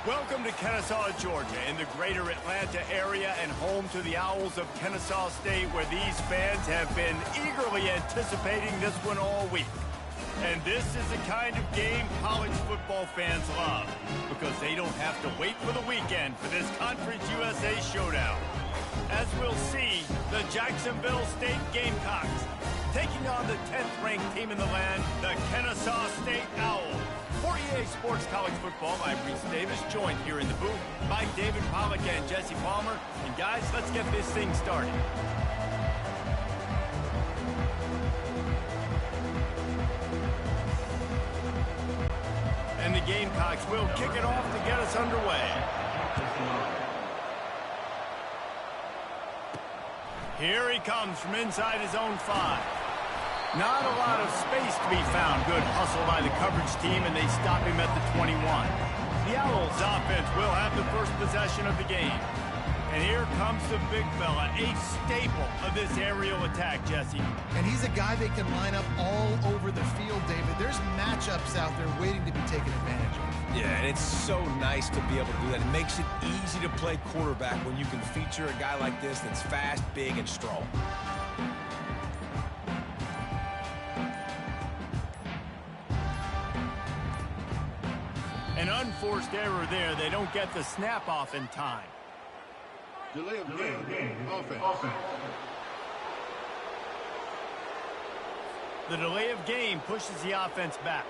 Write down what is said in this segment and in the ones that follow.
Welcome to Kennesaw, Georgia, in the greater Atlanta area and home to the Owls of Kennesaw State, where these fans have been eagerly anticipating this one all week. And this is the kind of game college football fans love, because they don't have to wait for the weekend for this Conference USA showdown. As we'll see, the Jacksonville State Gamecocks taking on the 10th-ranked team in the land, the Kennesaw State Owls. For EA Sports College Football, I'm Reese Davis, joined here in the booth by David Pollack and Jesse Palmer. And guys, let's get this thing started. And the Gamecocks will kick it off to get us underway. Here he comes from inside his own 5. Not a lot of space to be found. Good hustle by the coverage team, and they stop him at the 21. The Owls offense will have the first possession of the game. And here comes the big fella, a staple of this aerial attack, Jesse. And he's a guy they can line up all over the field, David. There's matchups out there waiting to be taken advantage of. Yeah, and it's so nice to be able to do that. It makes it easy to play quarterback when you can feature a guy like this that's fast, big, and strong. An unforced error there. They don't get the snap off in time. Delay of game. Offense. The delay of game pushes the offense back.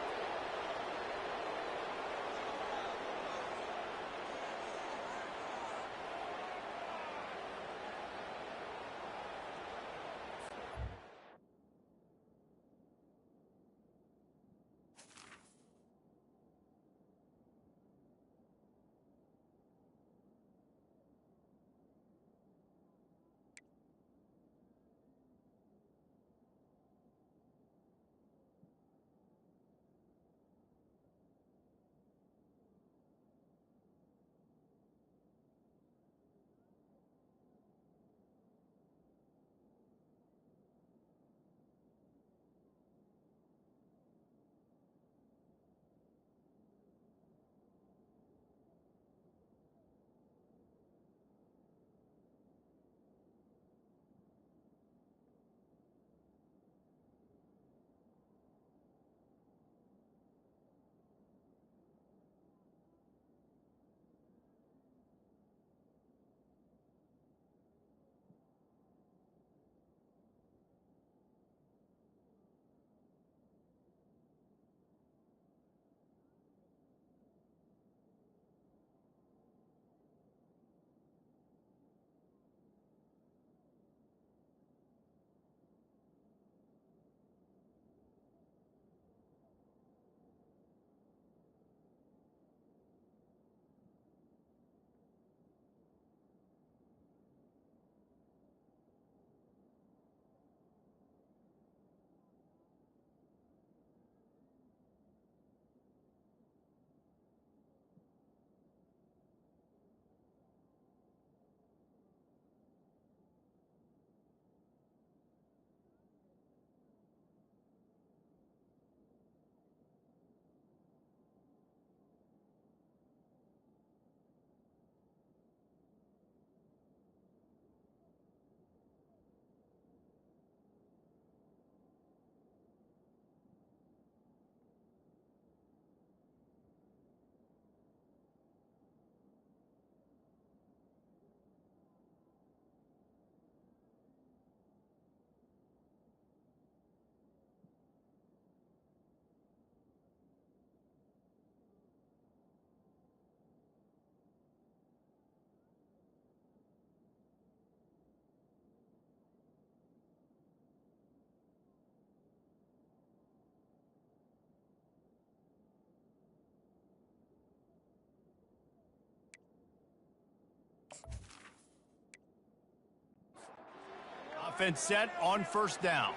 Offense set on first down.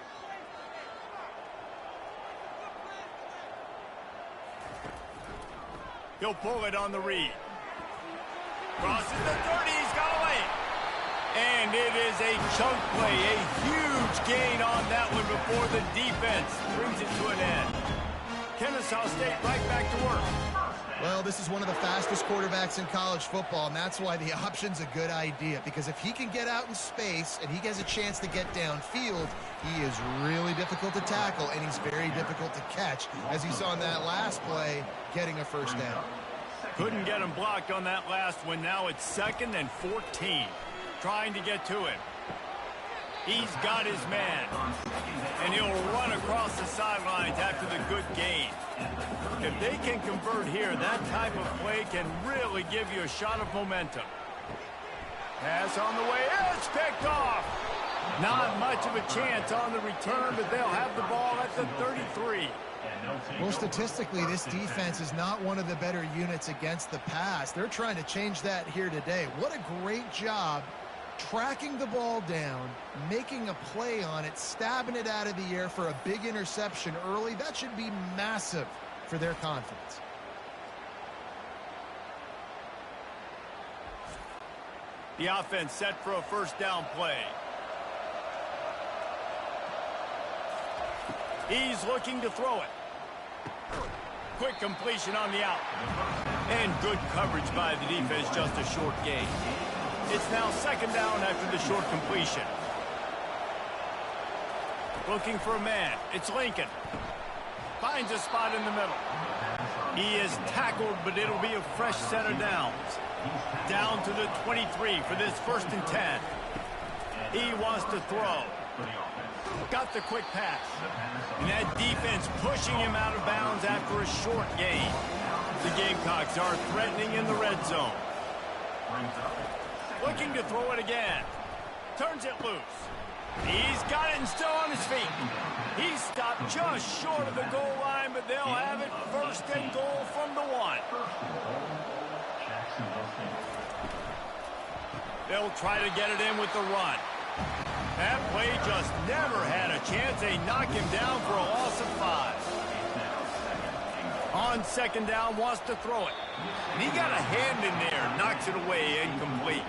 He'll pull it on the read. Crosses the 30, he's got away. And it is a chunk play, a huge gain on that one before the defense brings it to an end. Kennesaw State right back to work. Well, this is one of the fastest quarterbacks in college football, and that's why the option's a good idea. Because if he can get out in space and he has a chance to get downfield, he is really difficult to tackle, and he's very difficult to catch, as you saw in that last play, getting a first down. Couldn't get him blocked on that last one. Now it's 2nd and 14. Trying to get to him. He's got his man. And he'll run across the sidelines after the good gain. If they can convert here, that type of play can really give you a shot of momentum. Pass on the way. It's picked off. Not much of a chance on the return, but they'll have the ball at the 33. Well, statistically, this defense is not one of the better units against the pass. They're trying to change that here today. What a great job tracking the ball down, making a play on it, stabbing it out of the air for a big interception early. That should be massive for their confidence. The offense set for a first down play. He's looking to throw it. Quick completion on the out. And good coverage by the defense, just a short gain. It's now 2nd down after the short completion. Looking for a man. It's Lincoln. Finds a spot in the middle. He is tackled, but it'll be a fresh set of downs. Down to the 23 for this 1st and 10. He wants to throw. Got the quick pass. And that defense pushing him out of bounds after a short gain. The Gamecocks are threatening in the red zone. Looking to throw it again. Turns it loose. He's got it and still on his feet. He stopped just short of the goal line, but they'll have it 1st and goal from the 1. They'll try to get it in with the run. That play just never had a chance. They knock him down for a loss of 5. On 2nd down, wants to throw it. And he got a hand in there, knocks it away, incomplete.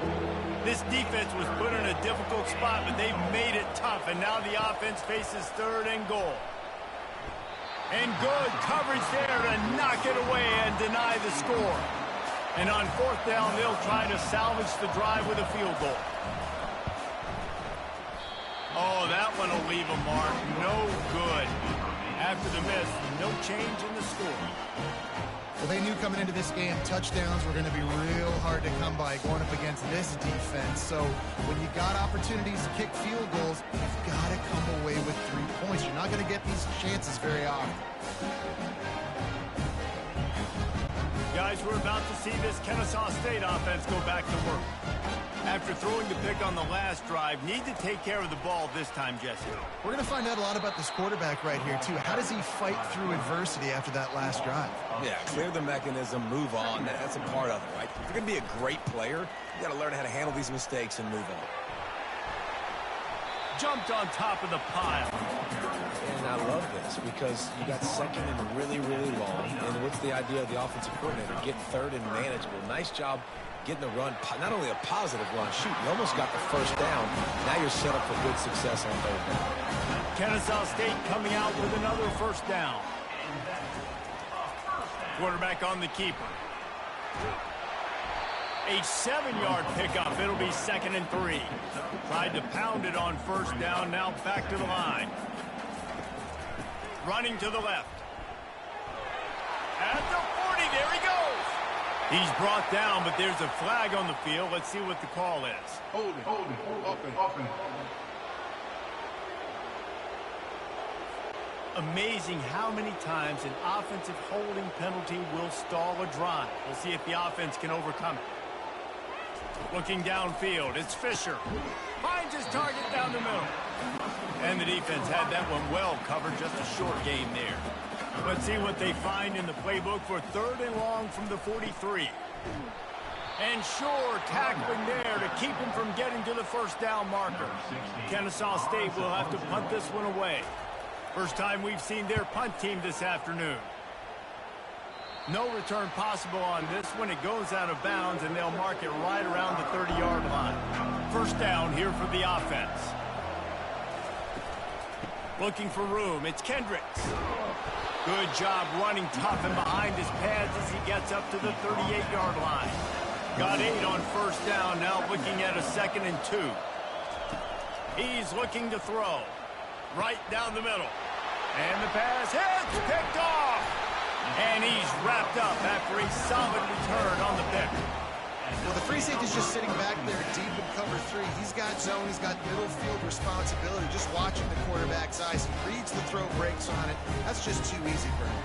This defense was put in a difficult spot, but they've made it tough, and now the offense faces 3rd and goal. And good coverage there to knock it away and deny the score. And on 4th down, they'll try to salvage the drive with a field goal. Oh, that one will leave a mark. No good. After the miss, no change in the score. Well, they knew coming into this game touchdowns were going to be real hard to come by going up against this defense. So when you got opportunities to kick field goals, you've got to come away with 3 points. You're not going to get these chances very often. Guys, we're about to see this Kennesaw State offense go back to work. After throwing the pick on the last drive, need to take care of the ball this time, Jesse. We're going to find out a lot about this quarterback right here, too. How does he fight through adversity after that last drive? Yeah, clear the mechanism, move on. That's a part of it, right? If you're going to be a great player, you got to learn how to handle these mistakes and move on. Jumped on top of the pile. And I love this because you got 2nd and really, really long. And what's the idea of the offensive coordinator? Getting 3rd and manageable. Nice job getting the run, not only a positive run, shoot, you almost got the first down. Now you're set up for good success on 3rd down. Kennesaw State coming out with another first down. Quarterback on the keeper. A 7-yard pickup. It'll be 2nd and 3. Tried to pound it on 1st down. Now back to the line. Running to the left. At the 40. There he goes. He's brought down, but there's a flag on the field. Let's see what the call is. Hold it. Offense. Amazing how many times an offensive holding penalty will stall a drive. We'll see if the offense can overcome it. Looking downfield, it's Fisher. Finds his target down the middle. And the defense had that one well covered, just a short gain there. Let's see what they find in the playbook for 3rd and long from the 43. And sure, tackling there to keep him from getting to the first down marker. Kennesaw State will have to punt this one away. First time we've seen their punt team this afternoon. No return possible on this one. It goes out of bounds, and they'll mark it right around the 30-yard line. First down here for the offense. Looking for room. It's Kendricks. Good job running tough and behind his pads as he gets up to the 38-yard line. Got 8 on first down. Now looking at a 2nd and 2. He's looking to throw. Right down the middle. And the pass hits. Picked off. And he's wrapped up after a solid return on the pick. Well, the free safety's just sitting back there deep in cover 3. He's got zone. He's got middle field responsibility. Just watching the quarterback's eyes. He reads the throw, breaks on it. That's just too easy for him.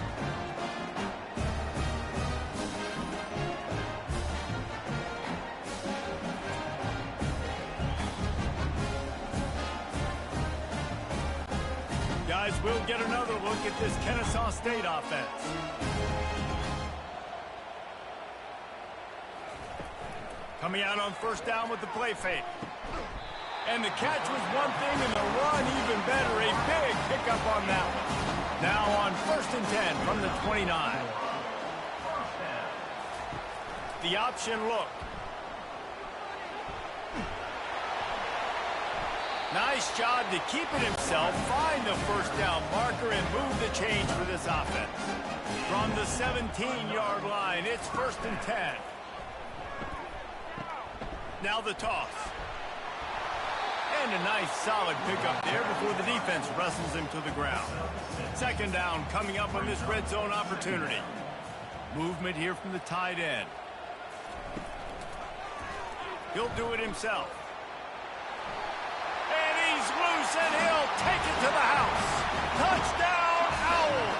Guys, we'll get another look at this Kennesaw State offense. Coming out on first down with the play fake. And the catch was one thing and the run even better. A big pickup on that one. Now on 1st and 10 from the 29. The option look. Nice job to keep it himself, find the first down marker, and move the change for this offense. From the 17-yard line, it's 1st and 10. Now the toss. And a nice solid pickup there before the defense wrestles him to the ground. 2nd down coming up on this red zone opportunity. Movement here from the tight end. He'll do it himself. And he's loose and he'll take it to the house. Touchdown, Owls!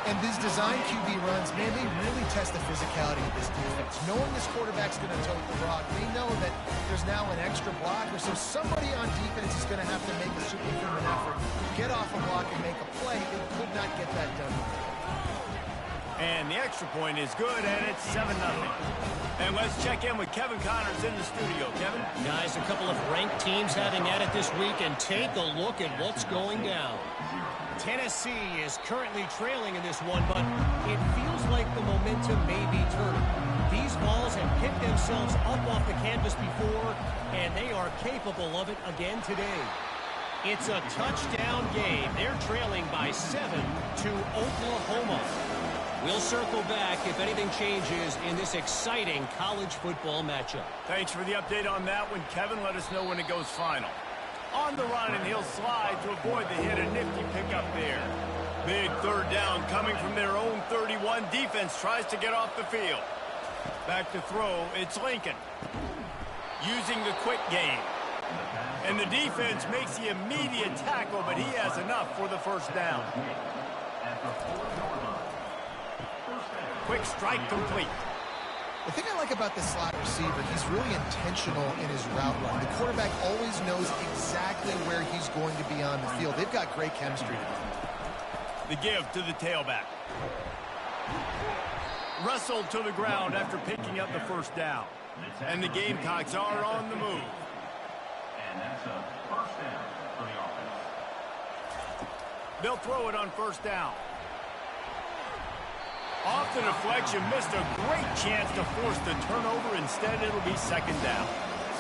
And these design QB runs, man, they really test the physicality of this defense. Knowing this quarterback's going to tote the rock, they know that there's now an extra blocker, so somebody on defense is going to have to make a superhuman effort, get off a block and make a play. They could not get that done. And the extra point is good, and it's 7-0. And let's check in with Kevin Connors in the studio. Kevin? Guys, a couple of ranked teams having at it this week, and take a look at what's going down. Tennessee is currently trailing in this one, but it feels like the momentum may be turning. These balls have picked themselves up off the canvas before, and they are capable of it again today. It's a touchdown game. They're trailing by 7 to Oklahoma. We'll circle back if anything changes in this exciting college football matchup. Thanks for the update on that one, Kevin. Let us know when it goes final. On the run, and he'll slide to avoid the hit. A nifty pickup there. Big 3rd down coming from their own 31. Defense tries to get off the field. Back to throw. It's Lincoln. Using the quick game. And the defense makes the immediate tackle, but he has enough for the 1st down. Quick strike complete. The thing I like about this slot receiver, he's really intentional in his route run. The quarterback always knows exactly where he's going to be on the field. They've got great chemistry together. The give to the tailback. Wrestled to the ground after picking up the 1st down. And the Gamecocks are on the move. And that's a 1st down for the offense. They'll throw it on 1st down. Off the deflection, missed a great chance to force the turnover. Instead, it'll be 2nd down.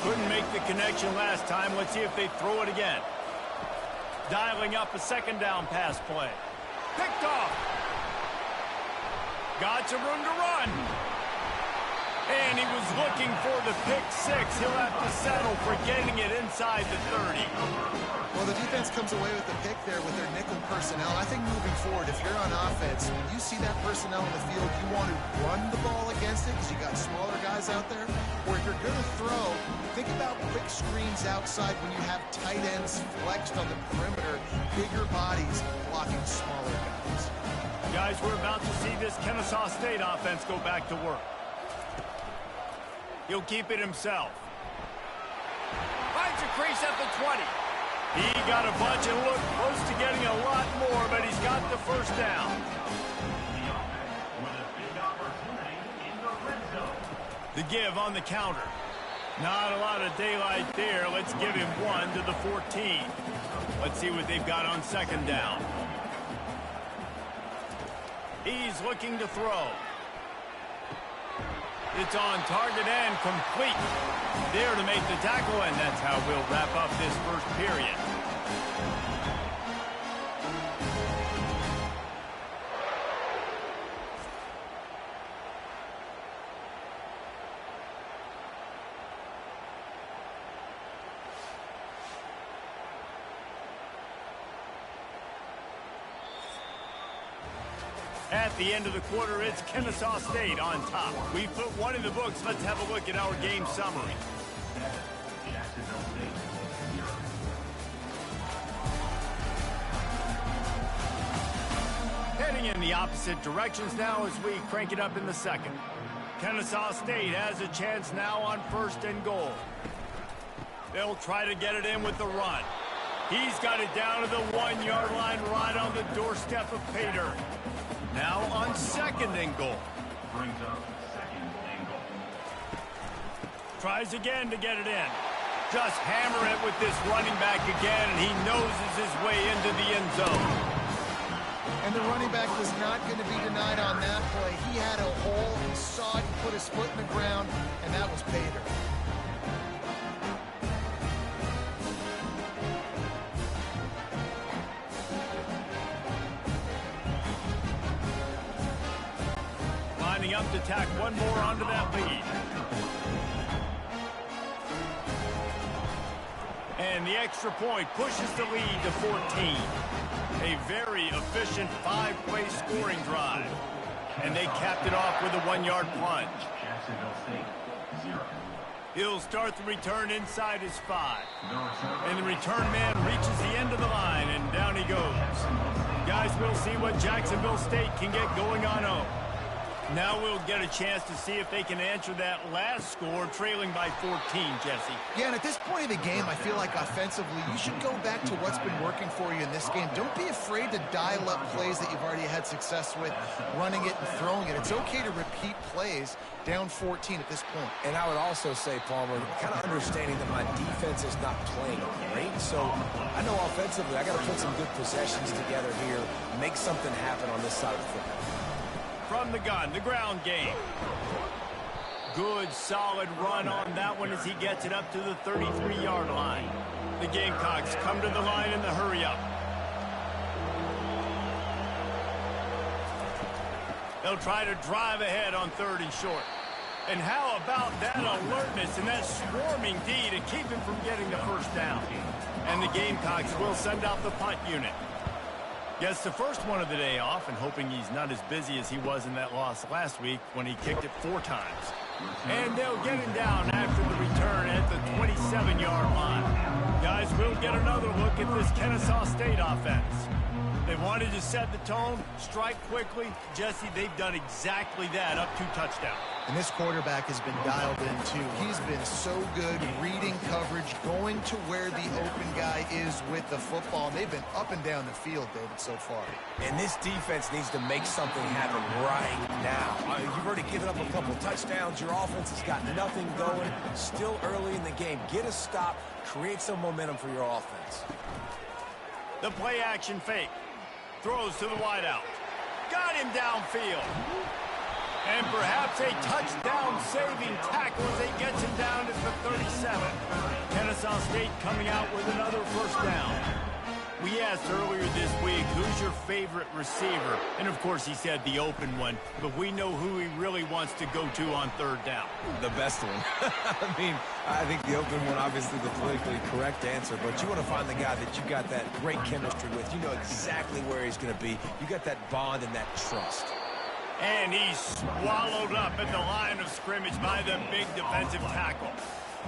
Couldn't make the connection last time. Let's see if they throw it again. Dialing up a 2nd down pass play. Picked off. Got some room to run. And he was looking for the pick 6. He'll have to settle for getting it inside the 30. Well, the defense comes away with the pick there with their nickel personnel. I think moving forward, if you're on offense, when you see that personnel in the field, you want to run the ball against it because you got smaller guys out there. Or if you're going to throw, think about quick screens outside when you have tight ends flexed on the perimeter, bigger bodies blocking smaller guys. Guys, we're about to see this Kennesaw State offense go back to work. He'll keep it himself. Finds a crease at the 20. He got a bunch and looked close to getting a lot more, but he's got the 1st down. The give on the counter. Not a lot of daylight there. Let's give him 1 to the 14. Let's see what they've got on 2nd down. He's looking to throw. It's on target and complete. There to make the tackle, and that's how we'll wrap up this 1st period. At the end of the quarter, it's Kennesaw State on top. We put one in the books. Let's have a look at our game summary. Heading in the opposite directions now as we crank it up in the second. Kennesaw State has a chance now on 1st and goal. They'll try to get it in with the run. He's got it down to the 1-yard line right on the doorstep of Pater. Now on 2nd and goal. Brings up 2nd and goal. Tries again to get it in. Just hammer it with this running back again, and he noses his way into the end zone. And the running back was not going to be denied on that play. He had a hole, he saw it, he put his foot in the ground, and that was Pater. Up to tack one more onto that lead. And the extra point pushes the lead to 14. A very efficient 5-play scoring drive. And they capped it off with a 1-yard plunge. Jacksonville State, 0. He'll start the return inside his 5. And the return man reaches the end of the line, and down he goes. Guys, we'll see what Jacksonville State can get going on 0. Now we'll get a chance to see if they can answer that last score, trailing by 14, Jesse. Yeah, and at this point of the game, I feel like offensively, you should go back to what's been working for you in this game. Don't be afraid to dial up plays that you've already had success with, running it and throwing it. It's okay to repeat plays down 14 at this point. And I would also say, Palmer, kind of understanding that my defense is not playing great. So I know offensively, I got to put some good possessions together here, make something happen on this side of the football. From the gun, the ground game. Good, solid run on that one as he gets it up to the 33-yard line. The Gamecocks come to the line in the hurry-up. They'll try to drive ahead on 3rd and short. And how about that alertness and that swarming D to keep him from getting the 1st down? And the Gamecocks will send out the punt unit. Gets the first one of the day off, and hoping he's not as busy as he was in that loss last week when he kicked it 4 times. And they'll get him down after the return at the 27-yard line. Guys, we'll get another look at this Kennesaw State offense. They wanted to set the tone, strike quickly. Jesse, they've done exactly that, up 2 touchdowns. And this quarterback has been dialed in, too. He's been so good reading coverage, going to where the open guy is with the football. And they've been up and down the field, David, so far. And this defense needs to make something happen right now. You've already given up a couple touchdowns. Your offense has got nothing going. Still early in the game. Get a stop. Create some momentum for your offense. The play-action fake. Throws to the wideout. Got him downfield. And perhaps a touchdown-saving tackle as he gets him down to the 37. Kennesaw State coming out with another 1st down. We asked earlier this week, who's your favorite receiver? And, of course, he said the open one. But we know who he really wants to go to on 3rd down. The best one. I mean, I think the open one, obviously the politically correct answer. But you want to find the guy that you got that great chemistry with. You know exactly where he's going to be. You got that bond and that trust. And he's swallowed up at the line of scrimmage by the big defensive tackle.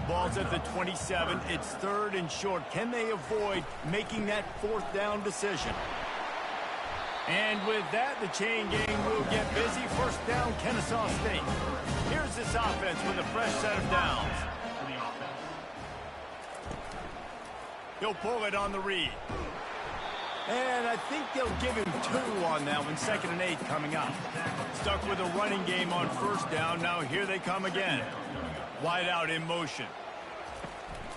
Ball's at the 27. It's 3rd and short. Can they avoid making that 4th down decision? And with that, the chain gang will get busy. 1st down, Kennesaw State. Here's this offense with a fresh set of downs. He'll pull it on the read. And I think they'll give him 2 on that one. 2nd and 8 coming up. Stuck with a running game on 1st down. Now here they come again. Wide out in motion.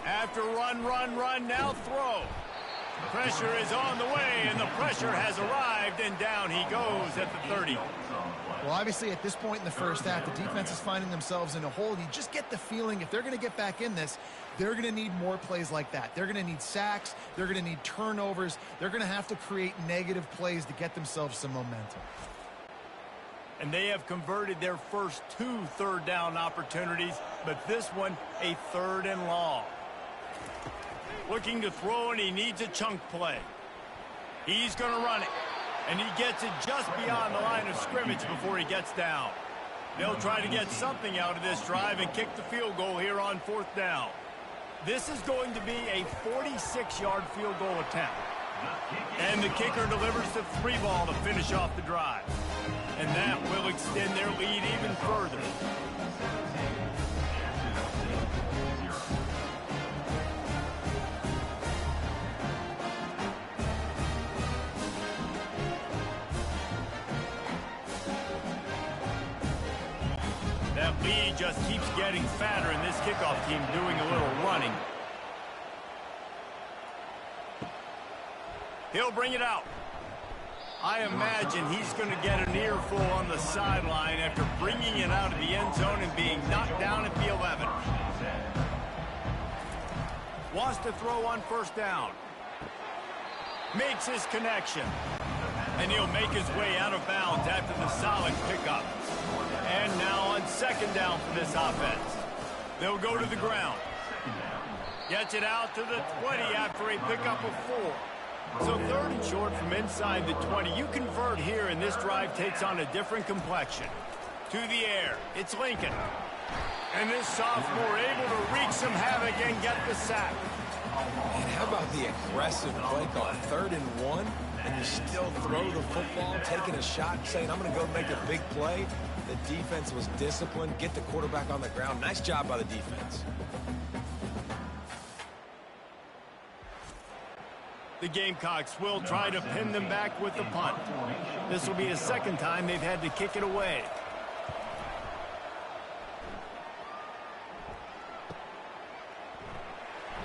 After run, now throw. Pressure is on the way, and the pressure has arrived, and down he goes at the 30. Well, obviously, at this point in the first half, the defense is finding themselves in a hole. You just get the feeling if they're going to get back in this, they're going to need more plays like that. They're going to need sacks. They're going to need turnovers. They're going to have to create negative plays to get themselves some momentum. And they have converted their first 2 third-down opportunities, but this one a 3rd and long. Looking to throw, and he needs a chunk play. He's going to run it, and he gets it just beyond the line of scrimmage before he gets down. They'll try to get something out of this drive and kick the field goal here on 4th down. This is going to be a 46-yard field goal attempt. And the kicker delivers the 3 ball to finish off the drive. And that will extend their lead even further. That lead just keeps getting fatter, and this kickoff team doing a little running. He'll bring it out. I imagine he's going to get an earful on the sideline after bringing it out of the end zone and being knocked down at the 11. Wants to throw on 1st down. Makes his connection. And he'll make his way out of bounds after the solid pickup. And now on 2nd down for this offense. They'll go to the ground. Gets it out to the 20 after a pickup of 4. So 3rd and short from inside the 20. You convert here, and this drive takes on a different complexion. To the air, it's Lincoln. And this sophomore able to wreak some havoc and get the sack. And how about the aggressive play call? 3rd and 1, and you still throw the football, taking a shot, saying, I'm going to go make a big play. The defense was disciplined, get the quarterback on the ground. Nice job by the defense. The Gamecocks will try to pin them back with the punt. This will be the 2nd time they've had to kick it away.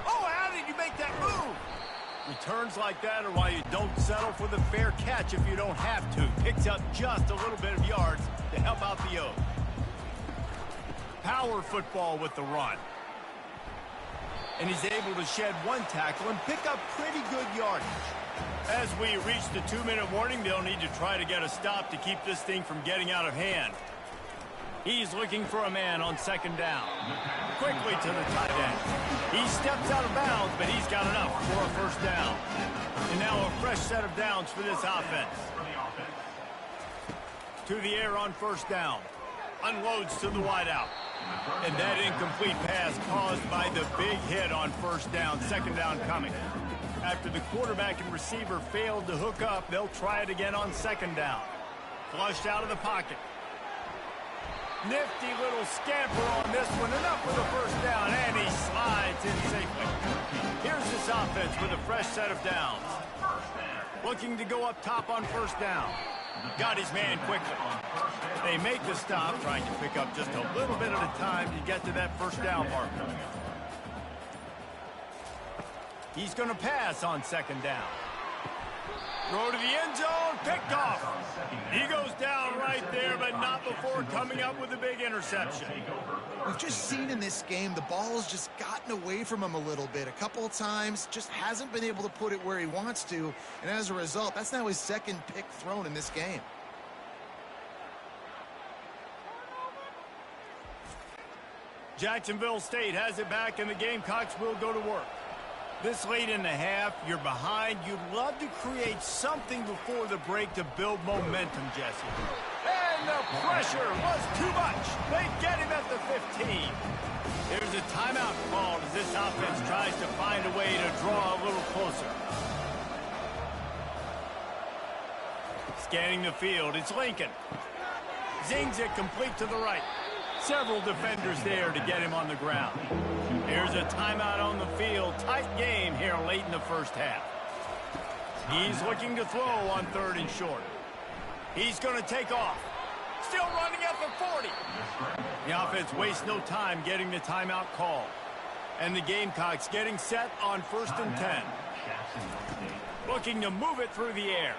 Oh, how did you make that move? Returns like that are why you don't settle for the fair catch if you don't have to. Picks up just a little bit of yards to help out the Oaks. Power football with the run. And he's able to shed 1 tackle and pick up pretty good yardage. As we reach the 2-minute warning, they'll need to try to get a stop to keep this thing from getting out of hand. He's looking for a man on 2nd down. Quickly to the tight end. He steps out of bounds, but he's got enough for a 1st down. And now a fresh set of downs for this offense. To the air on 1st down. Unloads to the wideout. And that incomplete pass caused by the big hit on 1st down. 2nd down coming. After the quarterback and receiver failed to hook up, they'll try it again on 2nd down. Flushed out of the pocket. Nifty little scamper on this one. Enough for the 1st down, and he slides in safely. Here's this offense with a fresh set of downs. Looking to go up top on 1st down. Got his man quickly. They make the stop, trying to pick up just a little bit at a time to get to that 1st down marker. He's going to pass on 2nd down. Throw to the end zone, picked off. He goes down right there, but not before coming up with a big interception. We've just seen in this game the ball has just gotten away from him a little bit. A couple of times, just hasn't been able to put it where he wants to. And as a result, that's now his 2nd pick thrown in this game. Jacksonville State has it back, and the Gamecocks will go to work. This late in the half, you're behind. You'd love to create something before the break to build momentum, Jesse. And the pressure was too much. They get him at the 15. There's a timeout called as this offense tries to find a way to draw a little closer. Scanning the field, it's Lincoln. Zings it complete to the right. Several defenders there to get him on the ground. Here's a timeout on the field. Tight game here late in the 1st half. He's looking to throw on 3rd and short. He's going to take off. Still running at the 40. The offense wastes no time getting the timeout call. And the Gamecocks getting set on 1st and 10. Looking to move it through the air.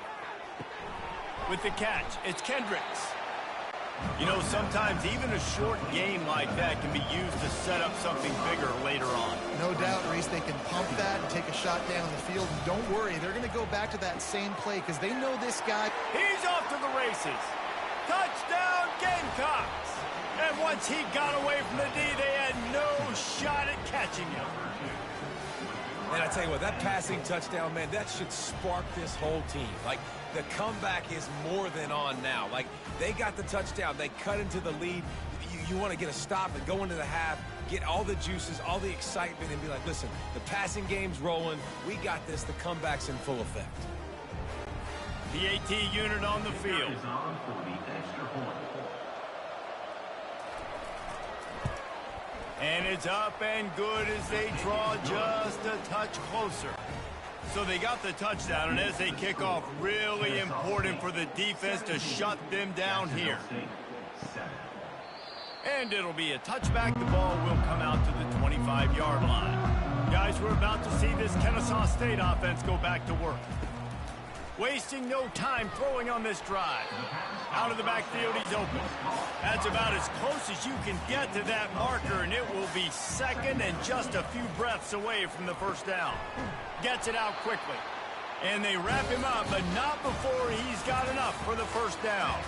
With the catch, it's Kendricks. You know, sometimes even a short game like that can be used to set up something bigger later on. No doubt, Reese, they can pump that and take a shot down the field. And don't worry, they're going to go back to that same play because they know this guy. He's off to the races. Touchdown, Gamecocks. And once he got away from the D, they had no shot at catching him. And I tell you what, that passing touchdown, man, that should spark this whole team. Like, the comeback is more than on now. Like, they got the touchdown. They cut into the lead. You want to get a stop and go into the half, get all the juices, all the excitement, and be like, listen, the passing game's rolling. We got this. The comeback's in full effect. The AT unit on the field. And it's up and good as they draw just a touch closer. So they got the touchdown, and as they kick off, really important for the defense to shut them down here. And it'll be a touchback. The ball will come out to the 25-yard line. Guys, we're about to see this Kennesaw State offense go back to work. Wasting no time throwing on this drive. Out of the backfield, he's open. That's about as close as you can get to that marker, and it will be second and just a few breaths away from the first down. Gets it out quickly. And they wrap him up, but not before he's got enough for the first down.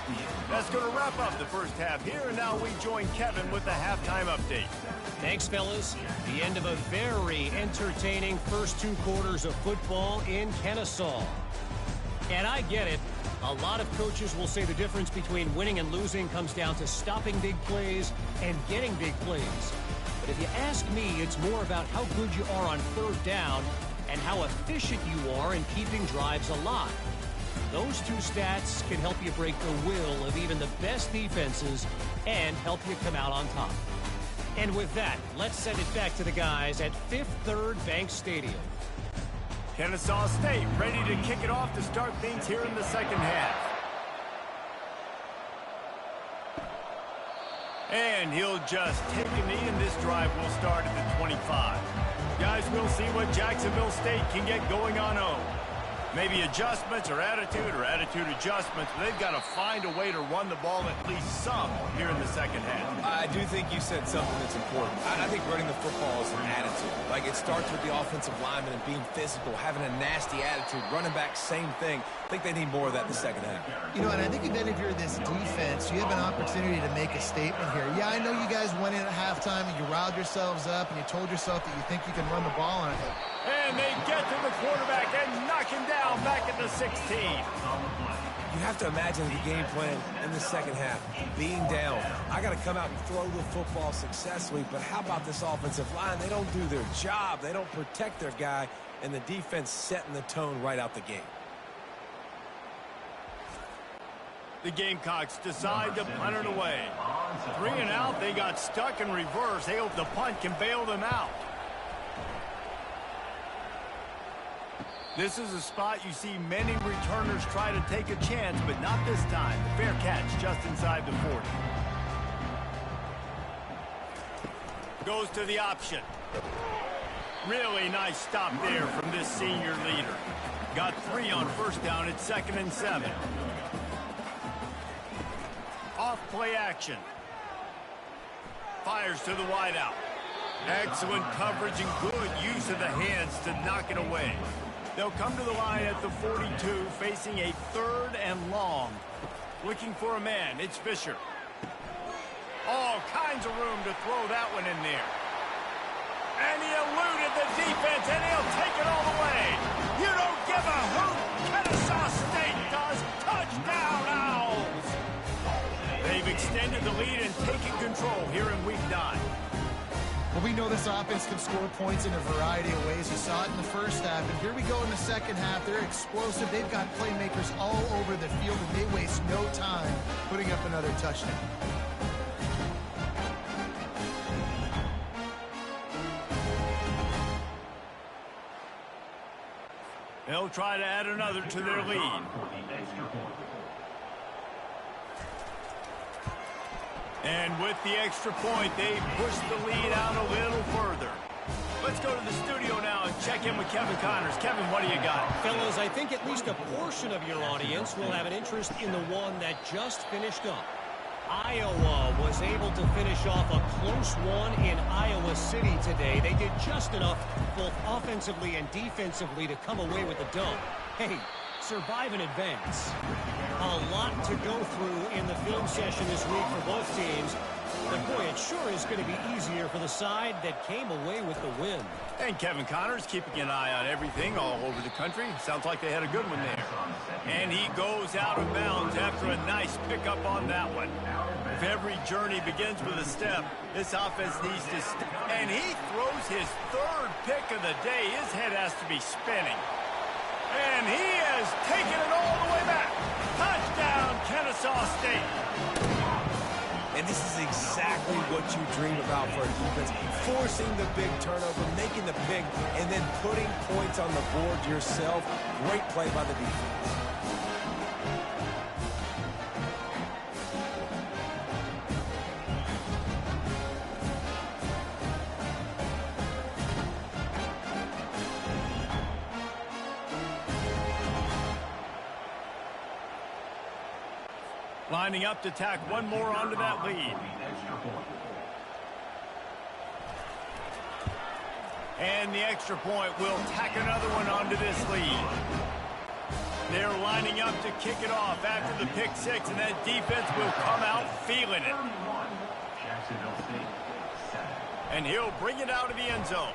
That's going to wrap up the first half here, and now we join Kevin with the halftime update. Thanks, fellas. The end of a very entertaining first two quarters of football in Kennesaw. And I get it. A lot of coaches will say the difference between winning and losing comes down to stopping big plays and getting big plays. But if you ask me, it's more about how good you are on third down and how efficient you are in keeping drives alive. Those two stats can help you break the will of even the best defenses and help you come out on top. And with that, let's send it back to the guys at Fifth Third Bank Stadium. Kennesaw State ready to kick it off to start things here in the second half. And he'll just take a knee, and this drive will start at the 25. Guys, we'll see what Jacksonville State can get going on 0. Maybe adjustments or attitude adjustments. But they've got to find a way to run the ball at least some here in the second half. I do think you said something that's important. I think running the football is an attitude. Like, it starts with the offensive lineman and being physical, having a nasty attitude. Running back, same thing. I think they need more of that in the second half. You know, and I think then if you're this defense, you have an opportunity to make a statement here. Yeah, I know you guys went in at halftime and you riled yourselves up and you told yourself that you think you can run the ball on it. And they get to the quarterback and knock him down back at the 16. You have to imagine the game plan in the second half. Being down, I got to come out and throw the football successfully, but how about this offensive line? They don't do their job. They don't protect their guy, and the defense setting the tone right out the game. The Gamecocks decide to punt it away. 3 and out, they got stuck in reverse. They hope the punt can bail them out. This is a spot you see many returners try to take a chance, but not this time. The fair catch just inside the 40. Goes to the option. Really nice stop there from this senior leader. Got 3 on first down. It's 2nd and 7. Off play action. Fires to the wideout. Excellent coverage and good use of the hands to knock it away. They'll come to the line at the 42, facing a 3rd and long. Looking for a man. It's Fisher. All kinds of room to throw that one in there. And he eluded the defense, and he'll take it all the way. You don't give a hoot. Kennesaw State does. Touchdown, Owls. They've extended the lead and taken control here in Week 9. Well, we know this offense can score points in a variety of ways. You saw it in the first half, and here we go in the second half. They're explosive. They've got playmakers all over the field, and they waste no time putting up another touchdown. They'll try to add another to their lead. And with the extra point, they push the lead out a little further. let's go to the studio now and check in with Kevin Connors. Kevin, what do you got? Fellas, I think at least a portion of your audience will have an interest in the one that just finished up. Iowa was able to finish off a close one in Iowa City today. They did just enough, both offensively and defensively, to come away with a dub. Hey, survive and advance. A lot to go through in the film session this week for both teams. But boy, it sure is going to be easier for the side that came away with the win. And Kevin Connors keeping an eye on everything all over the country. Sounds like they had a good one there. And he goes out of bounds after a nice pickup on that one. If every journey begins with a step, this offense needs to step. And he throws his third pick of the day. His head has to be spinning. And he has taken it all the way back. Touchdown, Kennesaw State. And this is exactly what you dream about for a defense. Forcing the big turnover, making the pick, and then putting points on the board yourself. Great play by the defense. Lining up to tack one more onto that lead. And the extra point will tack another one onto this lead. They're lining up to kick it off after the pick six, and that defense will come out feeling it. And he'll bring it out of the end zone.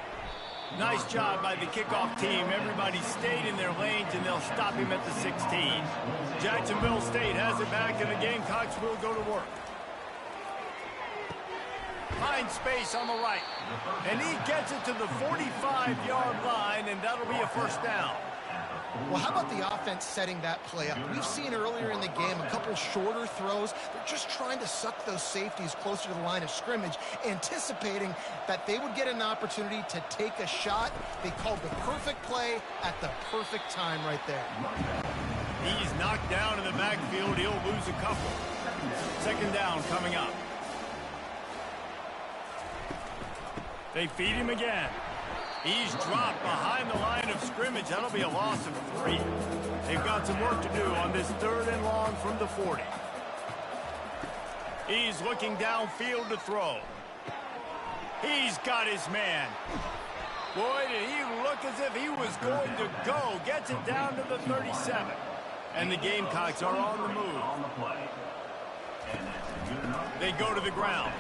Nice job by the kickoff team. Everybody stayed in their lanes, and they'll stop him at the 16. Jacksonville State has it back, and the Gamecocks will go to work. Finds space on the right. And he gets it to the 45-yard line, and that'll be a first down. Well, how about the offense setting that play up? We've seen earlier in the game a couple shorter throws. They're just trying to suck those safeties closer to the line of scrimmage, anticipating that they would get an opportunity to take a shot. They called the perfect play at the perfect time right there. He's knocked down in the backfield. He'll lose a couple. Second down coming up. They feed him again. He's dropped behind the line of scrimmage. That'll be a loss of 3. They've got some work to do on this third and long from the 40. He's looking downfield to throw. He's got his man. Boy, did he look as if he was going to go. Gets it down to the 37. And the Gamecocks are on the move. They go to the ground.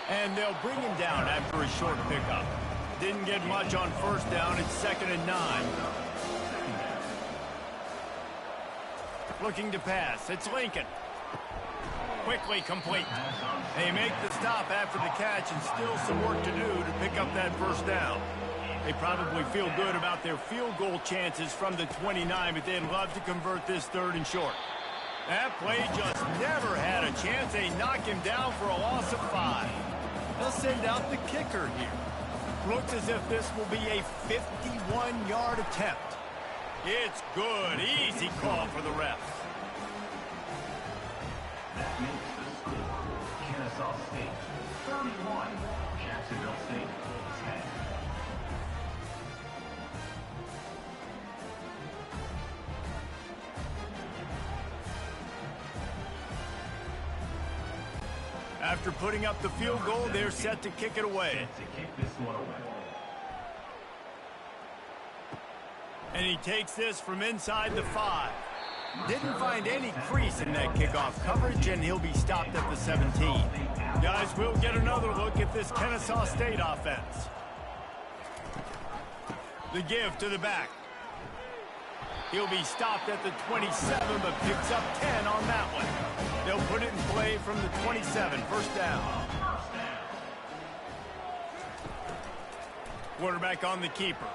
And they'll bring him down after a short pickup. Didn't get much on first down. It's 2nd and 9. Looking to pass. It's Lincoln. Quickly complete. They make the stop after the catch, and still some work to do to pick up that first down. They probably feel good about their field goal chances from the 29, but they'd love to convert this 3rd and short. That play just never had a chance. They knock him down for a loss of 5. They'll send out the kicker here. Looks as if this will be a 51-yard attempt. It's good. Easy call for the refs. That makes the score. Kennesaw State 31, Jacksonville State 10. After putting up the field goal, they're set to kick it away. And he takes this from inside the 5. Didn't find any crease in that kickoff coverage, and he'll be stopped at the 17. Guys, we'll get another look at this Kennesaw State offense. The give to the back. He'll be stopped at the 27, but picks up 10 on that one. They'll put it in play from the 27. First down. Quarterback on the keeper.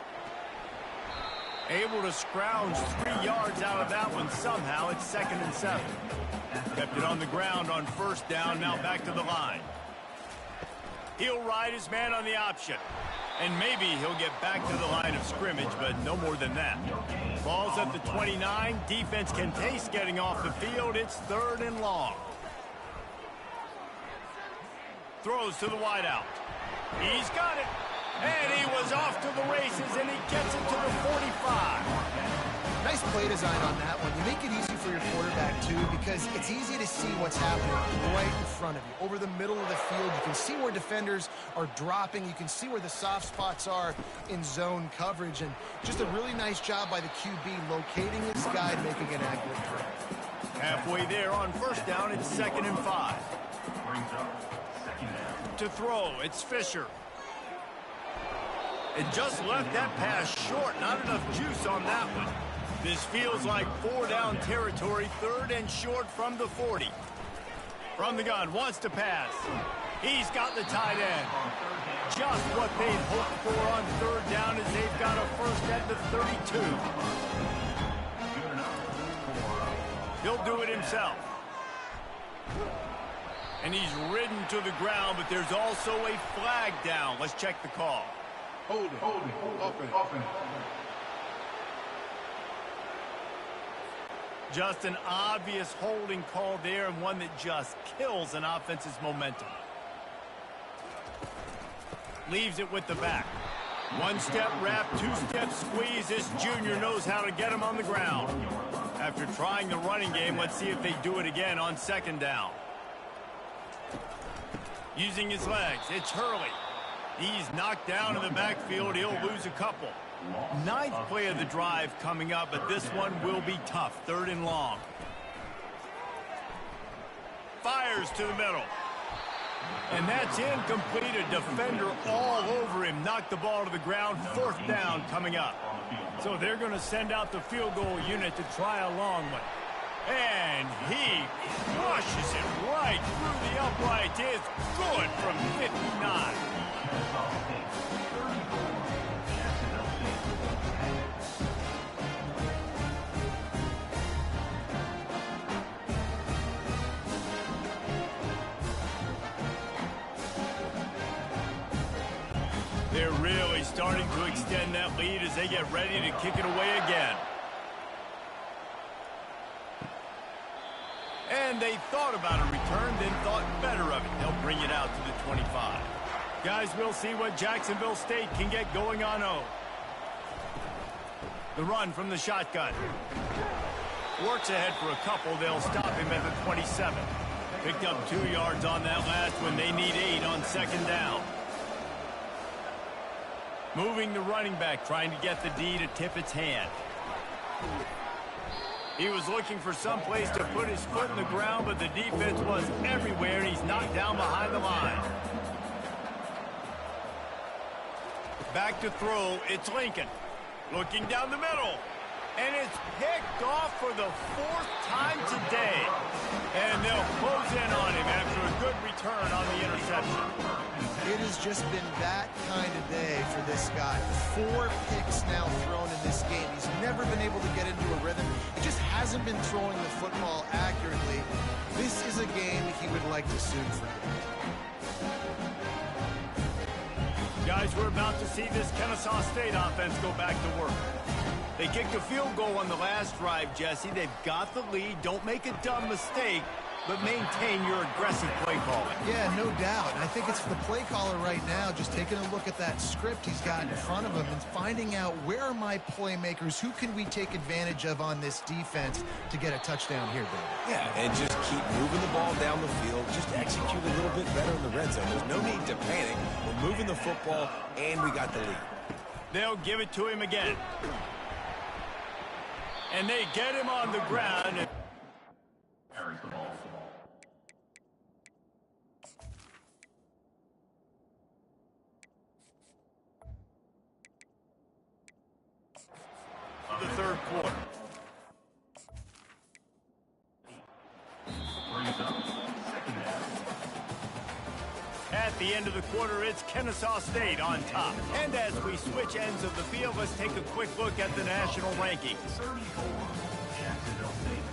Able to scrounge 3 yards out of that one somehow. It's 2nd and 7. Kept it on the ground on first down. Now back to the line. He'll ride his man on the option. And maybe he'll get back to the line of scrimmage, but no more than that. Ball's at the 29. Defense can taste getting off the field. It's 3rd and long. Throws to the wideout. He's got it. And he was off to the races, and he gets it to the 45. Nice play design on that one. You make it easy for your quarterback, too, because it's easy to see what's happening right in front of you. Over the middle of the field, you can see where defenders are dropping. You can see where the soft spots are in zone coverage. And just a really nice job by the QB locating his guy and making an accurate throw. Halfway there on first down, it's 2nd and 5. To throw, it's Fisher. It just left that pass short. Not enough juice on that one. This feels like 4-down territory, 3rd and short from the 40. From the gun, wants to pass. He's got the tight end. Just what they'd hoped for on 3rd down as they've got a first at the 32. He'll do it himself. And he's ridden to the ground, but there's also a flag down. Let's check the call. Holding. Offense. Just an obvious holding call there, and one that just kills an offense's momentum. Leaves it with the back. 1-step wrap, 2-step squeeze. This junior knows how to get him on the ground. After trying the running game, let's see if they do it again on 2nd down. Using his legs, it's Hurley. He's knocked down in the backfield. He'll lose a couple. 9th play of the drive coming up, but this one will be tough. 3rd and long. Fires to the middle. And that's incomplete. A defender all over him. Knocked the ball to the ground. 4th down coming up. So they're going to send out the field goal unit to try a long one. And he crushes it right through the upright. It's good from 59. They're really starting to extend that lead as they get ready to kick it away again. And they thought about a return, then thought better of it. They'll bring it out to the 25. Guys, we'll see what Jacksonville State can get going on O. The run from the shotgun. Works ahead for a couple. They'll stop him at the 27. Picked up 2 yards on that last one. They need 8 on 2nd down. Moving the running back, trying to get the D to tip its hand. He was looking for some place to put his foot in the ground, but the defense was everywhere, and he's knocked down behind the line. Back to throw, it's Lincoln. Looking down the middle. And it's picked off for the 4th time today. And they'll close in on him after a good return on the interception. It has just been that kind of day for this guy. 4 picks now thrown in this game. He's never been able to get into a rhythm. He just hasn't been throwing the football accurately. This is a game he would like to soon forget. Guys, we're about to see this Kennesaw State offense go back to work. They kicked a field goal on the last drive, Jesse. They've got the lead. Don't make a dumb mistake, but maintain your aggressive play calling. Yeah, no doubt. And I think it's the play caller right now just taking a look at that script he's got in front of him and finding out where are my playmakers, who can we take advantage of on this defense to get a touchdown here, David. Yeah, and just keep moving the ball down the field. Just execute a little bit better in the red zone. There's no need to panic. We're moving the football, and we got the lead. They'll give it to him again. And they get him on the ground. Carries the ball. The 3rd quarter. Brings up 2nd down. At the end of the quarter, it's Kennesaw State on top. And as we switch ends of the field, let's take a quick look at the national rankings. 34, Jacksonville State.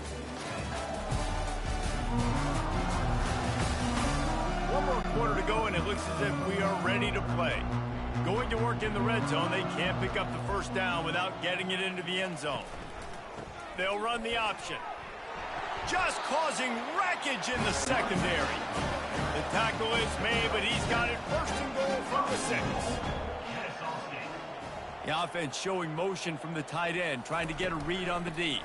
One more quarter to go, and it looks as if we are ready to play. Going to work in the red zone, they can't pick up the 1st down without getting it into the end zone. They'll run the option. Just causing wreckage in the secondary. The tackle is made, but he's got it 1st and goal from the 6. The offense showing motion from the tight end, trying to get a read on the D.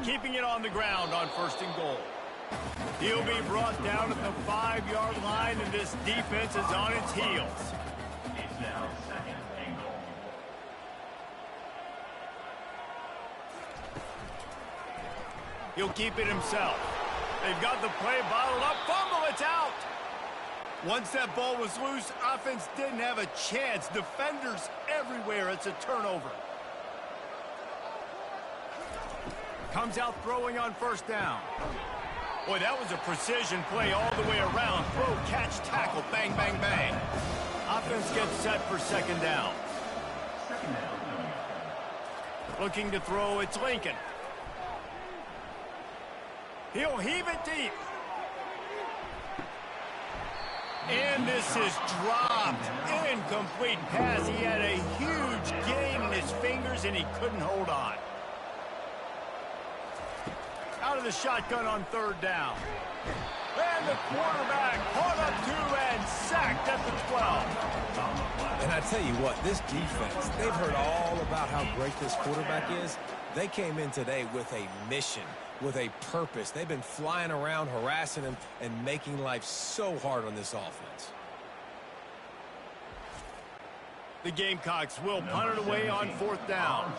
Keeping it on the ground on 1st and goal. He'll be brought down at the 5-yard line, and this defense is on its heels. It's now 2nd and goal. He'll keep it himself. They've got the play bottled up. Fumble, it's out. Once that ball was loose, offense didn't have a chance. Defenders everywhere. It's a turnover. Comes out throwing on 1st down. Boy, that was a precision play all the way around. Throw, catch, tackle, bang, bang, bang. Offense gets set for 2nd down. Looking to throw, it's Lincoln. He'll heave it deep. And this is dropped. Incomplete pass. He had a huge gain in his fingers, and he couldn't hold on. Out of the shotgun on 3rd down. And the quarterback caught up to and sacked at the 12. And I tell you what, this defense, they've heard all about how great this quarterback is. They came in today with a mission, with a purpose. They've been flying around, harassing him, and making life so hard on this offense. The Gamecocks will punt it away on 4th down.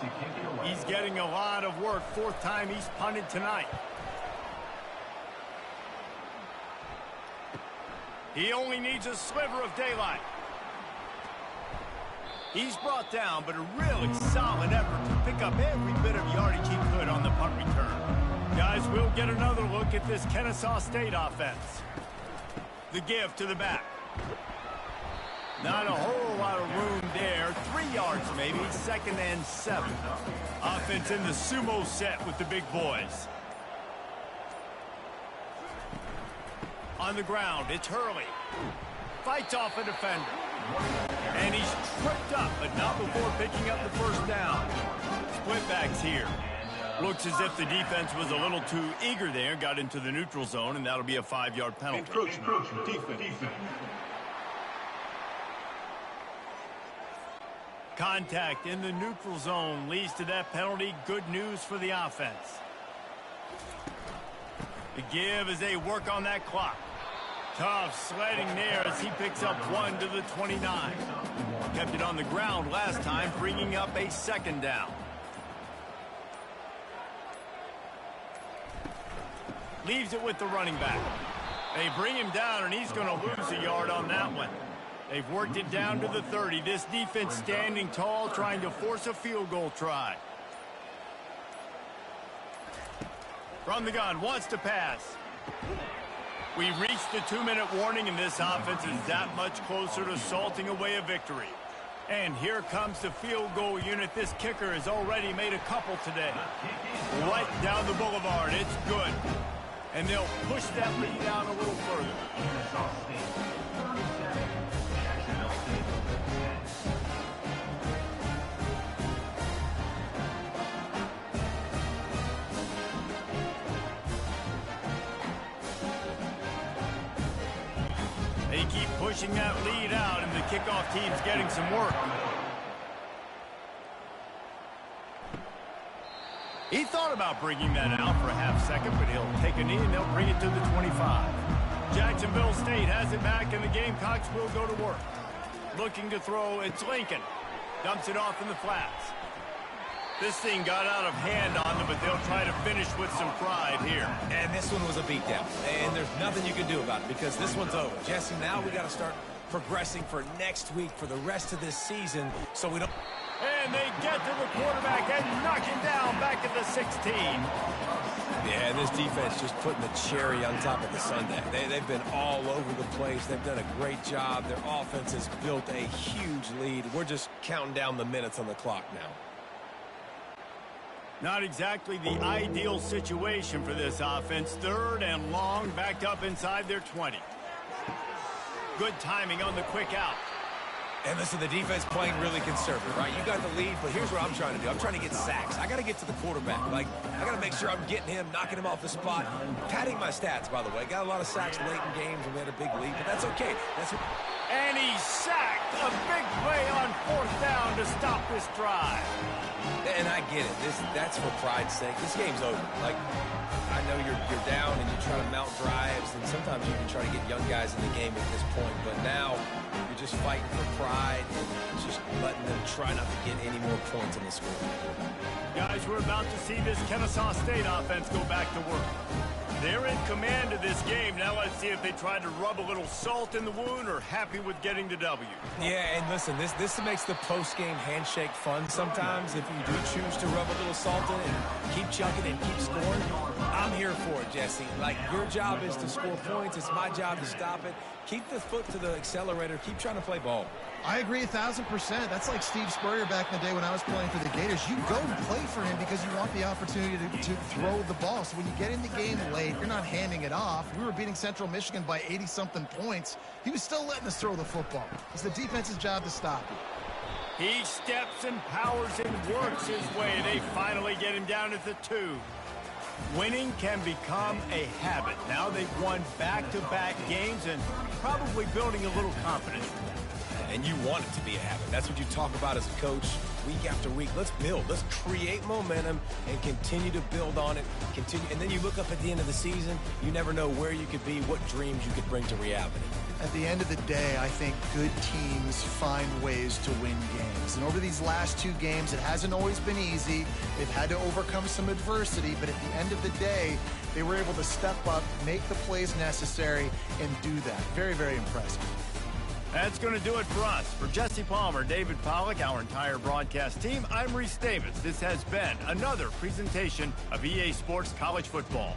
He's getting a lot of work. 4th time he's punted tonight. He only needs a sliver of daylight. He's brought down, but a really solid effort to pick up every bit of yardage he could on the punt return. Guys, we'll get another look at this Kennesaw State offense. The give to the back. Not a whole lot of room there. 3 yards maybe. 2nd and 7. Offense in the sumo set with the big boys. On the ground, it's Hurley. Fights off a defender. And he's tripped up, but not before picking up the 1st down. Split backs here. Looks as if the defense was a little too eager there. Got into the neutral zone, and that'll be a 5-yard penalty. Encroachment. Defense. Contact in the neutral zone leads to that penalty. Good news for the offense. The give as they work on that clock. Tough sledding there as he picks up 1 to the 29. Kept it on the ground last time, bringing up a 2nd down. Leaves it with the running back. They bring him down, and he's going to lose a yard on that one. They've worked it down to the 30. This defense standing tall, trying to force a field goal try. From the gun, wants to pass. We reached the 2-minute warning, and this offense is that much closer to salting away a victory. And here comes the field goal unit. This kicker has already made a couple today. Right down the boulevard. It's good. And they'll push that lead down a little further. They keep pushing that lead out, and the kickoff team's getting some work. He thought about bringing that out for a half-second, but he'll take a knee, and they'll bring it to the 25. Jacksonville State has it back, and the Gamecocks will go to work. Looking to throw, it's Lincoln. Dumps it off in the flats. This thing got out of hand on them, but they'll try to finish with some pride here. And this one was a beatdown. And there's nothing you can do about it because this one's over. Jesse, now we got to start progressing for next week, for the rest of this season, so we don't... And they get to the quarterback and knock him down back at the 16. Yeah, and this defense just putting the cherry on top of the sundae. They've been all over the place. They've done a great job. Their offense has built a huge lead. We're just counting down the minutes on the clock now. Not exactly the ideal situation for this offense. 3rd and long, backed up inside their 20. Good timing on the quick out. And listen, the defense playing really conservative, right? You got the lead, but here's what I'm trying to do. I'm trying to get sacks. I got to get to the quarterback. Like, I got to make sure I'm getting him, knocking him off the spot. Padding my stats, by the way. Got a lot of sacks late in games when we had a big lead, but that's okay. That's what... And he's sacked. A big play on 4th down to stop this drive. And I get it. That's for pride's sake. This game's over. Like, I know you're down and you're trying to mount drives, and sometimes you can try to get young guys in the game at this point. But now you're just fighting for pride and just letting them try not to get any more points in the score. Guys, we're about to see this Kennesaw State offense go back to work. They're in command of this game. Now let's see if they try to rub a little salt in the wound or happy with getting the W. Yeah, and listen, this makes the post-game handshake fun sometimes. If you do choose to rub a little salt in it and keep chucking and keep scoring, I'm here for it, Jesse. Like, your job is to score points. It's my job to stop it. Keep the foot to the accelerator. Keep trying to play ball. I agree 1,000%. That's like Steve Spurrier back in the day when I was playing for the Gators. You go and play for him because you want the opportunity to throw the ball. So when you get in the game late, you're not handing it off. We were beating Central Michigan by 80-something points. He was still letting us throw the football. It's the defense's job to stop it. He steps and powers and works his way. They finally get him down at the 2. Winning can become a habit. Now they've won back-to-back games and probably building a little confidence. And you want it to be a habit. That's what you talk about as a coach week after week. Let's build. Let's create momentum and continue to build on it. And then you look up at the end of the season, you never know where you could be, what dreams you could bring to reality. At the end of the day, I think good teams find ways to win games. And over these last 2 games, it hasn't always been easy. They've had to overcome some adversity, but at the end of the day, they were able to step up, make the plays necessary, and do that. Very, very impressive. That's going to do it for us. For Jesse Palmer, David Pollack, our entire broadcast team, I'm Reese Davis. This has been another presentation of EA Sports College Football.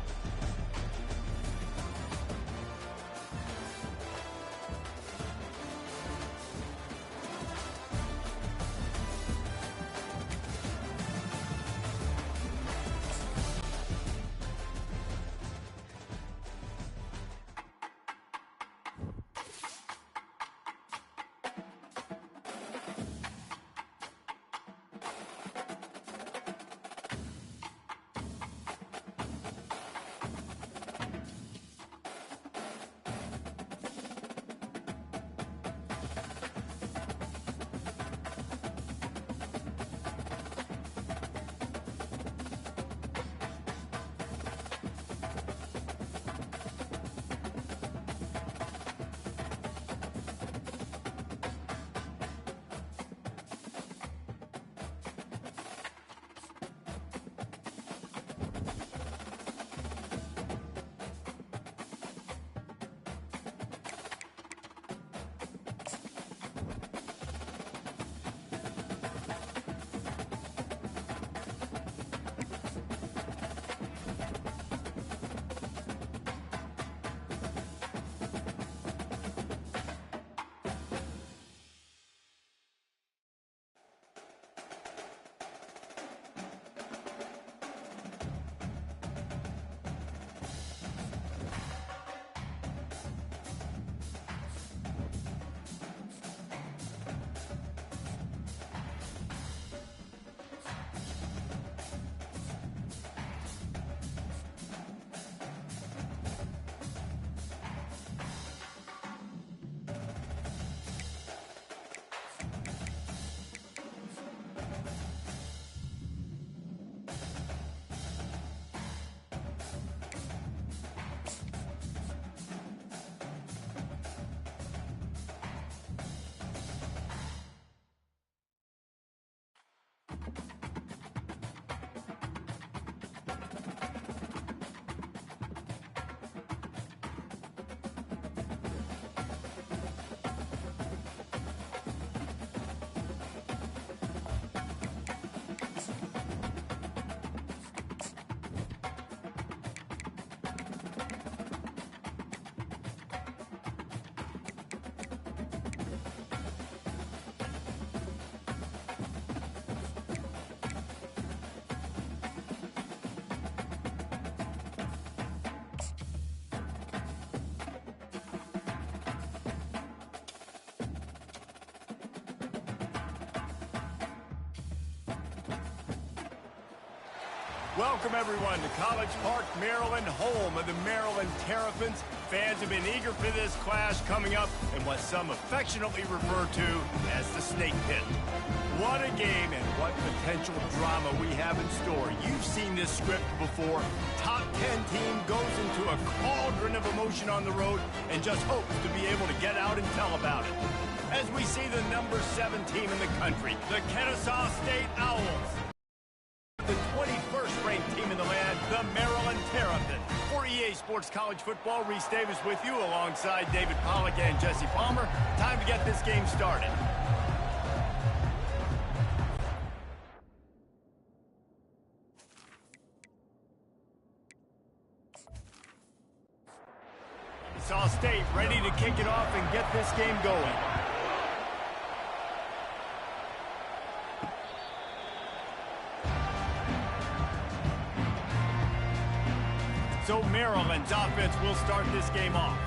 Welcome, everyone, to College Park, Maryland, home of the Maryland Terrapins. Fans have been eager for this clash coming up in what some affectionately refer to as the Snake Pit. What a game and what potential drama we have in store. You've seen this script before. Top 10 team goes into a cauldron of emotion on the road and just hopes to be able to get out and tell about it. As we see the number 7 team in the country, the Kennesaw State Owls. The 21st ranked team in the land, the Maryland Terrapins. For EA Sports College Football, Reese Davis with you alongside David Pollack and Jesse Palmer. Time to get this game started. Kennesaw State ready to kick it off and get this game going. So Maryland's offense will start this game off.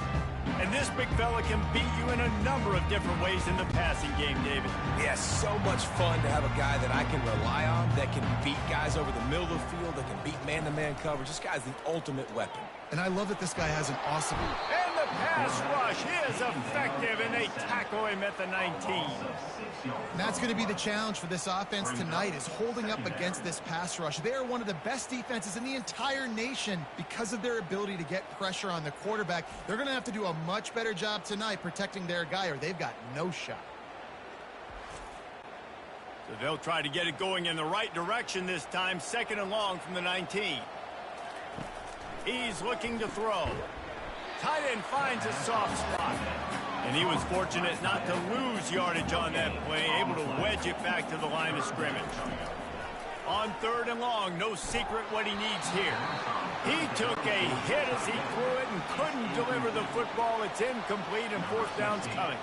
And this big fella can beat you in a number of different ways in the passing game, David. Yeah, so much fun to have a guy that I can rely on, that can beat guys over the middle of the field, that can beat man-to-man coverage. This guy's the ultimate weapon. And I love that this guy has an awesome... And the pass rush is effective, and they tackle him at the 19. And that's going to be the challenge for this offense tonight, is holding up against this pass rush. They are one of the best defenses in the entire nation because of their ability to get pressure on the quarterback. They're going to have to do a much better job tonight protecting their guy, or they've got no shot. So they'll try to get it going in the right direction this time, 2nd and long from the 19. He's looking to throw. Tight end finds a soft spot. And he was fortunate not to lose yardage on that play, able to wedge it back to the line of scrimmage. On 3rd and long, no secret what he needs here. He took a hit as he threw it and couldn't deliver the football. It's incomplete and 4th down's coming.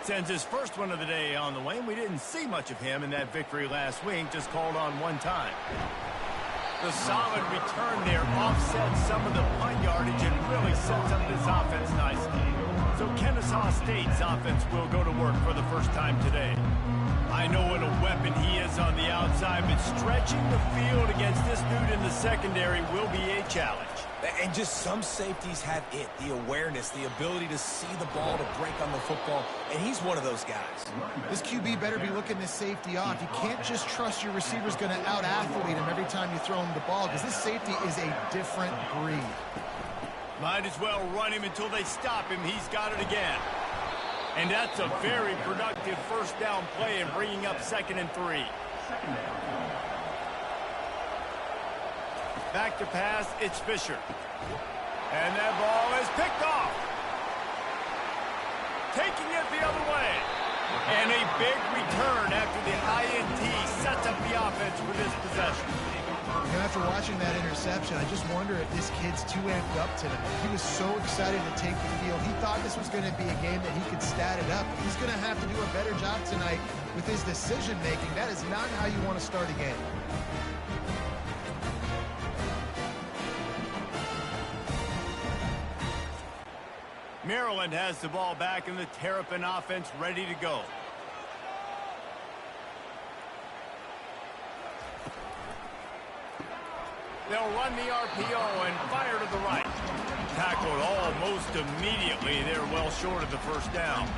Sends his first one of the day on the way, and we didn't see much of him in that victory last week, just called on one time. The solid return there offsets some of the punt yardage and really sets up this offense nicely. So Kennesaw State's offense will go to work for the first time today. I know what a weapon he is on the outside, but stretching the field against this dude in the secondary will be a challenge. And just some safeties have it, the awareness, the ability to see the ball, to break on the football, and he's one of those guys. This QB better be looking this safety off. You can't just trust your receiver's going to out-athlete him every time you throw him the ball, because this safety is a different breed. Might as well run him until they stop him. He's got it again. And that's a very productive 1st down play and bringing up 2nd and 3. Back to pass, it's Fisher. And that ball is picked off. Taking it the other way. And a big return after the INT sets up the offense for this possession. You know, after watching that interception, I just wonder if this kid's too amped up tonight. He was so excited to take the field. He thought this was going to be a game that he could stat it up. He's going to have to do a better job tonight with his decision-making. That is not how you want to start a game. Maryland has the ball back and the Terrapin offense ready to go. They'll run the RPO and fire to the right. Tackled almost immediately. They're well short of the 1st down.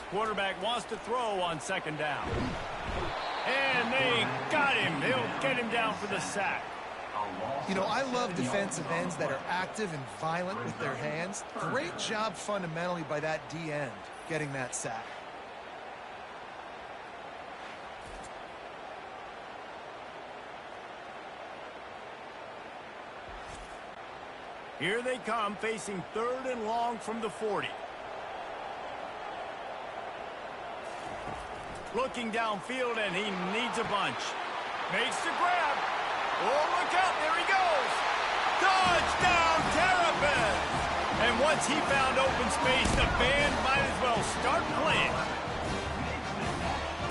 Quarterback wants to throw on 2nd down. And they got him. They'll get him down for the sack. You know, I love defensive ends that are active and violent with their hands. Great job fundamentally by that D end getting that sack. Here they come, facing 3rd and long from the 40. Looking downfield, and he needs a bunch. Makes the grab. Oh, look out, there he goes. Touchdown, Terrapins! And once he found open space, the band might as well start playing.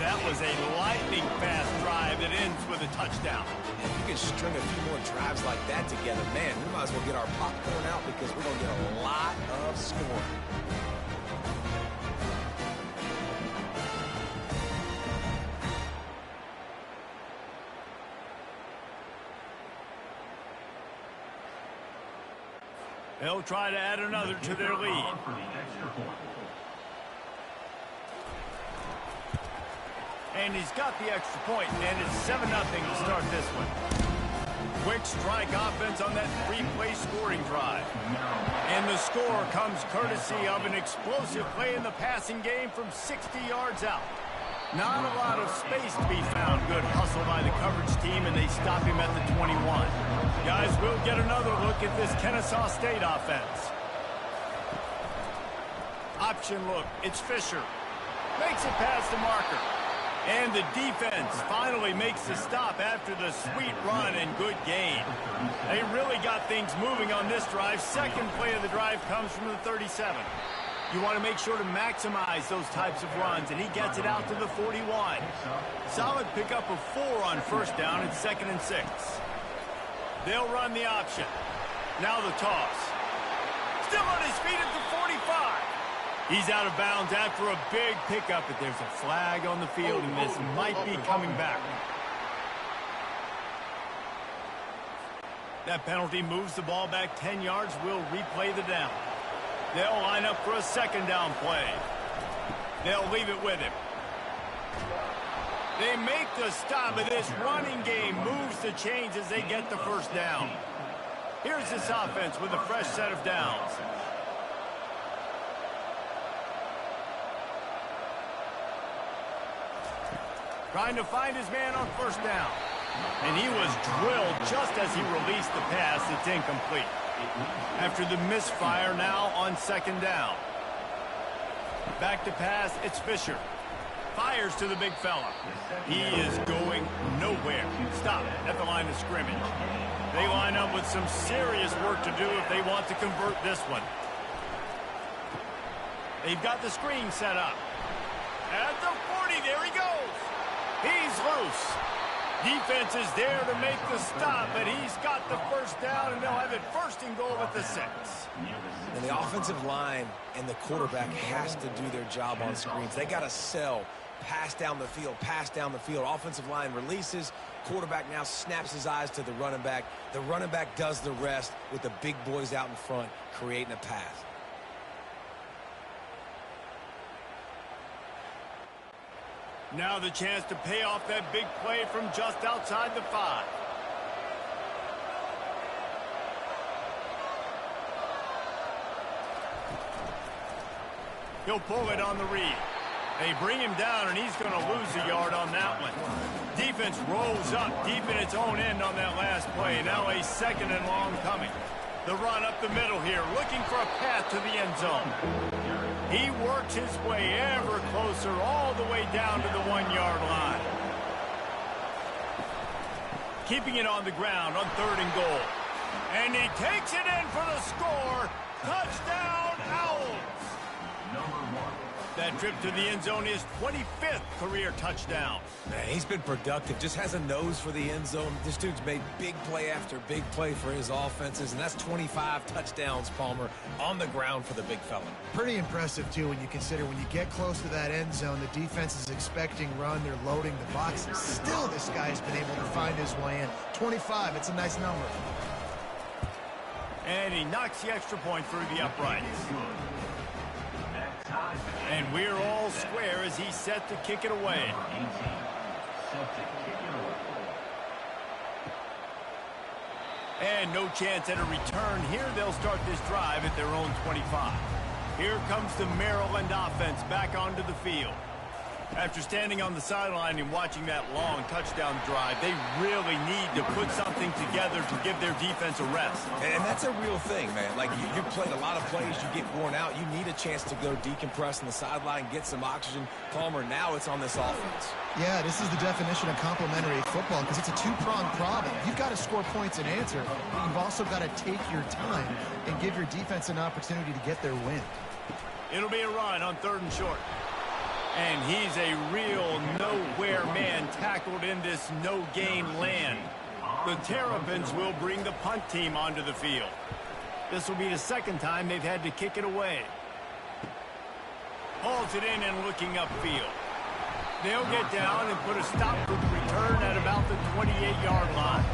That was a lightning-fast drive that ends with a touchdown. If you can string a few more drives like that together, man, we might as well get our popcorn out because we're going to get a lot of scoring. They'll try to add another to their lead. For the extra point. And he's got the extra point, and it's 7-0 to start this one. Quick strike offense on that three-play scoring drive. And the score comes courtesy of an explosive play in the passing game from 60 yards out. Not a lot of space to be found. Good hustle by the coverage team, and they stop him at the 21. Guys, we'll get another look at this Kennesaw State offense. Option look. It's Fisher. Makes it past the marker. And the defense finally makes the stop after the sweet run and good gain. They really got things moving on this drive. Second play of the drive comes from the 37. You want to make sure to maximize those types of runs, and he gets it out to the 41. Solid pickup of 4 on first down and 2nd and 6. They'll run the option. Now the toss. Still on his feet at the 45. He's out of bounds after a big pickup, but there's a flag on the field, and this might be coming back. That penalty moves the ball back 10 yards. We'll replay the down. They'll line up for a second down play. They'll leave it with him. They make the stop, but this running game moves the chains as they get the first down. Here's this offense with a fresh set of downs. Trying to find his man on first down. And he was drilled just as he released the pass. It's incomplete. After the misfire, now on second down. Back to pass, it's Fisher. Fires to the big fella. He is going nowhere. Stop at the line of scrimmage. They line up with some serious work to do if they want to convert this one. They've got the screen set up. At the 40, there he goes. He's loose. Defense is there to make the stop, but he's got the first down, and they'll have it 1st and goal at the 6. And the offensive line and the quarterback has to do their job on screens. They got to sell. Pass down the field, pass down the field. Offensive line releases. Quarterback now snaps his eyes to the running back. The running back does the rest with the big boys out in front, creating a pass. Now the chance to pay off that big play from just outside the 5. He'll pull it on the read. They bring him down, and he's going to lose a yard on that one. Defense rolls up deep in its own end on that last play. Now a 2nd and long coming. The run up the middle here, looking for a path to the end zone. He works his way ever closer all the way down to the 1-yard line. Keeping it on the ground on 3rd and goal. And he takes it in for the score. Touchdown, Owls. That trip to the end zone is 25th career touchdown. Man, he's been productive. Just has a nose for the end zone. This dude's made big play after big play for his offenses, and that's 25 touchdowns, Palmer, on the ground for the big fella. Pretty impressive, too, when you consider when you get close to that end zone, the defense is expecting run. They're loading the boxes. Still, this guy's been able to find his way in. 25, it's a nice number. And he knocks the extra point through the uprights. And we're all square as he's set to kick it away. And no chance at a return here. They'll start this drive at their own 25. Here comes the Maryland offense back onto the field. After standing on the sideline and watching that long touchdown drive, they really need to put something together to give their defense a rest. And that's a real thing, man. Like, you played a lot of plays, you get worn out. You need a chance to go decompress on the sideline, get some oxygen. Palmer, now it's on this offense. Yeah, this is the definition of complementary football because it's a two-pronged problem. You've got to score points and answer, but you've also got to take your time and give your defense an opportunity to get their win. It'll be a run on 3rd and short. And he's a real nowhere man tackled in this no-gain land. The Terrapins will bring the punt team onto the field. This will be the 2nd time they've had to kick it away. Hauls it in and looking upfield. They'll get down and put a stop to the return at about the 28-yard line.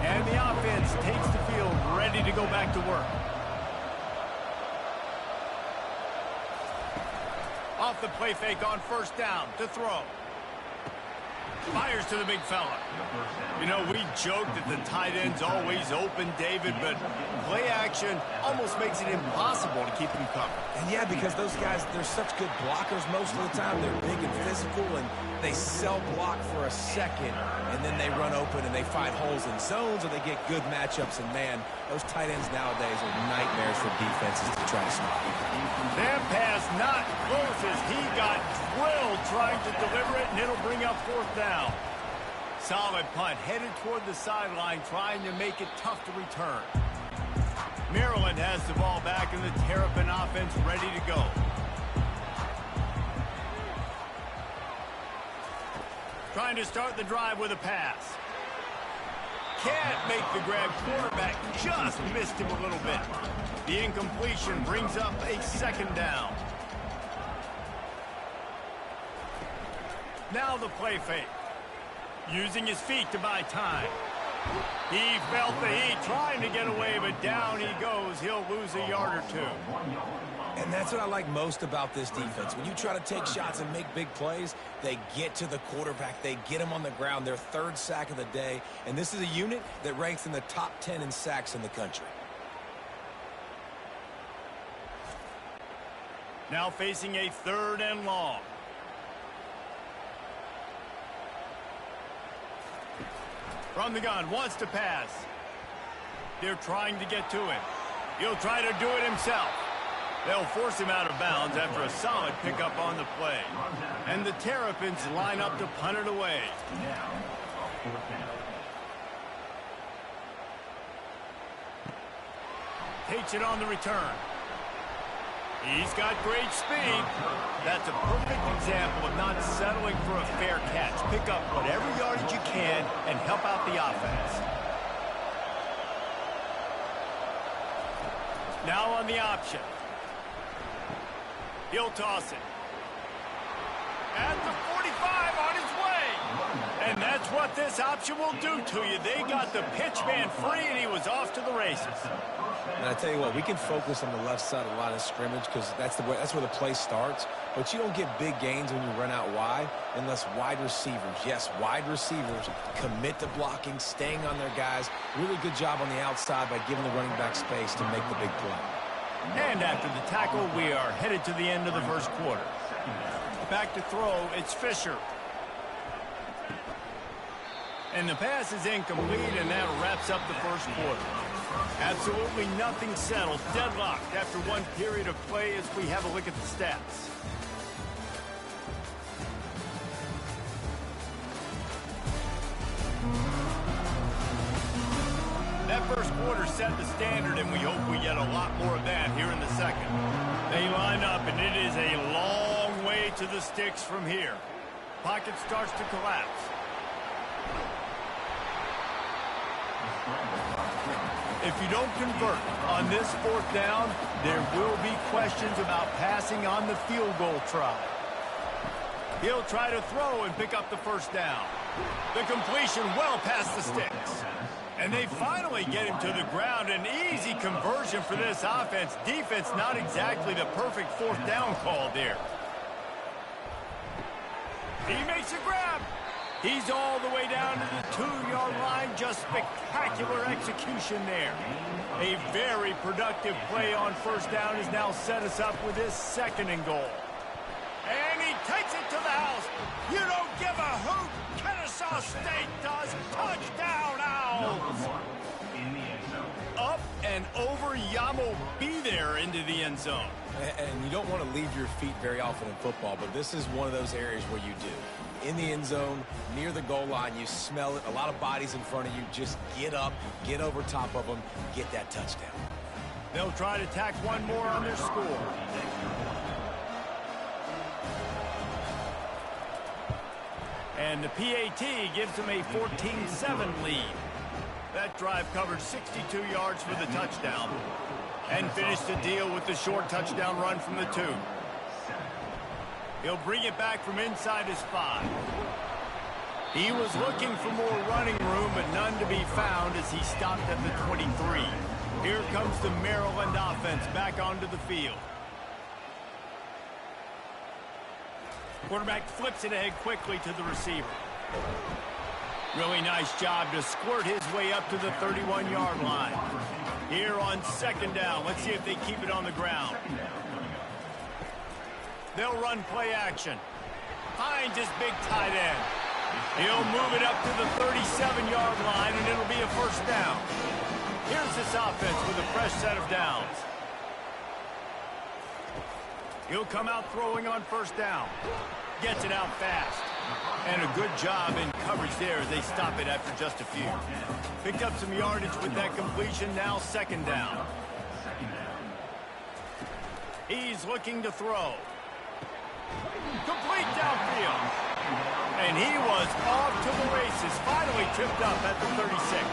And the offense takes the field ready to go back to work. Off the play fake on first down to throw. Fires to the big fella. You know, we joke that the tight end's always open, David, but play action almost makes it impossible to keep him covered. And yeah, because those guys, they're such good blockers most of the time. They're big and physical, and they sell block for a second, and then they run open and they find holes in zones, or they get good matchups. And man, those tight ends nowadays are nightmares for defenses to try to stop. That pass not close as he got drilled trying to deliver it, and it'll bring up fourth down. Solid punt headed toward the sideline, trying to make it tough to return. Maryland has the ball back, and the Terrapin offense ready to go. Trying to start the drive with a pass. Can't make the grab. Quarterback just missed him a little bit. The incompletion brings up a second down. Now the play fake. Using his feet to buy time. He felt the heat trying to get away, but down he goes. He'll lose a yard or two. And that's what I like most about this defense. When you try to take shots and make big plays, they get to the quarterback. They get him on the ground. Their third sack of the day. And this is a unit that ranks in the top 10 in sacks in the country. Now facing a third and long. From the gun, wants to pass. They're trying to get to him. He'll try to do it himself. They'll force him out of bounds after a solid pickup on the play. And the Terrapins line up to punt it away. Takes it on the return. He's got great speed. That's a perfect example of not settling for a fair catch. Pick up whatever yardage you can and help out the offense. Now on the option. He'll toss it. At the 45 on his way. And that's what this option will do to you. They got the pitch man free, and he was off to the races. And I tell you what, we can focus on the left side of the line of scrimmage because that's where the play starts. But you don't get big gains when you run out wide unless wide receivers, yes, wide receivers, commit to blocking, staying on their guys. Really good job on the outside by giving the running back space to make the big play. And after the tackle, we are headed to the end of the first quarter. Back to throw, it's Fisher. And the pass is incomplete, and that wraps up the first quarter. Absolutely nothing settled. Deadlocked after one period of play as we have a look at the stats. That first quarter set the standard, and we hope we get a lot more of that here in the second. They line up, and it is a long way to the sticks from here. Pocket starts to collapse. If you don't convert on this fourth down, there will be questions about passing on the field goal try. He'll try to throw and pick up the first down. The completion well past the sticks. And they finally get him to the ground. An easy conversion for this offense. Defense not exactly the perfect fourth down call there. He makes a grab. He's all the way down to the 2-yard line. Just spectacular execution there. A very productive play on first down has now set us up with this second and goal. And he takes it to the house. You don't give a hoot. Kennesaw State does. Touchdown, Owls. Up and over Yamo be there into the end zone. And you don't want to leave your feet very often in football, but this is one of those areas where you do. In the end zone, near the goal line, you smell it. A lot of bodies in front of you. Just get up, get over top of them, get that touchdown. They'll try to tack one more on their score. And the PAT gives them a 14-7 lead. That drive covered 62 yards for the touchdown and finished the deal with the short touchdown run from the 2. He'll bring it back from inside his 5. He was looking for more running room, but none to be found as he stopped at the 23. Here comes the Maryland offense back onto the field. Quarterback flips it ahead quickly to the receiver. Really nice job to squirt his way up to the 31-yard line. Here on second down, let's see if they keep it on the ground. They'll run play action. Finds his big tight end. He'll move it up to the 37-yard line, and it'll be a first down. Here's this offense with a fresh set of downs. He'll come out throwing on first down. Gets it out fast. And a good job in coverage there as they stop it after just a few. Picked up some yardage with that completion, now second down. He's looking to throw. Complete downfield. And he was off to the races, finally tripped up at the 36.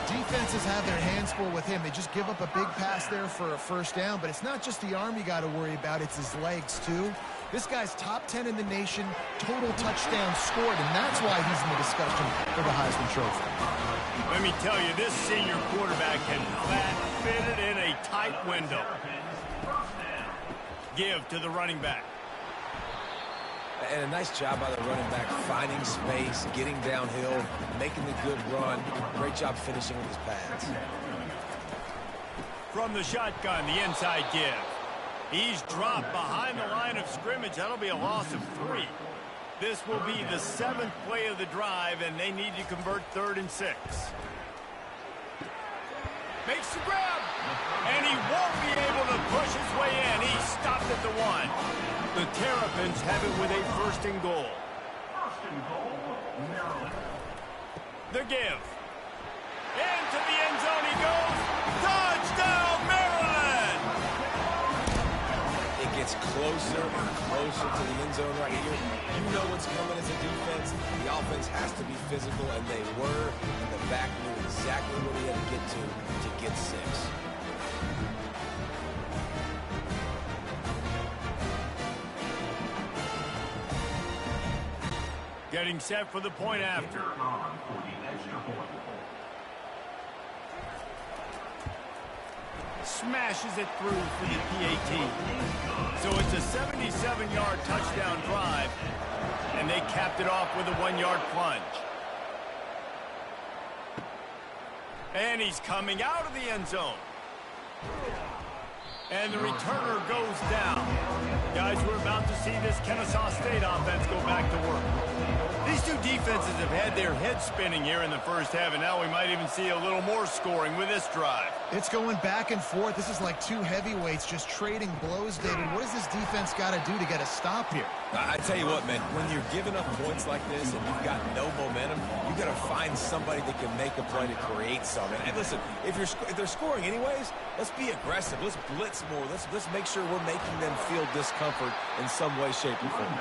Defenses have their hands full with him. They just give up a big pass there for a first down, but it's not just the arm you got to worry about, it's his legs too. This guy's top 10 in the nation, total touchdowns scored, and that's why he's in the discussion for the Heisman Trophy. Let me tell you, this senior quarterback can flat fit it in a tight window. Give to the running back. And a nice job by the running back, finding space, getting downhill, making the good run. Great job finishing with his pads. From the shotgun, the inside give. He's dropped behind the line of scrimmage. That'll be a loss of 3. This will be the 7th play of the drive, and they need to convert 3rd and 6. Makes the grab, and he won't be able to push his way in. He stopped at the 1. The Terrapins have it with a 1st and goal. First and goal, Maryland. The give. Into the end zone he goes. Touchdown, Maryland! It gets closer and closer to the end zone right here. You know what's coming as a defense. The offense has to be physical, and they were. And the back knew exactly where he had to get 6. Getting set for the point after. Smashes it through for the PAT. So it's a 77-yard touchdown drive, and they capped it off with a 1-yard plunge. And he's coming out of the end zone. And the returner goes down. Guys, we're about to see this Kennesaw State offense go back to work. These two defenses have had their heads spinning here in the first half, and now we might even see a little more scoring with this drive. It's going back and forth. This is like two heavyweights just trading blows, David. What does this defense got to do to get a stop here? I tell you what, man, when you're giving up points like this and you've got no momentum, you got to find somebody that can make a play to create something. And listen, if they're scoring anyways, let's be aggressive. Let's blitz more. Let's make sure we're making them feel discomfort in some way, shape, or form.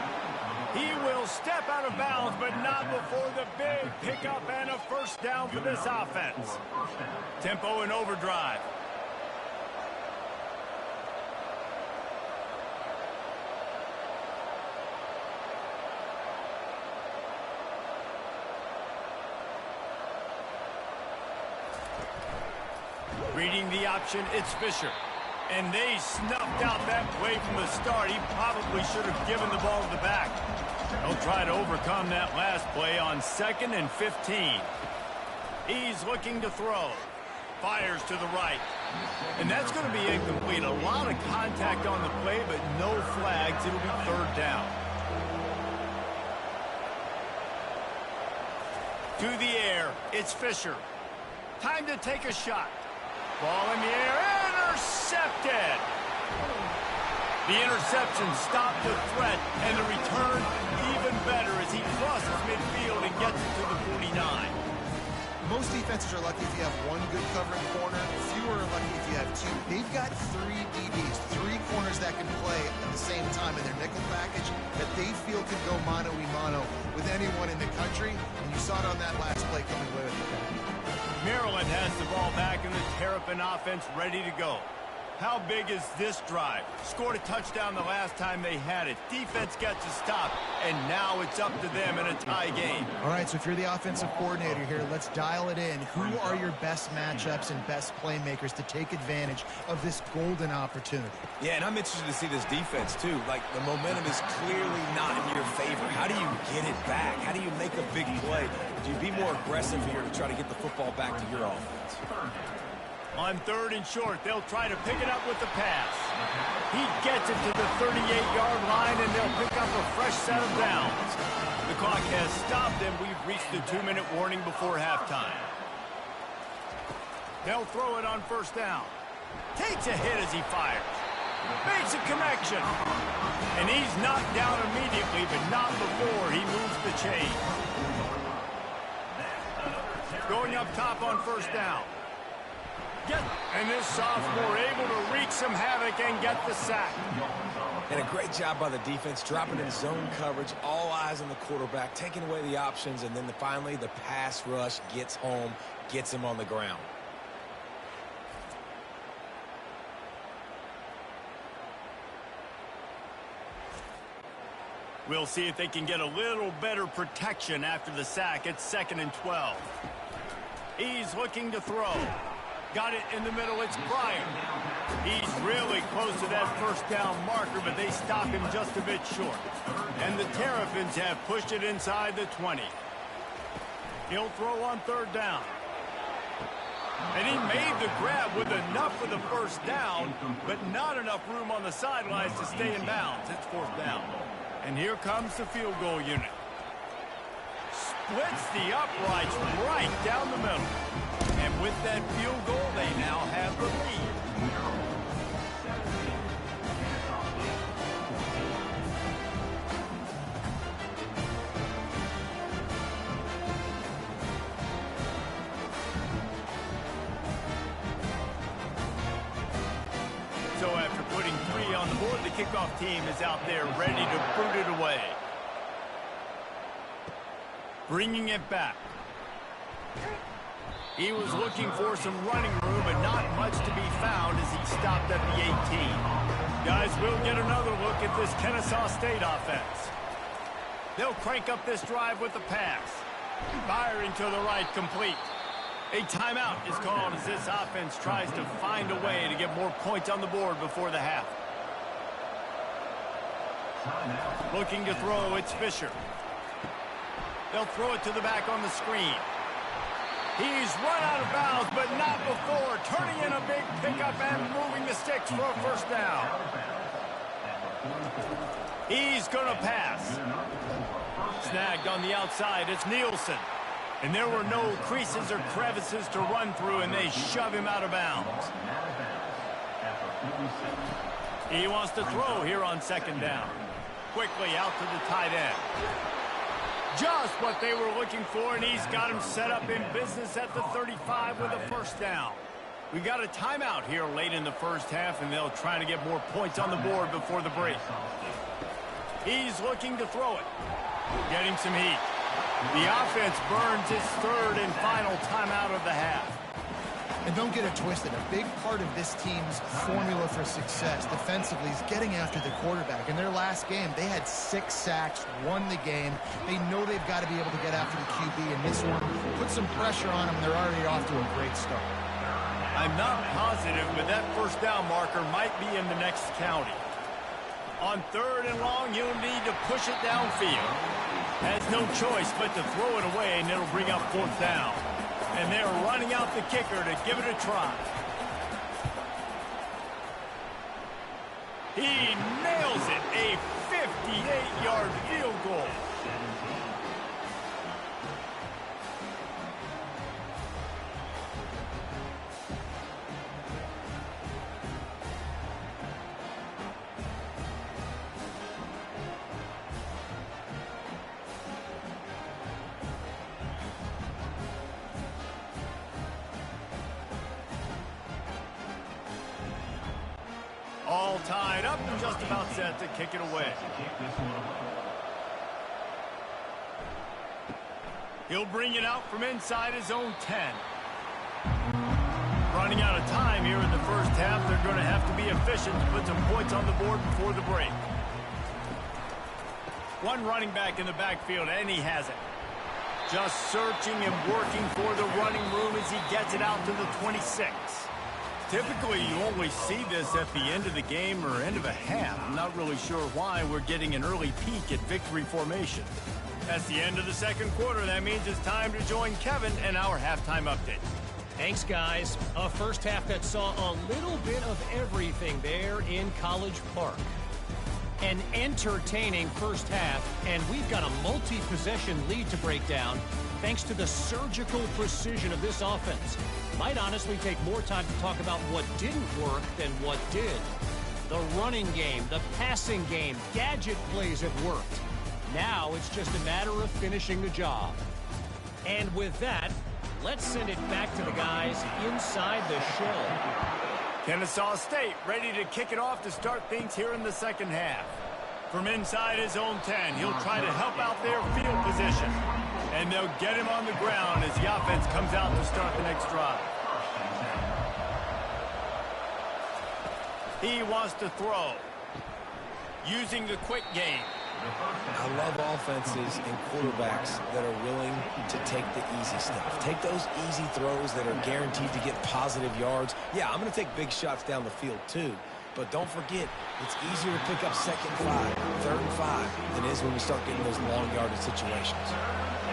He will step out of bounds, but not before the big pickup and a first down for this offense. Tempo and overdrive. Reading the option, it's Fisher. And they snuffed out that play from the start. He probably should have given the ball to the back. They'll try to overcome that last play on 2nd and 15. He's looking to throw. Fires to the right. And that's going to be incomplete. A lot of contact on the play, but no flags. It'll be 3rd down. To the air, it's Fisher. Time to take a shot. Ball in the air, intercepted. The interception stopped the threat, and the return even better as he crosses midfield and gets it to the 49. Most defenses are lucky if you have one good covering corner. Fewer are lucky if you have 2. They've got 3 DBs, 3 corners that can play at the same time in their nickel package that they feel could go mano-a-mano with anyone in the country, and you saw it on that last play coming away with the pass. Maryland has the ball back, and the Terrapin offense ready to go. How big is this drive? Scored a touchdown the last time they had it. Defense gets a stop, and now it's up to them in a tie game. All right, so if you're the offensive coordinator here, let's dial it in. Who are your best matchups and best playmakers to take advantage of this golden opportunity? Yeah, and I'm interested to see this defense, too. Like, the momentum is clearly not in your favor. How do you get it back? How do you make a big play? Do you be more aggressive here to try to get the football back to your offense? On 3rd and short, they'll try to pick it up with the pass. He gets it to the 38-yard line, and they'll pick up a fresh set of downs. The clock has stopped, and we've reached the 2-minute warning before halftime. They'll throw it on 1st down. Takes a hit as he fires. Makes a connection. And he's knocked down immediately, but not before he moves the chain. Going up top on 1st down. And this sophomore able to wreak some havoc and get the sack. And a great job by the defense, dropping in zone coverage, all eyes on the quarterback, taking away the options, and then finally the pass rush gets home, gets him on the ground. We'll see if they can get a little better protection after the sack. It's 2nd and 12. He's looking to throw. Got it in the middle, it's Bryant. He's really close to that 1st down marker, but they stop him just a bit short. And the Terrapins have pushed it inside the 20. He'll throw on 3rd down. And he made the grab with enough for the 1st down, but not enough room on the sidelines to stay in bounds. It's 4th down. And here comes the field goal unit. Splits the uprights right down the middle. And with that field goal, they now have the lead. So after putting 3 on the board, the kickoff team is out there ready to boot it away. Bringing it back. He was looking for some running room, but not much to be found as he stopped at the 18. Guys, we'll get another look at this Kennesaw State offense. They'll crank up this drive with the pass. Firing to the right, complete. A timeout is called as this offense tries to find a way to get more points on the board before the half. Looking to throw, it's Fisher. They'll throw it to the back on the screen. He's run out of bounds, but not before. Turning in a big pickup and moving the sticks for a 1st down. He's going to pass. Snagged on the outside, it's Nielsen. And there were no creases or crevices to run through, and they shove him out of bounds. He wants to throw here on 2nd down. Quickly out to the tight end. Just what they were looking for, and he's got him set up in business at the 35 with a 1st down. We got a timeout here late in the 1st half, and they'll try to get more points on the board before the break. He's looking to throw it. Getting some heat. The offense burns its 3rd and final timeout of the half. And don't get it twisted. A big part of this team's formula for success defensively is getting after the quarterback. In their last game, they had 6 sacks, won the game. They know they've got to be able to get after the QB in this one. Put some pressure on them. They're already off to a great start. I'm not positive, but that 1st down marker might be in the next county. On 3rd and long, you'll need to push it downfield. Has no choice but to throw it away, and it'll bring up 4th down. And they're running out the kicker to give it a try. He nails it, a 58-yard field goal. All tied up and just about set to kick it away. He'll bring it out from inside his own 10. Running out of time time here in the first half. They're going to have to be efficient to put some points on the board before the break. One running back in the backfield, and he has it. Just searching and working for the running room as he gets it out to the 26. Typically, you only see this at the end of the game or end of a half. I'm not really sure why we're getting an early peek at victory formation. That's the end of the second quarter. That means it's time to join Kevin and our halftime update. Thanks, guys. A first half that saw a little bit of everything there in College Park. An entertaining first half, and we've got a multi-possession lead to break down thanks to the surgical precision of this offense. Might honestly take more time to talk about what didn't work than what did. The running game, the passing game, gadget plays have worked. Now it's just a matter of finishing the job. And with that, let's send it back to the guys inside the shell. Kennesaw State ready to kick it off to start things here in the second half. From inside his own 10, he'll try to help out their field position. And they'll get him on the ground as the offense comes out to start the next drive. He wants to throw. Using the quick game. I love offenses and quarterbacks that are willing to take the easy stuff. Take those easy throws that are guaranteed to get positive yards. Yeah, I'm going to take big shots down the field too. But don't forget, it's easier to pick up 2nd and 5, 3rd and 5 than it is when we start getting those long yardage situations.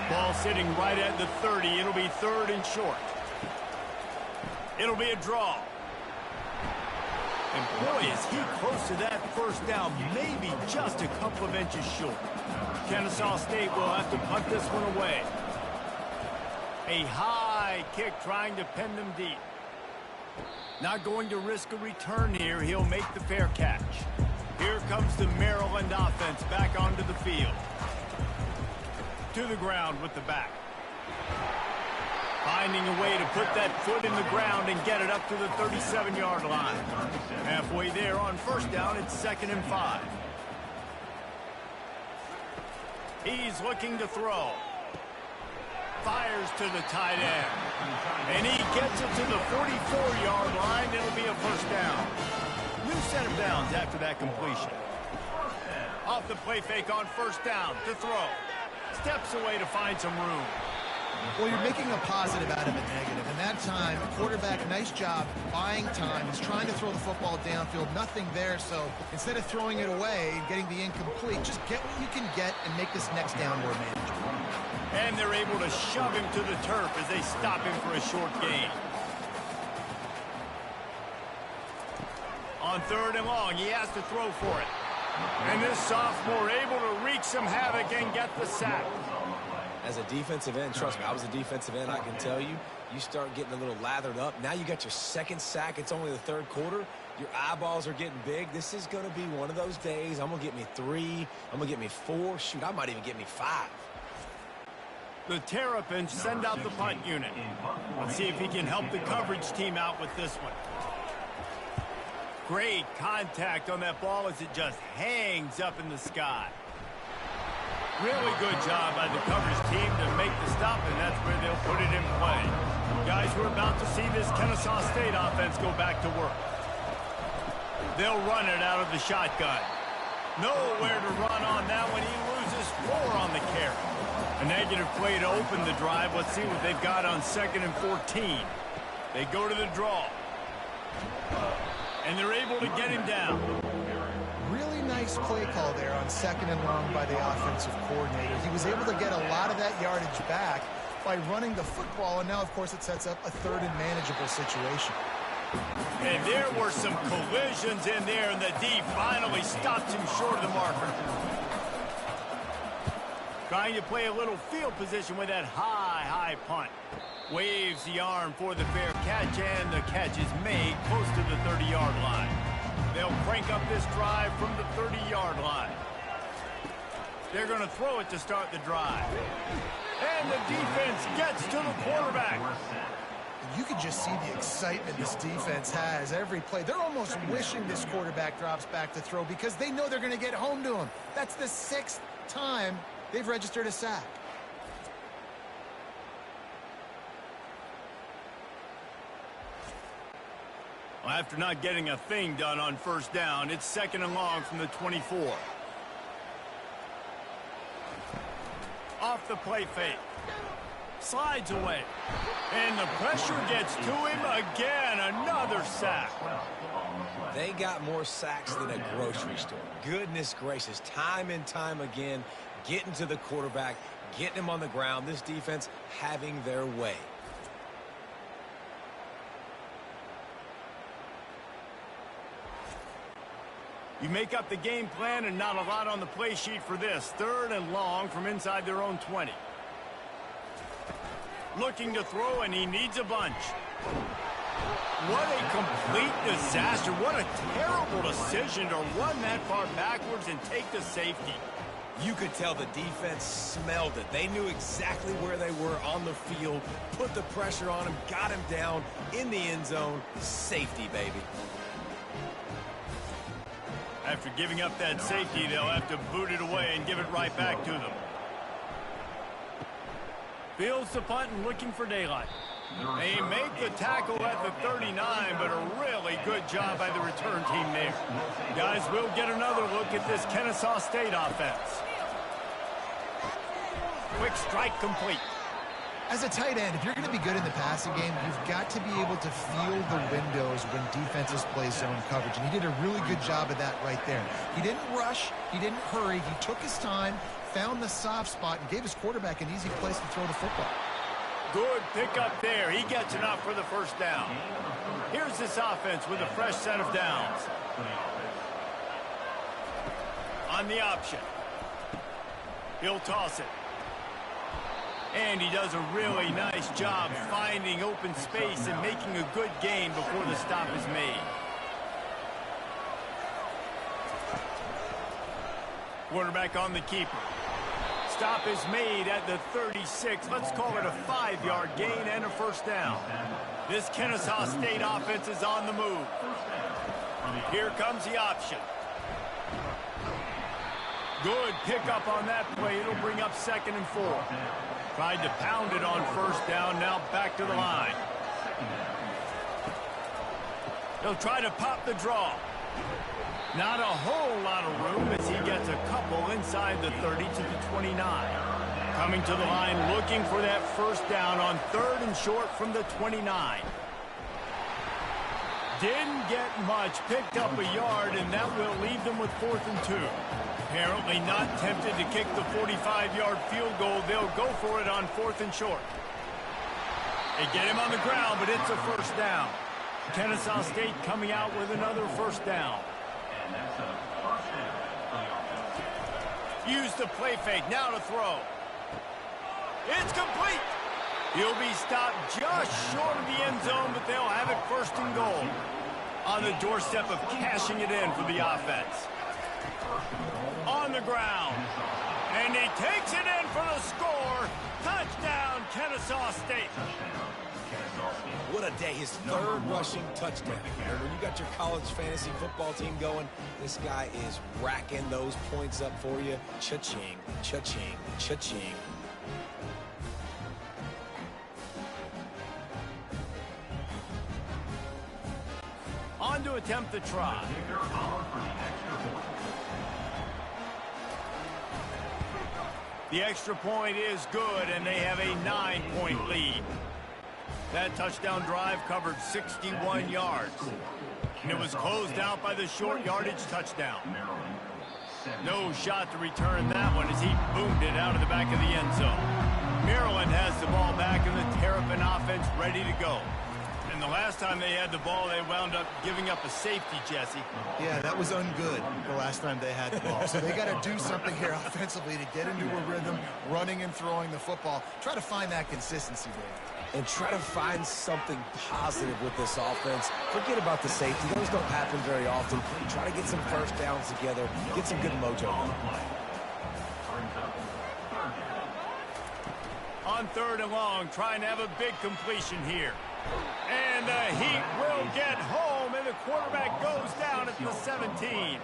Ball sitting right at the 30. It'll be 3rd and short. It'll be a draw. And boy, is he close to that first down, maybe just a couple of inches short. Kennesaw State will have to punt this one away. A high kick trying to pin them deep. Not going to risk a return here. He'll make the fair catch. Here comes the Maryland offense back onto the field. To the ground with the back. Finding a way to put that foot in the ground and get it up to the 37-yard line. Halfway there on first down, it's 2nd and 5. He's looking to throw. Fires to the tight end. And he gets it to the 44-yard line. It'll be a first down. New set of downs after that completion. Off the play fake on first down to throw. Steps away to find some room. Well, you're making a positive out of a negative. And that time, quarterback, nice job buying time. He's trying to throw the football downfield. Nothing there. So instead of throwing it away and getting the incomplete, just get what you can get and make this next down more manageable. And they're able to shove him to the turf as they stop him for a short gain. On 3rd and long, he has to throw for it. And this sophomore able to wreak some havoc and get the sack. As a defensive end, trust me, I was a defensive end, I can tell you, you start getting a little lathered up. Now you got your 2nd sack. It's only the 3rd quarter. Your eyeballs are getting big. This is going to be one of those days. I'm going to get me 3. I'm going to get me 4. Shoot, I might even get me 5. The Terrapins send out the punt unit. Let's see if he can help the coverage team out with this one. Great contact on that ball as it just hangs up in the sky. Really good job by the coverage team to make the stop, and that's where they'll put it in play. Guys, we're about to see this Kennesaw State offense go back to work. They'll run it out of the shotgun. Nowhere to run on that one. He loses 4 on the carry. A negative play to open the drive. Let's see what they've got on 2nd and 14. They go to the draw. And they're able to get him down. Really nice play call there on 2nd and long by the offensive coordinator. He was able to get a lot of that yardage back by running the football, and now, of course, it sets up a 3rd and manageable situation. And there were some collisions in there, and the D finally stopped him short of the marker. Trying to play a little field position with that high punt. Waves the arm for the fair catch, and the catch is made close to the 30-yard line. They'll crank up this drive from the 30-yard line. They're going to throw it to start the drive. And the defense gets to the quarterback. You can just see the excitement this defense has every play. They're almost wishing this quarterback drops back to throw because they know they're going to get home to him. That's the 6th time they've registered a sack. Well, after not getting a thing done on first down, it's 2nd and long from the 24. Off the play fake. Slides away. And the pressure gets to him again. Another sack. They got more sacks than a grocery store. Goodness gracious. Time and time again, getting to the quarterback, getting him on the ground. This defense having their way. You make up the game plan and not a lot on the play sheet for this. 3rd and long from inside their own 20. Looking to throw, and he needs a bunch. What a complete disaster. What a terrible decision to run that far backwards and take the safety. You could tell the defense smelled it. They knew exactly where they were on the field, put the pressure on him, got him down in the end zone. Safety, baby. After giving up that safety, they'll have to boot it away and give it right back to them. Fields the punt and looking for daylight. They make the tackle at the 39, but a really good job by the return team there. Guys, we'll get another look at this Kennesaw State offense. Quick strike complete. As a tight end, if you're going to be good in the passing game, you've got to be able to feel the windows when defenses play zone coverage, and he did a really good job of that right there. He didn't rush, he didn't hurry, he took his time, found the soft spot, and gave his quarterback an easy place to throw the football. Good pickup there. He gets enough for the first down. Here's this offense with a fresh set of downs. On the option. He'll toss it. And he does a really nice job finding open space and making a good gain before the stop is made. Quarterback on the keeper. Stop is made at the 36. Let's call it a 5-yard gain and a first down. This Kennesaw State offense is on the move. Here comes the option. Good pickup on that play. It'll bring up 2nd and 4. Tried to pound it on first down. Now back to the line. They'll try to pop the draw. Not a whole lot of room as he gets a couple inside the 30 to the 29. Coming to the line looking for that first down on 3rd and short from the 29. Didn't get much, picked up a yard, and that will leave them with 4th and 2. Apparently not tempted to kick the 45-yard field goal. They'll go for it on 4th and short. They get him on the ground, but it's a first down. Kennesaw State coming out with another first down. And that's a first down for the offense. Use the play fake, now to throw. It's complete. He'll be stopped just short of the end zone, but they'll have it 1st and goal. On the doorstep of cashing it in for the offense. On the ground. And he takes it in for the score. Touchdown, Kennesaw State. What a day. His 3rd rushing touchdown. And when you got your college fantasy football team going, this guy is racking those points up for you. Cha-ching, cha-ching, cha-ching. On to attempt the try. The extra point is good, and they have a 9-point lead. That touchdown drive covered 61 yards. And it was closed out by the short yardage touchdown. No shot to return that one as he boomed it out of the back of the end zone. Maryland has the ball back, and the Terrapin offense ready to go. And the last time they had the ball, they wound up giving up a safety, Jesse. Yeah, that was ungood the last time they had the ball. So they got to do something here offensively to get into a rhythm, running and throwing the football. Try to find that consistency, Dave. And try to find something positive with this offense. Forget about the safety. Those don't happen very often. Try to get some first downs together. Get some good mojo going. On 3rd and long, trying to have a big completion here. And the Heat will get home, and the quarterback goes down at the 17.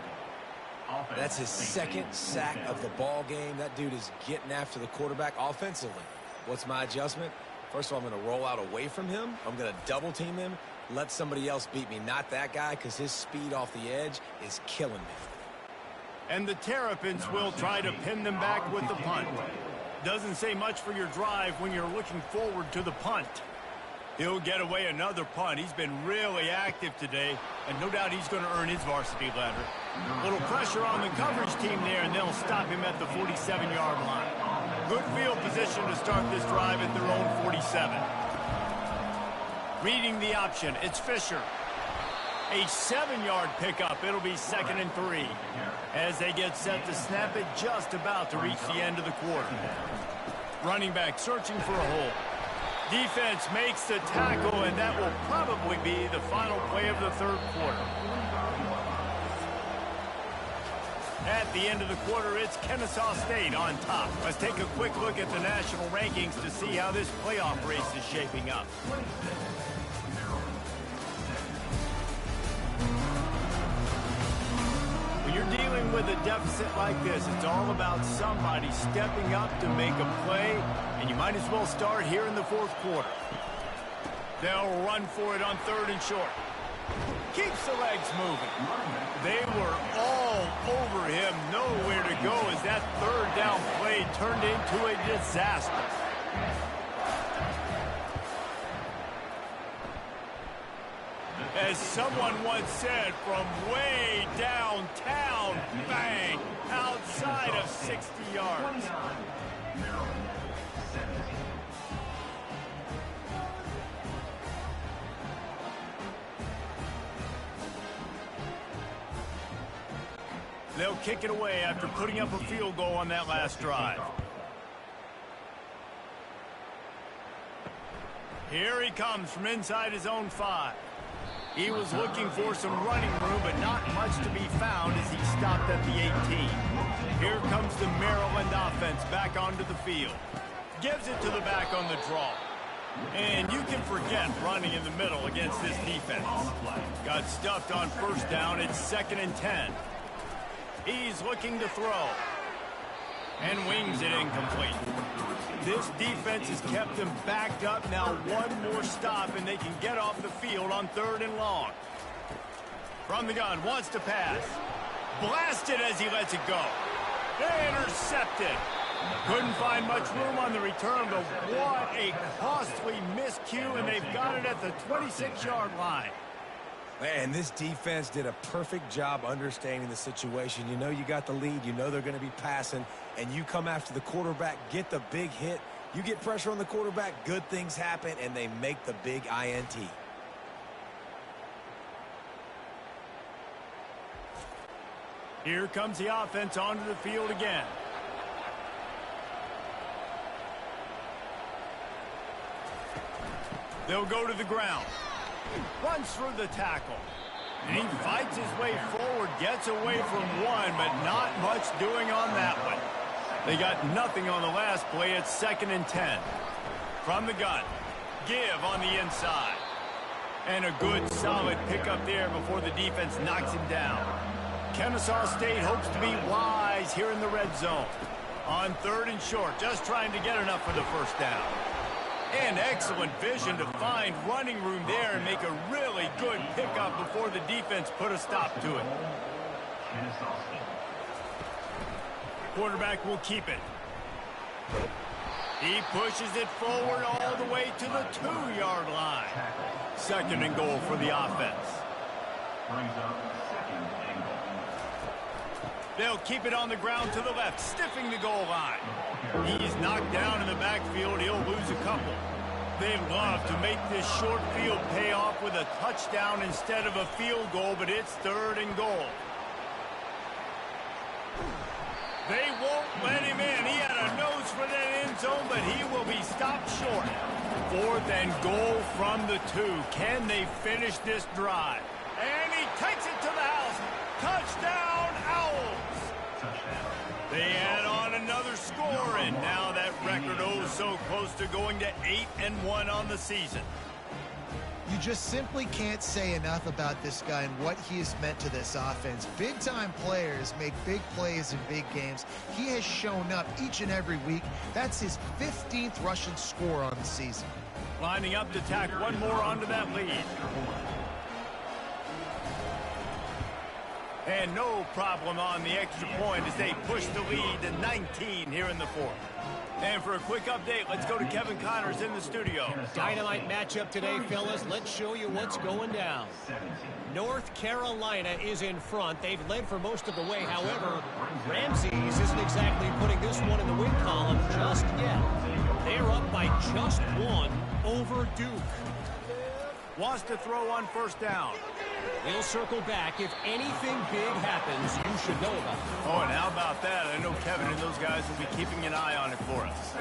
That's his 2nd sack of the ball game. That dude is getting after the quarterback offensively. What's my adjustment? First of all, I'm going to roll out away from him. I'm going to double team him. Let somebody else beat me, not that guy, because his speed off the edge is killing me. And the Terrapins will try to pin them back with the punt. Doesn't say much for your drive when you're looking forward to the punt. He'll get away another punt. He's been really active today, and no doubt he's going to earn his varsity letter. A little pressure on the coverage team there, and they'll stop him at the 47-yard line. Good field position to start this drive at their own 47. Reading the option, it's Fisher. A 7-yard pickup. It'll be 2nd and 3. As they get set to snap it, just about to reach the end of the quarter. Running back searching for a hole. Defense makes the tackle, and that will probably be the final play of the third quarter. At the end of the quarter, it's Kennesaw State on top. Let's take a quick look at the national rankings to see how this playoff race is shaping up. When you're dealing with a deficit like this, it's all about somebody stepping up to make a play, and you might as well start here in the fourth quarter. They'll run for it on 3rd and short. Keeps the legs moving. They were all over him, nowhere to go as that 3rd down play turned into a disaster. As someone once said, from way downtown, bang, outside of 60 yards. They'll kick it away after putting up a field goal on that last drive. Here he comes from inside his own 5. He was looking for some running room, but not much to be found as he stopped at the 18. Here comes the Maryland offense back onto the field. Gives it to the back on the draw. And you can forget running in the middle against this defense. Got stuffed on 1st down. It's 2nd and 10. He's looking to throw. And wings it incomplete. This defense has kept them backed up. Now one more stop, and they can get off the field on 3rd and long. From the gun, wants to pass. Blasted as he lets it go. Intercepted. Couldn't find much room on the return, but what a costly miscue, and they've got it at the 26-yard line. Man, this defense did a perfect job understanding the situation. You know you got the lead. You know they're going to be passing, and you come after the quarterback, get the big hit. You get pressure on the quarterback, good things happen, and they make the big INT. Here comes the offense onto the field again. They'll go to the ground. Runs through the tackle. And he fights his way forward, gets away from one, but not much doing on that one. They got nothing on the last play. It's 2nd and 10. From the gun. Give on the inside. And a good, solid pickup there before the defense knocks him down. Kennesaw State hopes to be wise here in the red zone. On 3rd and short, just trying to get enough for the 1st down. And excellent vision to find running room there and make a really good pickup before the defense put a stop to it. Quarterback will keep it. He pushes it forward all the way to the 2-yard line. 2nd and goal for the offense. They'll keep it on the ground to the left, stiffing the goal line. He's knocked down in the backfield. He'll lose a couple. They love to make this short field pay off with a touchdown instead of a field goal, but it's 3rd and goal. They won't let him in. He had a nose for that end zone, but he will be stopped short. 4th and goal from the 2. Can they finish this drive? And he takes it to the house. Touchdown, Owls. They add on another score, and now that record so close to going to 8-1 on the season. You just simply can't say enough about this guy and what he has meant to this offense. Big-time players make big plays in big games. He has shown up each and every week. That's his 15th rushing score on the season. Lining up to tack one more onto that lead. And no problem on the extra point as they push the lead to 19 here in the fourth. And for a quick update, let's go to Kevin Connors in the studio. Dynamite matchup today, fellas. Let's show you what's going down. North Carolina is in front. They've led for most of the way. However, Ramses isn't exactly putting this one in the win column just yet. They're up by just one over Duke. Wants to throw on first down. He'll circle back. If anything big happens, you should know about it. Oh, and how about that? I know Kevin and those guys will be keeping an eye on it for us.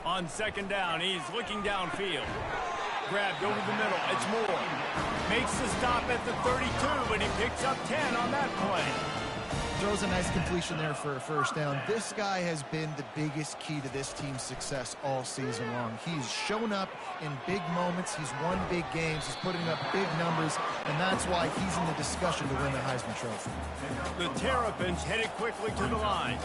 On second down, he's looking downfield. Grabbed over the middle. It's Moore. Makes the stop at the 32, but he picks up 10 on that play. Throws a nice completion there for a first down. This guy has been the biggest key to this team's success all season long. He's shown up in big moments. He's won big games. He's putting up big numbers, and that's why he's in the discussion to win the Heisman Trophy. The Terrapins headed quickly to the line.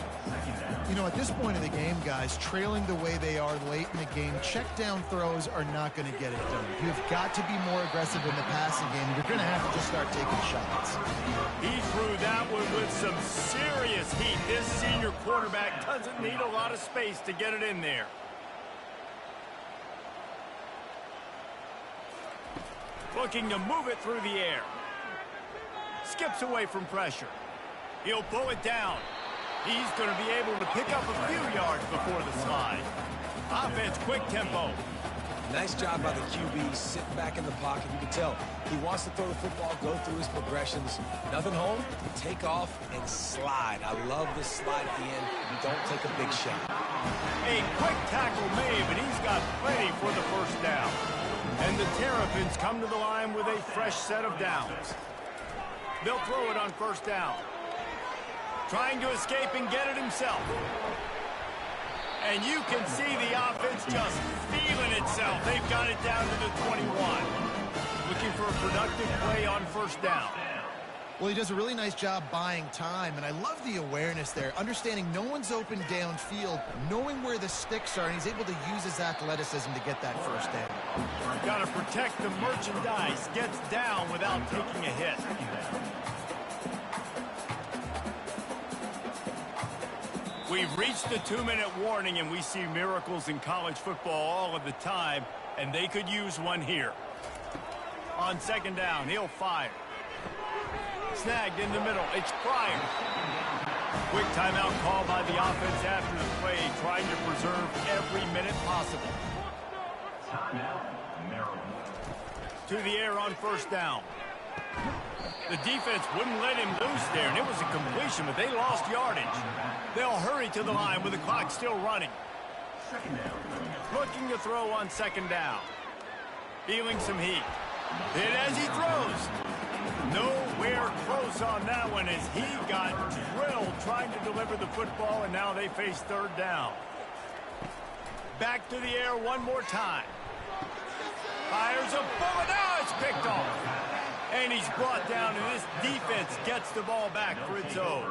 You know, at this point of the game, guys, trailing the way they are late in the game, check down throws are not going to get it done. You've got to be more aggressive in the passing game. You're going to have to just start taking shots. He threw that one with some serious heat. This senior quarterback doesn't need a lot of space to get it in there. Looking to move it through the air. Skips away from pressure. He'll pull it down. He's going to be able to pick up a few yards before the slide. Offense, quick tempo. Nice job by the QB, sitting back in the pocket. You can tell he wants to throw the football, go through his progressions. Nothing home, take off and slide. I love this slide at the end. Don't take a big shot. A quick tackle made, but he's got plenty for the first down. And the Terrapins come to the line with a fresh set of downs. They'll throw it on first down. Trying to escape and get it himself. And you can see the offense just feeling itself. They've got it down to the 21. Looking for a productive play on first down. Well, he does a really nice job buying time, and I love the awareness there. Understanding no one's open downfield, knowing where the sticks are, and he's able to use his athleticism to get that first down. Got to protect the merchandise. Gets down without taking a hit. We've reached the 2-minute warning, and we see miracles in college football all of the time, and they could use one here. On second down, he'll fire. Snagged in the middle. It's Pryor. Quick timeout call by the offense after the play, trying to preserve every minute possible. To the air on first down. The defense wouldn't let him loose there, and it was a completion, but they lost yardage. They'll hurry to the line with the clock still running. Looking to throw on second down. Feeling some heat. Hit as he throws. Nowhere close on that one as he got drilled trying to deliver the football, and now they face third down. Back to the air one more time. Fires a bullet. Now it's picked off. And he's brought down, and this defense gets the ball back for its own.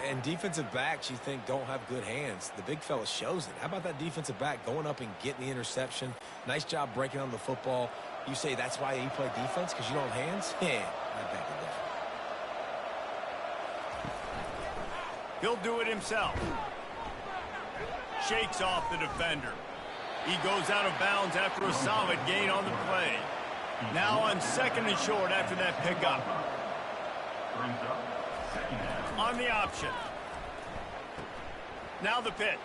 And defensive backs, you think, don't have good hands. The big fella shows it. How about that defensive back going up and getting the interception? Nice job breaking on the football. You say that's why you play defense, because you don't have hands? Yeah, I beg to differ. He'll do it himself. Shakes off the defender. He goes out of bounds after a solid gain on the play. Now on second and short after that pickup. On the option. Now the pitch.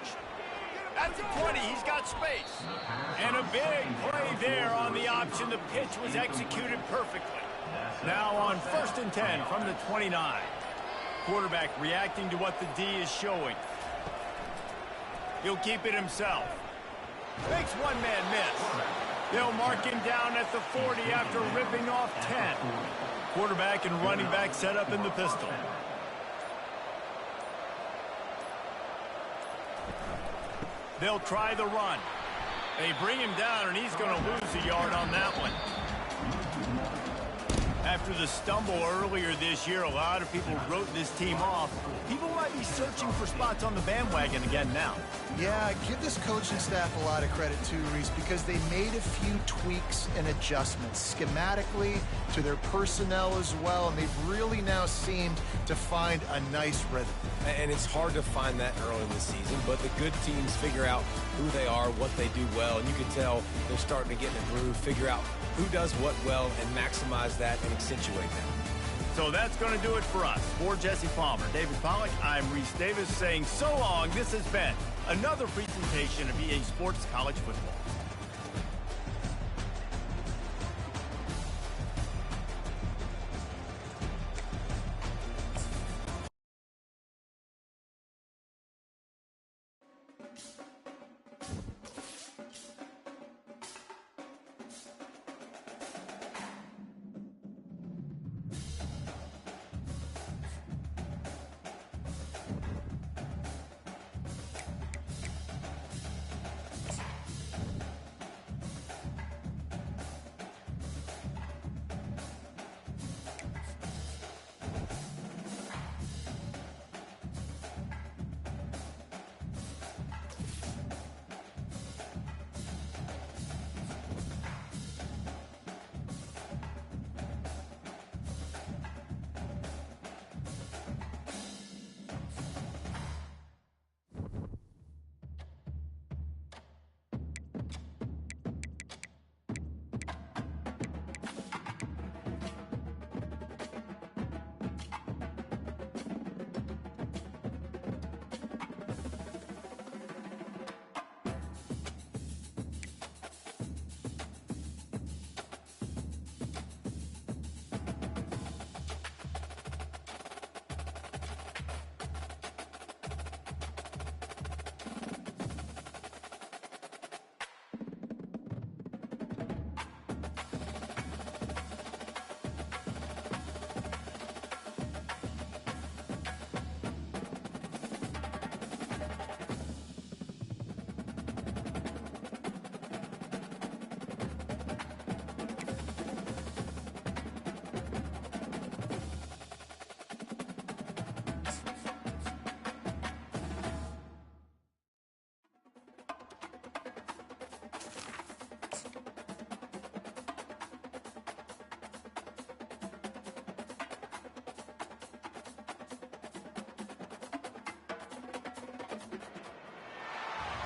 At the 20, he's got space. And a big play there on the option. The pitch was executed perfectly. Now on first and 10 from the 29. Quarterback reacting to what the D is showing. He'll keep it himself. Makes one man miss. They'll mark him down at the 40 after ripping off 10. Quarterback and running back set up in the pistol. They'll try the run. They bring him down, and he's going to lose a yard on that one. After the stumble earlier this year, a lot of people wrote this team off. People might be searching for spots on the bandwagon again now. Yeah, give this coaching staff a lot of credit too, Reese, because they made a few tweaks and adjustments schematically to their personnel as well, and they've really now seemed to find a nice rhythm. And it's hard to find that early in the season, but the good teams figure out who they are, what they do well, and you can tell they're starting to get in a groove, figure out who does what well, and maximize that and accentuate that. So that's going to do it for us. For Jesse Palmer, David Pollack, I'm Reese Davis saying so long. This has been another presentation of EA Sports College Football.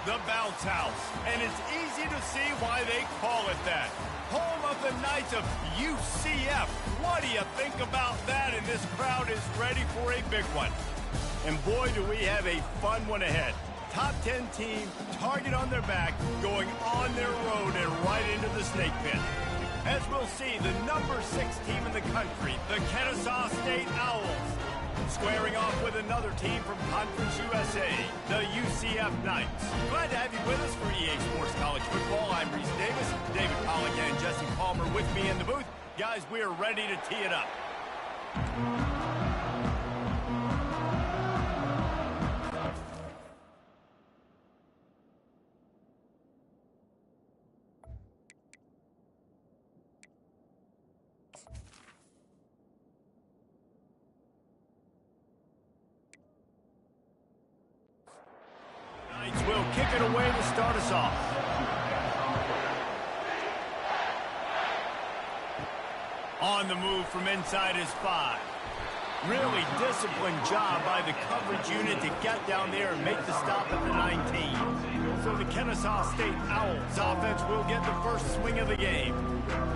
The Bounce House, and it's easy to see why they call it that. Home of the Knights of UCF. What do you think about that? And this crowd is ready for a big one. And boy, do we have a fun one ahead. Top 10 team, target on their back, going on their road and right into the snake pit. As we'll see, the number 6 team in the country, the Kennesaw State Owls, squaring off with another team from Conference USA, the UCF Knights. Glad to have you with us for EA Sports College Football. I'm Reese Davis, David Pollack and Jesse Palmer with me in the booth. Guys, we are ready to tee it up. Will kick it away to start us off. On the move from inside his 5. Really disciplined job by the coverage unit to get down there and make the stop at the 19. So the Kennesaw State Owls offense will get the first swing of the game.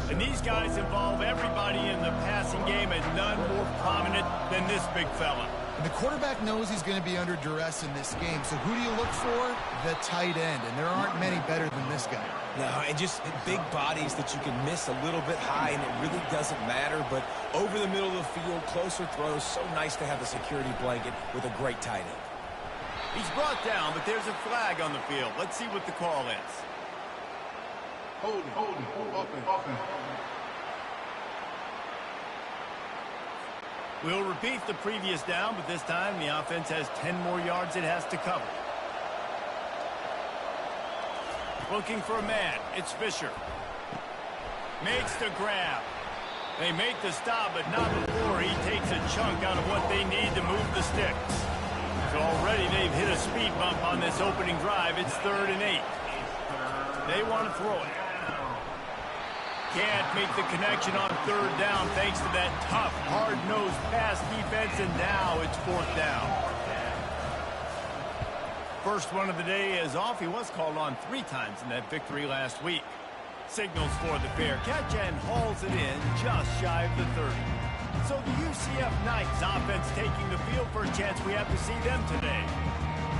And these guys involve everybody in the passing game, and none more prominent than this big fella. And the quarterback knows he's going to be under duress in this game. So who do you look for? The tight end. And there aren't many better than this guy. No, and just big bodies that you can miss a little bit high, and it really doesn't matter. But over the middle of the field, closer throws, so nice to have a security blanket with a great tight end. He's brought down, but there's a flag on the field. Let's see what the call is. Holding, offense. We'll repeat the previous down, but this time the offense has 10 more yards it has to cover. Looking for a man. It's Fisher. Makes the grab. They make the stop, but not before he takes a chunk out of what they need to move the sticks. So already they've hit a speed bump on this opening drive. It's 3rd and 8. They want to throw it. Can't make the connection on 3rd down thanks to that tough, hard-nosed pass defense, and now it's 4th down. First one of the day is off. He was called on 3 times in that victory last week. Signals for the fair catch and hauls it in just shy of the 30. So the UCF Knights offense taking the field for a chance we have to see them today.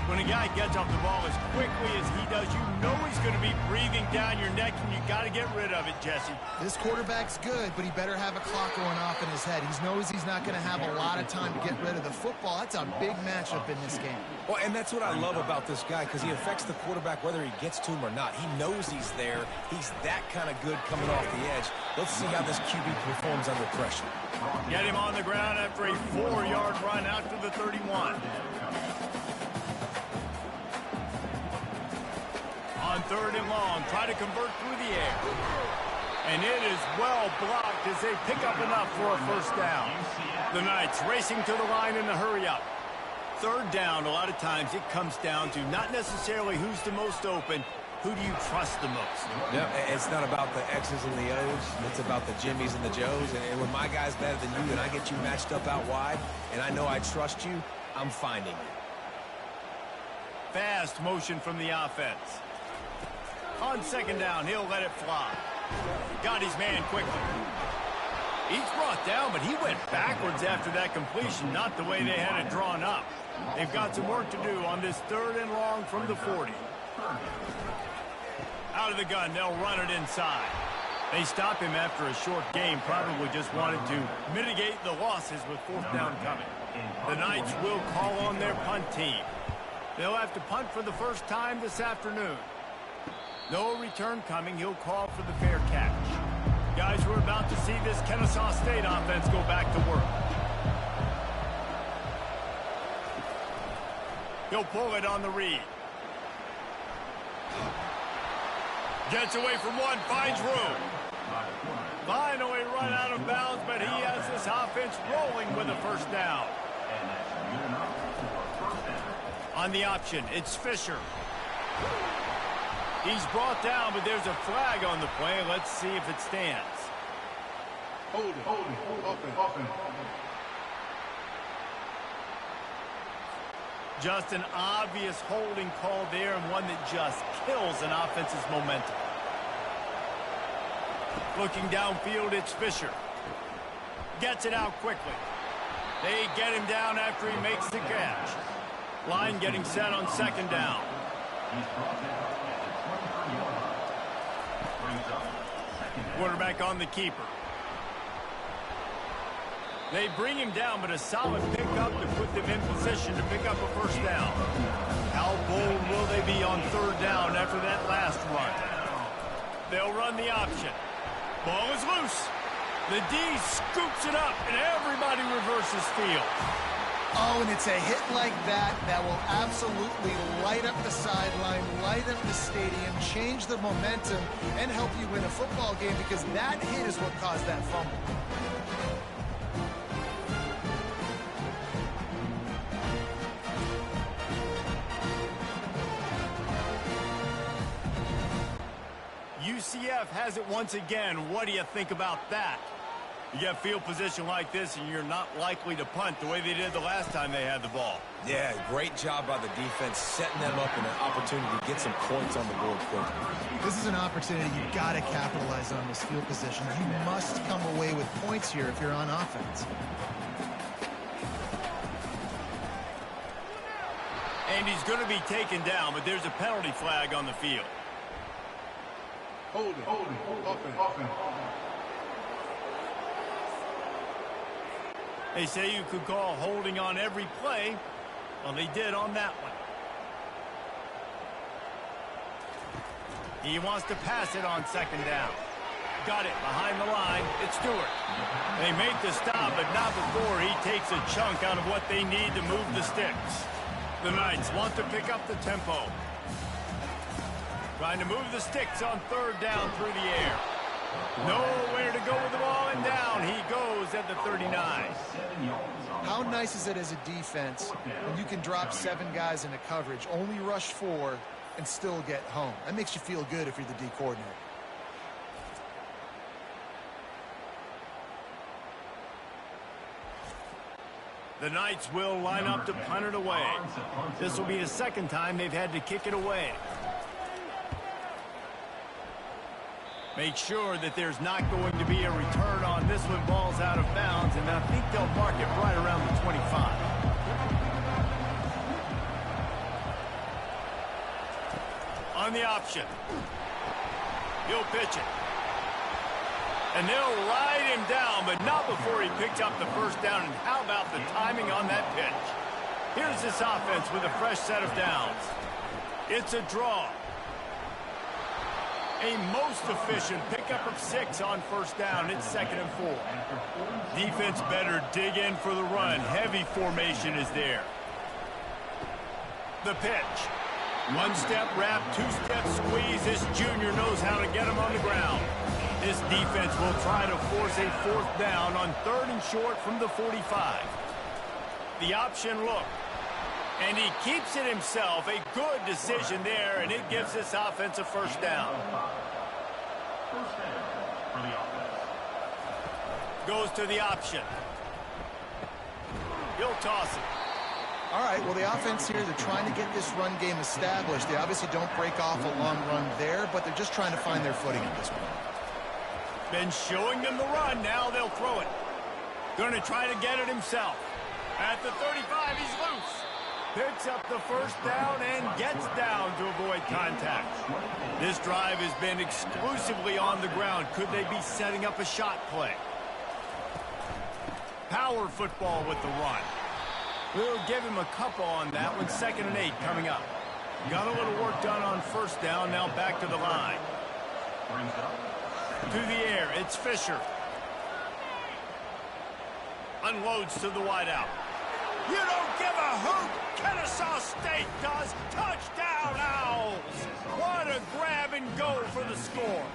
When a guy gets off the ball as quickly as he does, you know he's going to be breathing down your neck, and you got to get rid of it, Jesse. This quarterback's good, but he better have a clock going off in his head. He knows he's not going to have a lot of time to get rid of the football. That's a big matchup in this game. Well, and that's what I love about this guy, because he affects the quarterback whether he gets to him or not. He knows he's there. He's that kind of good coming off the edge. Let's see how this QB performs under pressure. Get him on the ground after a 4-yard run out to the 31. On 3rd and long, try to convert through the air. And it is well blocked as they pick up enough for a 1st down. The Knights racing to the line in a hurry-up. 3rd down, a lot of times it comes down to not necessarily who's the most open, who do you trust the most? Yeah, it's not about the X's and the O's. It's about the Jimmies and the Joes. And when my guy's better than you and I get you matched up out wide, and I know I trust you, I'm finding you. Fast motion from the offense. On 2nd down, he'll let it fly. Got his man quickly. He's brought down, but he went backwards after that completion, not the way they had it drawn up. They've got some work to do on this 3rd and long from the 40. Out of the gun, they'll run it inside. They stop him after a short game, probably just wanted to mitigate the losses with 4th down coming. The Knights will call on their punt team. They'll have to punt for the first time this afternoon. No return coming. He'll call for the fair catch. Guys, we're about to see this Kennesaw State offense go back to work. He'll pull it on the read. Gets away from one, finds room. Finally run out of bounds, but he has this offense rolling with a 1st down. On the option, it's Fisher. He's brought down, but there's a flag on the play. Let's see if it stands. Hold it. Open. Just an obvious holding call there, and one that just kills an offense's momentum. Looking downfield, it's Fisher. Gets it out quickly. They get him down after he makes the catch. Line getting set on 2nd down. Quarterback on the keeper. They bring him down, but a solid pickup to put them in position to pick up a 1st down. How bold will they be on 3rd down after that last run? They'll run the option. Ball is loose. The D scoops it up, and everybody reverses field. Oh, and it's a hit like that that will absolutely light up the sideline, light up the stadium, change the momentum, and help you win a football game, because that hit is what caused that fumble. UCF has it once again. What do you think about that? You get field position like this, and you're not likely to punt the way they did the last time they had the ball. Yeah, great job by the defense, setting them up in an opportunity to get some points on the board quickly. This is an opportunity you've got to capitalize on, this field position. You must come away with points here if you're on offense. And he's going to be taken down, but there's a penalty flag on the field. Hold it. Open. They say you could call holding on every play. Well, they did on that one. He wants to pass it on 2nd down. Got it behind the line. It's Stewart. They make the stop, but not before he takes a chunk out of what they need to move the sticks. The Knights want to pick up the tempo. Trying to move the sticks on 3rd down through the air. Nowhere to go with the ball, and down he goes at the 39. How nice is it as a defense when you can drop 7 guys into coverage, only rush 4, and still get home? That makes you feel good if you're the D coordinator. The Knights will line up to punt it away. This will be the second time they've had to kick it away. Make sure that there's not going to be a return on this one. Ball's out of bounds, and I think they'll mark it right around the 25. On the option. He'll pitch it. And they'll ride him down, but not before he picked up the first down. And how about the timing on that pitch? Here's this offense with a fresh set of downs. It's a draw. A most efficient pickup of 6 on first down. It's 2nd and 4. Defense better dig in for the run. Heavy formation is there. The pitch. 1-step wrap, 2-step squeeze. This junior knows how to get him on the ground. This defense will try to force a 4th down on 3rd and short from the 45. The option look. And he keeps it himself. A good decision there, and it gives this offense a first down. First down for the offense. Goes to the option. He'll toss it. All right, well, the offense here, they're trying to get this run game established. They obviously don't break off a long run there, but they're just trying to find their footing at this point. Been showing them the run. Now they'll throw it. Going to try to get it himself. At the 35, he's loose. Picks up the first down and gets down to avoid contact. This drive has been exclusively on the ground. Could they be setting up a shot play? Power football with the run. We'll give him a couple on that one. 2nd and 8 coming up. Got a little work done on first down. Now back to the line. To the air, it's Fisher. Unloads to the wideout. You don't give a hoot. Kennesaw State does. Touchdown, Owls. What a grab and go for the score.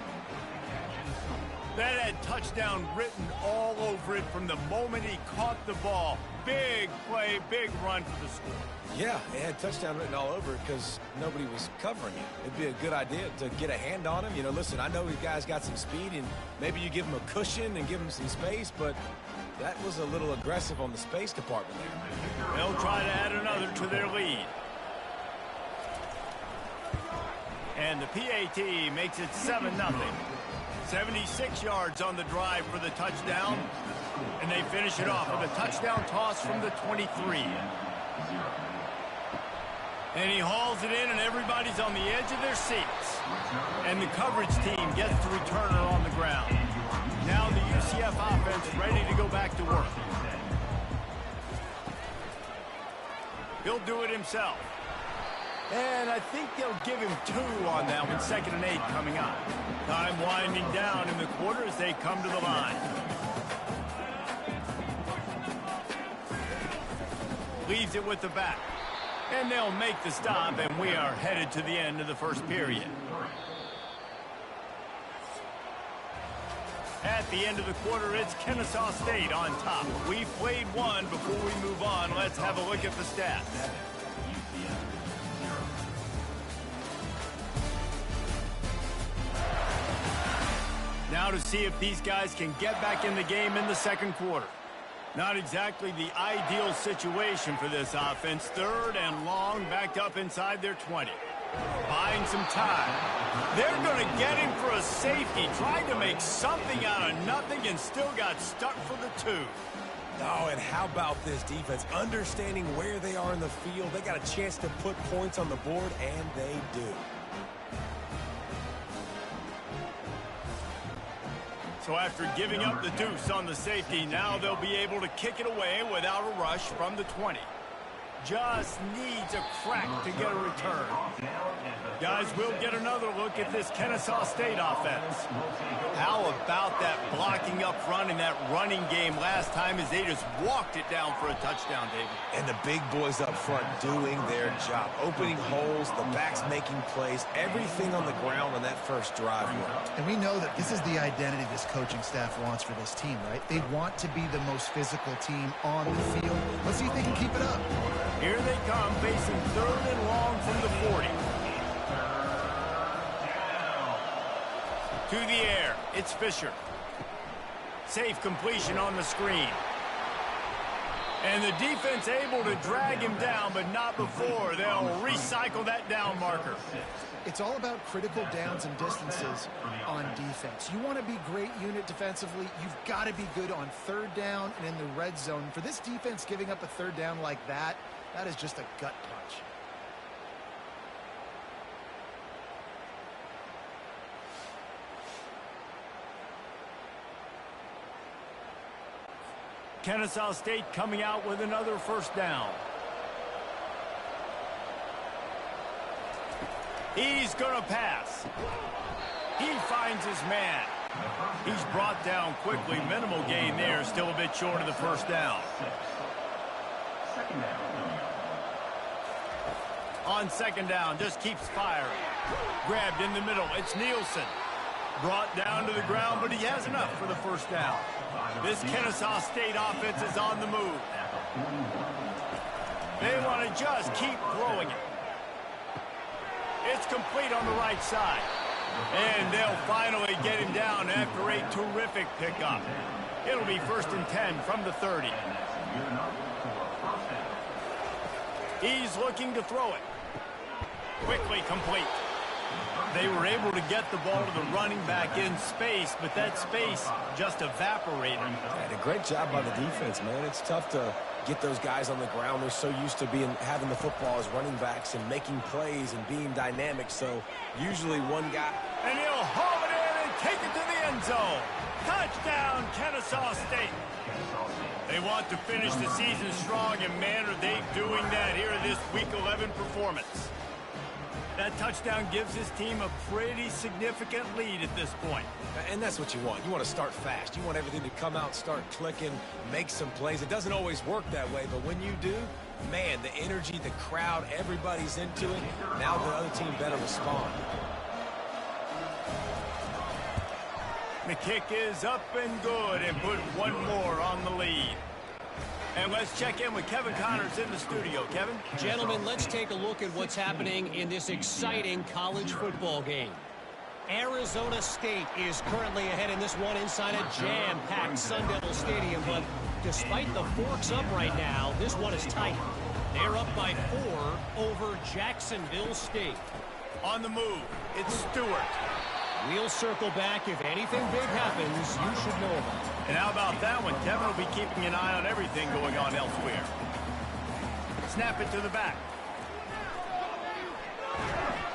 That had touchdown written all over it from the moment he caught the ball. Big play, big run for the score. Yeah, it had touchdown written all over it because nobody was covering him. It'd be a good idea to get a hand on him. You know, listen, I know these guys got some speed, and maybe you give him a cushion and give him some space, but that was a little aggressive on the space department there. They'll try to add another to their lead. And the PAT makes it 7-0. 76 yards on the drive for the touchdown. And they finish it off with a touchdown toss from the 23. And he hauls it in, and everybody's on the edge of their seats. And the coverage team gets the returner on the ground. Now the UCF offense ready to go back to work. He'll do it himself. And I think they'll give him 2 on that one. 2nd and 8 coming up. Time winding down in the quarter as they come to the line. Leaves it with the back. And they'll make the stop, and we are headed to the end of the first period. At the end of the quarter, it's Kennesaw State on top. We've played one. Before we move on, let's have a look at the stats. Now to see if these guys can get back in the game in the second quarter. Not exactly the ideal situation for this offense. 3rd and long, backed up inside their 20. Buying some time. They're going to get him for a safety. Tried to make something out of nothing and still got stuck for the 2. Oh, and how about this defense? Understanding where they are in the field. They got a chance to put points on the board, and they do. So after giving up the deuce on the safety, now they'll be able to kick it away without a rush from the 20. just needs a crack to get a return. Guys, we'll get another look at this Kennesaw State offense. How about that blocking up front in that running game last time as they just walked it down for a touchdown, David? And the big boys up front doing their job. Opening holes, the backs making plays, everything on the ground on that first drive worked. And we know that this is the identity this coaching staff wants for this team, right? They want to be the most physical team on the field. Let's see if they can keep it up. Here they come, facing 3rd and long from the 40. To the air, it's Fisher. Safe completion on the screen. And the defense able to drag him down, but not before. They'll recycle that down marker. It's all about critical downs and distances on defense. You want to be great unit defensively, you've got to be good on 3rd down and in the red zone. For this defense giving up a 3rd down like that, that is just a gut punch. Kennesaw State coming out with another 1st down. He's going to pass. He finds his man. He's brought down quickly. Minimal gain there. Still a bit short of the 1st down. On 2nd down, just keeps firing. Grabbed in the middle. It's Nielsen. Brought down to the ground, but he has enough for the 1st down. This Kennesaw State offense is on the move. They want to just keep throwing it. It's complete on the right side. And they'll finally get him down after a terrific pickup. It'll be 1st and 10 from the 30. He's looking to throw it. Quickly complete. They were able to get the ball to the running back in space, but that space just evaporated. And a great job by the defense, man. It's tough to get those guys on the ground. They're so used to having the football as running backs and making plays and being dynamic. So usually one guy. And he'll haul it in and take it to the end zone. Touchdown, Kennesaw State. They want to finish the season strong, and man, are they doing that here in this Week 11 performance. That touchdown gives his team a pretty significant lead at this point. And that's what you want. You want to start fast. You want everything to come out, start clicking, make some plays. It doesn't always work that way, but when you do, man, the energy, the crowd, everybody's into it. Now the other team better respond. The kick is up and good, and put one more on the lead. And let's check in with Kevin Connors in the studio. Kevin? Gentlemen, let's take a look at what's happening in this exciting college football game. Arizona State is currently ahead in this one inside a jam-packed Sun Devil Stadium, but despite the forks up right now, this one is tight. They're up by 4 over Jacksonville State. On the move, it's Stewart. We'll circle back. If anything big happens, you should know about it. And how about that one? Kevin will be keeping an eye on everything going on elsewhere. Snap it to the back.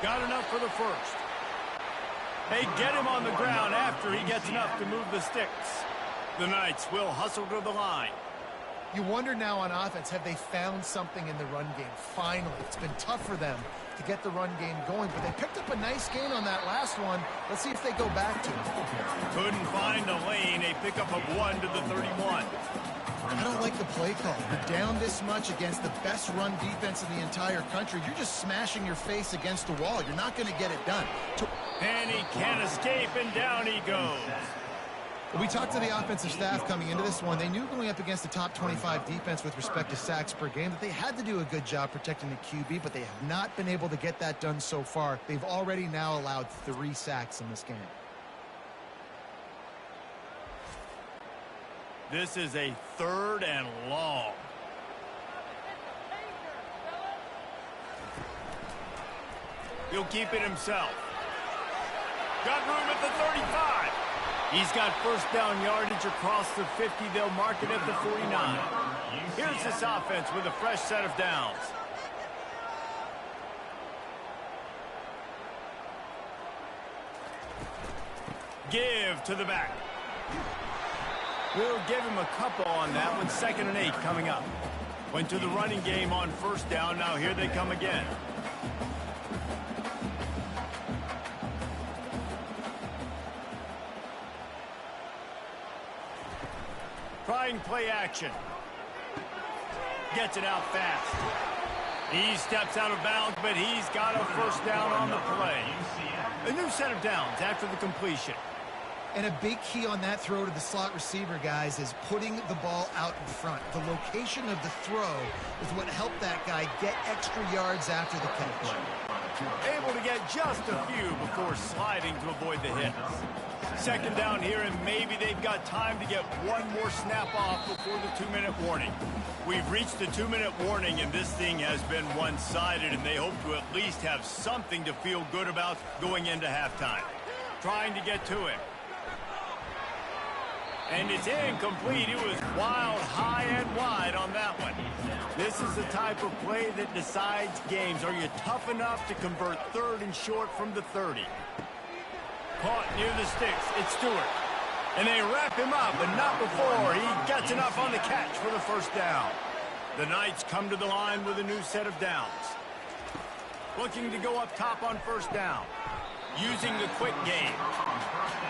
Got enough for the 1st. They get him on the ground after he gets enough to move the sticks. The Knights will hustle to the line. You wonder now on offense, have they found something in the run game? Finally, it's been tough for them to get the run game going, but they picked up a nice gain on that last one. Let's see if they go back to it. Couldn't find a lane. A pickup of 1 to the 31. I don't like the play call. You're down this much against the best run defense in the entire country. You're just smashing your face against the wall. You're not going to get it done. And he can't escape, and down he goes. We talked to the offensive staff coming into this one. They knew going up against the top 25 defense with respect to sacks per game that they had to do a good job protecting the QB, but they have not been able to get that done so far. They've already now allowed 3 sacks in this game. This is a 3rd and long. He'll keep it himself. Got room at the 35. He's got 1st down yardage across the 50. They'll mark it at the 49. Here's this offense with a fresh set of downs. Give to the back. We'll give him a couple on that one. 2nd and 8 coming up. Went to the running game on first down. Now here they come again. Trying play action. Gets it out fast. He steps out of bounds, but he's got a first down on the play. A new set of downs after the completion. And a big key on that throw to the slot receiver, guys, is putting the ball out in front. The location of the throw is what helped that guy get extra yards after the catch. Able to get just a few before sliding to avoid the hits. Second down here, and maybe they've got time to get one more snap off before the 2-minute warning. We've reached the 2-minute warning, and this thing has been one-sided, and they hope to at least have something to feel good about going into halftime. Trying to get to him. And it's incomplete. It was wild, high and wide on that one. This is the type of play that decides games. Are you tough enough to convert third and short from the 30? Caught near the sticks. It's Stewart. And they wrap him up, but not before he gets enough on the catch for the first down. The Knights come to the line with a new set of downs. Looking to go up top on first down. Using the quick game.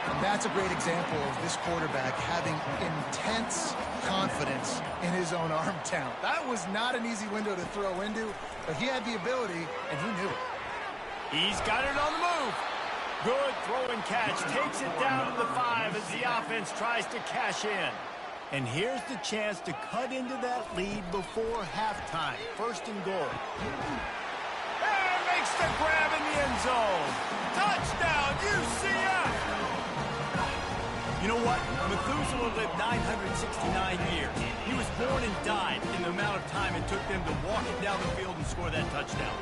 And that's a great example of this quarterback having intense confidence in his own arm talent. That was not an easy window to throw into, but he had the ability, and he knew it. He's got it on the move. Good throw and catch. Takes it down to the 5 as the offense tries to cash in. And here's the chance to cut into that lead before halftime. First and goal. And makes the grab in the end zone. Touchdown, UCF! You know what? Methuselah lived 969 years. He was born and died in the amount of time it took them to walk it down the field and score that touchdown.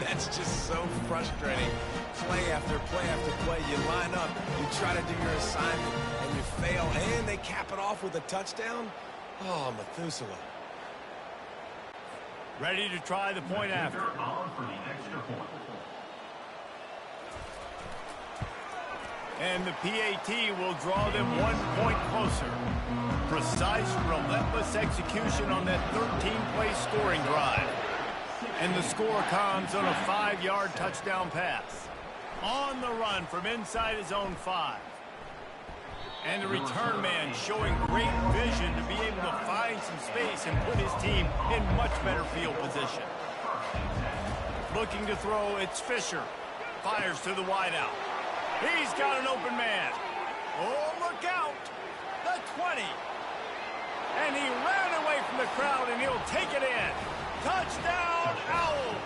That's just so frustrating. Play after play after play. You line up, you try to do your assignment, and you fail, and they cap it off with a touchdown? Oh, Methuselah. Ready to try the point after. And the PAT will draw them 1 point closer. Precise, relentless execution on that 13-play scoring drive. And the score comes on a 5-yard touchdown pass. On the run from inside his own 5. And the return man showing great vision to be able to find some space and put his team in much better field position. Looking to throw, it's Fisher. Fires to the wideout. He's got an open man. Oh, look out. The 20. And he ran away from the crowd, and he'll take it in. Touchdown, Owls.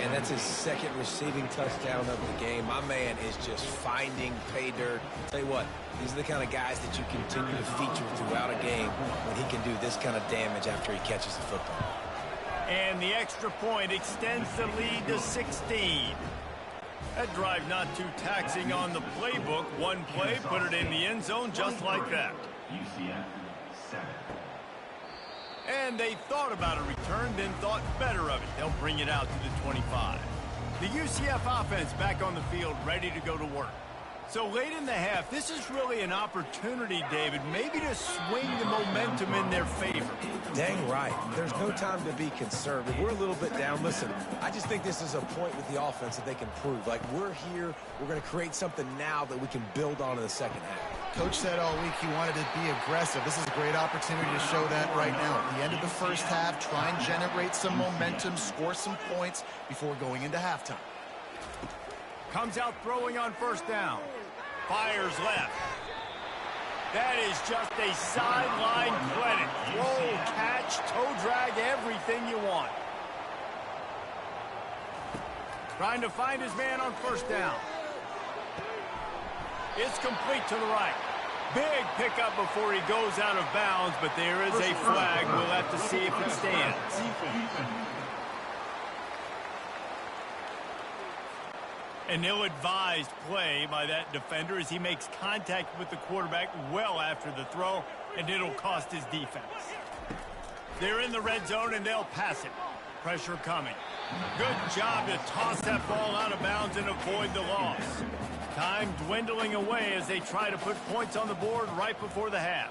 And that's his second receiving touchdown of the game. My man is just finding pay dirt. Tell you what, these are the kind of guys that you continue to feature throughout a game when he can do this kind of damage after he catches the football. And the extra point extends the lead to 16. That drive not too taxing on the playbook. One play, put it in the end zone just like that. UCF 7. And they thought about a return, then thought better of it. They'll bring it out to the 25. The UCF offense back on the field, ready to go to work. So late in the half, this is really an opportunity, David, maybe to swing the momentum in their favor. Dang right. There's no time to be conservative. We're a little bit down. Listen, I just think this is a point with the offense that they can prove. Like, we're here, we're going to create something now that we can build on in the second half. Coach said all week he wanted to be aggressive. This is a great opportunity to show that right now. At the end of the first half, try and generate some momentum, score some points before going into halftime. Comes out throwing on first down. Fires left. That is just a sideline credit. Throw, catch, toe drag, everything you want. Trying to find his man on first down. It's complete to the right. Big pickup before he goes out of bounds, but there is a flag. We'll have to see if it stands. An ill-advised play by that defender as he makes contact with the quarterback well after the throw, and it'll cost his defense. They're in the red zone, and they'll pass it. Pressure coming. Good job to toss that ball out of bounds and avoid the loss. Time dwindling away as they try to put points on the board right before the half.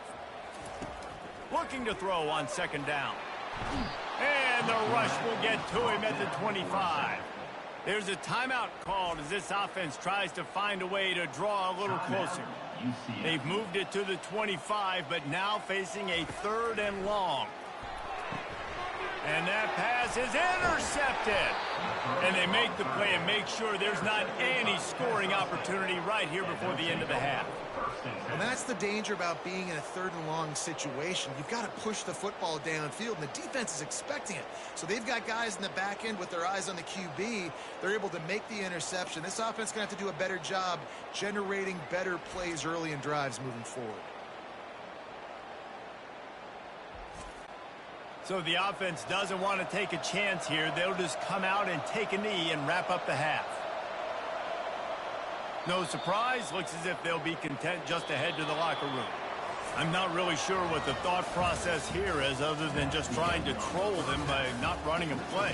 looking to throw on second down. And the rush will get to him at the 25. There's a timeout called as this offense tries to find a way to draw a little closer. They've moved it to the 25, but now facing a 3rd and long. And that pass is intercepted. And they make the play and make sure there's not any scoring opportunity right here before the end of the half. And that's the danger about being in a 3rd and long situation. You've got to push the football downfield, and the defense is expecting it. So they've got guys in the back end with their eyes on the QB. They're able to make the interception. This offense is going to have to do a better job generating better plays early in drives moving forward. So the offense doesn't want to take a chance here. They'll just come out and take a knee and wrap up the half. No surprise, looks as if they'll be content just to head to the locker room. I'm not really sure what the thought process here is other than just trying to troll them by not running a play.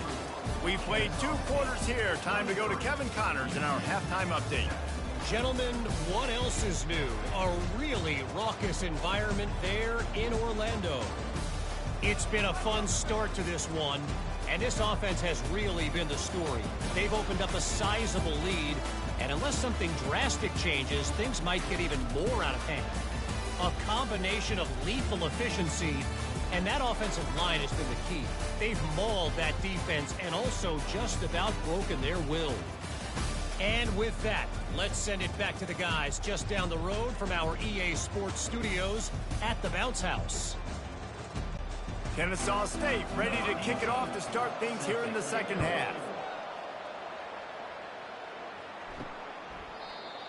We've played 2 quarters here. Time to go to Kevin Connors in our halftime update. Gentlemen, what else is new? A really raucous environment there in Orlando. It's been a fun start to this one, and this offense has really been the story. They've opened up a sizable lead, and unless something drastic changes, things might get even more out of hand. A combination of lethal efficiency, and that offensive line has been the key. They've mauled that defense and also just about broken their will. And with that, let's send it back to the guys just down the road from our EA Sports studios at the Bounce House. Kennesaw State ready to kick it off to start things here in the second half.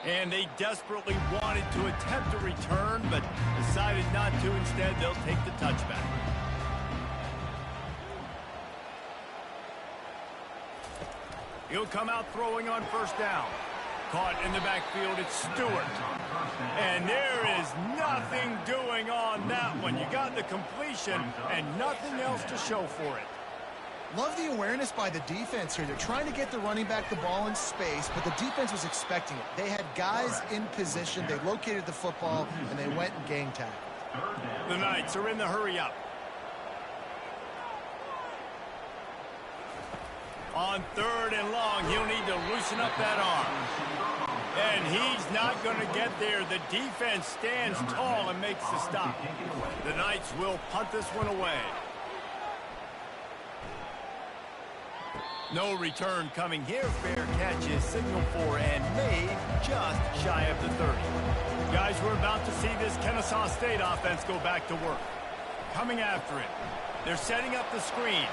And they desperately wanted to attempt a return, but decided not to. Instead, they'll take the touchback. He'll come out throwing on first down. Caught in the backfield, it's Stewart. And there is nothing doing on that one. You got the completion and nothing else to show for it. Love the awareness by the defense here. They're trying to get the running back the ball in space, but the defense was expecting it. They had guys in position. They located the football, and they went and gang tackled. The Knights are in the hurry up. On 3rd and long, he'll need to loosen up that arm. And he's not going to get there. The defense stands tall and makes the stop. The Knights will punt this one away. No return coming here. Fair catch is signaled for and made just shy of the 30. Guys, we're about to see this Kennesaw State offense go back to work. Coming after it. They're setting up the screen.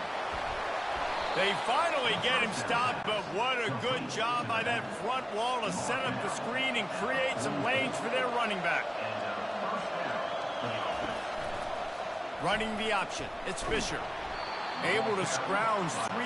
They finally get him stopped, but what a good job by that front wall to set up the screen and create some lanes for their running back. Running the option. It's Fisher. Able to scrounge 3.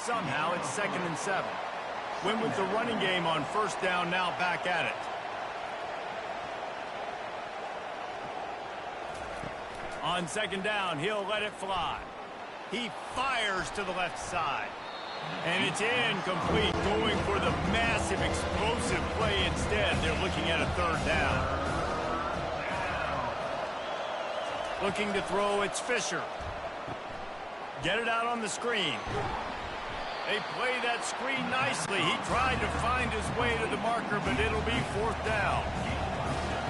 somehow it's 2nd and 7. Win with the running game on first down, now back at it. On 2nd down, he'll let it fly. He fires to the left side. And it's incomplete, going for the massive explosive play instead. They're looking at a 3rd down. Looking to throw, it's Fisher. Get it out on the screen. They play that screen nicely. He tried to find his way to the marker, but it'll be 4th down.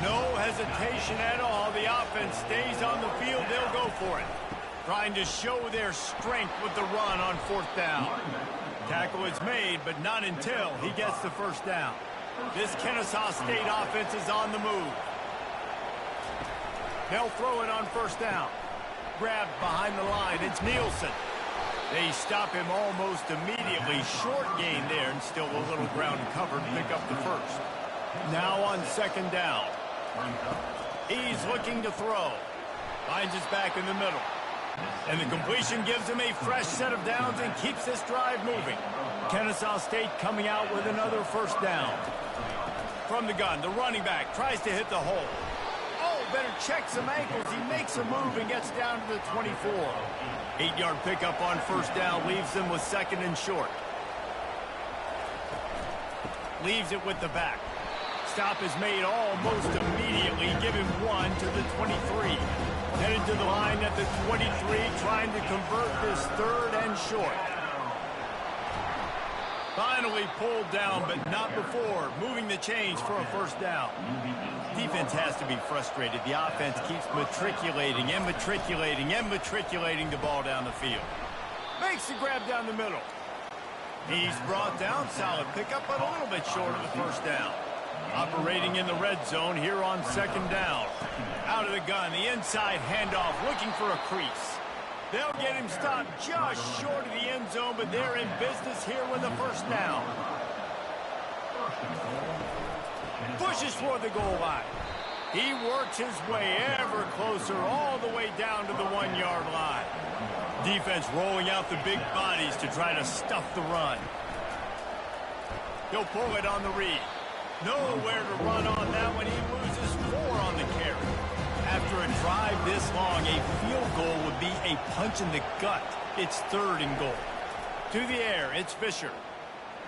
No hesitation at all. The offense stays on the field. They'll go for it. Trying to show their strength with the run on 4th down. Tackle is made, but not until he gets the 1st down. This Kennesaw State offense is on the move. They'll throw it on 1st down. Grabbed behind the line. It's Nielsen. They stop him almost immediately. Short gain there, and still a little ground cover to pick up the 1st. Now on 2nd down. He's looking to throw. Finds his back in the middle. And the completion gives him a fresh set of downs and keeps this drive moving. Kennesaw State coming out with another 1st down. From the gun, the running back tries to hit the hole. Oh, better check some ankles. He makes a move and gets down to the 24. 8-yard pickup on 1st down leaves them with 2nd and short. Leaves it with the back. Stop is made almost immediately. Give him 1 to the 23. Headed to the line at the 23, trying to convert this 3rd and short. Finally pulled down, but not before. Moving the chains for a 1st down. Defense has to be frustrated. The offense keeps matriculating and matriculating and matriculating the ball down the field. Makes the grab down the middle. He's brought down. Solid pickup, but a little bit short of the 1st down. Operating in the red zone here on 2nd down. Out of the gun, the inside handoff, looking for a crease. They'll get him stopped just short of the end zone, but they're in business here with the 1st down. Pushes for the goal line. He works his way ever closer, all the way down to the 1-yard line. Defense rolling out the big bodies to try to stuff the run. He'll pull it on the read. Nowhere to run on that one. He loses 4 on the carry. After a drive this long, a field goal would be a punch in the gut. It's 3rd and goal. To the air, it's Fisher.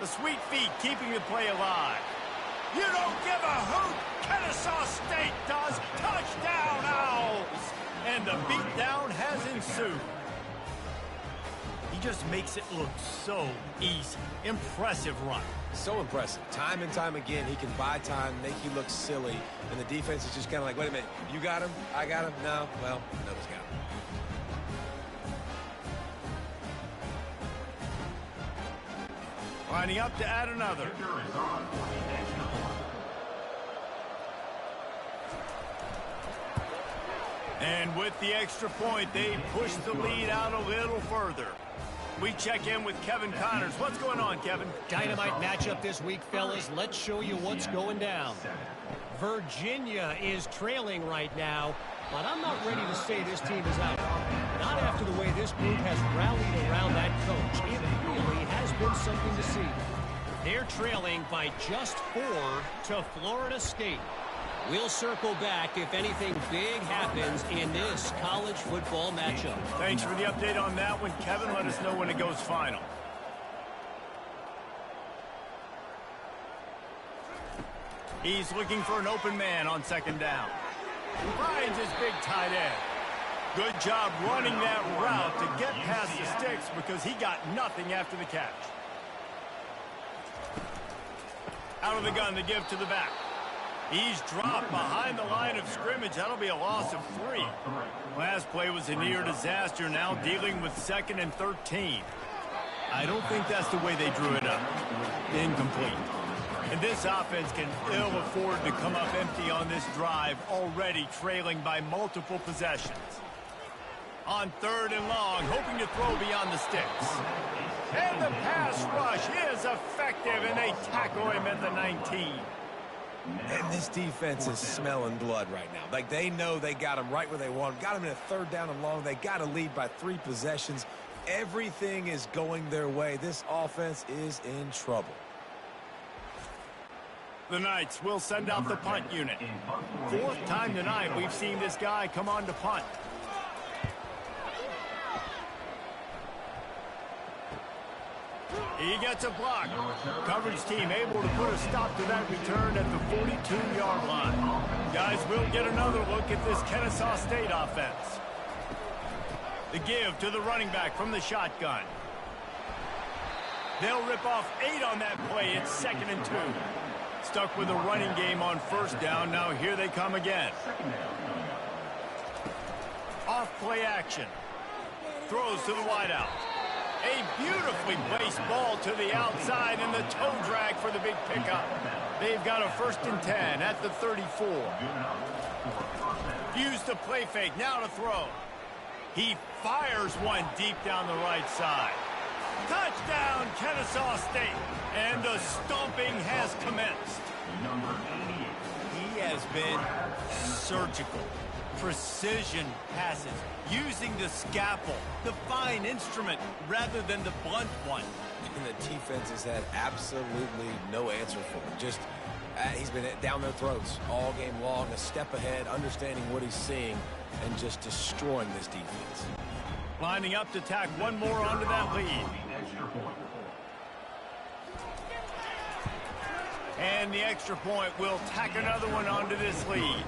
The sweet feet keeping the play alive. You don't give a hoot. Kennesaw State does. Touchdown, Owls. And the beatdown has ensued. He just makes it look so easy. Impressive run. So impressive. Time and time again, he can buy time, make you look silly, and the defense is just kind of like, wait a minute, you got him? I got him? No? Well, nobody's got him. Lining up to add another. And with the extra point, they push the lead out a little further. We check in with Kevin Connors. What's going on, Kevin? Dynamite matchup this week, fellas. Let's show you what's going down. Virginia is trailing right now, but I'm not ready to say this team is out. Not after the way this group has rallied around that coach. It really has been something to see. They're trailing by just 4 to Florida State. We'll circle back if anything big happens in this college football matchup. Thanks for the update on that one, Kevin. Let us know when it goes final. He's looking for an open man on 2nd down. Finds his big tight end. Good job running that route to get past the sticks because he got nothing after the catch. Out of the gun to give to the back. He's dropped behind the line of scrimmage. That'll be a loss of 3. Last play was a near disaster. Now dealing with 2nd and 13. I don't think that's the way they drew it up. Incomplete. And this offense can ill afford to come up empty on this drive, already trailing by multiple possessions. On 3rd and long, hoping to throw beyond the sticks. And the pass rush is effective, and they tackle him at the 19. And this defense is smelling blood right now. Like, they know they got him right where they want him. Got him in a 3rd down and long. They got to lead by 3 possessions. everything is going their way, this offense is in trouble. The Knights will send out the punt unit. Fourth time tonight we've seen this guy come on to punt. He gets a block. Coverage team able to put a stop to that return at the 42-yard line. Guys, we'll get another look at this Kennesaw State offense. The give to the running back from the shotgun. They'll rip off 8 on that play. It's 2nd and 2. Stuck with a running game on first down. Now here they come again. Off play action. Throws to the wideout. A beautifully placed ball to the outside and the toe drag for the big pickup. They've got a 1st and 10 at the 34. Use the play fake. Now to throw. He fires one deep down the right side. Touchdown, Kennesaw State. And the stomping has commenced. He has been surgical. Precision passes. Using the scalpel, the fine instrument, rather than the blunt one. And the defense has had absolutely no answer for him. Just, he's been down their throats all game long, a step ahead, understanding what he's seeing, and just destroying this defense. Lining up to tack one more onto that lead. And the extra point will tack another one onto this lead.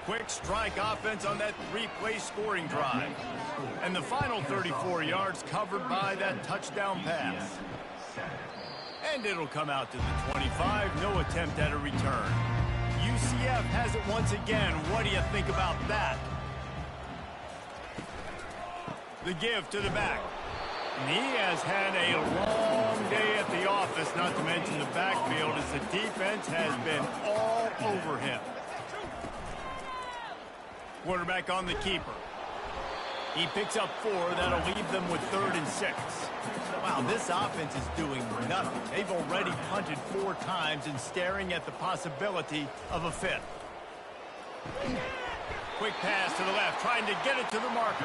Quick strike offense on that 3-play scoring drive. And the final 34 yards covered by that touchdown pass. And it'll come out to the 25. No attempt at a return. UCF has it once again. What do you think about that? The give to the back. And he has had a long day at the office, not to mention the backfield, as the defense has been all over him. Quarterback on the keeper. He picks up 4. That'll leave them with 3rd and 6. Wow, this offense is doing nothing. They've already punted 4 times and staring at the possibility of a 5th. Quick pass to the left, trying to get it to the marker.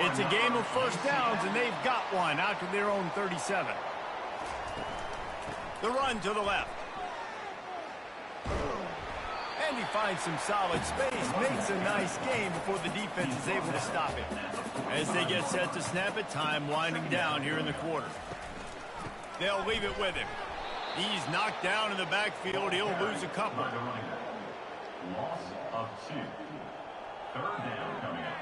It's a game of first downs, and they've got one out to their own 37. The run to the left. And he finds some solid space, makes a nice game before the defense is able to stop it. As they get set to snap it, time winding down here in the quarter. They'll leave it with him. He's knocked down in the backfield. He'll lose a couple. Loss of 2. 3rd down coming up.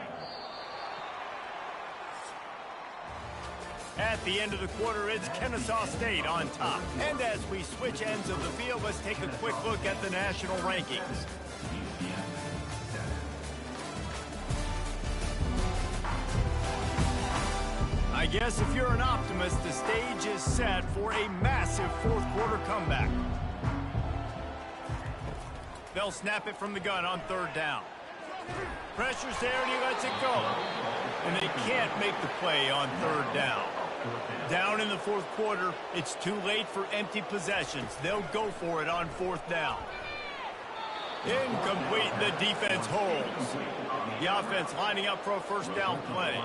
At the end of the quarter, it's Kennesaw State on top. And as we switch ends of the field, let's take a quick look at the national rankings. I guess if you're an optimist, the stage is set for a massive 4th quarter comeback. They'll snap it from the gun on 3rd down. Pressure's there and he lets it go. And they can't make the play on 3rd down. Down in the 4th quarter, it's too late for empty possessions. They'll go for it on 4th down. Incomplete, the defense holds. The offense lining up for a 1st down play.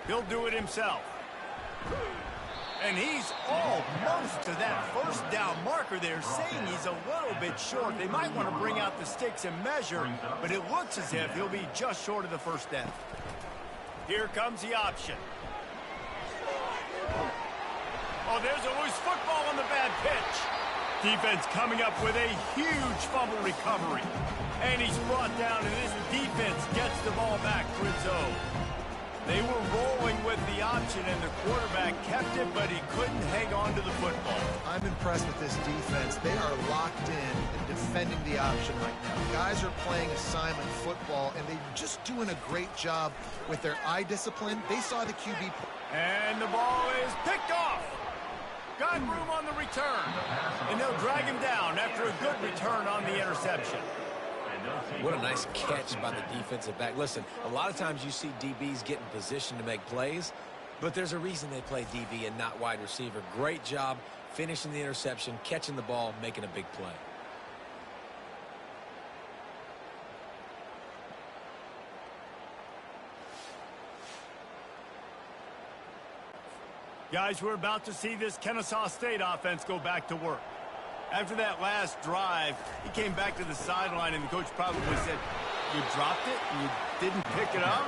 He'll do it himself. And he's almost to that 1st down marker there, saying he's a little bit short. They might want to bring out the sticks and measure, but it looks as if he'll be just short of the 1st down. Here comes the option. Oh, there's a loose football on the bad pitch. Defense coming up with a huge fumble recovery. And he's brought down, and this defense gets the ball back for its own. They were rolling with the option, and the quarterback kept it, but he couldn't hang on to the football. I'm impressed with this defense. They are locked in and defending the option right now. Guys are playing assignment football, and they're just doing a great job with their eye discipline. They saw the QB. And the ball is picked off. Got room on the return. And they'll drag him down after a good return on the interception. What a nice catch by the defensive back. Listen, a lot of times you see DBs get in position to make plays, but there's a reason they play DB and not wide receiver. Great job finishing the interception, catching the ball, making a big play. Guys, we're about to see this Kennesaw State offense go back to work. After that last drive, he came back to the sideline, and the coach probably said, "You dropped it and you didn't pick it up?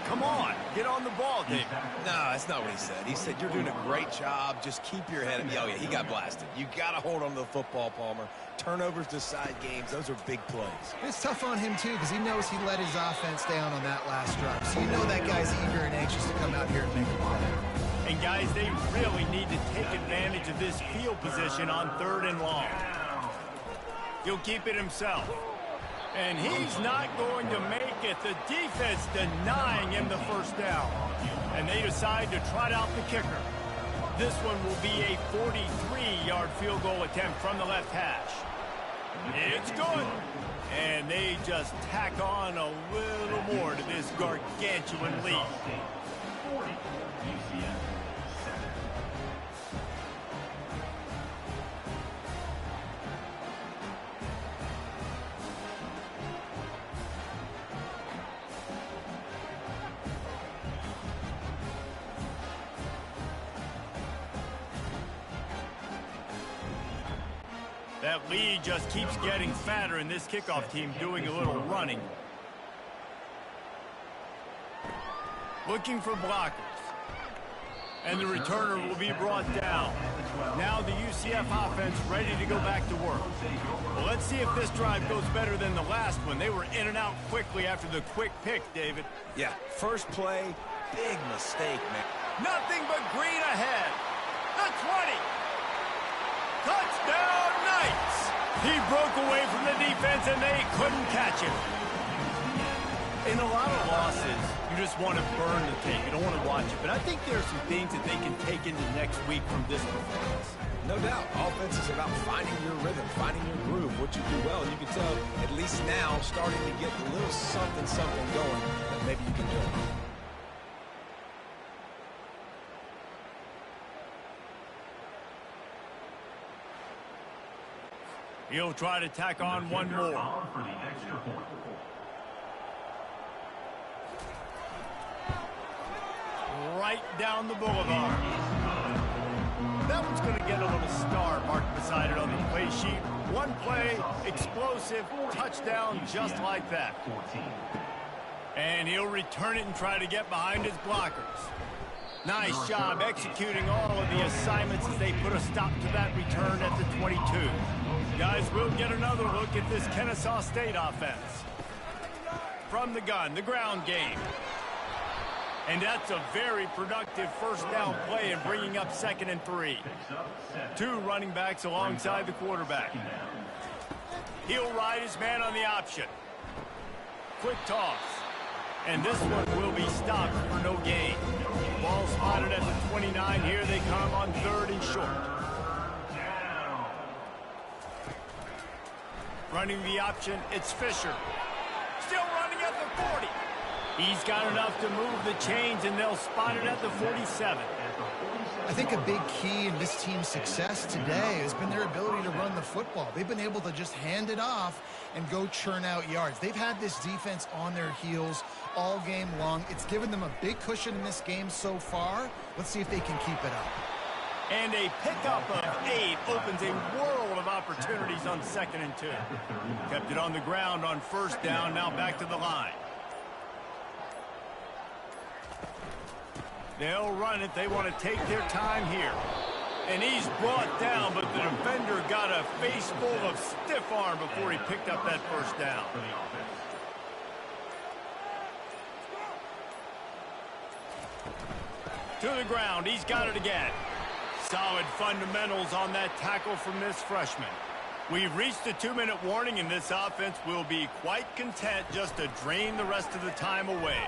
Come on, get on the ball, David." No, that's not what he said. He said, "You're doing a great job. Just keep your head up." Oh, yeah, he got blasted. You got to hold on to the football, Palmer. Turnovers decide games. Those are big plays. It's tough on him, too, because he knows he let his offense down on that last drive. So you know that guy's eager and anxious to come out here and make a play. And, guys, they really need to take advantage of this field position on 3rd and long. He'll keep it himself. And he's not going to make it. The defense denying him the first down. And they decide to trot out the kicker. This one will be a 43-yard field goal attempt from the left hash. It's good. And they just tack on a little more to this gargantuan lead. 40, UCF. That lead just keeps getting fatter, and this kickoff team doing a little running. Looking for blockers. And the returner will be brought down. Now the UCF offense ready to go back to work. Well, let's see if this drive goes better than the last one. They were in and out quickly after the quick pick, David. Yeah, first play, big mistake, man. Nothing but green ahead. The 20. Touchdown, Knights! He broke away from the defense, and they couldn't catch him. In a lot of losses, you just want to burn the tape. You don't want to watch it. But I think there are some things that they can take into next week from this performance. No doubt. Offense is about finding your rhythm, finding your groove, what you do well. And you can tell, at least now, starting to get a little something going that maybe you can do. He'll try to tack on one more. For the extra point. Right down the boulevard. That one's going to get a little star marked beside it on the play sheet. One play, explosive, touchdown, just like that. And he'll return it and try to get behind his blockers. Nice job executing all of the assignments as they put a stop to that return at the 22. Guys, we'll get another look at this Kennesaw State offense. From the gun, the ground game. And that's a very productive first down play in bringing up 2nd and 3. 2 running backs alongside the quarterback. He'll ride his man on the option. Quick toss. And this one will be stopped for no gain. Ball spotted at the 29. Here they come on 3rd and short. Running the option, it's Fisher. Still running at the 40. He's got enough to move the chains, and they'll spot it at the 47. I think a big key in this team's success today has been their ability to run the football. They've been able to just hand it off and go churn out yards. They've had this defense on their heels all game long. It's given them a big cushion in this game so far. Let's see if they can keep it up. And a pickup of 8 opens a world of opportunities on 2nd and 2. Kept it on the ground on 1st down, now back to the line. They'll run it. They want to take their time here. And he's brought down, but the defender got a face full of stiff arm before he picked up that first down. To the ground. He's got it again. Solid fundamentals on that tackle from this freshman. We've reached the 2-minute warning, and this offense will be quite content just to drain the rest of the time away.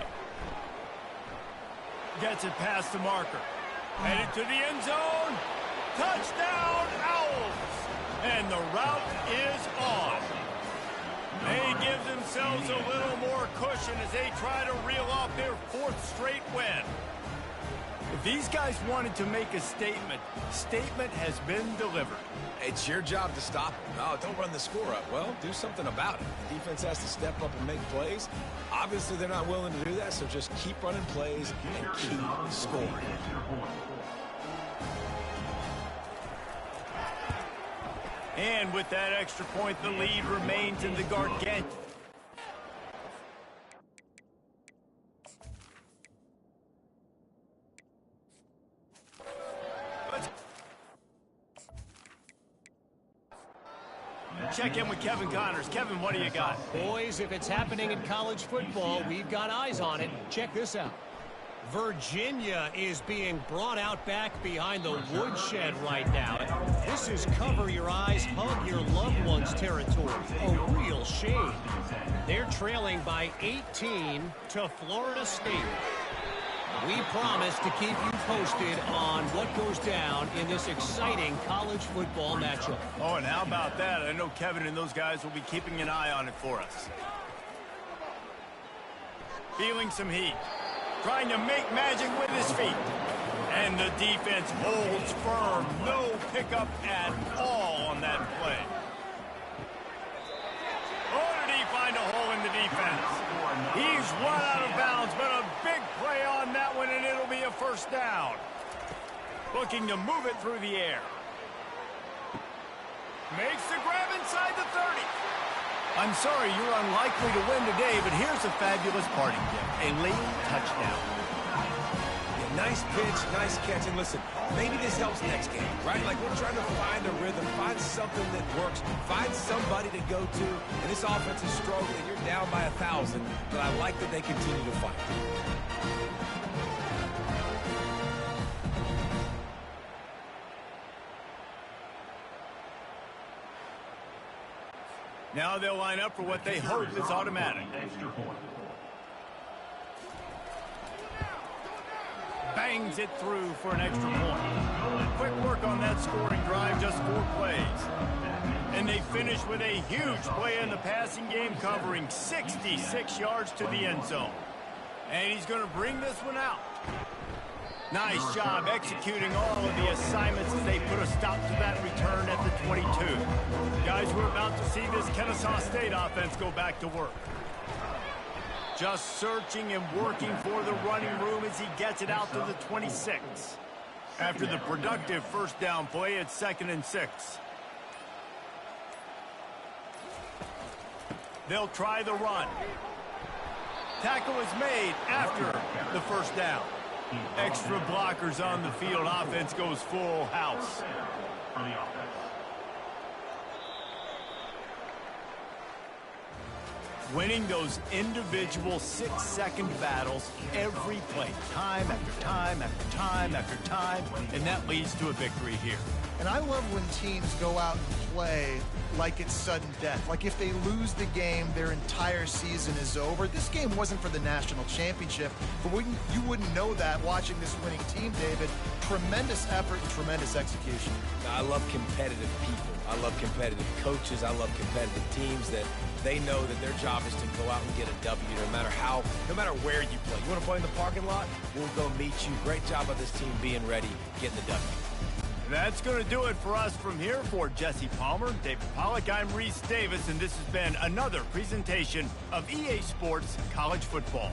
Gets it past the marker. Headed to the end zone. Touchdown, Owls! And the route is on. They give themselves a little more cushion as they try to reel off their 4th straight win. If these guys wanted to make a statement, statement has been delivered. It's your job to stop them. No, don't run the score up. Well, do something about it. The defense has to step up and make plays. Obviously, they're not willing to do that, so just keep running plays and keep scoring. And with that extra point, the lead remains in the Gargantuan. Check in with Kevin Connors. Kevin, what do you got? Boys, if it's happening in college football, we've got eyes on it. Check this out. Virginia is being brought out back behind the woodshed right now. This is cover your eyes, hug your loved ones territory. A real shame. They're trailing by 18 to Florida State. We promise to keep you posted on what goes down in this exciting college football matchup. Oh, and how about that? I know Kevin and those guys will be keeping an eye on it for us. Feeling some heat. Trying to make magic with his feet. And the defense holds firm. No pickup at all on that play. Oh, did he find a hole in the defense? He's run out of bounds, but a big play on that one, and it'll be a first down. Looking to move it through the air. Makes the grab inside the 30. I'm sorry you're unlikely to win today, but here's a fabulous parting gift. A late touchdown. Yeah, nice pitch, nice catch. And listen, maybe this helps next game, right? Like we're trying to find a rhythm, find something that works, find somebody to go to. And this offense is struggling. You're down by 1,000, but I like that they continue to fight. Now they'll line up for what they hope is automatic. Bangs it through for an extra point. Quick work on that scoring drive, just 4 plays. And they finish with a huge play in the passing game, covering 66 yards to the end zone. And he's going to bring this one out. Nice job executing all of the assignments as they put a stop to that return at the 22. Guys, we're about to see this Kennesaw State offense go back to work. Just searching and working for the running room as he gets it out to the 26. After the productive first down play, it's 2nd and 6. They'll try the run. Tackle is made after the first down. Extra blockers on the field. Offense goes full house. Winning those individual 6-second battles every play, time after time after time after time, and that leads to a victory here. And I love when teams go out and play like it's sudden death. Like if they lose the game, their entire season is over. This game wasn't for the national championship, but you wouldn't know that watching this winning team, David. Tremendous effort and tremendous execution. I love competitive people. I love competitive coaches. I love competitive teams that they know that their job is to go out and get a W no matter where you play. You want to play in the parking lot? We'll go meet you. Great job by this team being ready, getting the W. That's going to do it for us from here. For Jesse Palmer, David Pollack, I'm Reese Davis, and this has been another presentation of EA Sports College Football.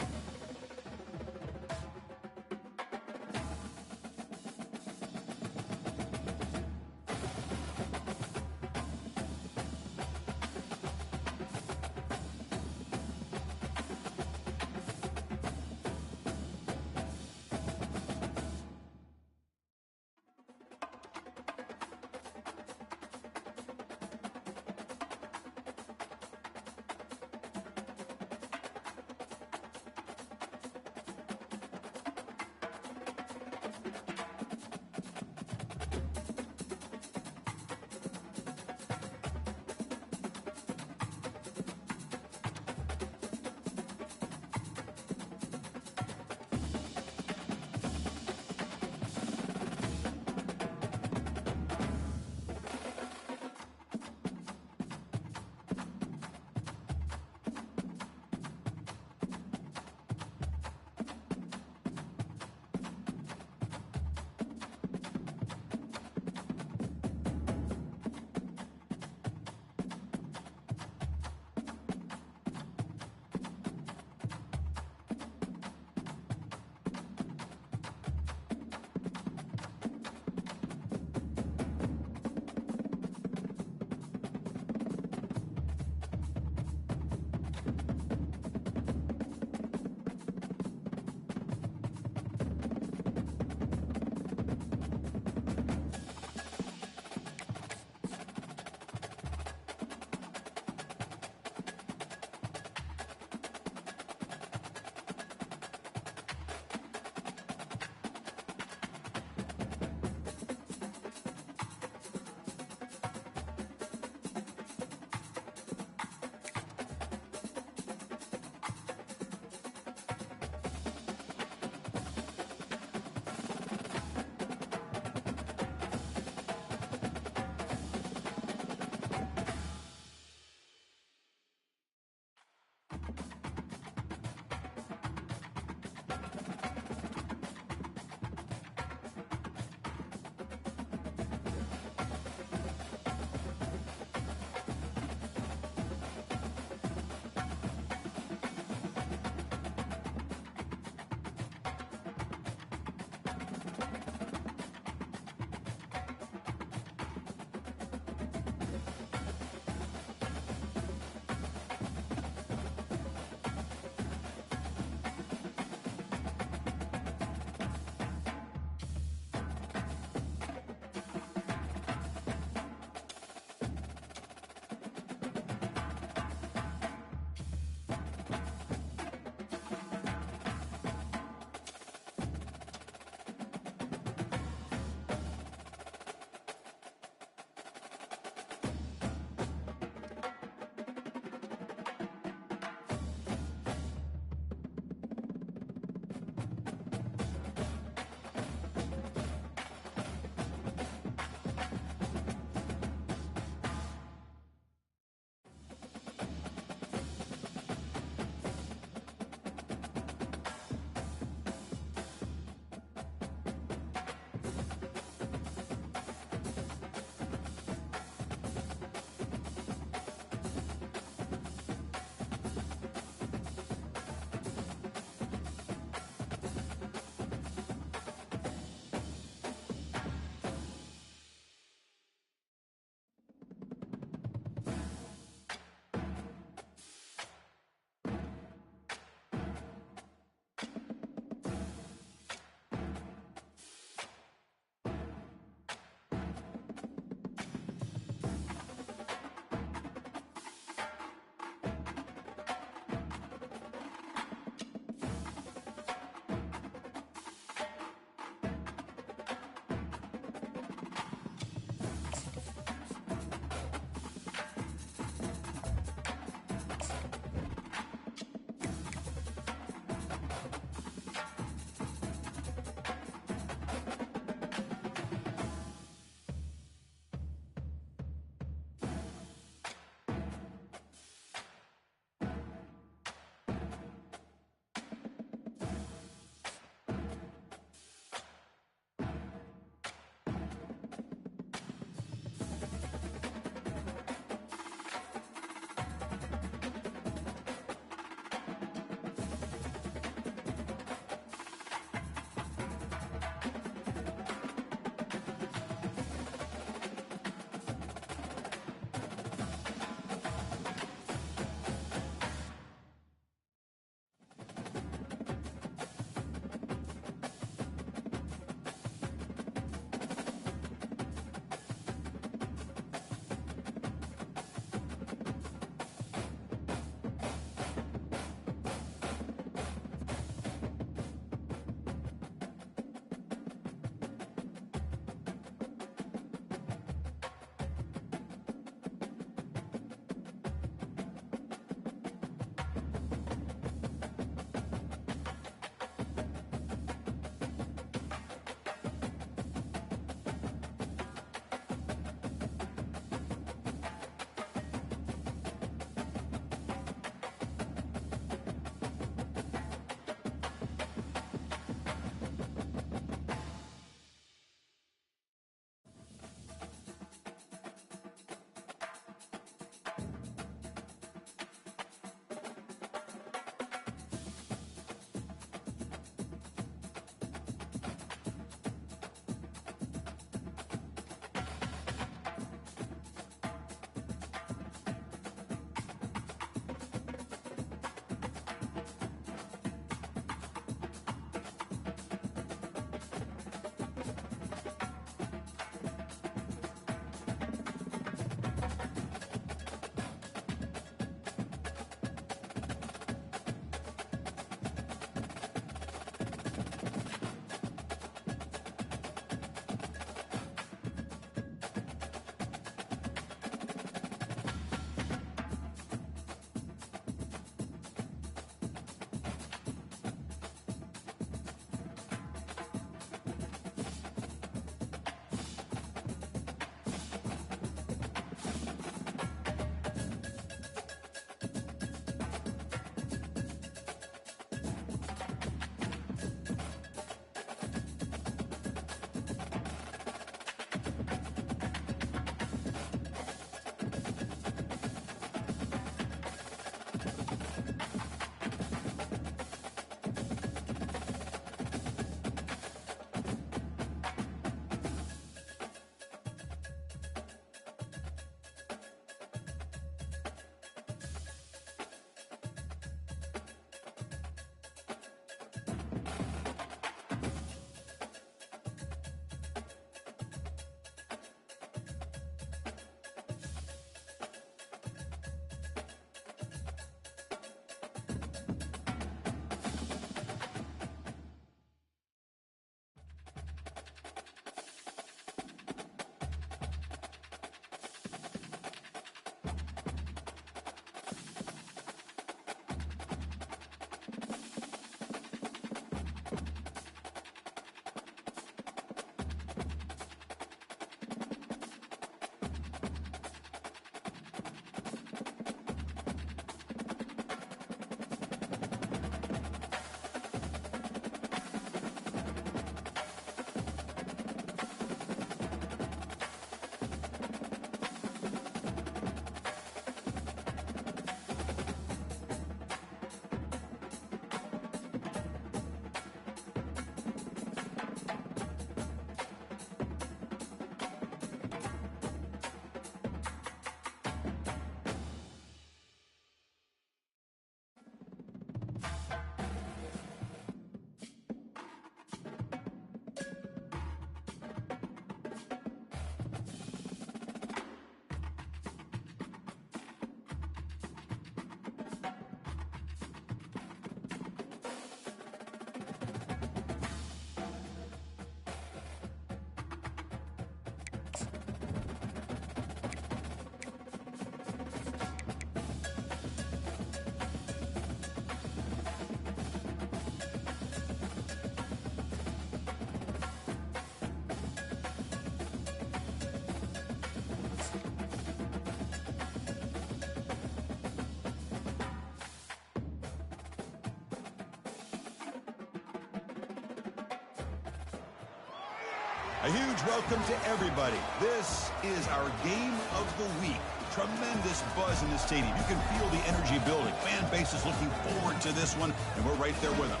A huge welcome to everybody. This is our game of the week. Tremendous buzz in the stadium. You can feel the energy building. Fan base is looking forward to this one, and we're right there with them.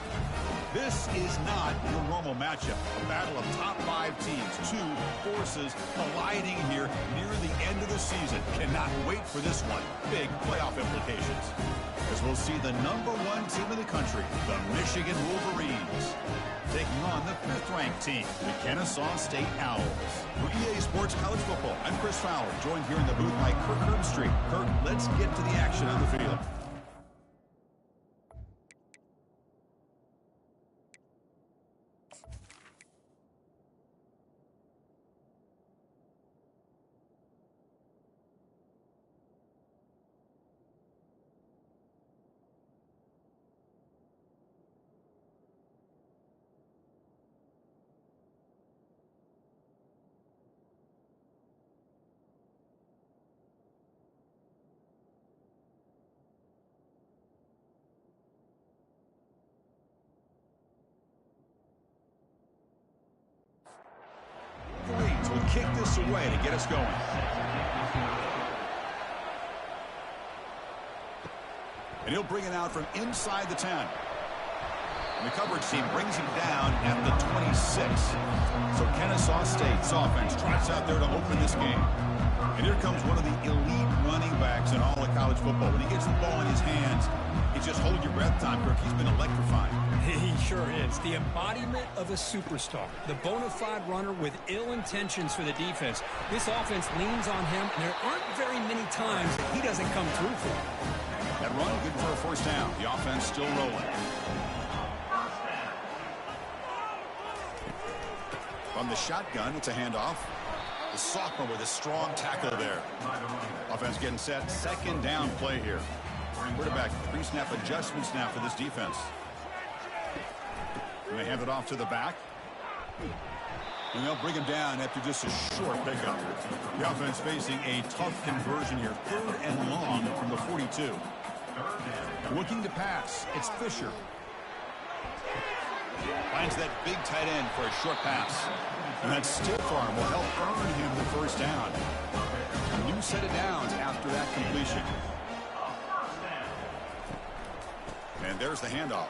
This is not your normal matchup. A battle of top 5 teams, 2 forces colliding here near the end of the season. Cannot wait for this one. Big playoff implications. As we'll see the #1 team in the country, the Michigan Wolverines, taking on the 5th-ranked team, the Kennesaw State Owls. For EA Sports College Football, I'm Chris Fowler, joined here in the booth by Kirk Herbstreit. Kirk, let's get to the action on the field. Will kick this away to get us going. And he'll bring it out from inside the 10. And the coverage team brings him down at the 26. So Kennesaw State's offense trots out there to open this game. And here comes one of the elite running backs in all of college football. When he gets the ball in his hands, he just hold your breath time, Kirk. He's been electrifying. He sure is. The embodiment of a superstar. The bona fide runner with ill intentions for the defense. This offense leans on him, and there aren't very many times that he doesn't come through for him. That run, good for a first down. The offense still rolling. From the shotgun, it's a handoff. The sophomore with a strong tackle there. Offense getting set. Second down play here. Quarterback pre-snap adjustments now for this defense. And they hand it off to the back. And they'll bring him down after just a short pickup. The offense facing a tough conversion here. 3rd and long from the 42. Looking to pass. It's Fisher. Finds that big tight end for a short pass. And that stiff arm will help earn him the first down. A new set of downs after that completion. And there's the handoff.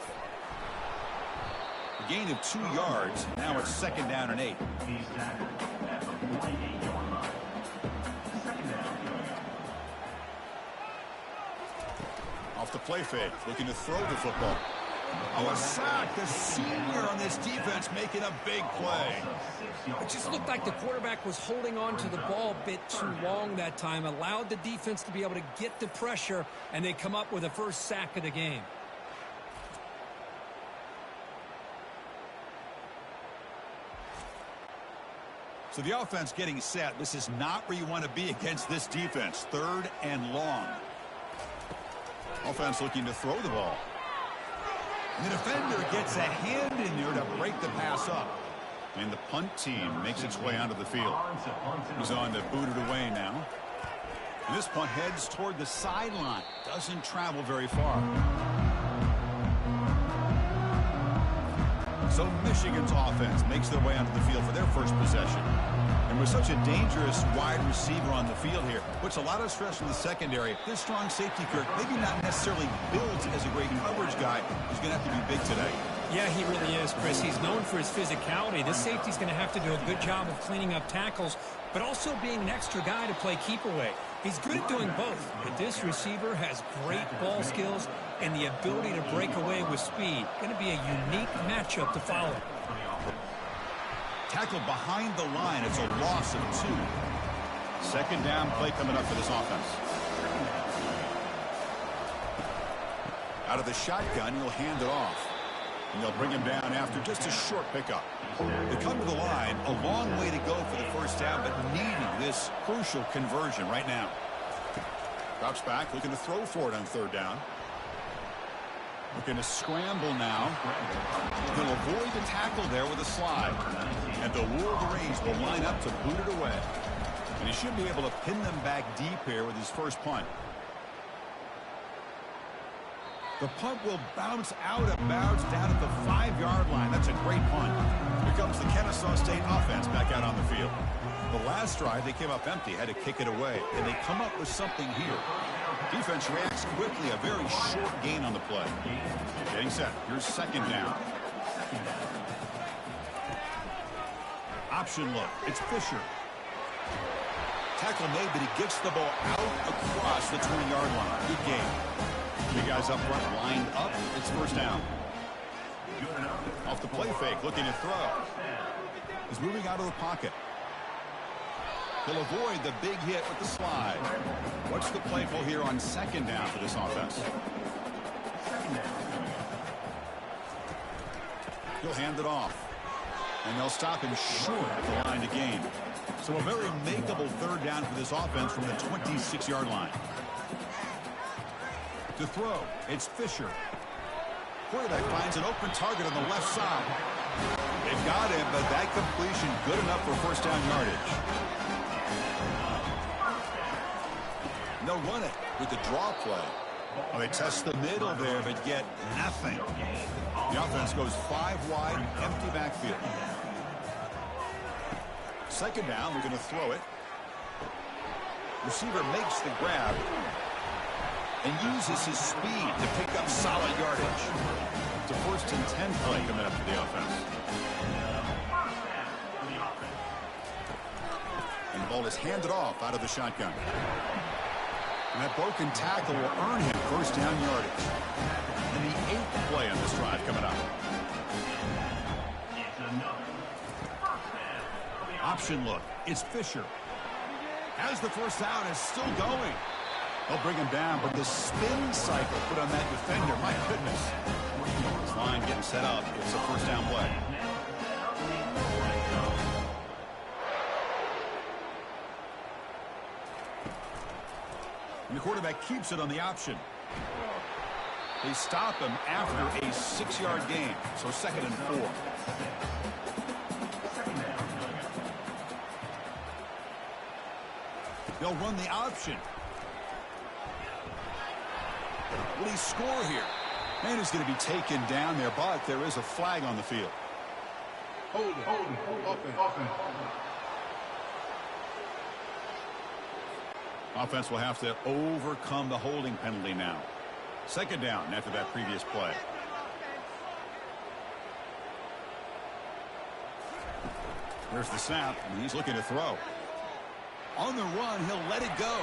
A gain of 2 yards. Now it's 2nd down and 8. Off the play fake. Looking to throw the football. Oh, a sack. The senior on this defense making a big play. It just looked like the quarterback was holding on to the ball a bit too long that time. Allowed the defense to be able to get the pressure, and they come up with the first sack of the game. So the offense getting set. This is not where you want to be against this defense. 3rd and long. Offense looking to throw the ball. And the defender gets a hand in there to break the pass up. And the punt team makes its way onto the field. He's on to boot it away now. And this punt heads toward the sideline. Doesn't travel very far. So Michigan's offense makes their way onto the field for their first possession. And with such a dangerous wide receiver on the field here, puts a lot of stress in the secondary. This strong safety, Kirk, maybe not necessarily built as a great coverage guy. He's going to have to be big today. Yeah, he really is, Chris. He's known for his physicality. This safety's going to have to do a good job of cleaning up tackles, but also being an extra guy to play keep away. He's good at doing both, but this receiver has great ball skills and the ability to break away with speed. Going to be a unique matchup to follow. Tackle behind the line. It's a loss of 2. 2nd down play coming up for this offense. Out of the shotgun, he'll hand it off. And they'll bring him down after just a short pickup. They come to the line, a long way to go for the first down, but needing this crucial conversion right now. Drops back, looking to throw for it on 3rd down. Looking to scramble now. He'll avoid the tackle there with a slide. And the Wolverines will line up to boot it away. And he should be able to pin them back deep here with his first punt. The punt will bounce out of bounds down at the 5-yard line. That's a great punt. Here comes the Kennesaw State offense back out on the field. The last drive, they came up empty, had to kick it away, and they come up with something here. Defense reacts quickly, a very short gain on the play. Getting set. Here's second down. Option look. It's Fisher. Tackle made, but he gets the ball out across the 20-yard line. Good game. Three guys up front lined up. It's first down. Off the play fake, looking to throw. He's moving out of the pocket. He'll avoid the big hit with the slide. What's the play call here on second down for this offense? He'll hand it off. And they'll stop him short of the line to gain. So a very makeable third down for this offense from the 26-yard line. To throw, it's Fisher. Quarterback finds an open target on the left side. They've got him, but that completion good enough for first down yardage. And they'll run it with the draw play. Well, they test the middle there, but get nothing. The offense goes 5 wide, empty backfield. Second down, we're going to throw it. Receiver makes the grab and uses his speed to pick up solid yardage. It's a first and 10 play coming up for the offense. And the ball is handed off out of the shotgun. And that broken tackle will earn him first down yardage. And the 8th play on this drive coming up. Option look. It's Fisher. As the first down is still going. They'll bring him down, but the spin cycle put on that defender, my goodness. This line getting set up. It's a first down play. And the quarterback keeps it on the option. They stop him after a 6-yard gain, so second and 4. They'll run the option. Will he score here? Man is going to be taken down there, but there is a flag on the field. Hold it. Offense will have to overcome the holding penalty now. Second down after that previous play. There's the snap, and he's looking to throw. On the run, he'll let it go.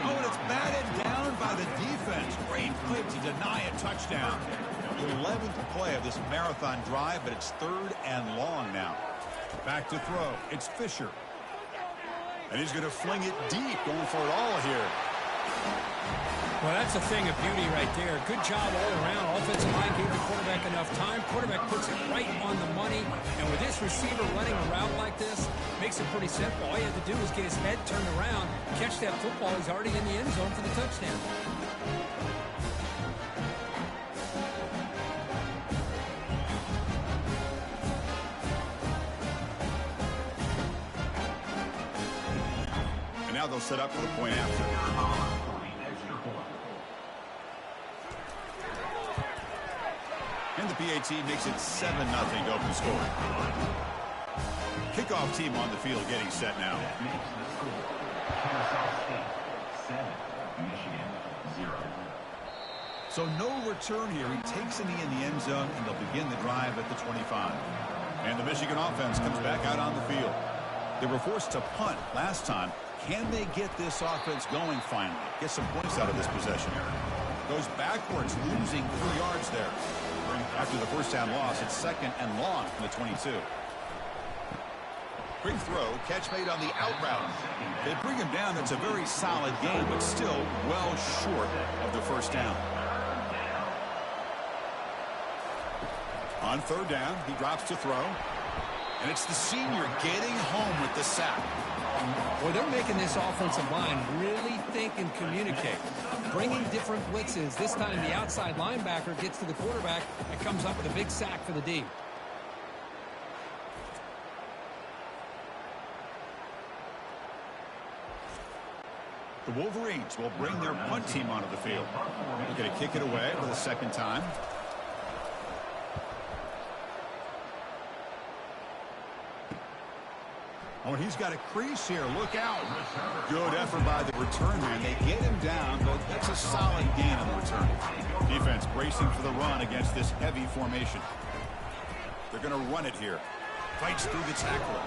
Oh, and it's batted down by the defense. Great play to deny a touchdown. The 11th play of this marathon drive, but it's third and long now. Back to throw. It's Fisher. And he's going to fling it deep, going for it all here. Well, that's a thing of beauty right there. Good job all around. Offensive line gave the quarterback enough time. Quarterback puts it right on the money. And with this receiver running a route like this, makes it pretty simple. All you have to do is get his head turned around, catch that football. He's already in the end zone for the touchdown. And now they'll set up for the point after. And the PAT makes it 7-0 to open score. Kickoff team on the field getting set now. So no return here. He takes a knee in the end zone, and they'll begin the drive at the 25. And the Michigan offense comes back out on the field. They were forced to punt last time. Can they get this offense going finally? Get some points out of this possession. Goes backwards, losing 3 yards there. After the first down loss, it's second and long from the 22. Quick throw, catch made on the out route. They bring him down. That's a very solid game, but still well short of the first down. On third down, he drops to throw. And it's the senior getting home with the sack. Well, they're making this offensive line really think and communicate. Bringing different blitzes. This time the outside linebacker gets to the quarterback and comes up with a big sack for the D. The Wolverines will bring their punt team onto the field. They're going to kick it away for the second time. Oh, and he's got a crease here. Look out. Good effort by the return man. They get him down, but that's a solid gain on the return. Defense bracing for the run against this heavy formation. They're going to run it here. Fights through the tackle.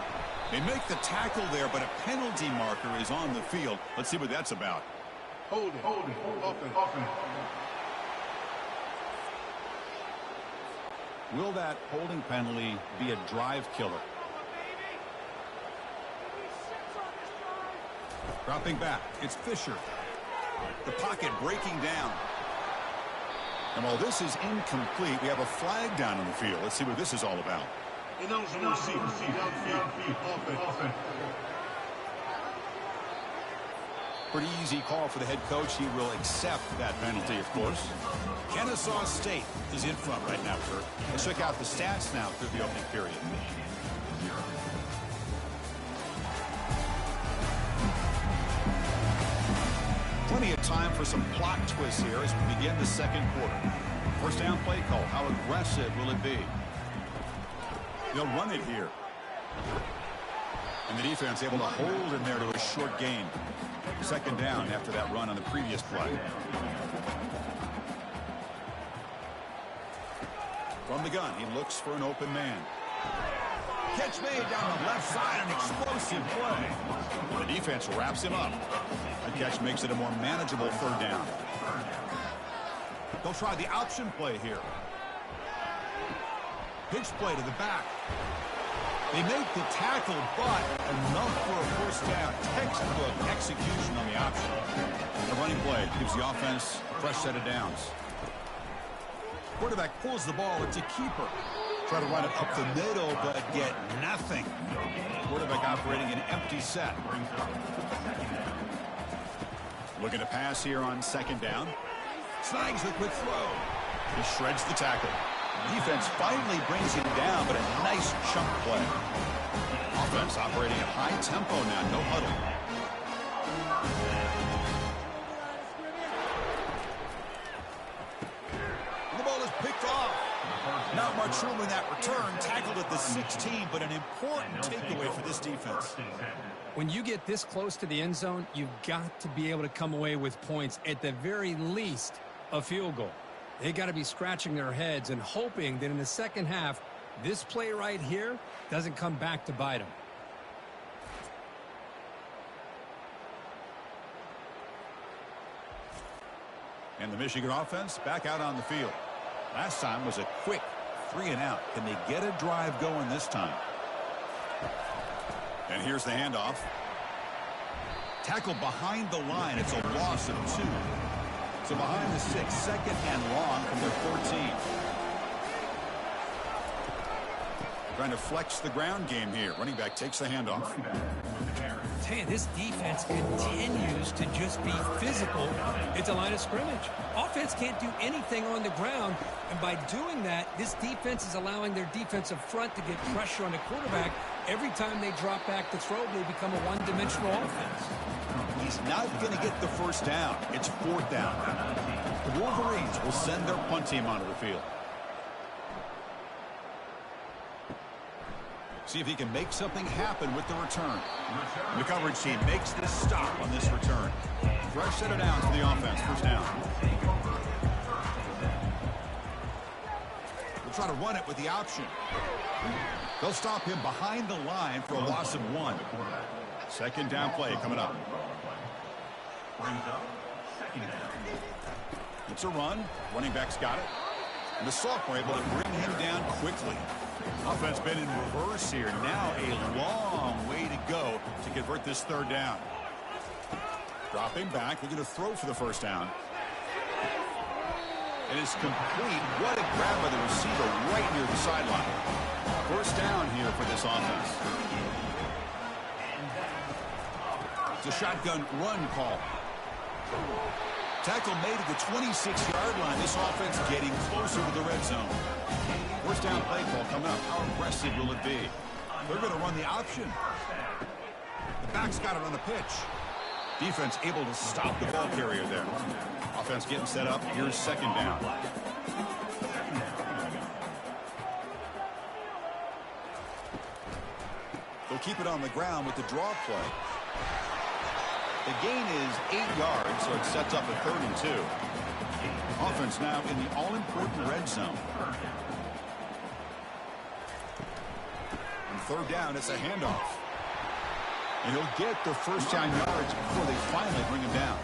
They make the tackle there, but a penalty marker is on the field. Let's see what that's about. Hold it. Offense. Will that holding penalty be a drive killer? Dropping back, it's Fisher. The pocket breaking down. And while this is incomplete, we have a flag down in the field. Let's see what this is all about. Pretty easy call for the head coach. He will accept that penalty, of course. Kennesaw State is in front right now, Kurt. Let's check out the stats now through the opening period. Plenty of time for some plot twists here as we begin the second quarter. First down play call. How aggressive will it be? They'll run it here. And the defense able to hold in there to a short gain. Second down after that run on the previous play. From the gun, he looks for an open man. Catch made down the left side, an explosive play. The defense wraps him up. The catch makes it a more manageable third down. They'll try the option play here. Pitch play to the back. They make the tackle, but enough for a first down. Textbook execution on the option. The running play gives the offense a fresh set of downs. Quarterback pulls the ball. It's a keeper. Try to run it up the middle, but get nothing. Quarterback operating an empty set. Looking to pass here on second down. Snags the quick throw. He shreds the tackle. Defense finally brings him down, but a nice chunk play. Offense operating at high tempo now, no huddle. The ball is picked off. Not much room in that return. Tackled at the 16, but an important takeaway for this defense. When you get this close to the end zone, you've got to be able to come away with points, at the very least, a field goal. They got to be scratching their heads and hoping that in the second half, this play right here doesn't come back to bite them. And the Michigan offense back out on the field. Last time was a quick 3-and-out. Can they get a drive going this time? And here's the handoff. Tackle behind the line. It's a loss of 2. So behind the 6, second and long from their 14. Trying to flex the ground game here. Running back takes the handoff. Man, this defense continues to just be physical at the line of scrimmage. Offense can't do anything on the ground, and by doing that, this defense is allowing their defensive front to get pressure on the quarterback. Every time they drop back to throw, they become a one-dimensional offense. He's not going to get the first down. It's fourth down. The Wolverines will send their punt team onto the field. See if he can make something happen with the return. The coverage team makes this stop on this return. Fresh set of downs for the offense. First down. We'll try to run it with the option. They'll stop him behind the line for a loss of 1. Second down play coming up. It's a run. Running back's got it. And the sophomore able to bring him down quickly. Offense been in reverse here. Now a long way to go to convert this third down. Dropping back. Looking to throw for the first down. It is complete. What a grab by the receiver right near the sideline. First down here for this offense. It's a shotgun run call. Tackle made at the 26-yard line. This offense getting closer to the red zone. First down play call coming up. How aggressive will it be? They're going to run the option. The back's got it on the pitch. Defense able to stop the ball carrier there. Offense getting set up. Here's second down. They'll keep it on the ground with the draw play. The gain is 8 yards, so it sets up a 3rd and 2. Offense now in the all-important red zone. And 3rd down, it's a handoff. And he'll get the first down yards before they finally bring him down.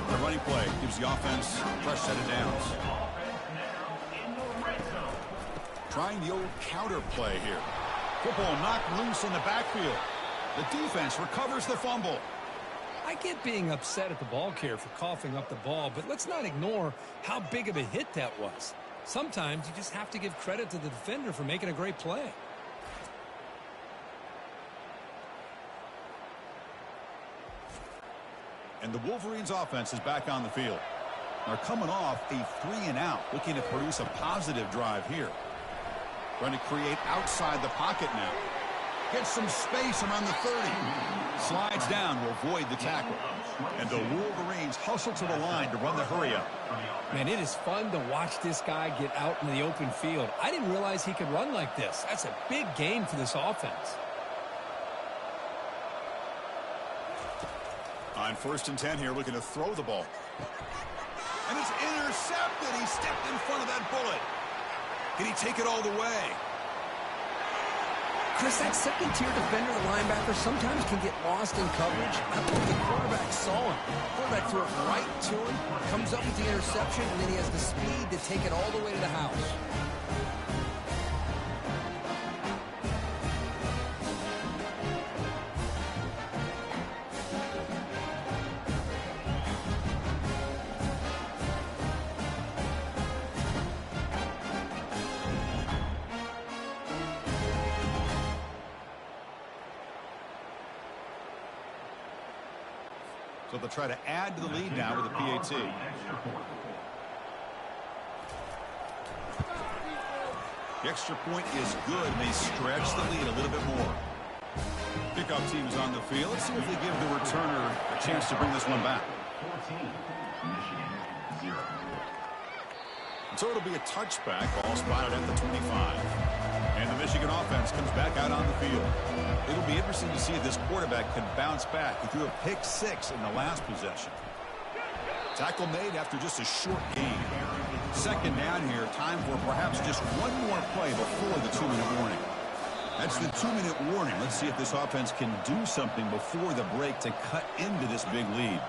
The running play gives the offense a fresh set of downs. Trying the old counter play here. Football knocked loose in the backfield. The defense recovers the fumble. I get being upset at the ball carrier for coughing up the ball, but let's not ignore how big of a hit that was. Sometimes you just have to give credit to the defender for making a great play. And the Wolverines offense is back on the field. They're coming off a 3-and-out, looking to produce a positive drive here. Trying to create outside the pocket now. Gets some space around the 30. Slides down to avoid the tackle. And the Wolverines hustle to the line to run the hurry up. Man, it is fun to watch this guy get out in the open field. I didn't realize he could run like this. That's a big gain for this offense. On 1st and 10 here, looking to throw the ball. And it's intercepted. He stepped in front of that bullet. Can he take it all the way? Chris, that second-tier defender or linebacker sometimes can get lost in coverage. I don't know if the quarterback saw him. The quarterback threw it right to him, comes up with the interception, and then he has the speed to take it all the way to the house. So they'll try to add to the lead now with a PAT. The extra point is good, and they stretch the lead a little bit more. Kickoff team is on the field. Let's see if they give the returner a chance to bring this one back. 14, Michigan, 0. And so it'll be a touchback, ball spotted at the 25. And the Michigan offense comes back out on the field. It'll be interesting to see if this quarterback can bounce back. He threw a pick-6 in the last possession. Tackle made after just a short game. Second down here, time for perhaps just one more play before the 2-minute warning. That's the 2-minute warning. Let's see if this offense can do something before the break to cut into this big lead.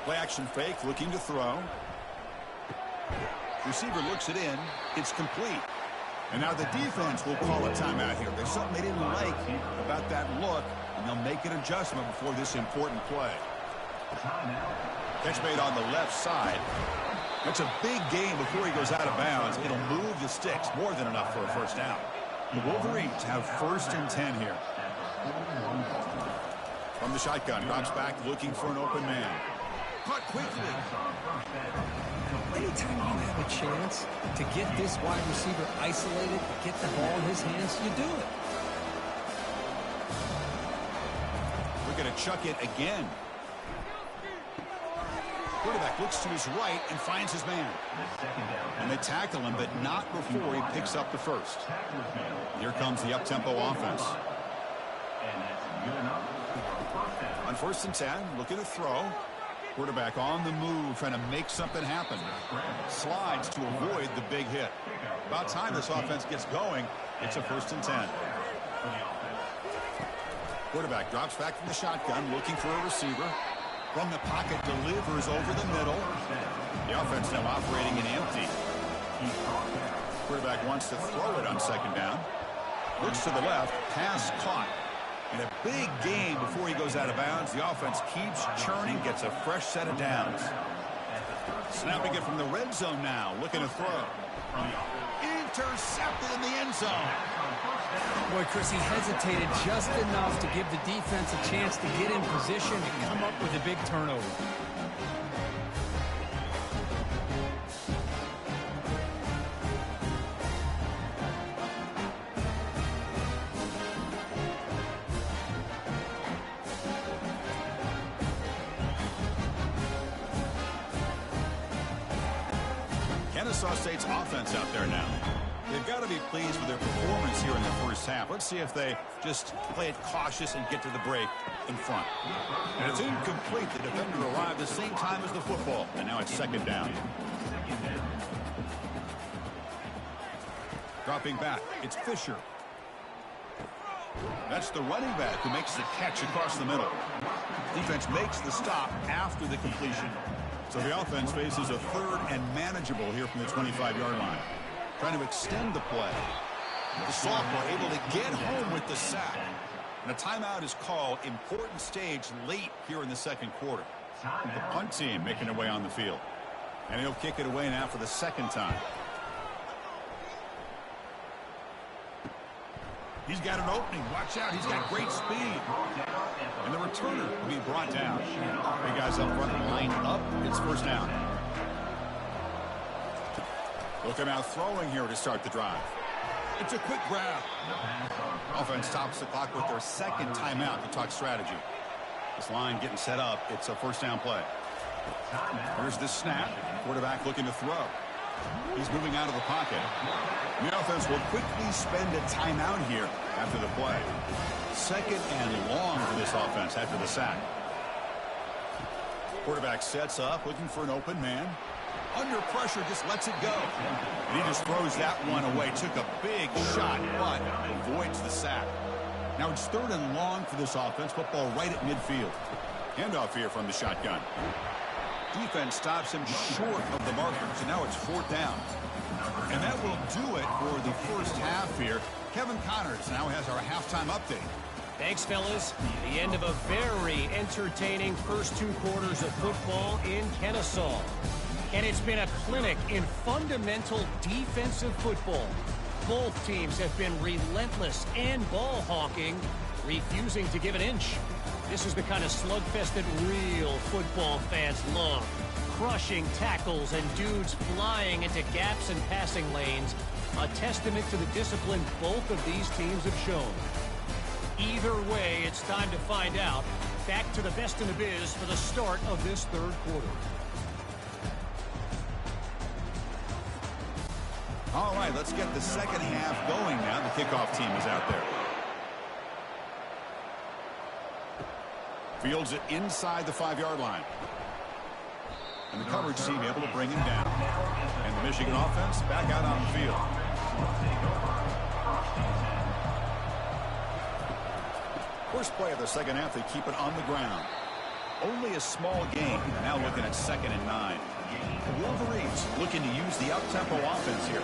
Play action fake, looking to throw. Receiver looks it in. It's complete. And now the defense will call a timeout here. There's something they didn't like about that look, and they'll make an adjustment before this important play. Catch made on the left side. That's a big gain before he goes out of bounds. It'll move the sticks, more than enough for a first down. The Wolverines have 1st and 10 here. From the shotgun, drops back looking for an open man. Caught quickly. Anytime you have a chance to get this wide receiver isolated, get the ball in his hands, you do it. We're going to chuck it again. Quarterback looks to his right and finds his man. And they tackle him, but not before he picks up the first. Here comes the up-tempo offense. On 1st and 10, looking to throw. Quarterback on the move, trying to make something happen. Slides to avoid the big hit. About time this offense gets going. It's a 1st and 10. Quarterback drops back from the shotgun, looking for a receiver. From the pocket, delivers over the middle. The offense now operating in empty. Quarterback wants to throw it on 2nd down. Looks to the left, pass caught. And a big gain before he goes out of bounds. The offense keeps churning, gets a fresh set of downs. Snapping it from the red zone now, looking to throw. Intercepted in the end zone. Boy, Chris, he hesitated just enough to give the defense a chance to get in position and come up with a big turnover. Kennesaw State's offense out there now. They've got to be pleased with their performance here in the first half. Let's see if they just play it cautious and get to the break in front. And it's incomplete. The defender arrived the same time as the football, and now it's second down. Dropping back, it's Fisher. That's the running back who makes the catch across the middle. Defense makes the stop after the completion. So the offense faces a third and manageable here from the 25-yard line. Trying to extend the play. The sophomore able to get home with the sack. And a timeout is called. Important stage late here in the second quarter. The punt team making their way on the field. And he'll kick it away now for the second time. He's got an opening. Watch out. He's got great speed. And the returner will be brought down. Three guys up front lined up. It's first down. Looking out throwing here to start the drive. It's a quick grab. Offense stops the clock with their second timeout to talk strategy. This line getting set up. It's a first down play. Here's the snap. Quarterback looking to throw. He's moving out of the pocket. The offense will quickly spend a timeout here after the play. Second and long for this offense after the sack. Quarterback sets up, looking for an open man. Under pressure, just lets it go. And he just throws that one away. Took a big shot, but avoids the sack. Now it's third and long for this offense. Football right at midfield. Handoff here from the shotgun. Defense stops him short of the markers, and now it's fourth down. And that will do it for the first half here. Kevin Connors now has our halftime update. Thanks, fellas. The end of a very entertaining first two quarters of football in Kennesaw. And it's been a clinic in fundamental defensive football. Both teams have been relentless and ball hawking, refusing to give an inch. This is the kind of slugfest that real football fans love. Crushing tackles and dudes flying into gaps and passing lanes. A testament to the discipline both of these teams have shown. Either way, it's time to find out. Back to the best in the biz for the start of this third quarter. All right, let's get the second half going now. The kickoff team is out there. Fields it inside the 5-yard line. And the coverage team able to bring him down. And the Michigan offense back out on the field. First play of the second half, they keep it on the ground. Only a small gain. Now looking at 2nd and 9. The Wolverines looking to use the up-tempo offense here.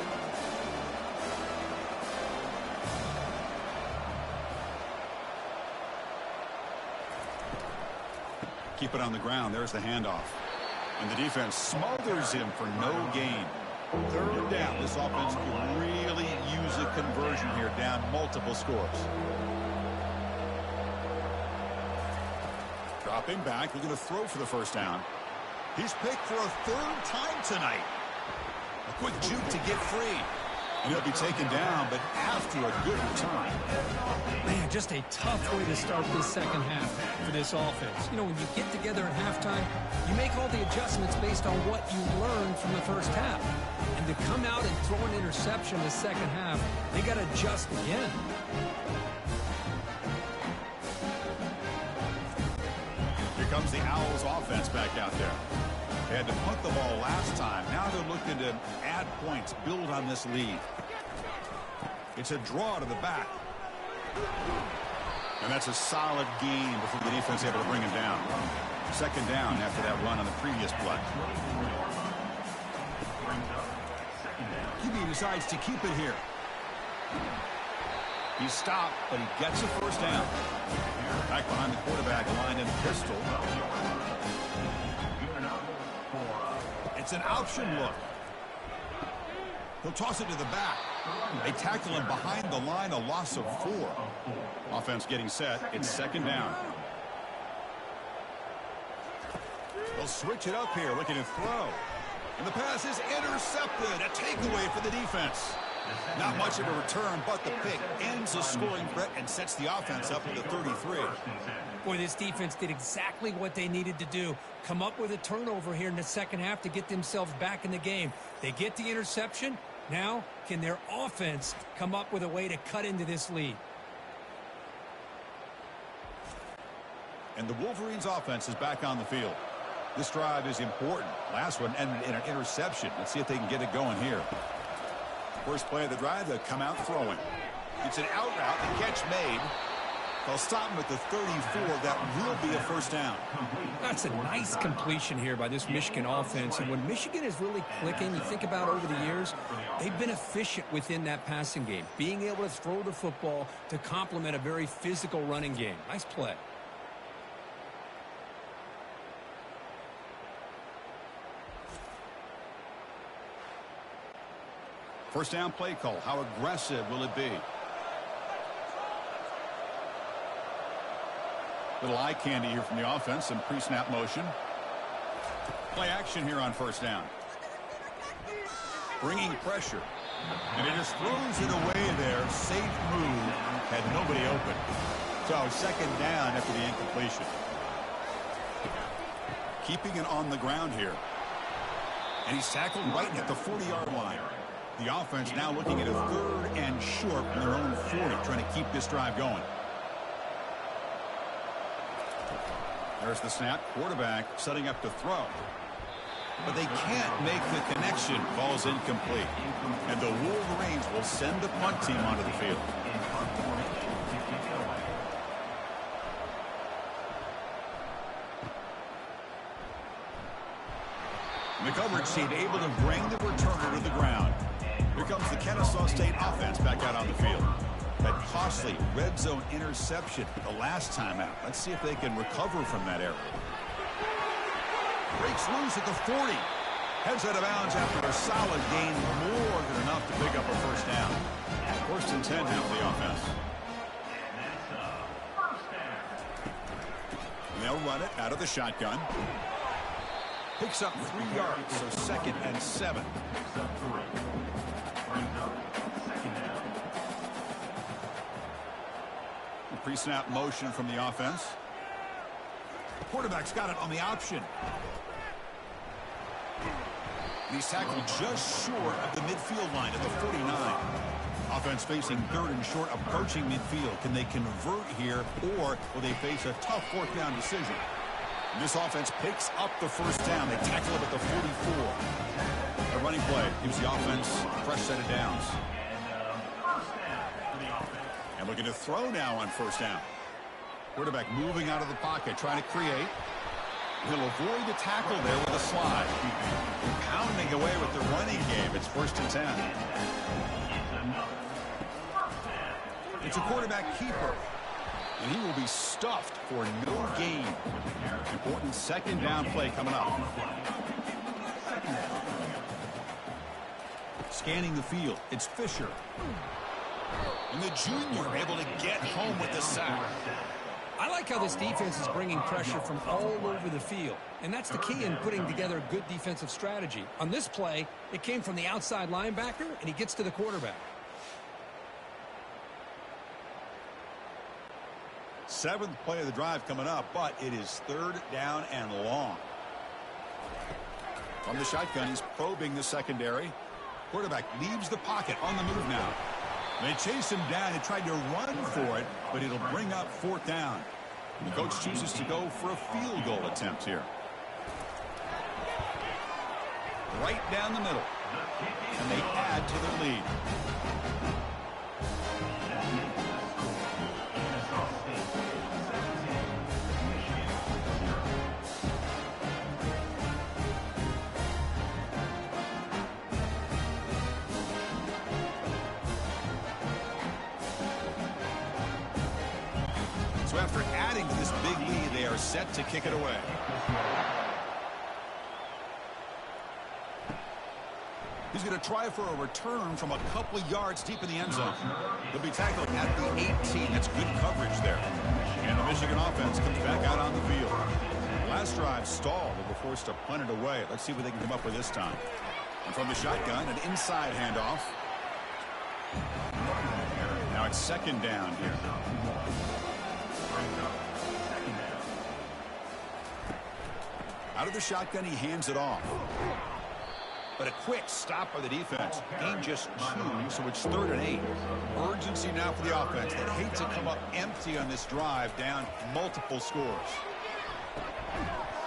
Keep it on the ground. There's the handoff. And the defense smothers him for no gain. Third down. This offense can really use a conversion here, down multiple scores. Dropping back, looking to throw for the first down. He's picked for a third time tonight. A quick juke to get free. And he'll be taken down, but after a good return. Man, just a tough way to start this second half for this offense. You know, when you get together at halftime, you make all the adjustments based on what you learned from the first half. And to come out and throw an interception in the second half, they got to adjust again. Here comes the Owls offense back out there. They had to punt the ball last time. Now they're looking to add points, build on this lead. It's a draw to the back. And that's a solid gain before the defense able to bring him down. Second down after that run on the previous play. QB decides to keep it here. He stopped, but he gets a first down. Back behind the quarterback line in pistol. It's an option look. He'll toss it to the back. They tackle him behind the line, a loss of 4. Offense getting set. It's second down. They'll switch it up here, looking to throw. And the pass is intercepted. A takeaway for the defense. Not much of a return, but the pick ends the scoring threat and sets the offense up at the 33. Boy, this defense did exactly what they needed to do. Come up with a turnover here in the second half to get themselves back in the game. They get the interception. Now, can their offense come up with a way to cut into this lead? And the Wolverines offense is back on the field. This drive is important. Last one ended in an interception. Let's see if they can get it going here. First play of the drive, they'll come out throwing. It's an out route, the catch made. They'll stop him at the 34. That will be a first down. That's a nice completion here by this Michigan offense. And when Michigan is really clicking, you think about over the years, they've been efficient within that passing game, being able to throw the football to complement a very physical running game. Nice play. First down play call. How aggressive will it be? Little eye candy here from the offense. Some pre-snap motion. Play action here on first down. Bringing pressure. And he just throws it away there. Safe move. Had nobody open. So second down after the incompletion. Keeping it on the ground here. And he's tackled right at the 40-yard line. The offense now looking at a third and short from their own 40, trying to keep this drive going. There's the snap. Quarterback setting up to throw. But they can't make the connection. Ball's incomplete. And the Wolverines will send the punt team onto the field. And the coverage team able to bring the returner to the ground. Here comes the Kennesaw State offense back out on the field. That costly red zone interception the last time out. Let's see if they can recover from that error. Breaks loose at the 40. Heads out of bounds after a solid gain, more than enough to pick up a first down. First and 10 now for the offense. And they'll run it out of the shotgun. Picks up 3 yards, so second and 7. Pre-snap motion from the offense. The quarterback's got it on the option. He's tackled just short of the midfield line at the 49. Offense facing third and short, approaching midfield. Can they convert here, or will they face a tough fourth down decision? And this offense picks up the first down. They tackle him at the 44. A running play gives the offense a fresh set of downs. And looking to throw now on first down. Quarterback moving out of the pocket, trying to create. He'll avoid the tackle there with a slide. Pounding away with the running game. It's first and 10. It's a quarterback keeper. And he will be stuffed for no gain. Important second down play coming up. Scanning the field. It's Fisher. And the junior able to get home with the sack. I like how this defense is bringing pressure from all over the field. And that's the key in putting together a good defensive strategy. On this play, it came from the outside linebacker, and he gets to the quarterback. Seventh play of the drive coming up, but it is third down and long. From the shotgun, he's probing the secondary. Quarterback leaves the pocket on the move now. They chase him down and tried to run for it, but it'll bring up fourth down. The coach chooses to go for a field goal attempt here. Right down the middle. And they add to the lead. So after adding to this big lead, they are set to kick it away. He's going to try for a return from a couple of yards deep in the end zone. He'll be tackled at the 18. That's good coverage there. And the Michigan offense comes back out on the field. Last drive stalled. They were forced to punt it away. Let's see what they can come up with this time. And from the shotgun, an inside handoff. Now it's second down here. Out of the shotgun, he hands it off. But a quick stop by the defense. Gain just 2, so it's 3rd and 8. Urgency now for the offense. They hate to come up empty on this drive, down multiple scores.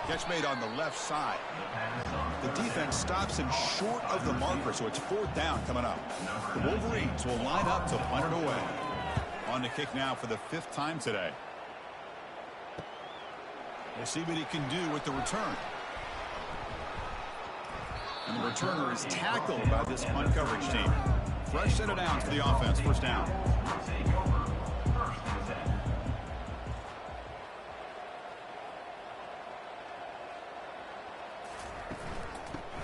Catch made on the left side. The defense stops him short of the marker, so it's 4th down coming up. The Wolverines will line up to punt it away. On the kick now for the 5th time today. We'll see what he can do with the return. And the returner is tackled by this punt coverage team. Fresh set of downs for the offense. 1st down.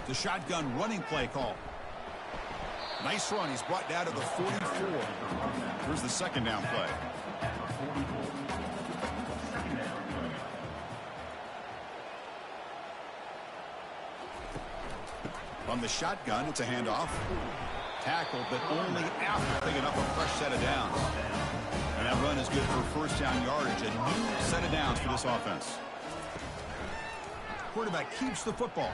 The shotgun running play call. Nice run. He's brought down to the 44. Here's the 2nd down play. From the shotgun, it's a handoff. Tackled, but only after picking up a fresh set of downs. And that run is good for 1st down yardage. A new set of downs for this offense. Quarterback keeps the football.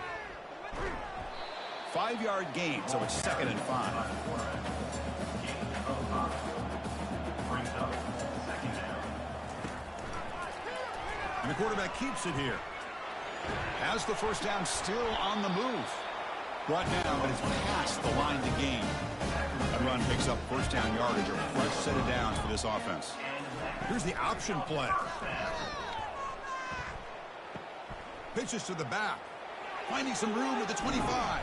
5-yard gain, so it's 2nd and 5. And the quarterback keeps it here. Has the 1st down still on the move. Brought down, but it's past the line to gain. That run picks up 1st down yardage, a fresh set of downs for this offense. Here's the option play. Pitches to the back. Finding some room at the 25.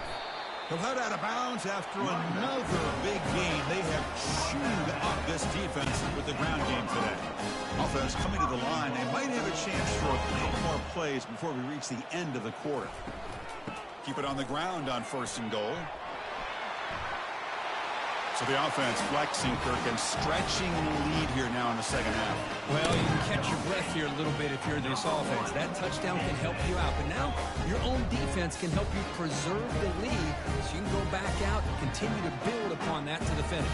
He'll head out of bounds after another big gain. They have chewed up this defense with the ground game today. Offense coming to the line. They might have a chance for a couple more plays before we reach the end of the quarter. Keep it on the ground on 1st and goal. So the offense flexing, Kirk, and stretching the lead here now in the 2nd half. Well, you can catch your breath here a little bit if you're this offense. That touchdown can help you out. But now your own defense can help you preserve the lead so you can go back out and continue to build upon that to the finish.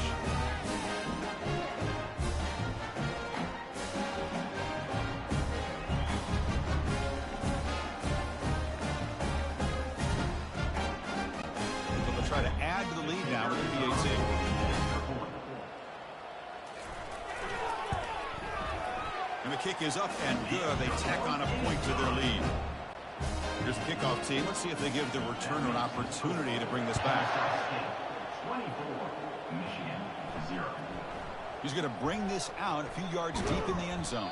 They'll try to add to the lead now with the PAT. And the kick is up and good. They tack on a point to their lead. Here's the kickoff team. Let's see if they give the returner an opportunity to bring this back. 24, Michigan, 0. He's going to bring this out a few yards deep in the end zone.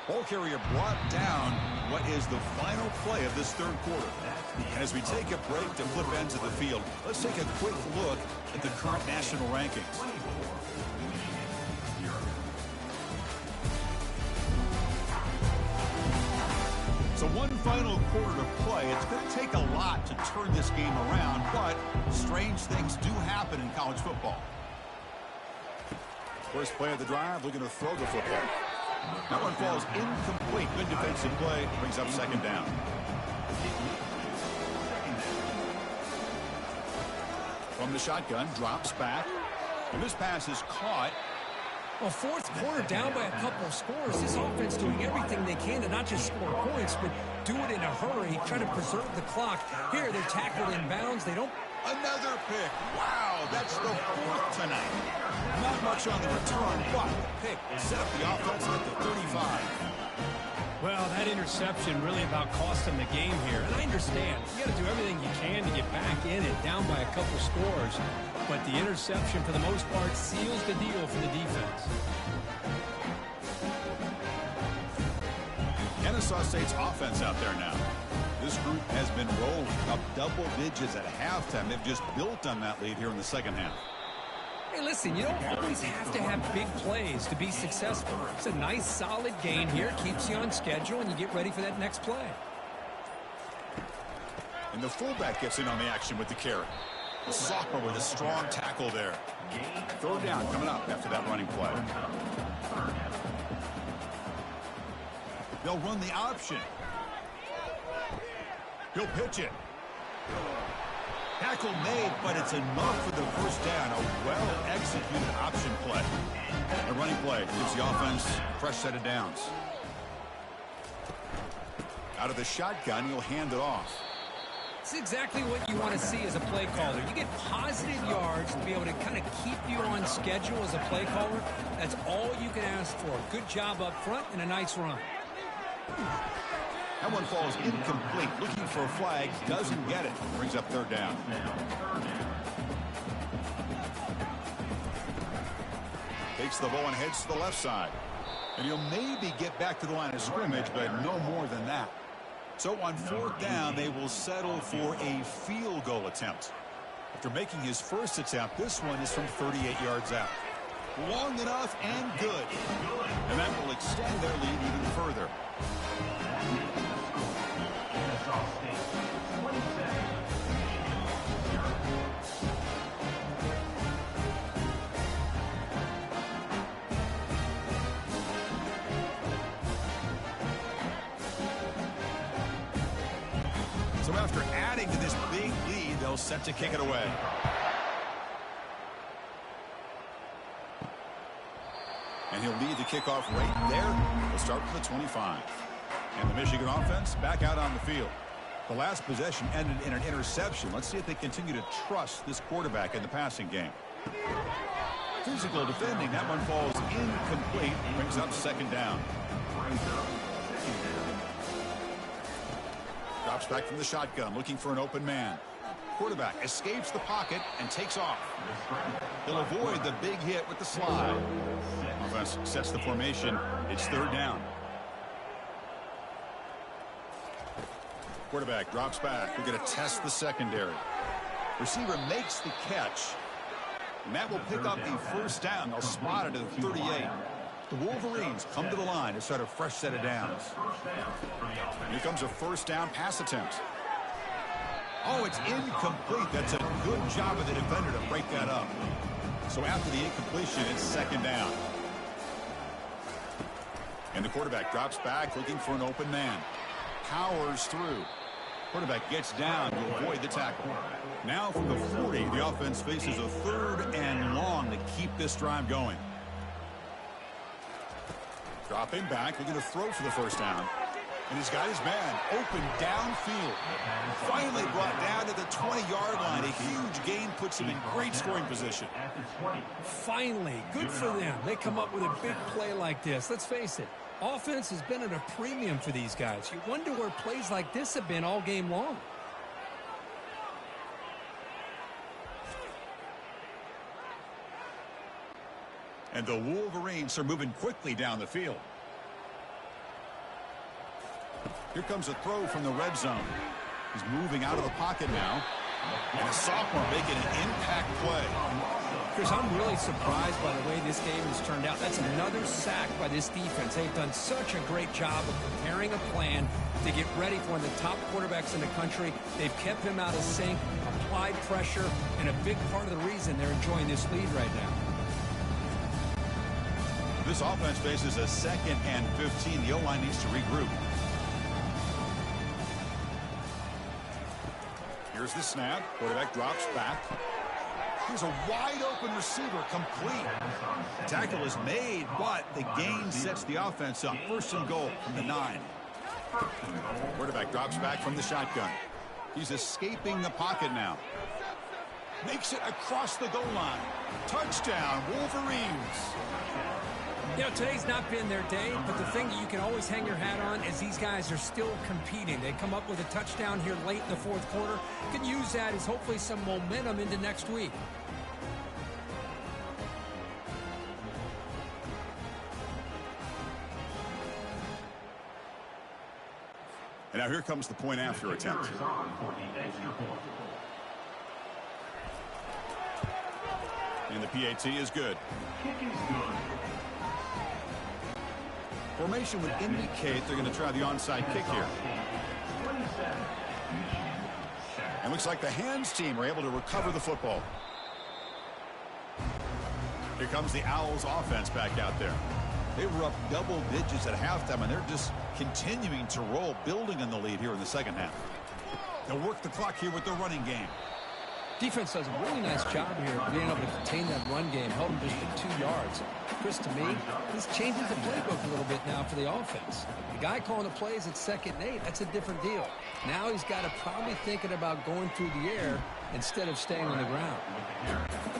Ball carrier brought down what is the final play of this 3rd quarter. And as we take a break to flip ends of the field, let's take a quick look at the current national rankings. So one final quarter to play. It's going to take a lot to turn this game around, but strange things do happen in college football. First play of the drive, looking to throw the football. That one falls incomplete. Good defensive play, brings up 2nd down. From the shotgun, drops back. And this pass is caught. Well, 4th quarter down by a couple of scores. This offense doing everything they can to not just score points, but do it in a hurry, try to preserve the clock. Here, they're tackled in bounds. They don't... Another pick. Wow, that's the 4th tonight. Not much on the return, but the pick set up the offense at the 35. Well, that interception really about cost them the game here. And I understand. You got to do everything you can to get back in it, down by a couple scores. But the interception, for the most part, seals the deal for the defense. Kennesaw State's offense out there now. This group has been rolling up double digits at halftime. They've just built on that lead here in the 2nd half. Hey, listen, you don't always have to have big plays to be successful. It's a nice, solid gain here. Keeps you on schedule, and you get ready for that next play. And the fullback gets in on the action with the carry. The sophomore with a strong tackle there. 3rd down coming up after that running play. They'll run the option. He'll pitch it. Tackle made, but it's enough for the 1st down. A well-executed option play. The running play gives the offense a fresh set of downs. Out of the shotgun, he'll hand it off. It's exactly what you want to see as a play caller. You get positive yards to be able to kind of keep you on schedule as a play caller. That's all you can ask for. Good job up front and a nice run. That one falls incomplete. Looking for a flag. Doesn't get it. Brings up third down. Takes the ball and heads to the left side. And he'll maybe get back to the line of scrimmage, but no more than that. So on fourth down, they will settle for a field goal attempt. After making his first attempt, this one is from 38 yards out. Long enough and good. And that will extend their lead even further. So after adding to this big lead, they'll set to kick it away. And he'll lead the kickoff right there. We'll start from the 25. And the Michigan offense back out on the field. The last possession ended in an interception. Let's see if they continue to trust this quarterback in the passing game. Physical defending. That one falls incomplete. Brings up second down. Drops back from the shotgun, looking for an open man. Quarterback escapes the pocket and takes off. He'll avoid the big hit with the slide. Offense sets the formation. It's third down. Quarterback drops back. We're going to test the secondary. Receiver makes the catch. And that will pick up the first down. They'll spot it at the 38. The Wolverines come to the line to start a fresh set of downs. Here comes a first down pass attempt. Oh, it's incomplete. That's a good job of the defender to break that up. So after the incompletion, it's second down. And the quarterback drops back looking for an open man. Powers through. Quarterback gets down to avoid the tackle. Now from the 40, the offense faces a third and long to keep this drive going. Dropping back, looking to throw for the first down. And he's got his man open downfield. Finally brought down to the 20-yard line. A huge gain puts him in great scoring position. Finally, good for them. They come up with a big play like this. Let's face it, offense has been at a premium for these guys. You wonder where plays like this have been all game long. And the Wolverines are moving quickly down the field. Here comes a throw from the red zone. He's moving out of the pocket now. And a sophomore making an impact play. Chris, I'm really surprised by the way this game has turned out. That's another sack by this defense. They've done such a great job of preparing a plan to get ready for one of the top quarterbacks in the country. They've kept him out of sync, applied pressure, and a big part of the reason they're enjoying this lead right now. This offense faces a 2nd and 15. The O-line needs to regroup. Here's the snap. Quarterback drops back. Here's a wide-open receiver, complete. Tackle is made, but the gain sets the offense up. First and goal from the 9. Quarterback drops back from the shotgun. He's escaping the pocket now. Makes it across the goal line. Touchdown, Wolverines. You know, today's not been their day, but the thing that you can always hang your hat on is these guys are still competing. They come up with a touchdown here late in the fourth quarter. You can use that as hopefully some momentum into next week. And now here comes the point after attempt. And the PAT is good. Formation would indicate they're going to try the onside kick here. And looks like the hands team are able to recover the football. Here comes the Owls offense back out there. They were up double digits at halftime, and they're just continuing to roll, building on the lead here in the second half. They'll work the clock here with the running game. Defense does a really nice job here of being able to contain that run game, held them just to 2 yards. Chris, to me, this changes the playbook a little bit now for the offense. The guy calling the plays at 2nd and 8, that's a different deal. Now he's got to probably thinking about going through the air instead of staying on the ground.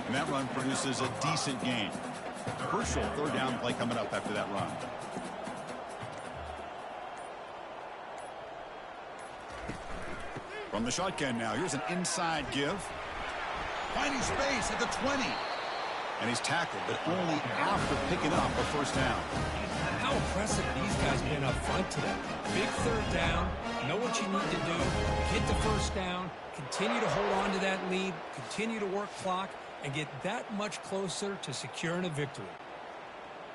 And that run produces a decent gain. Crucial 3rd down play coming up after that run. From the shotgun now, here's an inside give. Finding space at the 20. And he's tackled, but only after picking up a 1st down. How impressive these guys have been up front today. Big 3rd down, know what you need to do, get the 1st down, continue to hold on to that lead, continue to work clock, and get that much closer to securing a victory.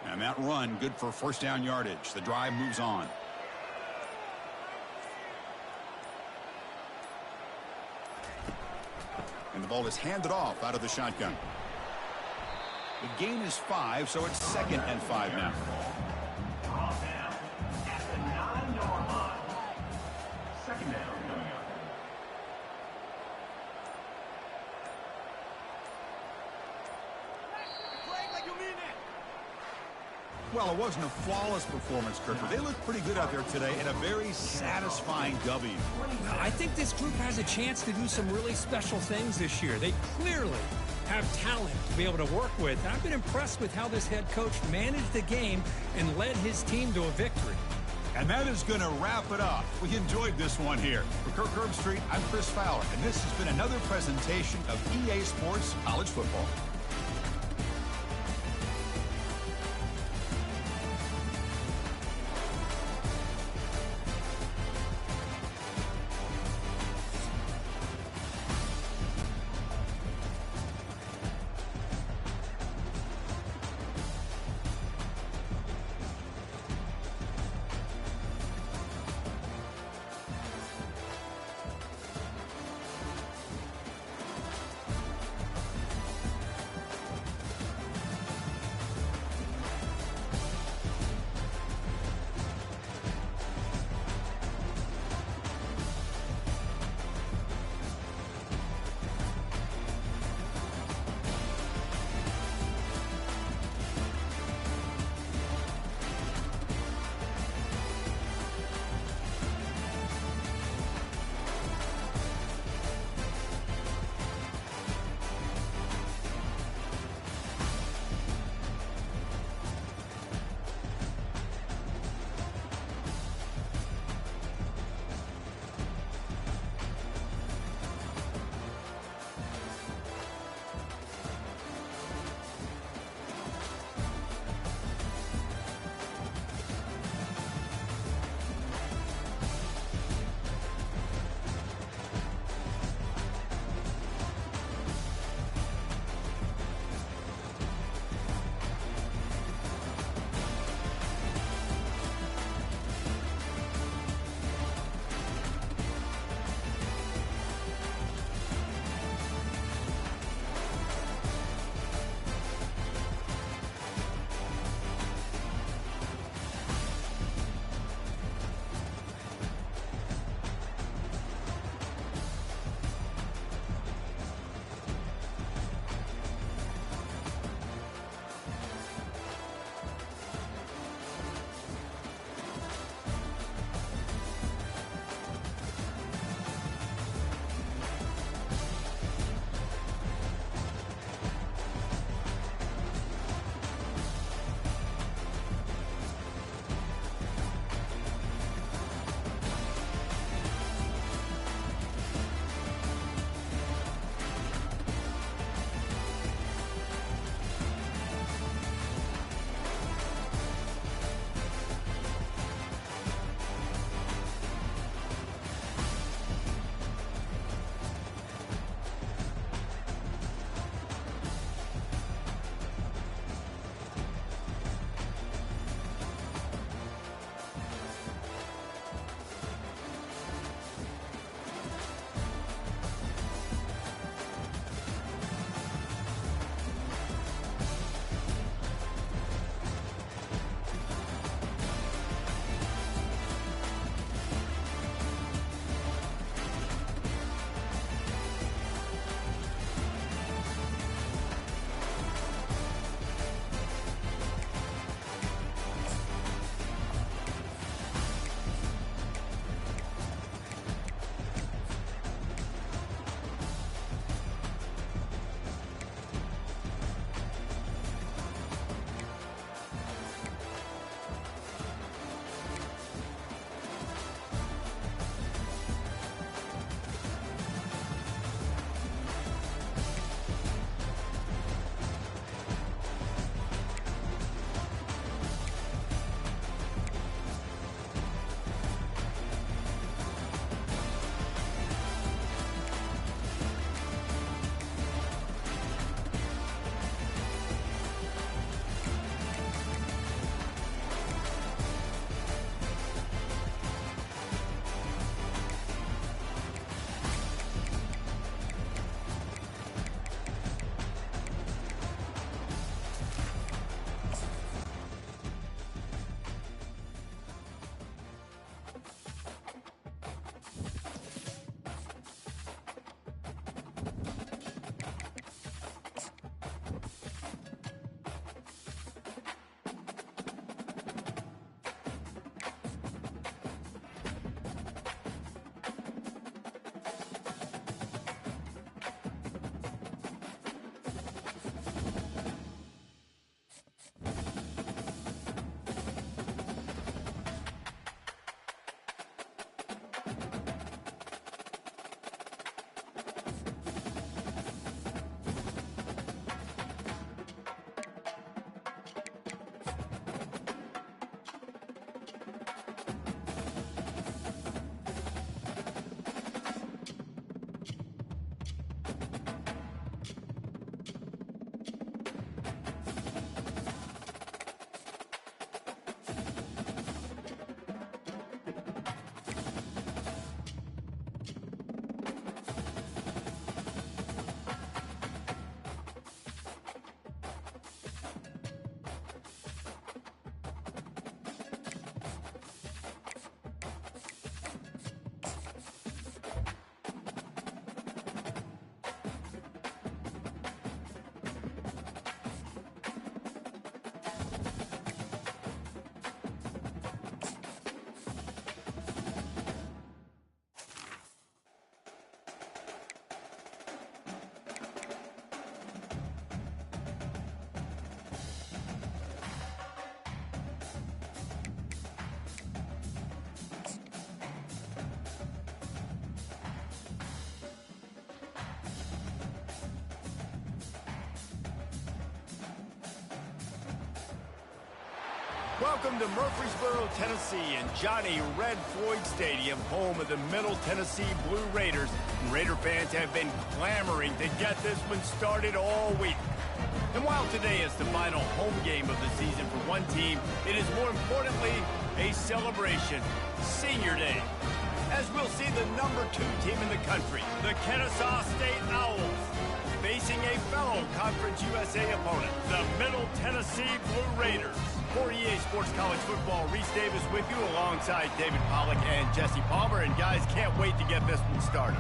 And that run, good for 1st down yardage. The drive moves on. And the ball is handed off out of the shotgun. The gain is 5, so it's 2nd and 5 now. Ball down at the 9-yard line. 2nd down coming up. Well, it wasn't a flawless performance, Kirk, but they looked pretty good out there today and a very satisfying W. I think this group has a chance to do some really special things this year. They clearly have talent to be able to work with. I've been impressed with how this head coach managed the game and led his team to a victory. And that is going to wrap it up. We enjoyed this one here. For Kirk Herbstreit, I'm Chris Fowler, and this has been another presentation of EA Sports College Football. Welcome to Murfreesboro, Tennessee, and Johnny Red Floyd Stadium, home of the Middle Tennessee Blue Raiders. And Raider fans have been clamoring to get this one started all week. And while today is the final home game of the season for one team, it is more importantly a celebration, Senior Day, as we'll see the #2 team in the country, the Kennesaw State Owls, facing a fellow Conference USA opponent, the Middle Tennessee Blue Raiders. For EA Sports College Football, Reese Davis with you alongside David Pollack and Jesse Palmer. And guys, can't wait to get this one started.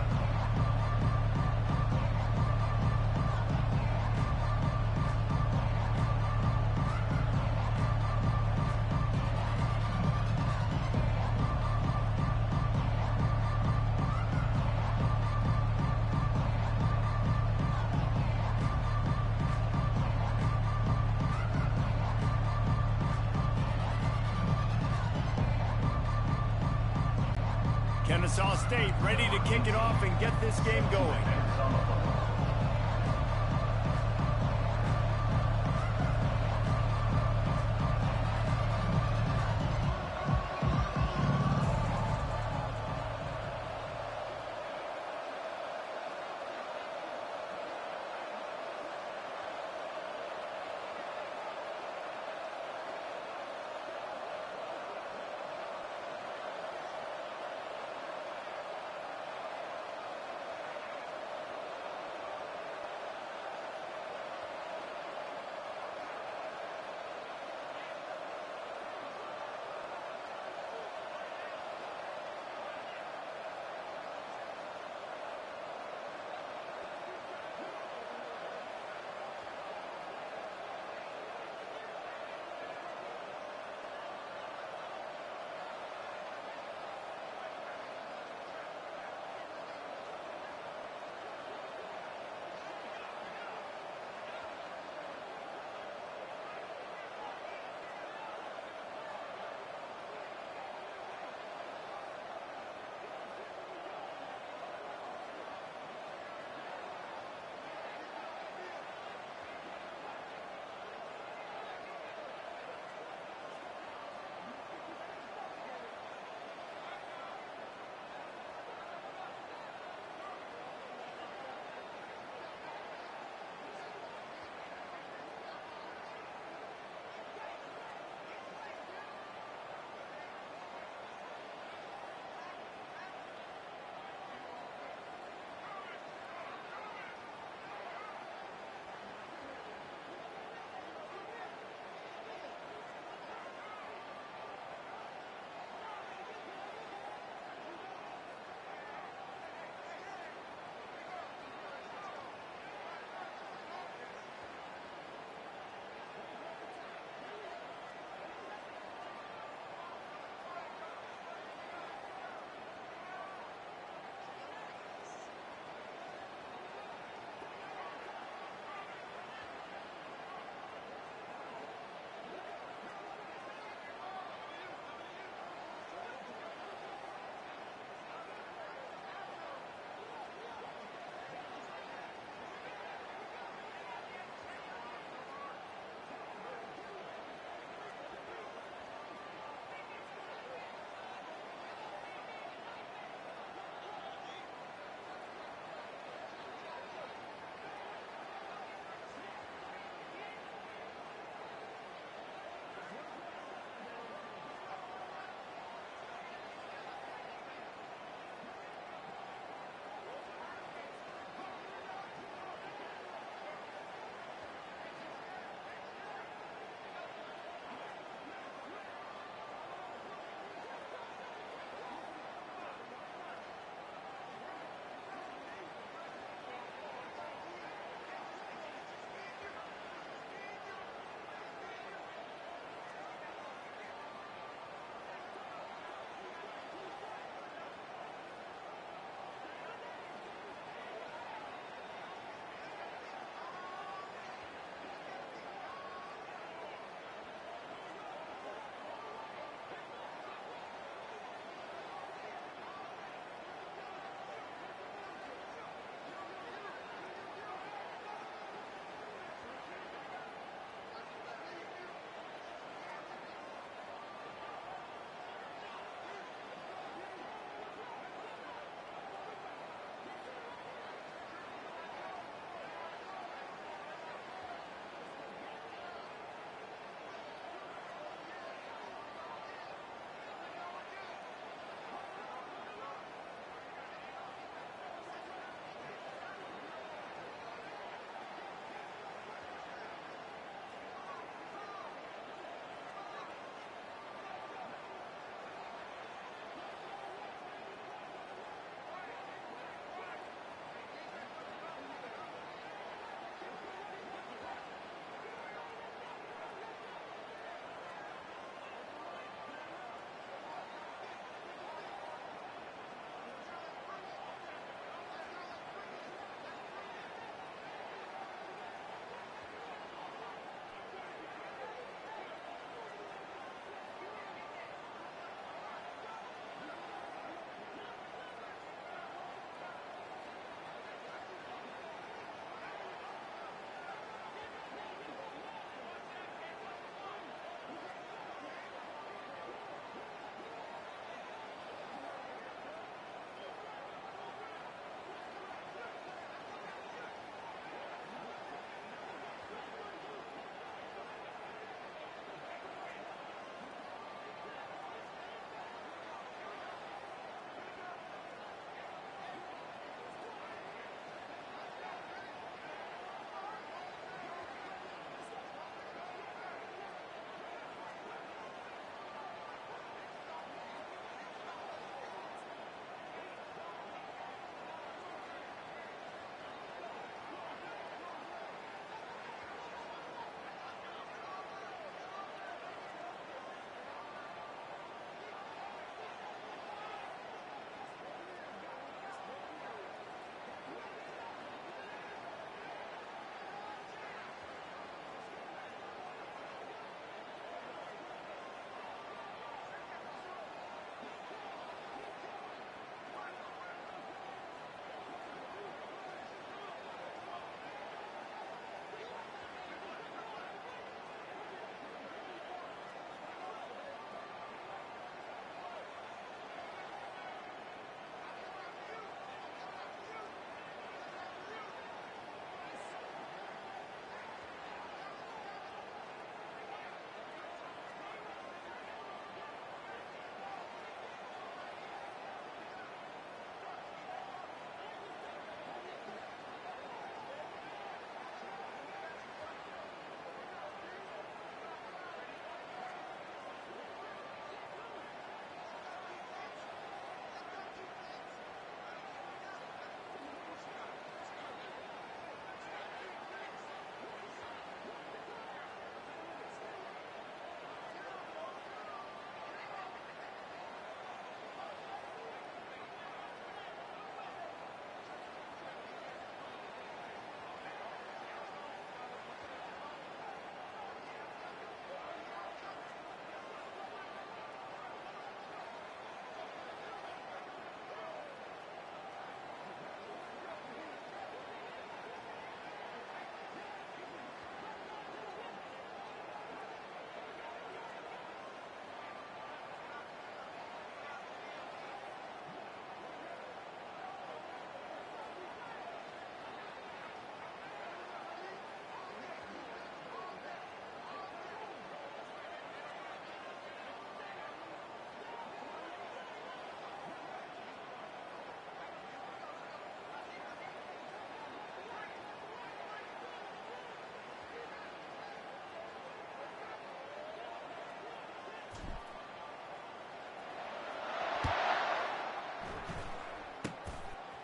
Kennesaw State ready to kick it off and get this game going.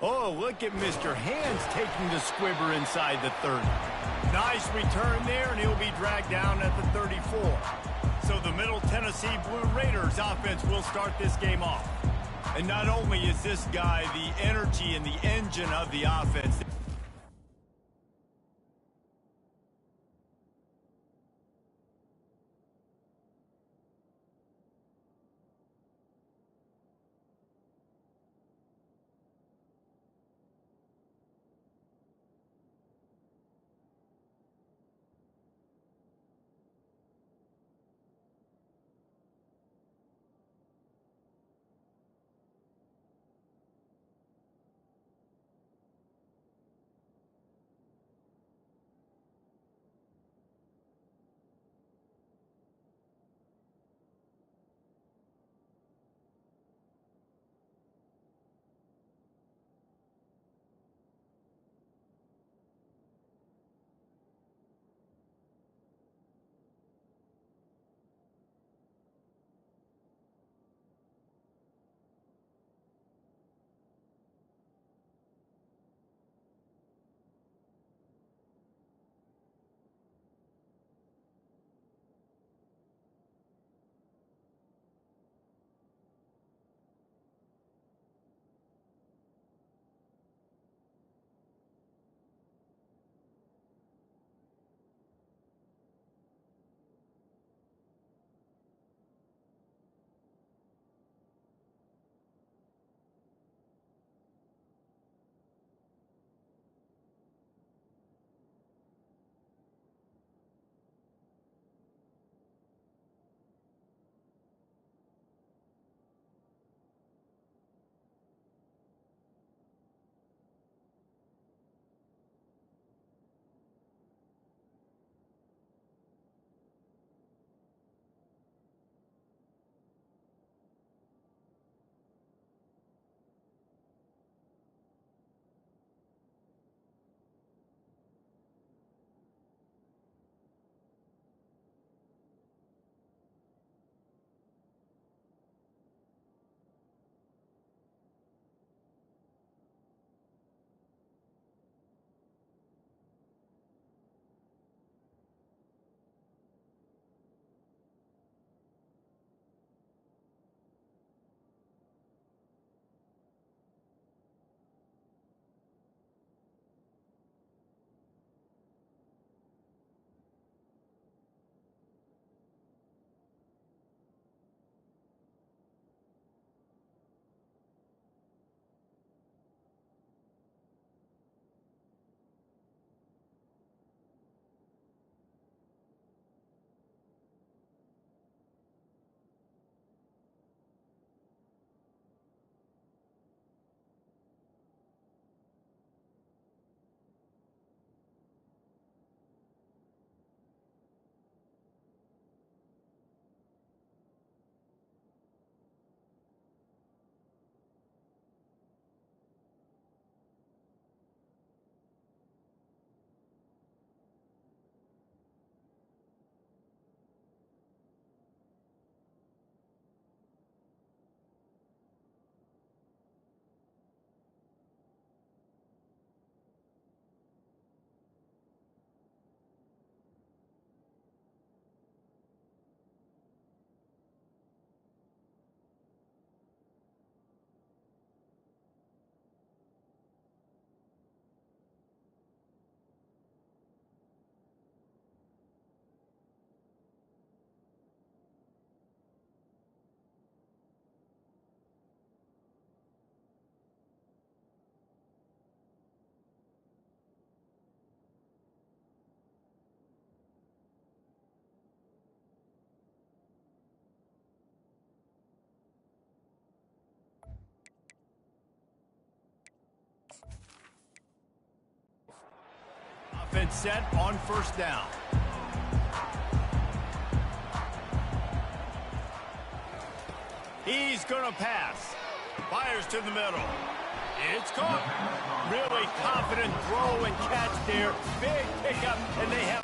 Oh, look at Mr. Hands taking the squibber inside the 30. Nice return there, and he'll be dragged down at the 34. So the Middle Tennessee Blue Raiders offense will start this game off. And not only is this guy the energy and the engine of the offense, offense set on first down. He's going to pass. Fires to the middle. It's caught. Really confident throw and catch there. Big pickup, and they have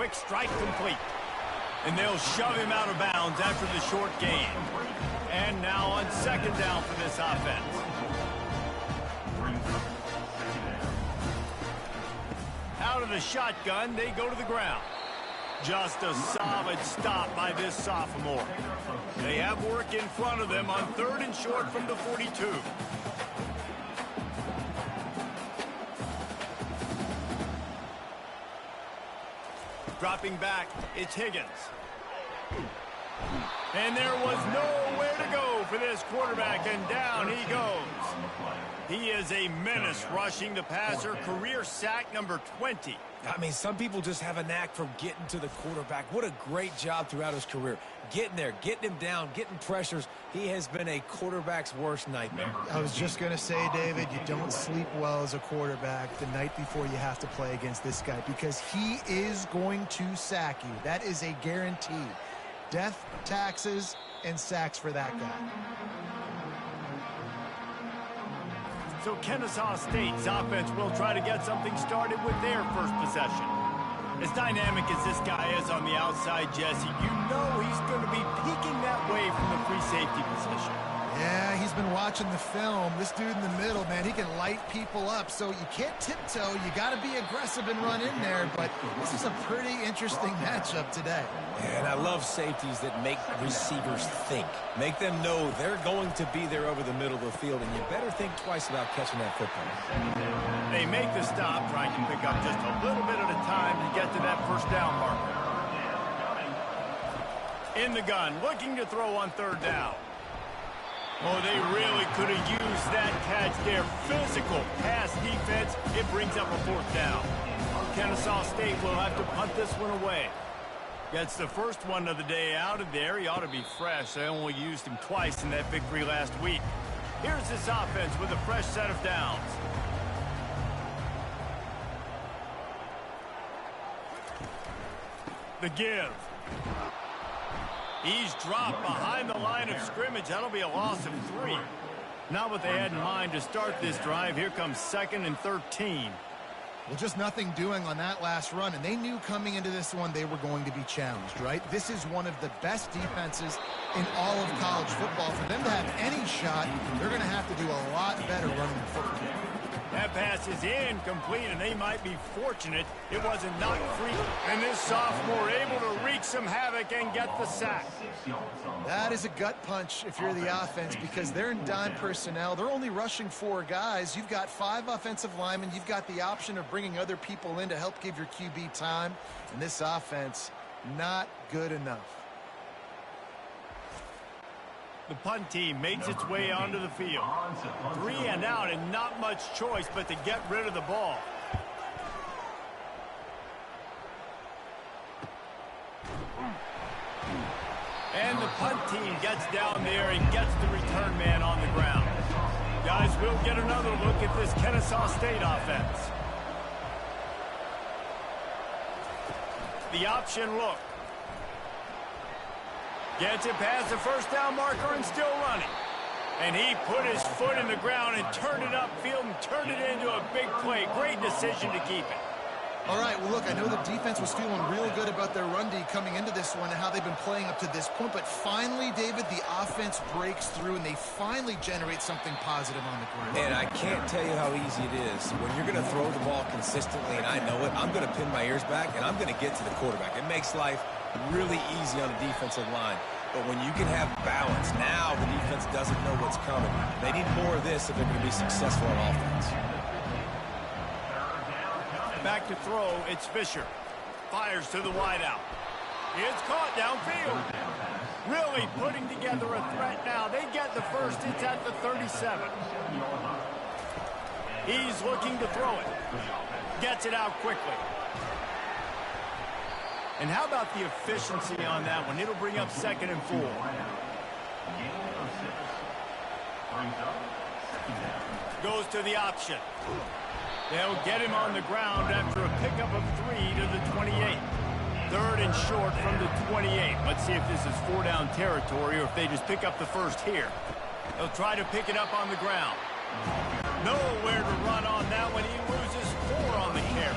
quick strike complete. And they'll shove him out of bounds after the short gain. And now on second down for this offense. Out of the shotgun, they go to the ground. Just a solid stop by this sophomore. They have work in front of them on third and short from the 42. Dropping back, it's Higgins. And there was nowhere to go for this quarterback, and down he goes. He is a menace rushing the passer, career sack number 20. I mean, some people just have a knack for getting to the quarterback. What a great job throughout his career. Getting there, getting him down, getting pressures. He has been a quarterback's worst nightmare. I was just going to say, David, you don't sleep well as a quarterback the night before you have to play against this guy because he is going to sack you. That is a guarantee. Death, taxes, and sacks for that guy. So Kennesaw State's offense will try to get something started with their first possession. As dynamic as this guy is on the outside, Jesse, you know he's going to be peeking that way from the free safety position. Yeah, he's been watching the film. This dude in the middle, man, he can light people up. So you can't tiptoe. You got to be aggressive and run in there. But this is a pretty interesting matchup today. And I love safeties that make receivers think. Make them know they're going to be there over the middle of the field, and you better think twice about catching that football. They make the stop, trying to pick up just a little bit at a time to get to that first down marker. In the gun, looking to throw on third down. Oh, they really could have used that catch there. Physical pass defense. It brings up a fourth down. Kennesaw State will have to punt this one away. Gets the first one of the day out of there. He ought to be fresh. They only used him twice in that victory last week. Here's this offense with a fresh set of downs. The give. He's dropped behind the line of scrimmage. That'll be a loss of 3. Not what they had in mind to start this drive. Here comes 2nd and 13. Well, just nothing doing on that last run, and they knew coming into this one they were going to be challenged, right? This is one of the best defenses in all of college football. For them to have any shot, they're going to have to do a lot better running the football. That pass is incomplete, and they might be fortunate it wasn't knocked free. And this sophomore able to wreak some havoc and get the sack. That is a gut punch if you're the offense because they're in dime personnel. They're only rushing 4 guys. You've got 5 offensive linemen. You've got the option of bringing other people in to help give your QB time. And this offense, not good enough. The punt team makes its way onto the field. 3 and out and not much choice but to get rid of the ball. And the punt team gets down there and gets the return man on the ground. Guys, we'll get another look at this Kennesaw State offense. The option look. Gets it past the first down marker and still running. And he put his foot in the ground and turned it upfield and turned it into a big play. Great decision to keep it. All right, well, look, I know the defense was feeling real good about their run D coming into this one and how they've been playing up to this point. But finally, David, the offense breaks through and they finally generate something positive on the ground. And I can't tell you how easy it is. When you're going to throw the ball consistently, and I know it, I'm going to pin my ears back and I'm going to get to the quarterback. It makes life really easy on the defensive line. But when you can have balance, now the defense doesn't know what's coming. They need more of this if they're going to be successful on offense. Back to throw, it's Fisher. Fires to the wideout. It's caught downfield. Really putting together a threat now. They get the first. It's at the 37. He's looking to throw it. Gets it out quickly. And how about the efficiency on that one? It'll bring up 2nd and 4. Goes to the option. They'll get him on the ground after a pickup of 3 to the 28. 3rd and short from the 28. Let's see if this is 4-down territory or if they just pick up the first here. They'll try to pick it up on the ground. Nowhere to run on that one. He loses 4 on the carry.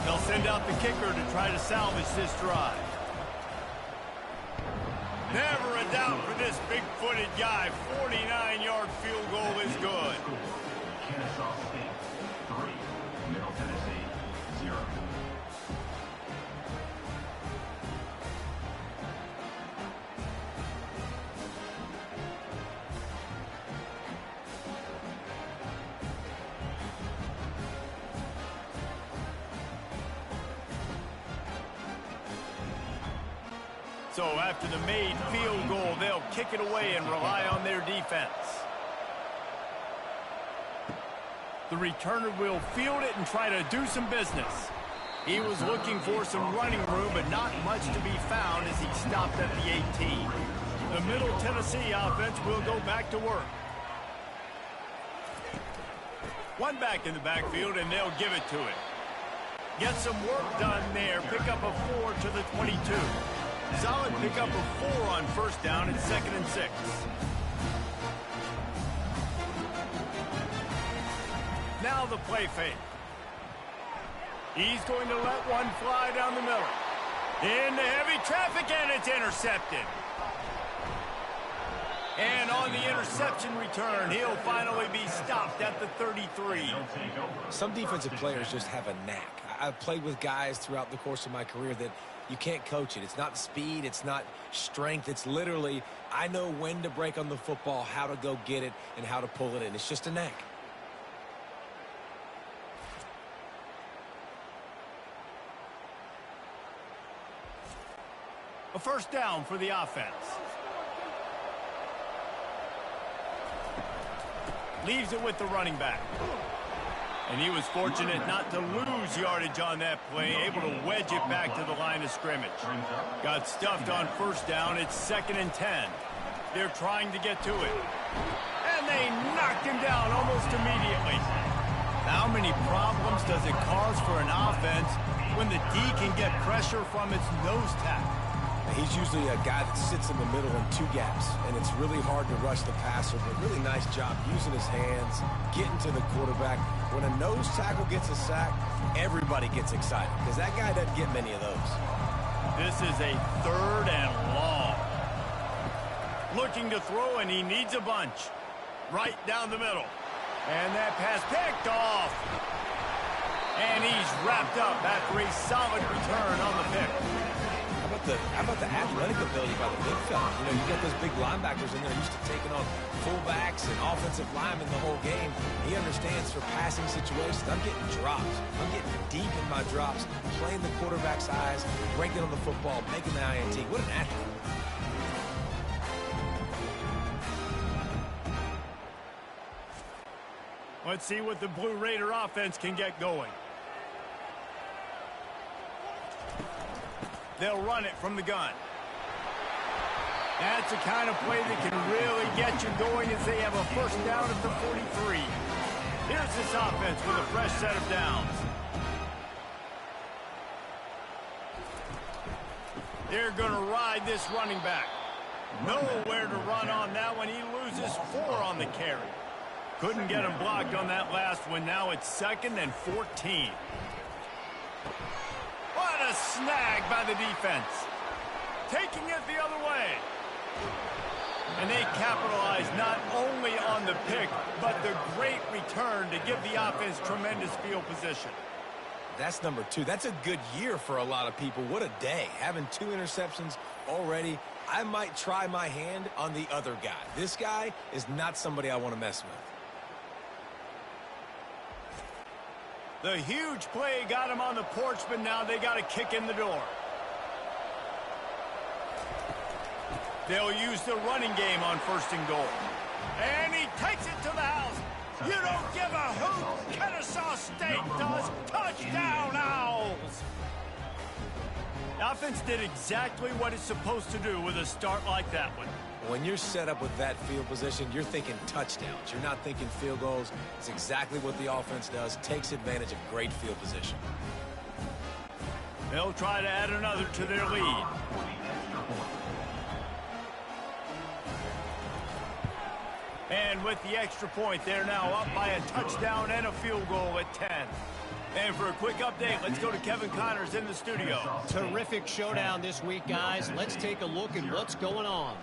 They'll send out the kicker to try to salvage this drive. Never a doubt for this big-footed guy. 49-yard field goal is good. Kennesaw State 3, Middle Tennessee 0. So after the made field goal, they'll kick it away and rely on their defense. The returner will field it and try to do some business. He was looking for some running room, but not much to be found as he stopped at the 18. The Middle Tennessee offense will go back to work. One back in the backfield, and they'll give it to it. Get some work done there. Pick up a 4 to the 22. Solid pickup of 4 on first down and 2nd and 6. Now the play fake. He's going to let one fly down the middle. Into heavy traffic, and it's intercepted. And on the interception return, he'll finally be stopped at the 33. Some defensive players just have a knack. I've played with guys throughout the course of my career that you can't coach it. It's not speed. It's not strength. It's literally, I know when to break on the football, how to go get it, and how to pull it in. It's just a knack. A first down for the offense. Leaves it with the running back. And he was fortunate not to lose yardage on that play, able to wedge it back to the line of scrimmage. Got stuffed on first down. It's 2nd and 10. They're trying to get to it. And they knocked him down almost immediately. How many problems does it cause for an offense when the D can get pressure from its nose tackle? He's usually a guy that sits in the middle in 2 gaps, and it's really hard to rush the passer, but really nice job using his hands, getting to the quarterback. When a nose tackle gets a sack, everybody gets excited because that guy doesn't get many of those. This is a 3rd and long. Looking to throw, and he needs a bunch. Right down the middle. And that pass picked off. And he's wrapped up after a solid return on the pick. How about the athletic ability by the big fella? You know, you got those big linebackers in there used to taking on fullbacks and offensive linemen the whole game. He understands for passing situations. I'm getting drops. I'm getting deep in my drops, playing the quarterback's eyes, breaking on the football, making the INT. What an athlete. Let's see what the Blue Raider offense can get going. They'll run it from the gun. That's the kind of play that can really get you going as they have a first down at the 43. Here's this offense with a fresh set of downs. They're going to ride this running back. Nowhere to run on that one. He loses 4 on the carry. Couldn't get him blocked on that last one. Now it's 2nd and 14. What a snag by the defense. Taking it the other way. And they capitalize not only on the pick, but the great return to give the offense tremendous field position. That's number 2. That's a good year for a lot of people. What a day. Having 2 interceptions already. I might try my hand on the other guy. This guy is not somebody I want to mess with. The huge play got him on the porch, but now they got a kick in the door. They'll use the running game on 1st and goal. And he takes it to the house. You don't give a hoot. Kennesaw State does. Touchdown, Owls. The offense did exactly what it's supposed to do with a start like that one. When you're set up with that field position, you're thinking touchdowns. You're not thinking field goals. It's exactly what the offense does. Takes advantage of great field position. They'll try to add another to their lead. And with the extra point, they're now up by a touchdown and a field goal at 10. And for a quick update, let's go to Kevin Connors in the studio. Terrific showdown this week, guys. Let's take a look at what's going on.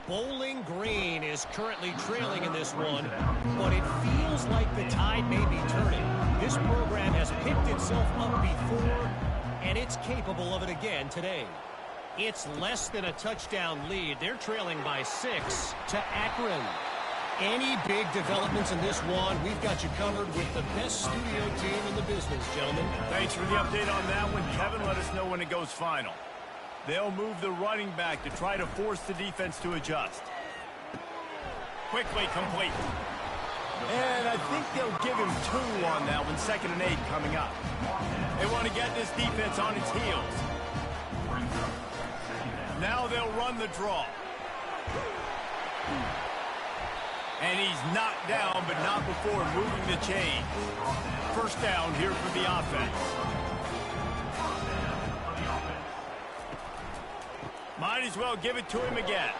Bowling Green is currently trailing in this one, but it feels like the tide may be turning. This program has picked itself up before, and it's capable of it again today. It's less than a touchdown lead. They're trailing by 6 to Akron. Any big developments in this one, we've got you covered with the best studio team in the business, gentlemen. Thanks for the update on that one, Kevin. Let us know when it goes final. They'll move the running back to try to force the defense to adjust. Quickly complete. And I think they'll give him 2 on that one. 2nd and 8 coming up. They want to get this defense on its heels. Now they'll run the draw. And he's knocked down, but not before moving the chain. First down here for the offense. Might as well give it to him again.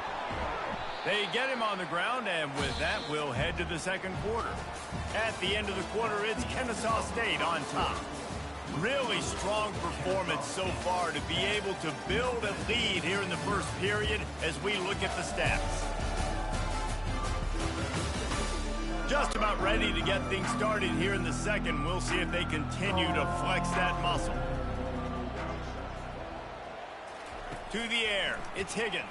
They get him on the ground, and with that, we'll head to the second quarter. At the end of the quarter, it's Kennesaw State on top. Really strong performance so far to be able to build a lead here in the first period as we look at the stats. Just about ready to get things started here in the second. We'll see if they continue to flex that muscle. To the air, it's Higgins.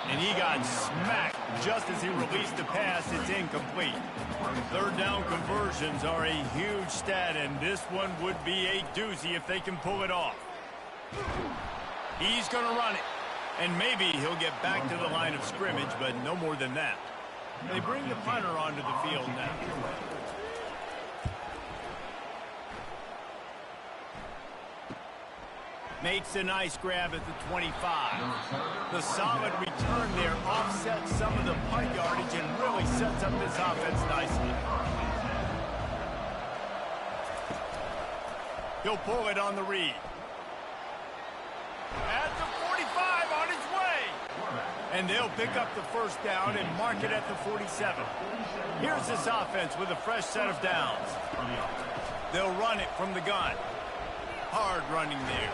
And he got smacked just as he released the pass. It's incomplete. Third down conversions are a huge stat, and this one would be a doozy if they can pull it off. He's going to run it. And maybe he'll get back to the line of scrimmage, but no more than that. They bring the punter onto the field now. Makes a nice grab at the 25. The solid return there offsets some of the punt yardage and really sets up this offense nicely. He'll pull it on the read. At the 45 on his way. And they'll pick up the first down and mark it at the 47. Here's this offense with a fresh set of downs. They'll run it from the gun. Hard running there.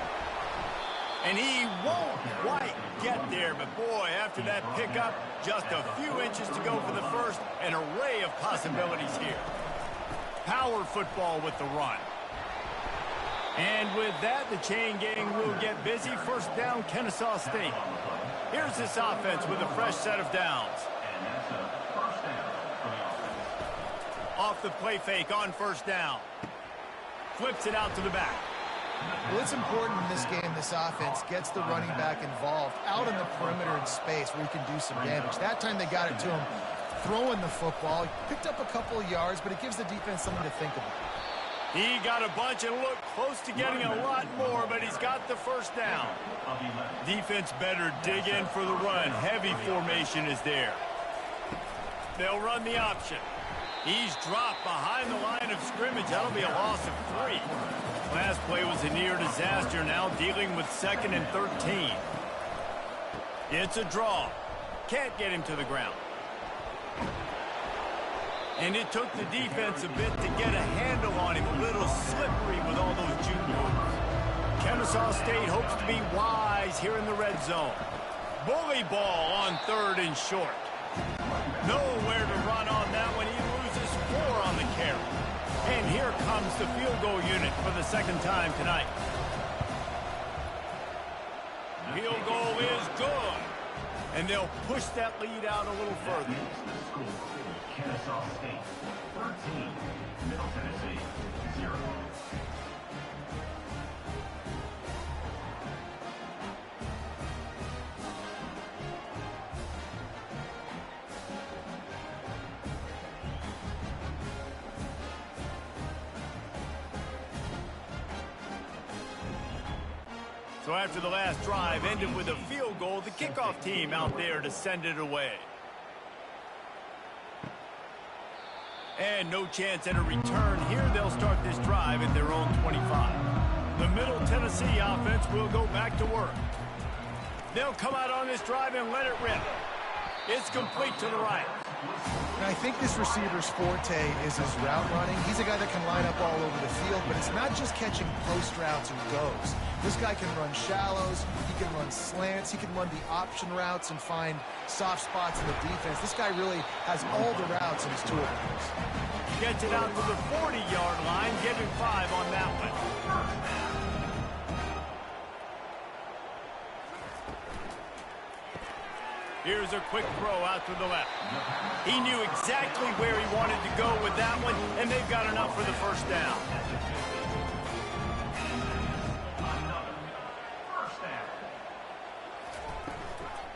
And he won't quite get there, but boy, after that pickup, just a few inches to go for the first. An array of possibilities here. Power football with the run. And with that, the chain gang will get busy. First down, Kennesaw State. Here's this offense with a fresh set of downs. Off the play fake on first down. Flips it out to the back. Well, it's important in this game, this offense gets the running back involved out in the perimeter in space where he can do some damage. That time they got it to him throwing the football. He picked up a couple of yards, but it gives the defense something to think about. He got a bunch and looked close to getting a lot more, but he's got the first down. Defense better dig in for the run. Heavy formation is there. They'll run the option. He's dropped behind the line of scrimmage. That'll be a loss of 3. Last play was a near disaster, now dealing with 2nd and 13. It's a draw. Can't get him to the ground. And it took the defense a bit to get a handle on him. A little slippery with all those juke moves. Kennesaw State hopes to be wise here in the red zone. Bully ball on 3rd and short. Nowhere to run on that one. He loses 4 on the carry. And here comes the field goal unit for the second time tonight. Field goal is good. And they'll push that lead out a little further. Kennesaw State 13, Middle Tennessee 0. So after the last drive ended with a field goal, the kickoff team out there to send it away. And no chance at a return here. They'll start this drive at their own 25. The Middle Tennessee offense will go back to work. They'll come out on this drive and let it rip. It's complete to the right. I I think this receiver's forte is his route running. He's a guy that can line up all over the field, but it's not just catching post routes and goes. This guy can run shallows, he can run slants, he can run the option routes and find soft spots in the defense. This guy really has all the routes in his toolbox. Gets it out to the 40-yard line, giving 5 on that one. Here's a quick throw out to the left. He knew exactly where he wanted to go with that one, and they've got enough for the first down.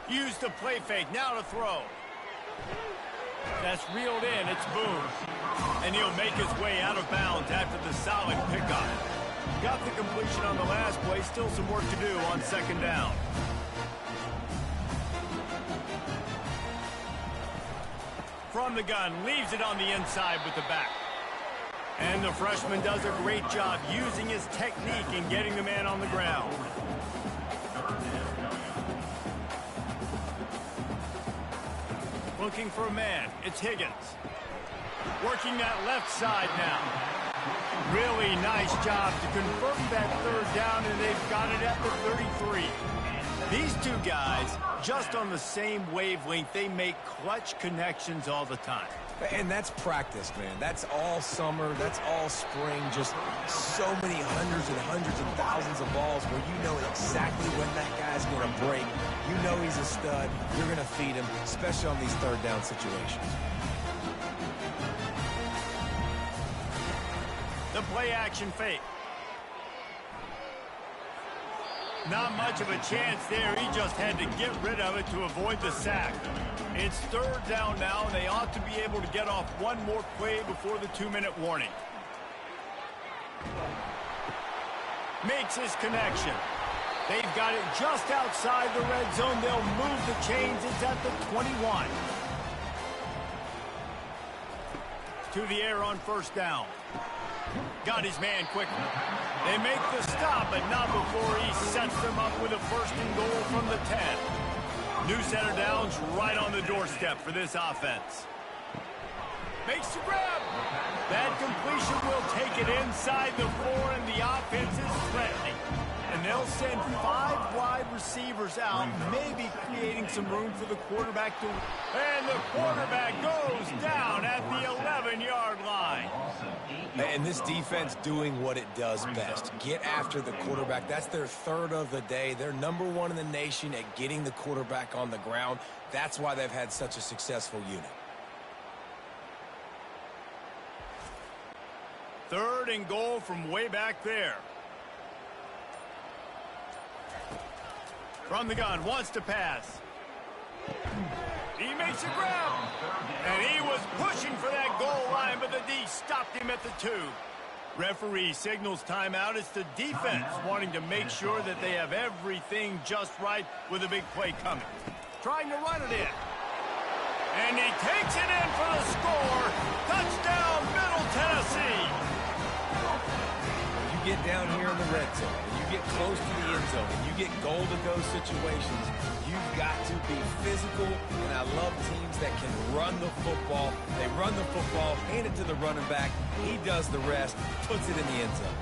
Use the play fake, now to throw. That's reeled in, it's Boone. And he'll make his way out of bounds after the solid pickup. Got the completion on the last play, still some work to do on second down. From the gun, leaves it on the inside with the back. And the freshman does a great job using his technique in getting the man on the ground. Looking for a man, it's Higgins. Working that left side now. Really nice job to confirm that third down, and they've got it at the 33. These two guys, just on the same wavelength, they make clutch connections all the time. And that's practice, man. That's all summer. That's all spring. Just so many hundreds and thousands of balls where you know exactly when that guy's going to break. You know he's a stud. You're going to feed him, especially on these third down situations. The play action fake. Not much of a chance there. He just had to get rid of it to avoid the sack. It's third down now. They ought to be able to get off one more play before the 2-minute warning. Makes his connection. They've got it just outside the red zone. They'll move the chains. It's at the 21. To the air on first down. Got his man quickly. They make the stop, but not before he sets them up with a first and goal from the 10. New set of downs right on the doorstep for this offense. Makes the grab. That completion will take it inside the 4, and the offense is threatening. And they'll send 5 wide receivers out, maybe creating some room for the quarterback to... And the quarterback goes down at the 11-yard line. And this defense doing what it does best. Get after the quarterback. That's their third of the day. They're number 1 in the nation at getting the quarterback on the ground. That's why they've had such a successful unit. Third and goal from way back there. From the gun, wants to pass. He makes a grab. And he was pushing for that goal line, but the D stopped him at the 2. Referee signals timeout. It's the defense wanting to make sure that they have everything just right with a big play coming. Trying to run it in. And he takes it in for the score. Touchdown, Middle Tennessee. You get down here in the red zone, and you get close to the end zone, and you get goal-to-go situations, you've got to be physical, and I love teams that can run the football. They run the football, hand it to the running back, he does the rest, puts it in the end zone.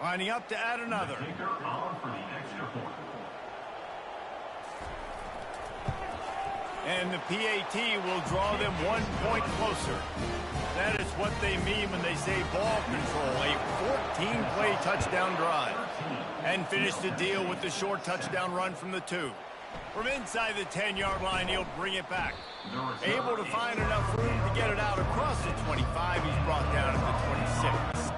Lining up to add another. And the PAT will draw them 1 point closer. That is what they mean when they say ball control. A 14-play touchdown drive. And finish the deal with the short touchdown run from the 2. From inside the 10-yard line, he'll bring it back. Able to find enough room to get it out across the 25. He's brought down at the 26.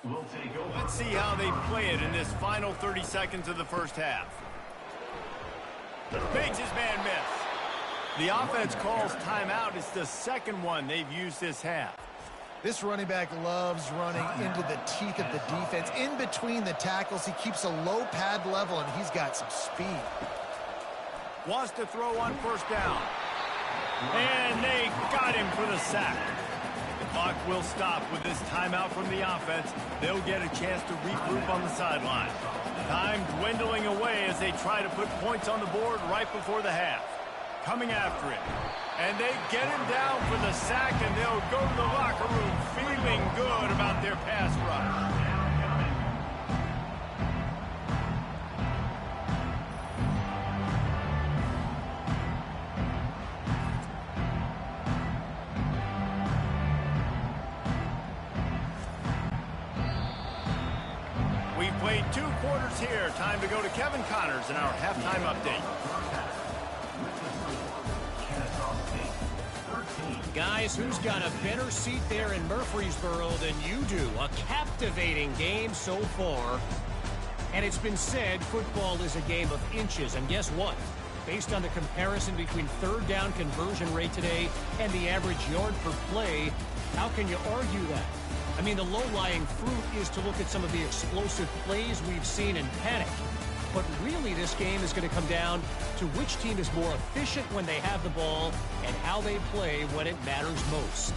will take over. Let's see how they play it in this final 30 seconds of the first half. Makes his man miss. The offense calls timeout. It's the second one they've used this half. This running back loves running into the teeth of the defense. In between the tackles, he keeps a low pad level, and he's got some speed. Wants to throw on first down. And they got him for the sack. The clock will stop with this timeout from the offense. They'll get a chance to regroup on the sideline. Time dwindling away as they try to put points on the board right before the half. Coming after it. And they get him down for the sack, and they'll go to the locker room feeling good about their pass rush. We've played 2 quarters here. Time to go to Kevin Connors in our halftime update. Guys, who's got a better seat there in Murfreesboro than you do? A captivating game so far. And it's been said football is a game of inches. And guess what? Based on the comparison between third down conversion rate today and the average yard per play, how can you argue that? I mean, the low-lying fruit is to look at some of the explosive plays we've seen in panic. But really, this game is going to come down to which team is more efficient when they have the ball and how they play when it matters most.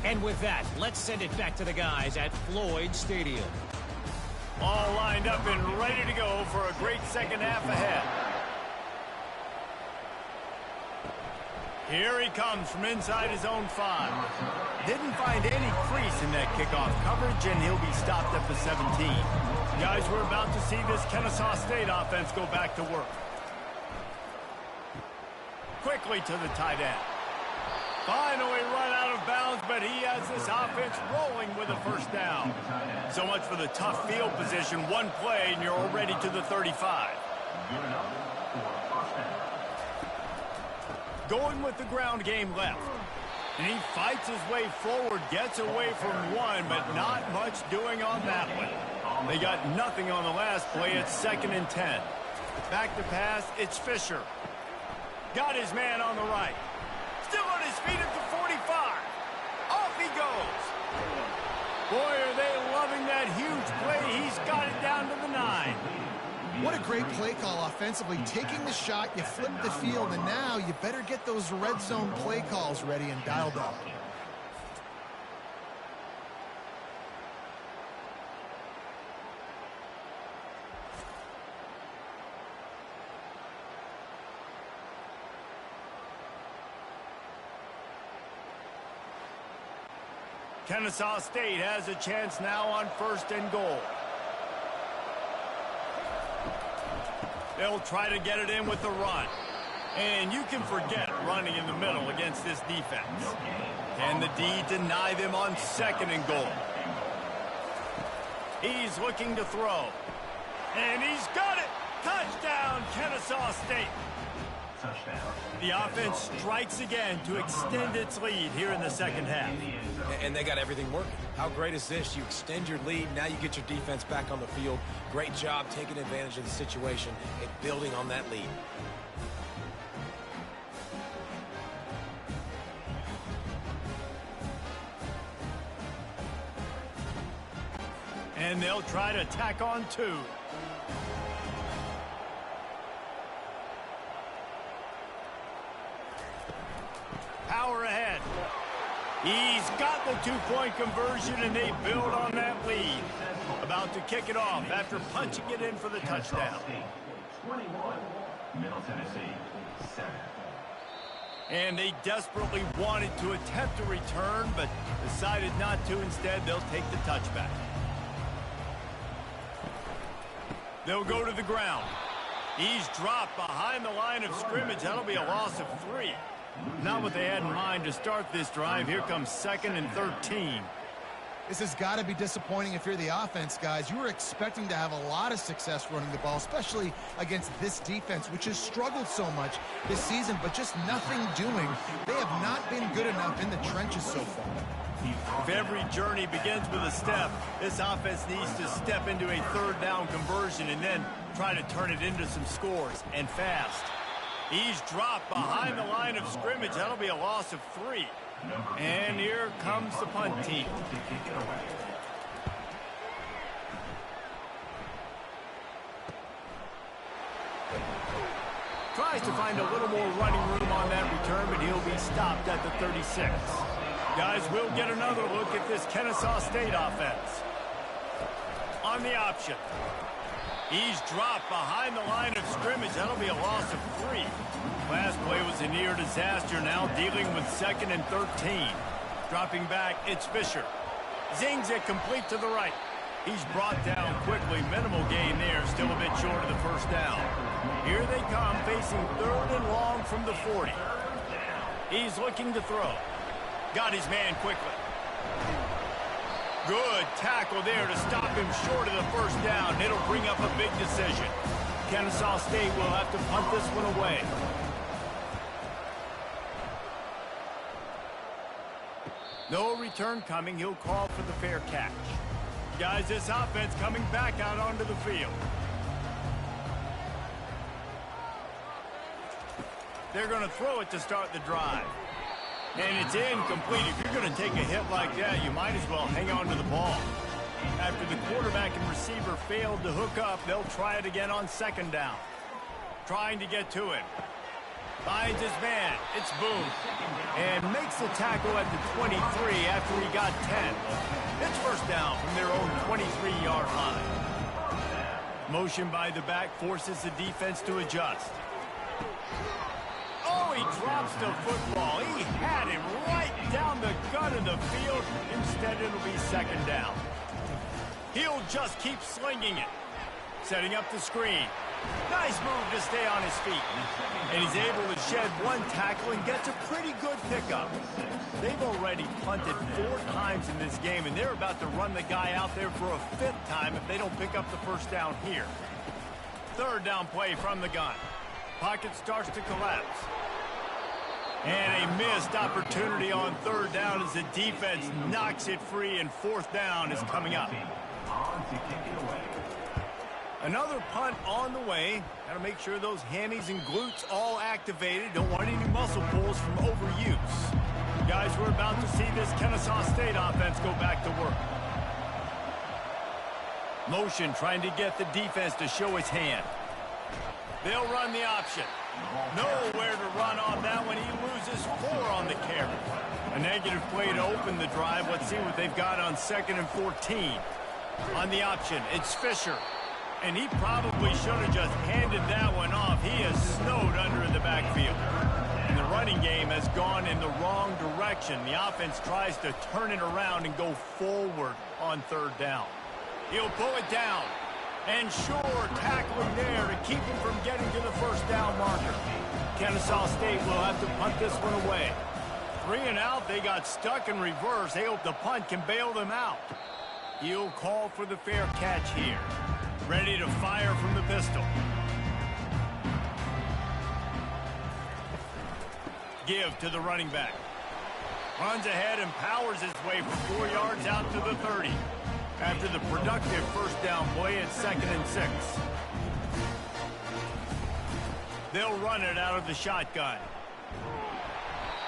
And with that, let's send it back to the guys at Floyd Stadium. All lined up and ready to go for a great second half ahead. Here he comes from inside his own 5. Didn't find any crease in that kickoff coverage, and he'll be stopped at the 17. Guys, we're about to see this Kennesaw State offense go back to work. Quickly to the tight end. Finally run out of bounds, but he has this offense rolling with a first down. So much for the tough field position. One play, and you're already to the 35. Going with the ground game left. And he fights his way forward, gets away from one, but not much doing on that one. They got nothing on the last play. It's 2nd and 10. Back to pass, it's Fisher. Got his man on the right. Still on his feet at the 45. Off he goes. Boy, are they loving that huge play. He's got it down to the 9. What a great play call offensively. Taking the shot, you flip the field, and now you better get those red zone play calls ready and dialed up. Kennesaw State has a chance now on 1st and goal. They'll try to get it in with the run. And you can forget running in the middle against this defense. Can the D deny them on 2nd and goal? He's looking to throw. And he's got it! Touchdown, Kennesaw State! Touchdown. The offense strikes again to extend its lead here in the second half. And they got everything working. How great is this? You extend your lead, now you get your defense back on the field. Great job taking advantage of the situation and building on that lead. And they'll try to tack on 2. Power ahead. He's got the 2-point conversion, and they build on that lead. About to kick it off after punching it in for the touchdown. 21, Middle Tennessee, 7. And they desperately wanted to attempt a return, but decided not to. Instead, they'll take the touchback. They'll go to the ground. He's dropped behind the line of scrimmage. That'll be a loss of 3. Not what they had in mind to start this drive. Here comes 2nd and 13. This has got to be disappointing if you're the offense, guys. You were expecting to have a lot of success running the ball, especially against this defense, which has struggled so much this season, but just nothing doing. They have not been good enough in the trenches so far. If every journey begins with a step, this offense needs to step into a third down conversion and then try to turn it into some scores, and fast. He's dropped behind the line of scrimmage. That'll be a loss of 3. And here comes the punt team. Tries to find a little more running room on that return, but he'll be stopped at the 36. Guys, we'll get another look at this Kennesaw State offense. On the option. He's dropped behind the line of scrimmage. That'll be a loss of 3. Last play was a near disaster. Now dealing with 2nd and 13. Dropping back, it's Fisher. Zings it complete to the right. He's brought down quickly. Minimal gain there. Still a bit short of the first down. Here they come, facing 3rd and long from the 40. He's looking to throw. Got his man quickly. Good tackle there to stop him short of the first down. It'll bring up a big decision. Kennesaw State will have to punt this one away. No return coming. He'll call for the fair catch. Guys, this offense coming back out onto the field. They're going to throw it to start the drive. And it's incomplete. If you're going to take a hit like that, you might as well hang on to the ball. After the quarterback and receiver failed to hook up, they'll try it again on 2nd down. Trying to get to him. Finds his man. It's Boone. And makes the tackle at the 23 after he got 10. It's first down from their own 23-yard line. Motion by the back forces the defense to adjust. Oh, he drops the football. He had him right down the gut of the field. Instead, it'll be 2nd down. He'll just keep slinging it. Setting up the screen. Nice move to stay on his feet. And he's able to shed 1 tackle and gets a pretty good pickup. They've already punted 4 times in this game, and they're about to run the guy out there for a 5th time if they don't pick up the first down here. 3rd down play from the gun. Pocket starts to collapse. And a missed opportunity on 3rd down as the defense knocks it free, and 4th down is coming up. Another punt on the way. Got to make sure those hammies and glutes all activated. Don't want any muscle pulls from overuse. Guys, we're about to see this Kennesaw State offense go back to work. Motion trying to get the defense to show his hand. They'll run the option. Nowhere to run on that one. He loses 4 on the carry. A negative play to open the drive. Let's see what they've got on 2nd and 14. On the option, it's Fisher. And he probably should have just handed that one off. He is snowed under in the backfield. And the running game has gone in the wrong direction. The offense tries to turn it around and go forward on 3rd down. He'll pull it down. And sure, tackling there to keep him from getting to the first down marker. Kennesaw State will have to punt this one away. 3 and out, they got stuck in reverse. They hope the punt can bail them out. He'll call for the fair catch here. Ready to fire from the pistol. Give to the running back. Runs ahead and powers his way for 4 yards out to the 30. After the productive first down play at 2nd and 6. They'll run it out of the shotgun.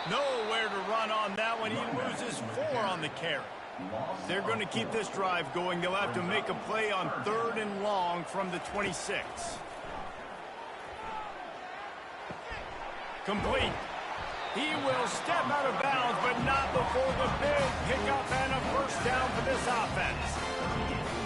Nowhere to run on that one. He loses 4 on the carry. They're going to keep this drive going. They'll have to make a play on 3rd and long from the 26. Complete. He will step out of bounds, but not before the big pickup and a first down for this offense.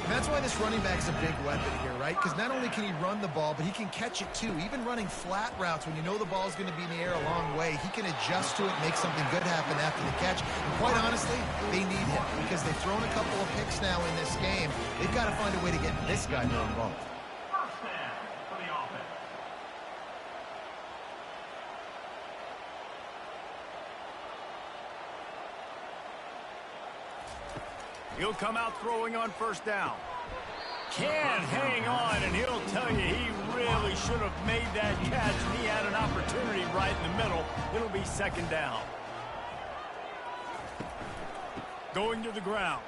And that's why this running back's a big weapon here, right? Because not only can he run the ball, but he can catch it too. Even running flat routes when you know the ball's going to be in the air a long way, he can adjust to it, make something good happen after the catch. And quite honestly, they need him because they've thrown a couple of picks now in this game. They've got to find a way to get this guy more involved. First down for the offense. He'll come out throwing on first down. Can't hang on, and he'll tell you he really should have made that catch, and he had an opportunity right in the middle. It'll be second down. Going to the ground.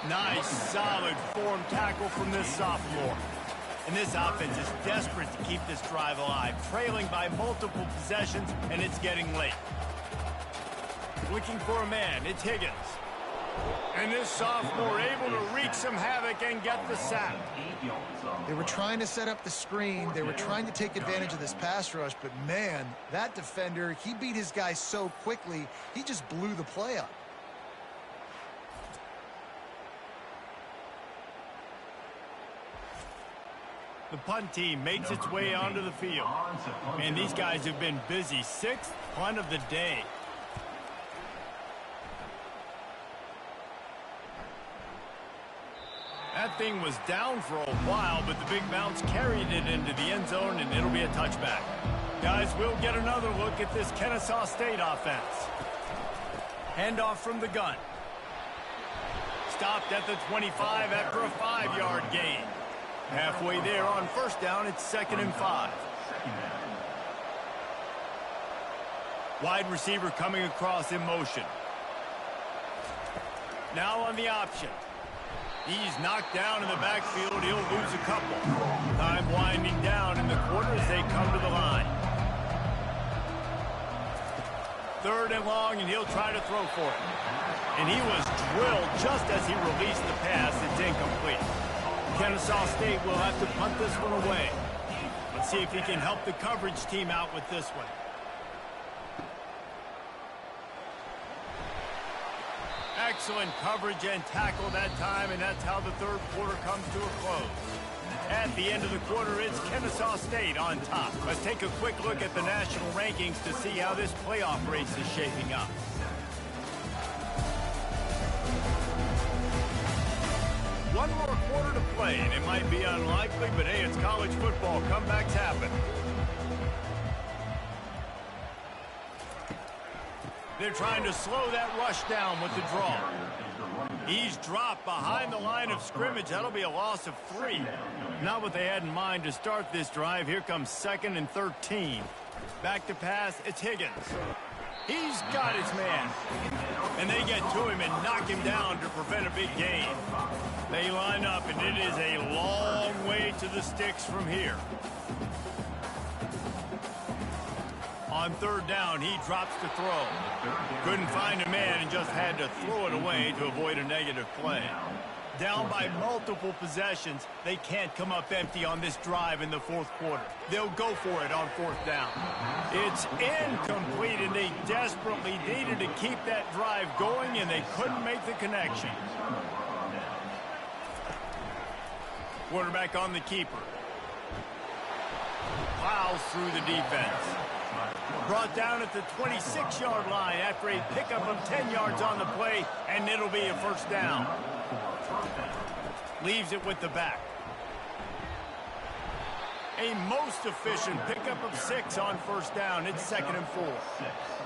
Nice, solid form tackle from this sophomore. And this offense is desperate to keep this drive alive, trailing by multiple possessions, and it's getting late. Looking for a man, it's Higgins. And this sophomore able to wreak some havoc and get the sack. They were trying to set up the screen. They were trying to take advantage of this pass rush, but man, that defender, he beat his guy so quickly, he just blew the play up. The punt team makes its way onto the field. And these guys have been busy. Sixth punt of the day. That thing was down for a while, but the big bounce carried it into the end zone, and it'll be a touchback. Guys, we'll get another look at this Kennesaw State offense. Handoff from the gun. Stopped at the 25 after a 5-yard gain. Halfway there on first down, it's 2nd and 5. Wide receiver coming across in motion. Now on the option. He's knocked down in the backfield. He'll lose a couple. Time winding down in the quarter as they come to the line. 3rd and long, and he'll try to throw for it. And he was drilled just as he released the pass. It's incomplete. Kennesaw State will have to punt this one away. Let's see if he can help the coverage team out with this one. Excellent coverage and tackle that time, and that's how the 3rd quarter comes to a close. At the end of the quarter, it's Kennesaw State on top. Let's take a quick look at the national rankings to see how this playoff race is shaping up. One more quarter to play, and it might be unlikely, but hey, it's college football. Comebacks happen. They're trying to slow that rush down with the draw. He's dropped behind the line of scrimmage. That'll be a loss of 3. Not what they had in mind to start this drive. Here comes 2nd and 13. Back to pass, it's Higgins. He's got his man. And they get to him and knock him down to prevent a big gain. They line up, and it is a long way to the sticks from here. On 3rd down, he drops to throw. Couldn't find a man and just had to throw it away to avoid a negative play. Down by multiple possessions, they can't come up empty on this drive in the 4th quarter. They'll go for it on 4th down. It's incomplete, and they desperately needed to keep that drive going, and they couldn't make the connection. Quarterback on the keeper. Plows through the defense. Brought down at the 26-yard line after a pickup of 10 yards on the play, and it'll be a first down. Leaves it with the back. A most efficient pickup of 6 on first down. It's 2nd and 4.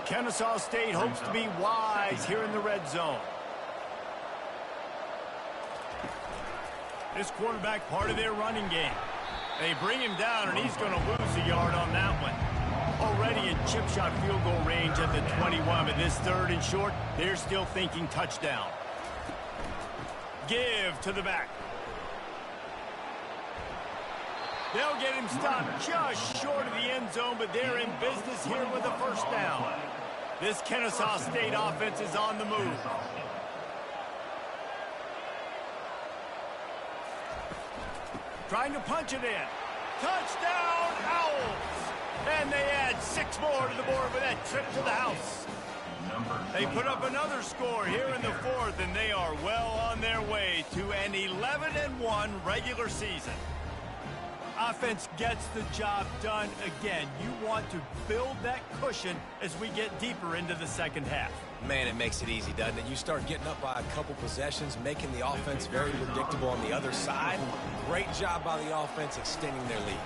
Kennesaw State hopes to be wise here in the red zone. This quarterback part of their running game. They bring him down, and he's going to lose a yard on that one. Already in chip shot field goal range at the 21, but this 3rd and short, they're still thinking touchdown. Give to the back. They'll get him stopped just short of the end zone, but they're in business here with a first down. This Kennesaw State offense is on the move. Trying to punch it in. Touchdown, Owls! And they add 6 more to the board with that trip to the house. They put up another score here in the 4th, and they are well on their way to an 11-1 regular season. Offense gets the job done again. You want to build that cushion as we get deeper into the 2nd half. Man, it makes it easy, doesn't it? You start getting up by a couple possessions, making the offense very predictable on the other side. Great job by the offense extending their lead.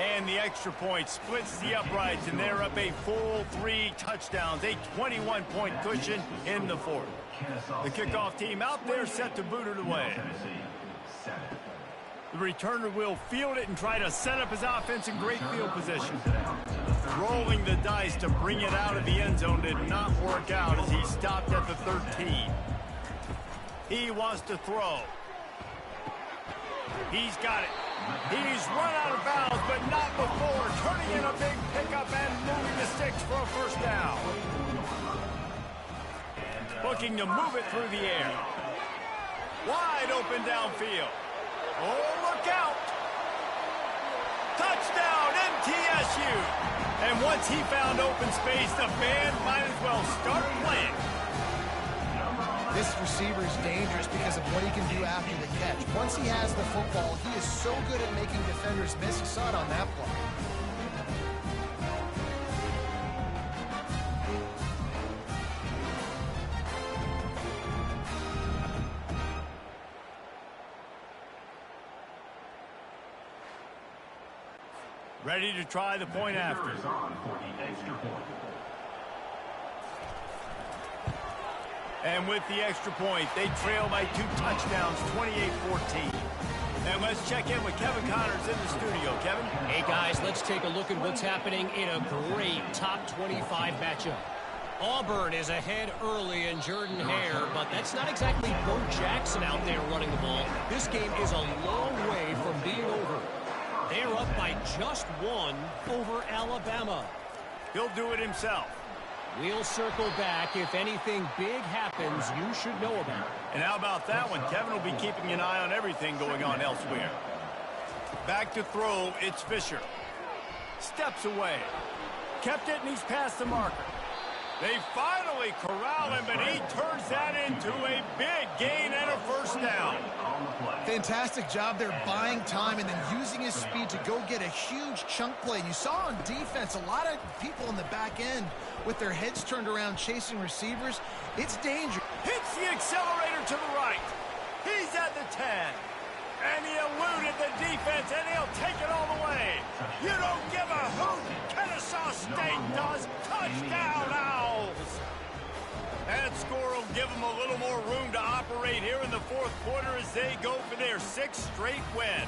And the extra point splits the uprights, and they're up a full 3 touchdowns, a 21-point cushion in the fourth. The kickoff team out there set to boot it away. The returner will field it and try to set up his offense in great field position. Rolling the dice to bring it out of the end zone did not work out as he stopped at the 13. He wants to throw. He's got it. He's run out of bounds, but not before turning in a big pickup and moving the sticks for a first down. Looking to move it through the air. Wide open downfield. Oh, look out. Touchdown, MTSU. And once he found open space, the band might as well start playing. This receiver is dangerous because of what he can do after the catch. Once he has the football, he is so good at making defenders miss. You saw it on that play. Ready to try the point after. And with the extra point, they trail by 2 touchdowns, 28-14. And let's check in with Kevin Connors in the studio. Kevin? Hey, guys, let's take a look at what's happening in a great top 25 matchup. Auburn is ahead early in Jordan Hare, but that's not exactly Bo Jackson out there running the ball. This game is a long way from being over. They're up by just 1 over Alabama. He'll do it himself. We'll circle back. If anything big happens, you should know about it. And how about that one? Kevin will be keeping an eye on everything going on elsewhere. Back to throw, it's Fisher. Steps away. Kept it, and he's past the marker. They finally corral him, but he turns that into a big gain and a first down. Fantastic job there buying time and then using his speed to go get a huge chunk play. You saw on defense a lot of people in the back end with their heads turned around chasing receivers. It's dangerous. Hits the accelerator to the right. He's at the 10. And he eluded the defense, and he'll take it all the way. You don't give a hoot. Kennesaw State does. Touchdown, Owls. That score will give them a little more room to operate here in the fourth quarter as they go for their 6th straight win.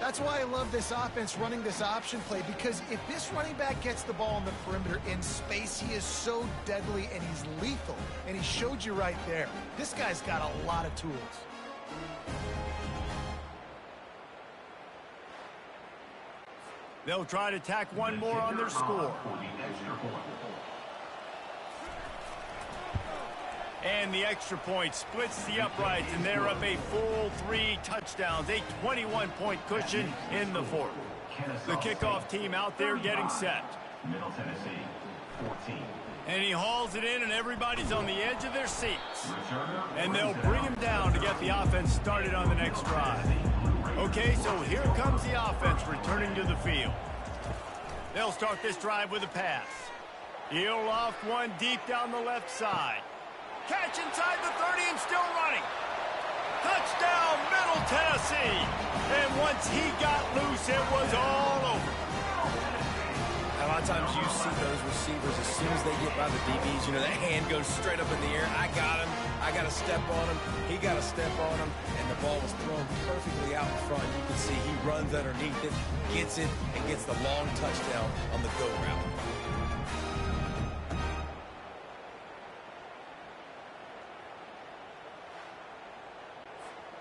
That's why I love this offense running this option play, because if this running back gets the ball on the perimeter in space, he is so deadly and he's lethal. And he showed you right there. This guy's got a lot of tools. They'll try to tack one more on their score. And the extra point splits the uprights, and they're up a full 3 touchdowns, a 21-point cushion in the fourth. The kickoff team out there getting set. Middle Tennessee, 14. And he hauls it in, and everybody's on the edge of their seats. And they'll bring him down to get the offense started on the next drive. Okay, so here comes the offense returning to the field. They'll start this drive with a pass. He'll loft one deep down the left side. Catch inside the 30 and still running. Touchdown, Middle Tennessee. And once he got loose, it was all over. A lot of times you see those receivers, as soon as they get by the DBs, you know, that hand goes straight up in the air. I got him. I got to step on him. He got to step on him. And the ball was thrown perfectly out in front. You can see he runs underneath it, gets it, and gets the long touchdown on the go route.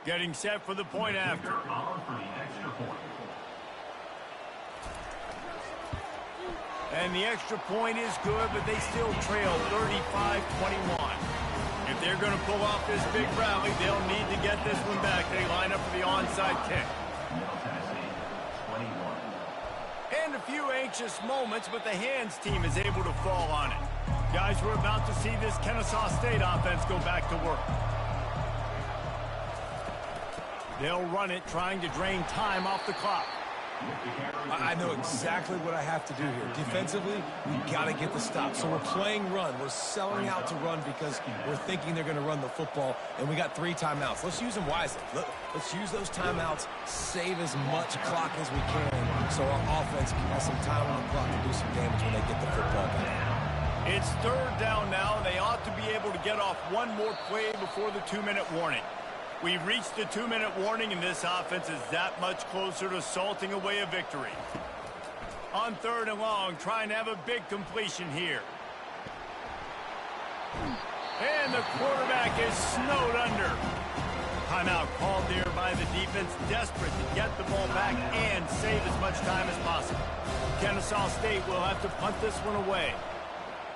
Getting set for the point after. And the extra point is good, but they still trail 35-21. If they're going to pull off this big rally, they'll need to get this one back. They line up for the onside kick. And a few anxious moments, but the hands team is able to fall on it. Guys, we're about to see this Kennesaw State offense go back to work. They'll run it, trying to drain time off the clock. I know exactly what I have to do here. Defensively, we've got to get the stop. So we're playing run. We're selling out to run because we're thinking they're going to run the football, and we got 3 timeouts. Let's use them wisely. Let's use those timeouts, save as much clock as we can, so our offense has some time on the clock to do some damage when they get the football back. It's third down now. They ought to be able to get off one more play before the 2-minute warning. We've reached the 2-minute warning, and this offense is that much closer to salting away a victory. On third and long, trying to have a big completion here. And the quarterback is snowed under. Timeout called there by the defense, desperate to get the ball back and save as much time as possible. Kennesaw State will have to punt this one away.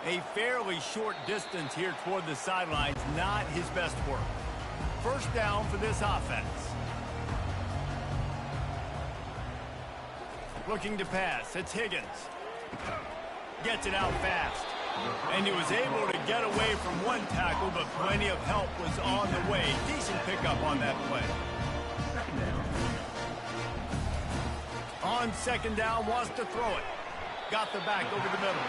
A fairly short distance here toward the sidelines, not his best work. First down for this offense. Looking to pass, it's Higgins. Gets it out fast. And he was able to get away from one tackle, but plenty of help was on the way. Decent pickup on that play. On second down, wants to throw it. Got the back over the middle.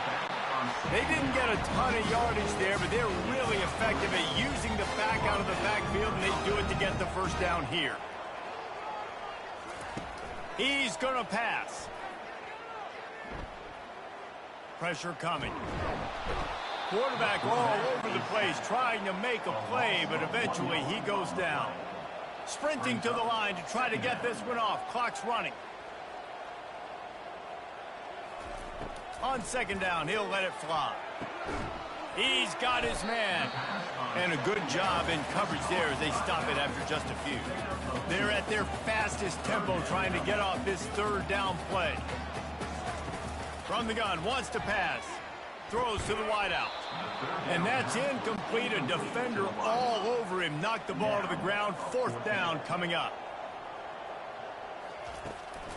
They didn't get a ton of yardage there, but they're really effective at using the back out of the backfield, and they do it to get the first down here. He's going to pass. Pressure coming. Quarterback all over the place, trying to make a play, but eventually he goes down. Sprinting to the line to try to get this one off. Clock's running. On second down, he'll let it fly. He's got his man. And a good job in coverage there as they stop it after just a few. They're at their fastest tempo trying to get off this third down play. From the gun, wants to pass. Throws to the wideout. And that's incomplete. A defender all over him. Knocked the ball to the ground. Fourth down coming up.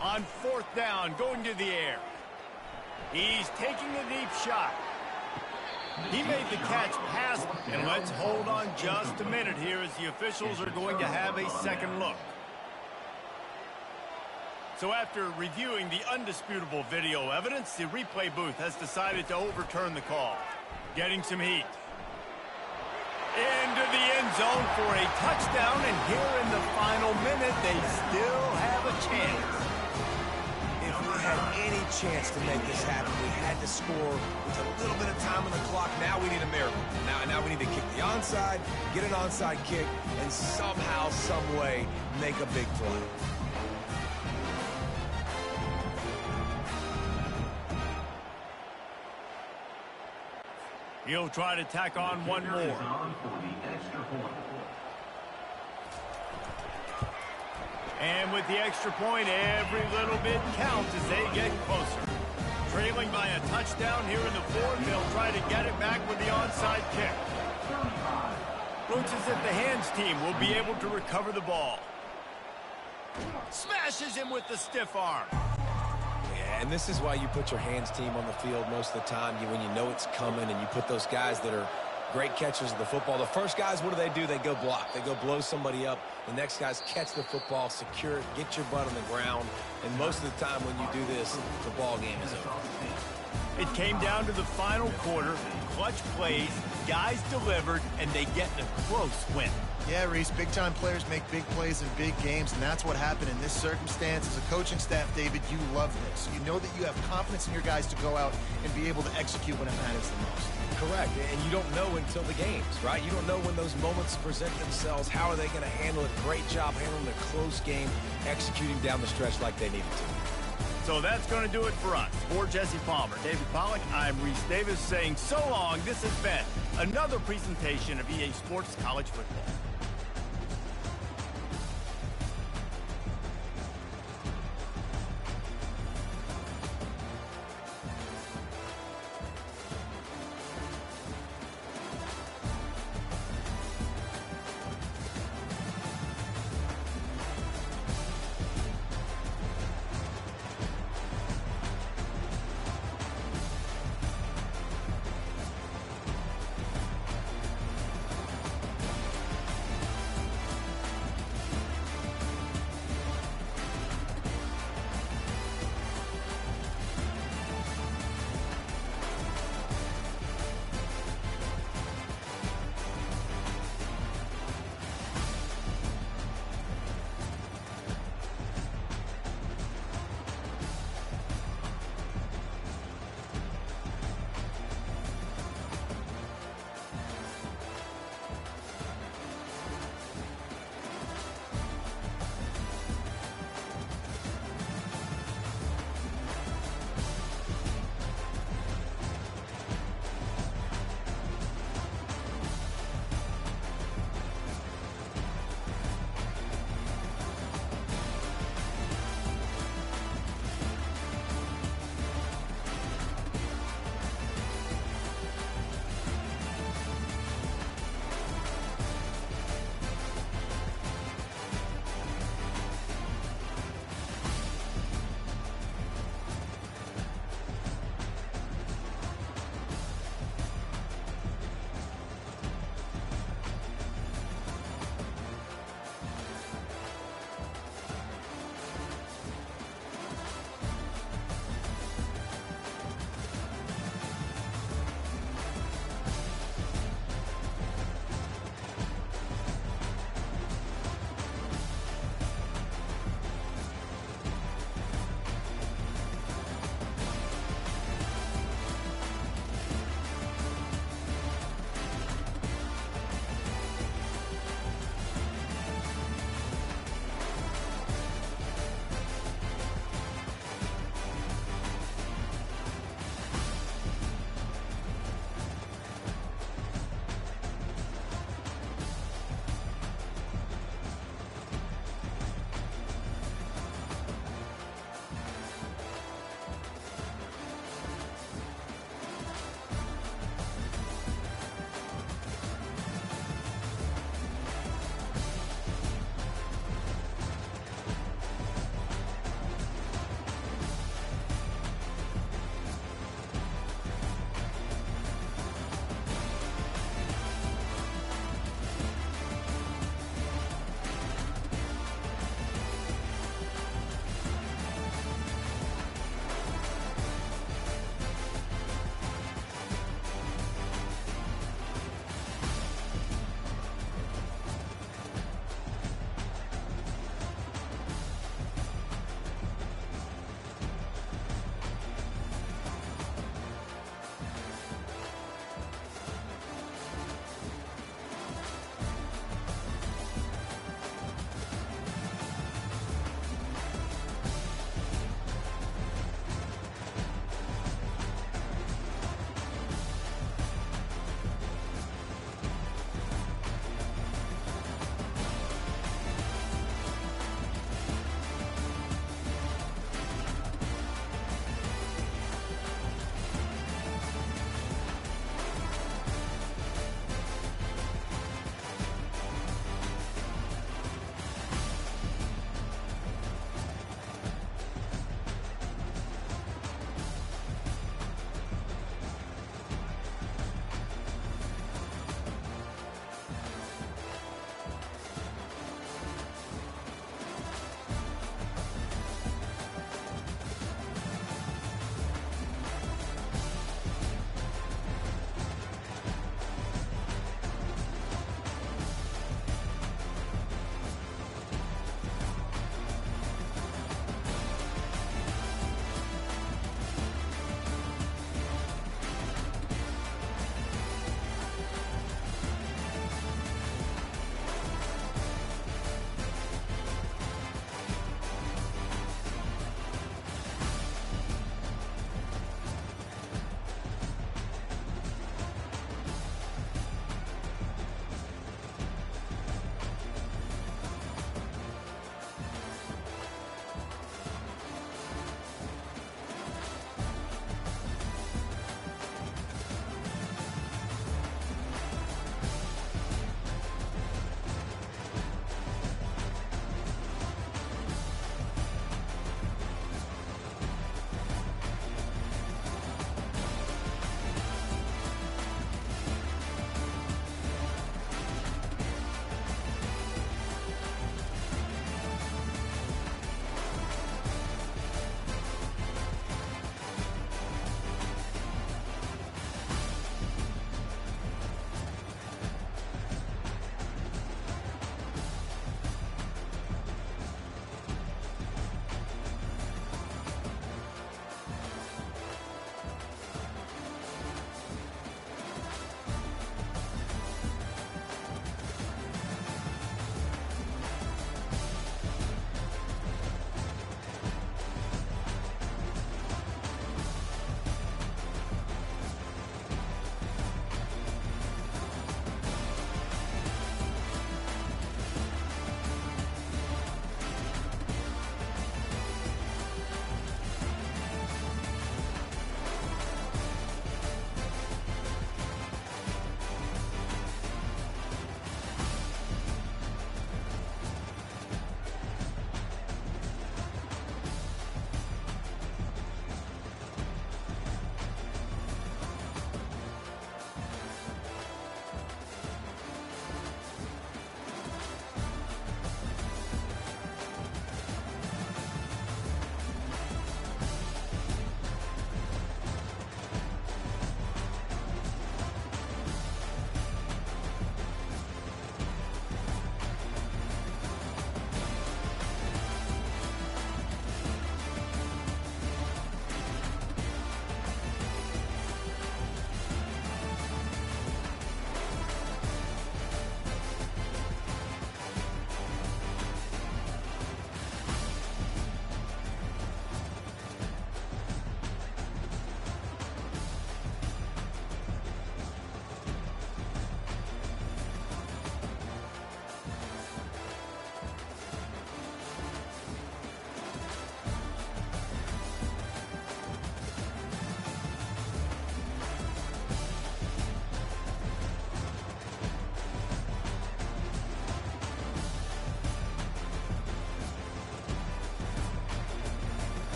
On fourth down, going to the air. He's taking a deep shot. He made the catch past, and let's hold on just a minute here as the officials are going to have a second look. So after reviewing the undisputable video evidence, the replay booth has decided to overturn the call. Getting some heat. Into the end zone for a touchdown, and here in the final minute, they still have a chance. If we had any chance to make this happen, we had to score with a little bit of time on the clock. Now we need a miracle. Now we need to kick the onside, get an onside kick, and somehow, some way, make a big play. He'll try to tack on one more. And with the extra point, every little bit counts as they get closer. Trailing by a touchdown here in the fourth, they'll try to get it back with the onside kick. Looks as if the hands team will be able to recover the ball. Smashes him with the stiff arm. And this is why you put your hands team on the field most of the time, when you know it's coming, and you put those guys that are great catchers of the football. The first guys, what do? They go block. They go blow somebody up. The next guys catch the football, secure it, get your butt on the ground. And most of the time when you do this, the ball game is over. It came down to the final quarter. Clutch plays, guys delivered, and they get a close win. Yeah, Reese, big-time players make big plays in big games, and that's what happened in this circumstance. As a coaching staff, David, you love this. You know that you have confidence in your guys to go out and be able to execute when it matters the most. Correct, and you don't know until the games, right? You don't know when those moments present themselves. How are they going to handle it? Great job handling a close game, executing down the stretch like they needed to. So that's going to do it for us. For Jesse Palmer, David Pollack, I'm Reese Davis saying so long. This has been another presentation of EA Sports College Football.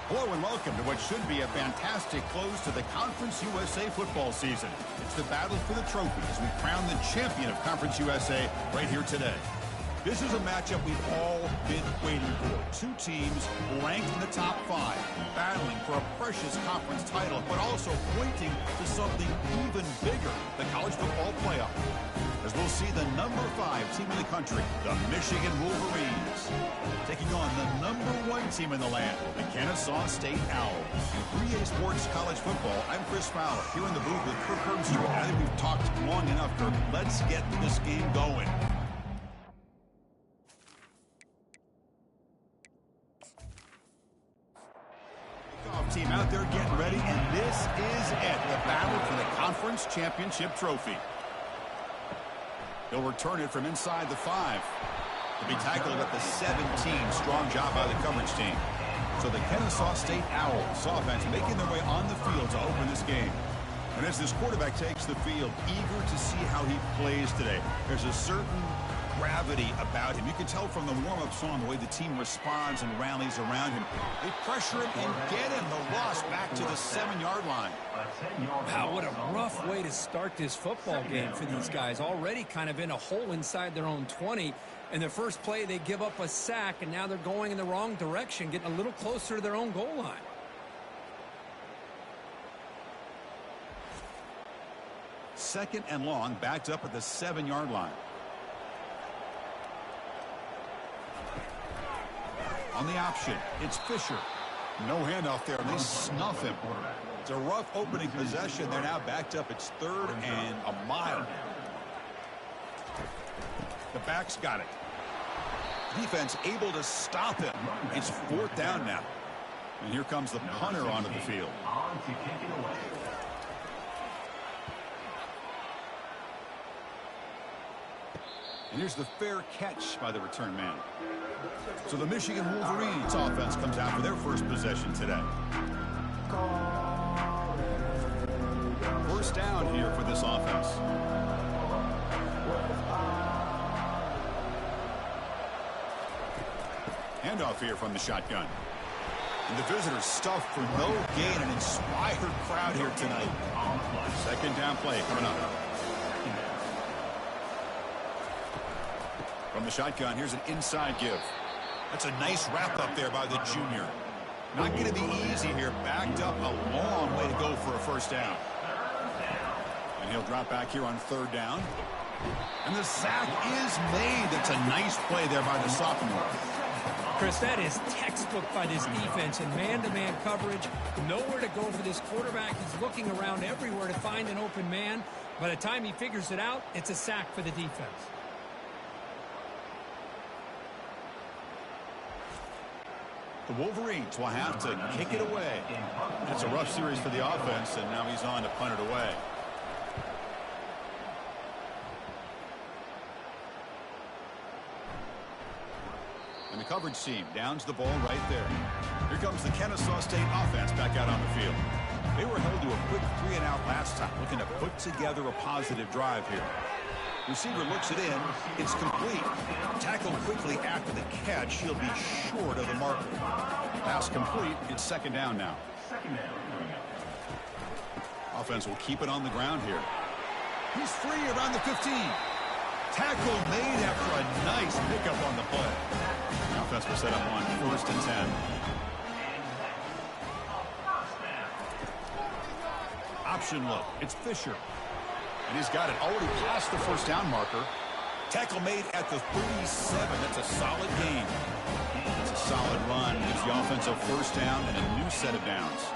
Hello and welcome to what should be a fantastic close to the Conference USA football season. It's the battle for the trophy as we crown the champion of Conference USA right here today. This is a matchup we've all been waiting for. Two teams ranked in the top 5, battling for a precious conference title, but also pointing to something even bigger, the college football playoff. As we'll see the number 5 team in the country, the Michigan Wolverines, taking on the number 1 team in the land, the Kennesaw State Owls. 3A Sports College Football, I'm Chris Fowler, here in the booth with Kirk Herbstreit. I think we've talked long enough, Kirk. Let's get this game going. Team out there getting ready, and this is it, the battle for the conference championship trophy. He'll return it from inside the 5. He'll be tackled at the 17. Strong job by the coverage team. So the Kennesaw State Owls offense making their way on the field to open this game. And as this quarterback takes the field, eager to see how he plays today, there's a certain gravity about him. You can tell from the warm-up song the way the team responds and rallies around him. They pressure him and get him. The loss back to the 7-yard line. Wow, what a rough way to start this football game for these guys. Already kind of in a hole inside their own 20. In the first play, they give up a sack, and now they're going in the wrong direction, getting a little closer to their own goal line. Second and long, backed up at the 7-yard line. On the option, it's Fisher. No handoff there, and they snuff him. It's a rough opening possession. They're now backed up. It's 3rd and a mile. The back's got it. Defense able to stop him. It's 4th down now. And here comes the punter onto the field. And here's the fair catch by the return man. So the Michigan Wolverines offense comes out for their first possession today. First down here for this offense. Handoff here from the shotgun. And the visitors stuffed for no gain. An inspired crowd here tonight. Second down play coming up. From the shotgun, here's an inside give. That's a nice wrap up there by the junior. Not going to be easy here. Backed up a long way to go for a first down. And he'll drop back here on 3rd down. And the sack is made. That's a nice play there by the sophomore. Chris, that is textbook by this defense in man-to-man coverage. Nowhere to go for this quarterback. He's looking around everywhere to find an open man. By the time he figures it out, it's a sack for the defense. The Wolverines will have to kick it away. It's a rough series for the offense, and now he's on to punt it away. And the coverage team downs the ball right there. Here comes the Kennesaw State offense back out on the field. They were held to a quick 3-and-out last time, looking to put together a positive drive here. Receiver looks it in. It's complete. Tackled quickly after the catch. He'll be short of the marker. Pass complete. It's 2nd down now. Offense will keep it on the ground here. He's free around the 15. Tackle made after a nice pickup on the play. The offense will set up on 1st and 10. Option look. It's Fisher. And he's got it already past the 1st down marker. Tackle made at the 37. That's a solid gain. It's a solid run. Gives the offense a 1st down and a new set of downs.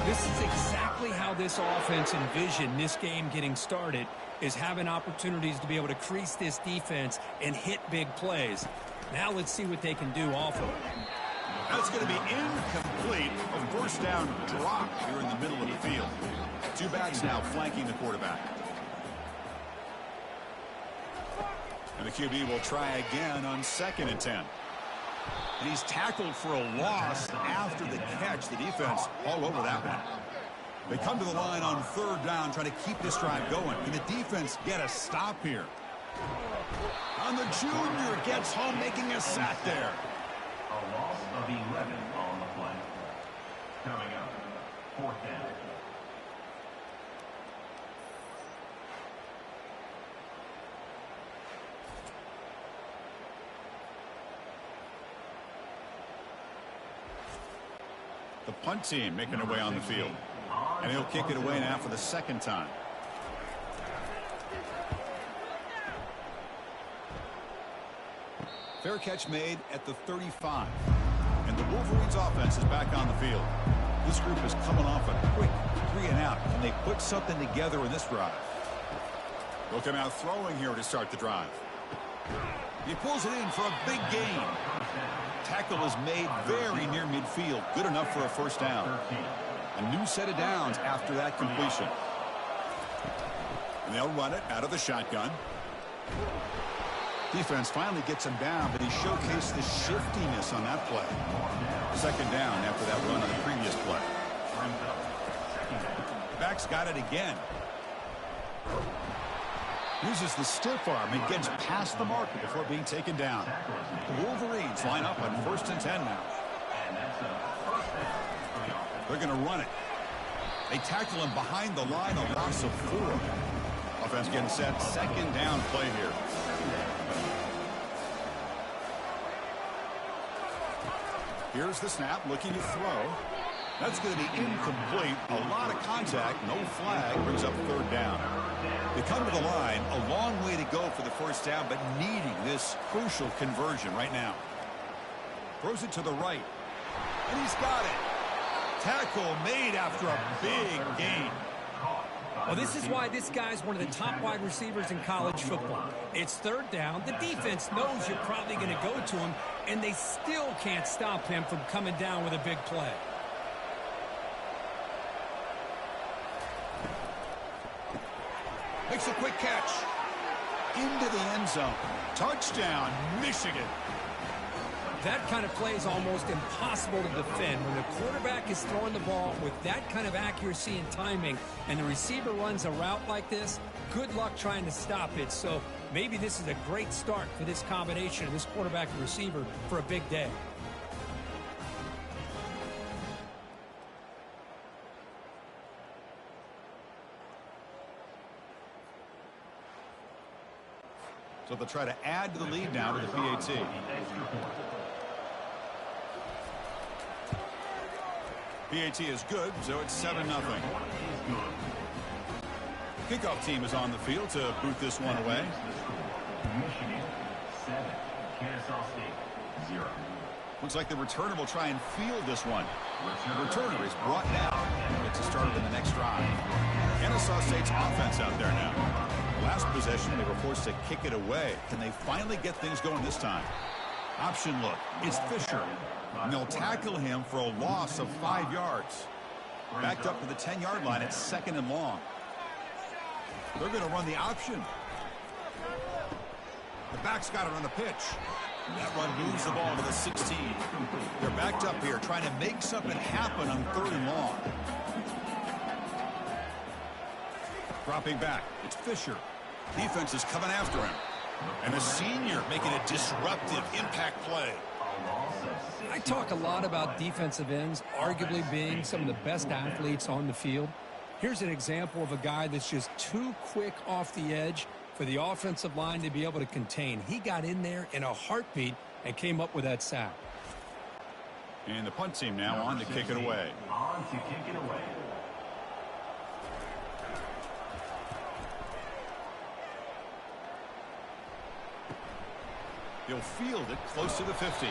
This is exactly how this offense envisioned this game getting started, is having opportunities to be able to crease this defense and hit big plays. Now let's see what they can do off of it. That's going to be incomplete. A 1st down drop here in the middle of the field. 2 backs now flanking the quarterback. And the QB will try again on 2nd and 10. And he's tackled for a loss after the catch. The defense all over that one. They come to the line on 3rd down, trying to keep this drive going. Can the defense get a stop here? And the junior gets home, making a sack there. A loss of 11 on the play. Coming up, 4th down. The punt team making their way on the field. And he'll kick it away now for the second time. Fair catch made at the 35. And the Wolverines offense is back on the field. This group is coming off a quick 3 and out. Can they put something together in this drive? They'll come out throwing here to start the drive. He pulls it in for a big gain. Tackle is made very near midfield. Good enough for a first down. A new set of downs after that completion. And they'll run it out of the shotgun. Defense finally gets him down, but he showcased the shiftiness on that play. Second down after that run on the previous play. Back's got it again. Uses the stiff arm and gets past the marker before being taken down. The Wolverines line up on 1st and 10 now. They're going to run it. They tackle him behind the line, a loss of 4. Offense getting set. Second down play here. Here's the snap, looking to throw. That's going to be incomplete. A lot of contact, no flag, brings up 3rd down. They come to the line, a long way to go for the first down, but needing this crucial conversion right now. Throws it to the right, and he's got it. Tackle made after a big gain. Well, this is why this guy's one of the top wide receivers in college football. It's 3rd down. The defense knows you're probably going to go to him, and they still can't stop him from coming down with a big play. Makes a quick catch. Into the end zone. Touchdown, Michigan. That kind of play is almost impossible to defend. When the quarterback is throwing the ball with that kind of accuracy and timing, and the receiver runs a route like this, good luck trying to stop it. So maybe this is a great start for this combination of this quarterback and receiver for a big day. So they'll try to add to the lead now to the PAT. PAT is good, so it's 7-0. Kickoff team is on the field to boot this one away. Michigan 7, Kennesaw State 0. Looks like the returner will try and field this one. The returner is brought down. Gets it started in the next drive. Kennesaw State's offense out there now. Last possession, they were forced to kick it away. Can they finally get things going this time? Option look. It's Fisher. And they'll tackle him for a loss of 5 yards. Backed up to the 10-yard line. It's 2nd and long. They're going to run the option. The back's got it on the pitch. That run moves the ball to the 16. They're backed up here trying to make something happen on 3rd and long. Dropping back. It's Fisher. Defense is coming after him. And the senior making a disruptive impact play. I talk a lot about defensive ends arguably being some of the best athletes on the field. Here's an example of a guy that's just too quick off the edge for the offensive line to be able to contain. He got in there in a heartbeat and came up with that sack. And the punt team now on to kick it away. On to kick it away. He'll field it close to the 50.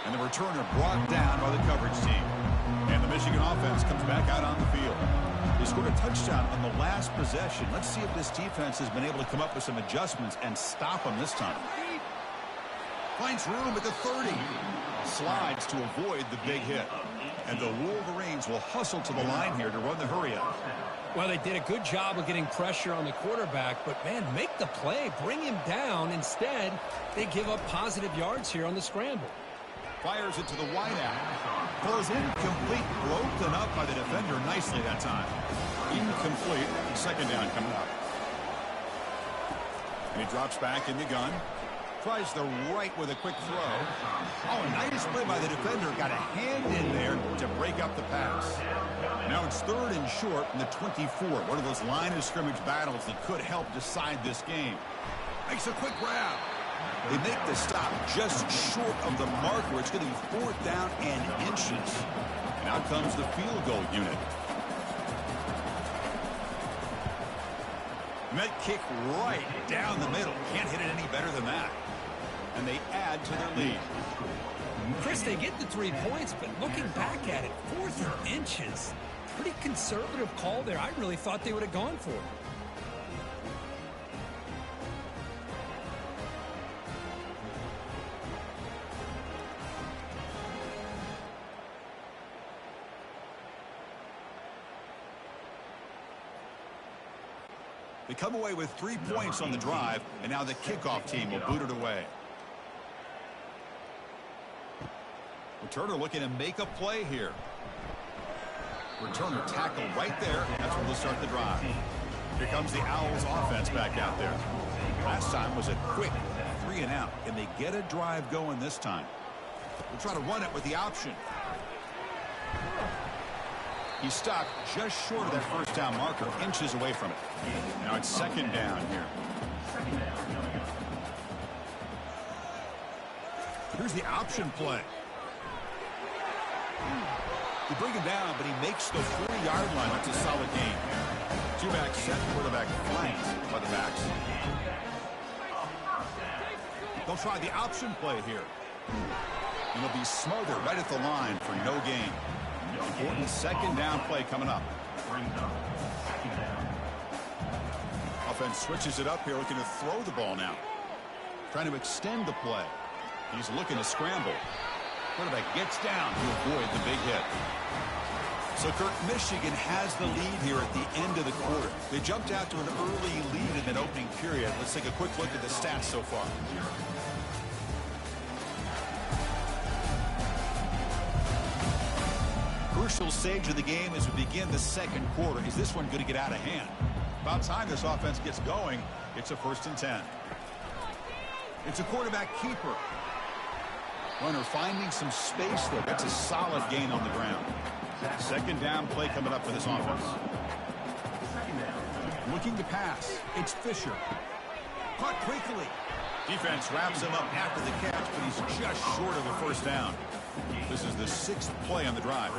And the returner brought down by the coverage team. And the Michigan offense comes back out on the field. They scored a touchdown on the last possession. Let's see if this defense has been able to come up with some adjustments and stop them this time. Finds room at the 30. Slides to avoid the big hit. And the Wolverines will hustle to the line here to run the hurry up. Well, they did a good job of getting pressure on the quarterback, but, man, make the play. Bring him down. Instead, they give up positive yards here on the scramble. Fires it to the wideout. Throws incomplete, broken up by the defender nicely that time. Incomplete. 2nd down coming up. And he drops back in the gun. Tries the right with a quick throw. Oh, nice play by the defender. Got a hand in there to break up the pass. Now it's 3rd and short from the 24. One of those line of scrimmage battles that could help decide this game. Makes a quick grab. They make the stop just short of the marker. It's going to be 4th down and inches. And out comes the field goal unit. Met kick right down the middle. Can't hit it any better than that. And they add to their lead. Chris, they get the 3 points, but looking back at it, 4th and inches. Pretty conservative call there. I really thought they would have gone for it. They come away with 3 points on the drive, and now the kickoff team will boot it away. Returner looking to make a play here. Returner tackle right there. That's where they'll start the drive. Here comes the Owls offense back out there. Last time was a quick 3 and out. Can they get a drive going this time? We'll try to run it with the option. He stopped just short of that 1st down marker, inches away from it. Now it's 2nd down here. Here's the option play. They bring him down, but he makes the 4-yard line. That's a solid gain. 2-back set, quarterback flanked by the backs. They'll try the option play here. And he'll be smothered right at the line for no gain. Important 2nd down play coming up. Offense switches it up here, looking to throw the ball now. Trying to extend the play. He's looking to scramble. Quarterback gets down to avoid the big hit. So, Kirk, Michigan has the lead here at the end of the quarter. They jumped out to an early lead in that opening period. Let's take a quick look at the stats so far. Crucial stage of the game as we begin the 2nd quarter. Is this one going to get out of hand? About time this offense gets going. It's a 1st and 10. It's a quarterback keeper. Runner finding some space there. That's a solid gain on the ground. 2nd down play coming up for this offense. Looking to pass. It's Fisher. Caught quickly. Defense wraps him up after the catch, but he's just short of a 1st down. This is the 6th play on the drive.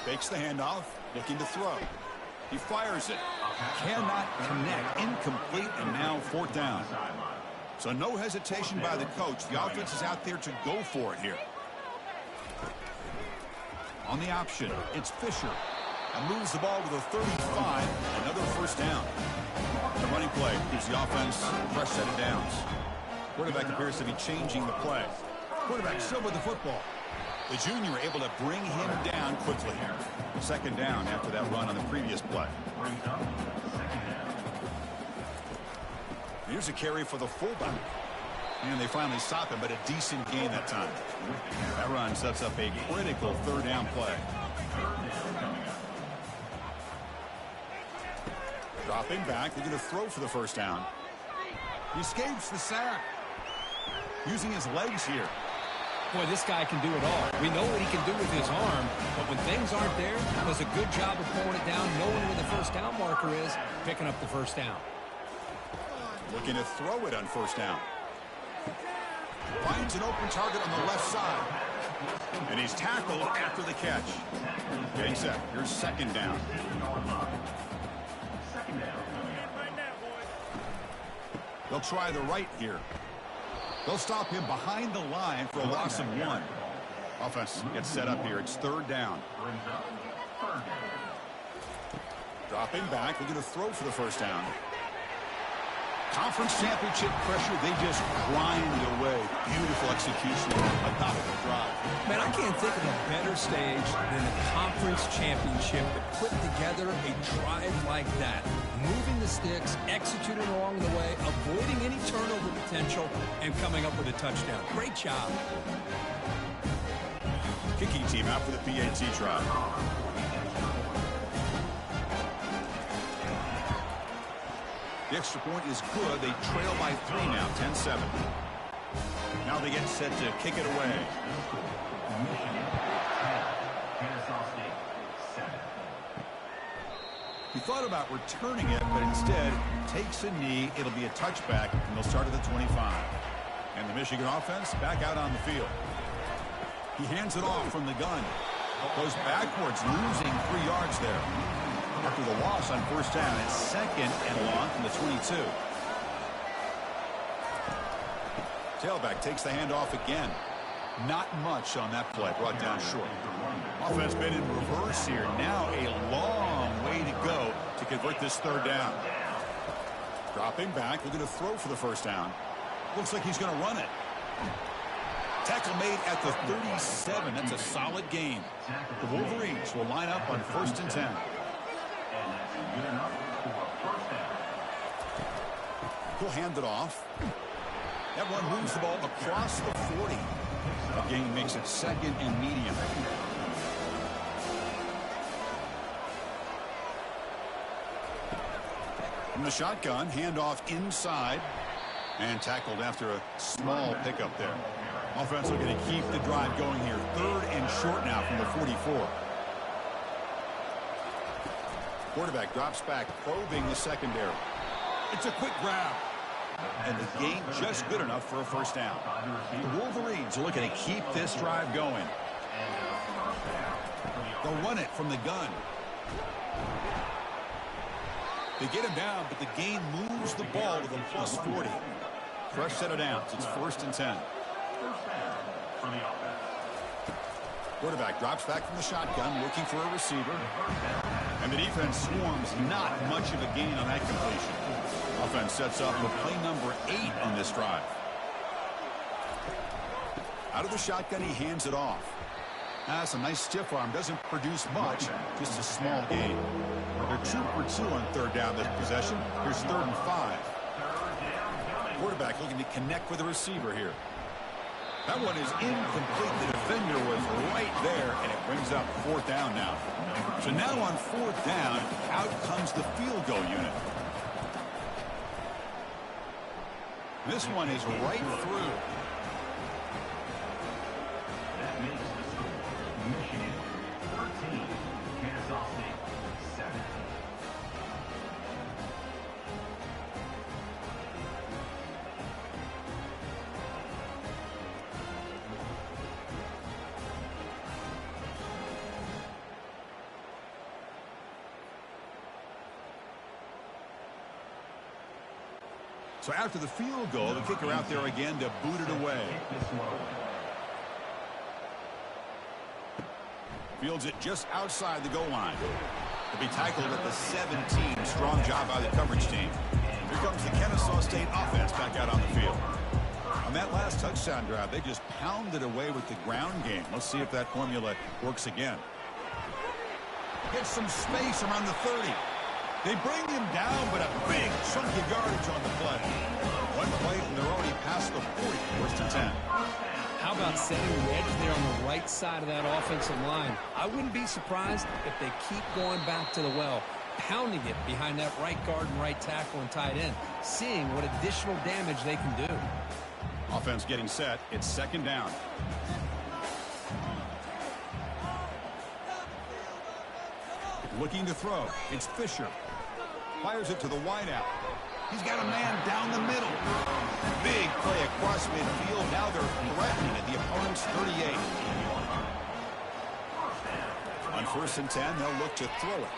Fakes the handoff, looking to throw. He fires it. Cannot connect. Incomplete, and now 4th down. So no hesitation by the coach. The offense is out there to go for it here. On the option, it's Fisher. And moves the ball to the 35. Another 1st down. The running play gives the offense fresh set of downs. Quarterback appears to be changing the play. Quarterback still with the football. The junior able to bring him down quickly. 2nd down after that run on the previous play. Here's a carry for the fullback. And they finally stop him, but a decent gain that time. That run sets up a critical 3rd down play. Dropping back, looking to throw for the 1st down. He escapes the sack. Using his legs here. Boy, this guy can do it all. We know what he can do with his arm, but when things aren't there, does a good job of pulling it down, knowing where the 1st down marker is, picking up the 1st down. Looking to throw it on 1st down. Finds an open target on the left side. And he's tackled after the catch. Getting set. Here's 2nd down. They'll try the right here. They'll stop him behind the line for a loss of 1. Offense gets set up here. It's 3rd down. Dropping back. Looking to throw for the 1st down. Conference championship pressure, they just grind it away. Beautiful execution on top of the drive. Man, I can't think of a better stage than the conference championship to put together a drive like that. Moving the sticks, executing along the way, avoiding any turnover potential, and coming up with a touchdown. Great job. Kicking team out for the PAT try. The extra point is good. They trail by 3 now, 10-7. Now they get set to kick it away. He thought about returning it, but instead takes a knee. It'll be a touchback, and they'll start at the 25. And the Michigan offense back out on the field. He hands it off from the gun. Goes backwards, losing 3 yards there. After the loss on first down, it's second and long from the 22. Tailback takes the handoff again. Not much on that play, brought down short. Offense been in reverse here. Now a long way to go to convert this third down. Dropping back, looking to throw for the first down. Looks like he's going to run it. Tackle made at the 37. That's a solid gain. The Wolverines will line up on 1st and 10. He'll hand it off. That one moves the ball across the 40. The gain makes it second and medium. From the shotgun, handoff inside. And tackled after a small pickup there. Offense looking to keep the drive going here. 3rd and short now from the 44. Quarterback drops back, probing the secondary. It's a quick grab. And the gain just good enough for a first down. The Wolverines are looking to keep this drive going. They'll run it from the gun. They get him down, but the gain moves the ball to the plus 40. Fresh set of downs. It's 1st and 10. Quarterback drops back from the shotgun, looking for a receiver. And the defense swarms. Not much of a gain on that completion. Offense sets up with play number 8 on this drive. Out of the shotgun, he hands it off. That's a nice stiff arm. Doesn't produce much. Just a small gain. They're 2 for 2 on 3rd down this possession. Here's 3rd and 5. Quarterback looking to connect with the receiver here. That one is incomplete. The defender was right there, and it brings up 4th down now. So now on 4th down, out comes the field goal unit. This one is right through. That makes the score Michigan 13, Kennesaw State 7. So after the field goal, the kicker out there again to boot it away. Fields it just outside the goal line. He'll be tackled at the 17. Strong job by the coverage team. Here comes the Kennesaw State offense back out on the field. On that last touchdown drive, they just pounded away with the ground game. Let's see if that formula works again. Gets some space around the 30. They bring him down, but a big chunk of yardage on the play. One play, and they're already past the 40. 1st and 10. How about setting the edge there on the right side of that offensive line? I wouldn't be surprised if they keep going back to the well, pounding it behind that right guard and right tackle and tight end, seeing what additional damage they can do. Offense getting set. It's 2nd down. Looking to throw. It's Fisher. Fires it to the wideout. He's got a man down the middle. Big play across midfield. Now they're threatening at the opponent's 38. On 1st and 10, they'll look to throw it.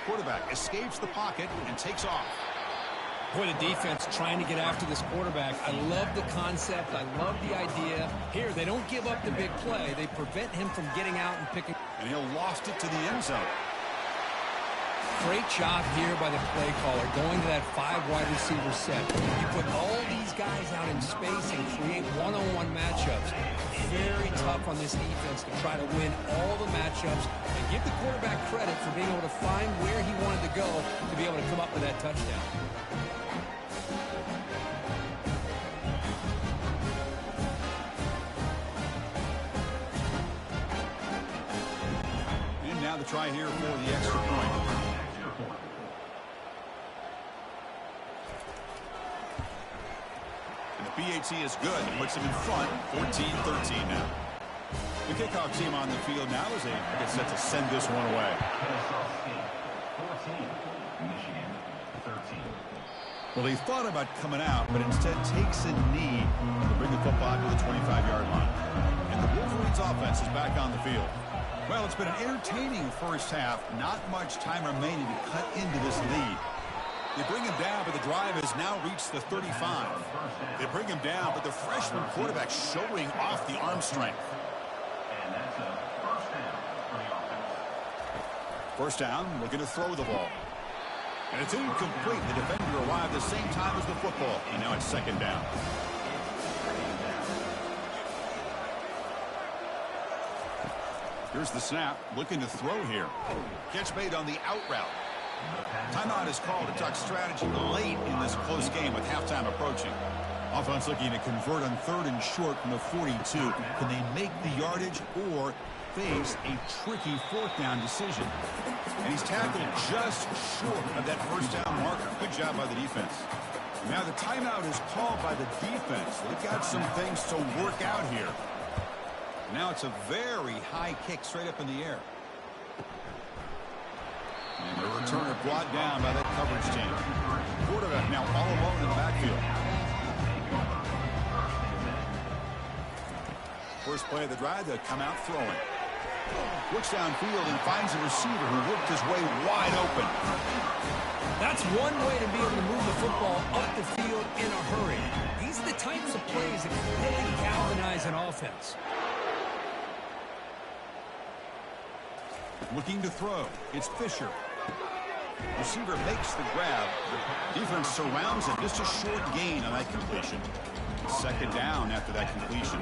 Quarterback escapes the pocket and takes off. Boy, the defense trying to get after this quarterback. I love the concept. I love the idea. Here, they don't give up the big play. They prevent him from getting out and picking. And he'll loft it to the end zone. Great job here by the play caller, going to that 5 wide receiver set. You put all these guys out in space and create one-on-one matchups. Very tough on this defense to try to win all the matchups and give the quarterback credit for being able to find where he wanted to go to be able to come up with that touchdown. And now the try here for the extra point. PAT is good. It puts them in front, 14-13 now. The kickoff team on the field now as they get set to send this one away. Kennesaw State 14, Michigan 13. Well, he thought about coming out, but instead takes a knee to bring the football to the 25-yard line. And the Wolverines offense is back on the field. Well, it's been an entertaining first half. Not much time remaining to cut into this lead. They bring him down, but the drive has now reached the 35. They bring him down, but the freshman quarterback showing off the arm strength. And that's a first down for the offense. First down, looking to throw the ball. And it's incomplete. The defender arrived the same time as the football. And now it's second down. Here's the snap. Looking to throw here. Catch made on the out route. Timeout is called to talk strategy late in this close game with halftime approaching. Offense looking to convert on 3rd and short from the 42. Can they make the yardage or face a tricky 4th down decision? And he's tackled just short of that first down marker. Good job by the defense. Now the timeout is called by the defense. They've got some things to work out here. Now it's a very high kick straight up in the air. And the returner brought down by that coverage team. Quarterback now all alone in the backfield. First play of the drive, they'll come out throwing. Looks downfield and finds a receiver who worked his way wide open. That's one way to be able to move the football up the field in a hurry. These are the types of plays that can really galvanize an offense. Looking to throw. It's Fisher. Receiver makes the grab. Defense surrounds him. Just a short gain on that completion. Second down after that completion.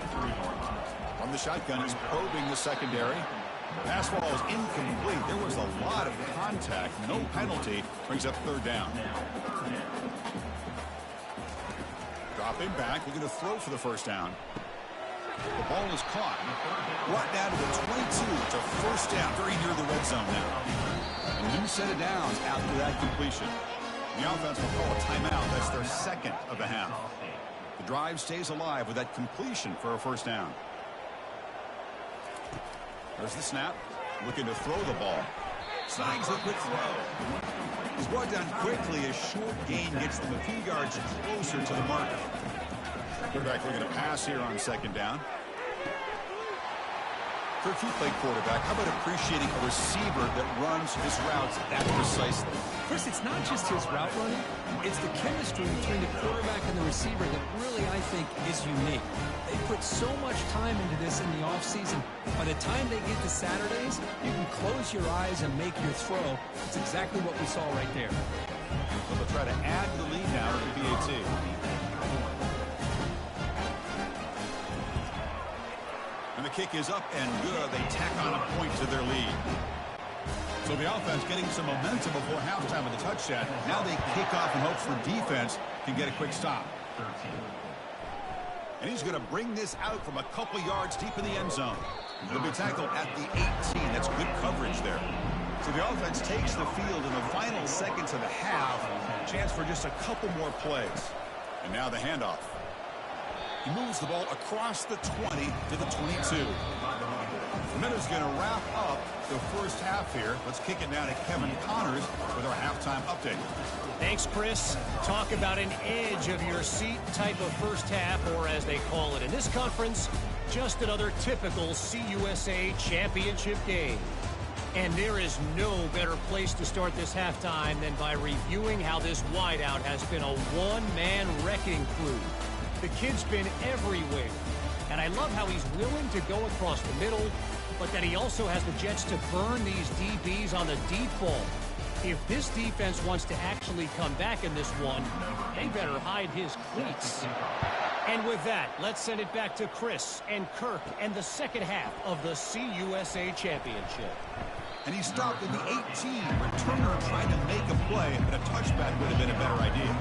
From the shotgun, he's probing the secondary. Pass ball is incomplete. There was a lot of contact. No penalty. Brings up 3rd down. Dropping back. Looking to throw for the first down. The ball is caught. Brought down to the 22 to first down. Very near the red zone now. A new set of downs after that completion. The offense will call a timeout. That's their second of the half. The drive stays alive with that completion for a first down. There's the snap. Looking to throw the ball. Snags a quick throw. He's brought down quickly. A short gain gets them a few yards closer to the marker. Quarterback looking to pass here on second down. Kirk, you played quarterback. How about appreciating a receiver that runs his routes that precisely? Chris, it's not just his route running. It's the chemistry between the quarterback and the receiver that really, I think, is unique. They put so much time into this in the offseason. By the time they get to Saturdays, you can close your eyes and make your throw. It's exactly what we saw right there. So they'll try to add the lead now to the PAT. And the kick is up and good. They tack on a point to their lead. So the offense getting some momentum before halftime with a touchdown. Now they kick off in hopes the defense can get a quick stop. And he's going to bring this out from a couple yards deep in the end zone. He'll be tackled at the 18. That's good coverage there. So the offense takes the field in the final seconds of the half. Chance for just a couple more plays. And now the handoff. He moves the ball across the 20 to the 22. Miller's going to wrap up the first half here. Let's kick it down to Kevin Connors with our halftime update. Thanks, Chris. Talk about an edge of your seat type of first half, or as they call it in this conference, just another typical CUSA championship game. And there is no better place to start this halftime than by reviewing how this wideout has been a one-man wrecking crew. The kid's been everywhere, and I love how he's willing to go across the middle, but that he also has the jets to burn these DBs on the deep ball. If this defense wants to actually come back in this one, they better hide his cleats. And with that, let's send it back to Chris and Kirk and the second half of the CUSA Championship. And he stopped at the 18. Returner trying to make a play, but a touchback would have been a better idea.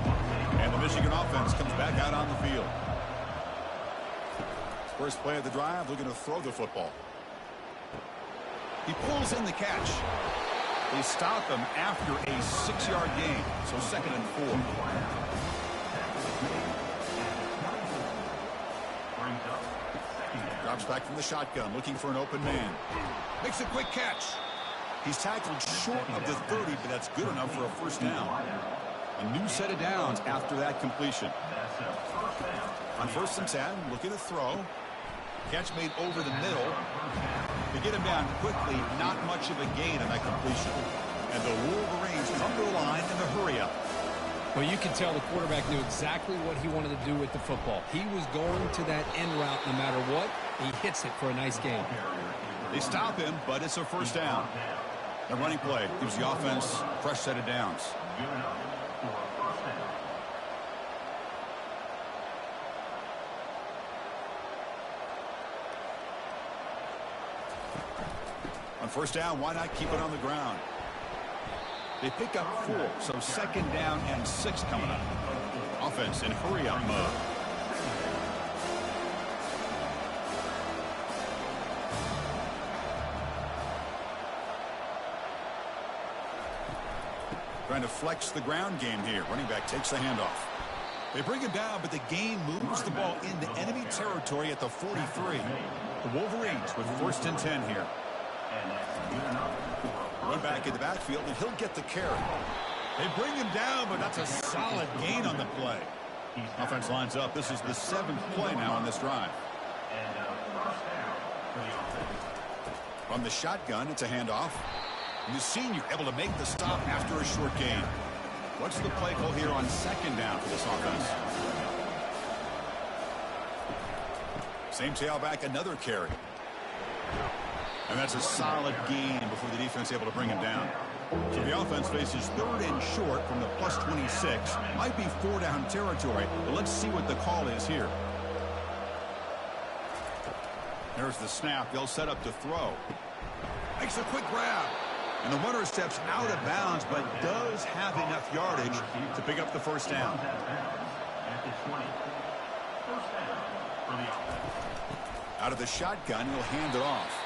And the Michigan offense comes back out on the field. First play of the drive, looking to throw the football. He pulls in the catch. They stop him after a 6-yard gain, so 2nd and 4. Drops back from the shotgun, looking for an open man. Makes a quick catch. He's tackled short of the 30, but that's good enough for a first down. A new set of downs after that completion. On 1st and 10, looking to throw. Catch made over the middle. To get him down quickly, not much of a gain on that completion. And the Wolverines come to the line in the hurry-up. Well, you can tell the quarterback knew exactly what he wanted to do with the football. He was going to that end route no matter what. He hits it for a nice gain. They stop him, but it's a first down. The running play gives the offense a fresh set of downs. On first down, why not keep it on the ground? They pick up 4, so 2nd down and 6 coming up. Offense in hurry-up mode. Trying to flex the ground game here. Running back takes the handoff. They bring him down, but the gain moves the ball into enemy territory at the 43. The Wolverines with 1st and 10 here. Run back in the backfield, and he'll get the carry. They bring him down, but that's a solid gain on the play. Offense lines up. This is the 7th play now on this drive. From the shotgun, it's a handoff. And the senior able to make the stop after a short gain. What's the play call here on 2nd down for this offense? Same tailback, another carry. And that's a solid gain before the defense able to bring him down. So the offense faces 3rd and short from the plus 26. Might be 4-down territory, but let's see what the call is here. There's the snap. They'll set up to throw. Makes a quick grab. And the runner steps out of bounds, but does have enough yardage to pick up the first down. Out of the shotgun, he'll hand it off.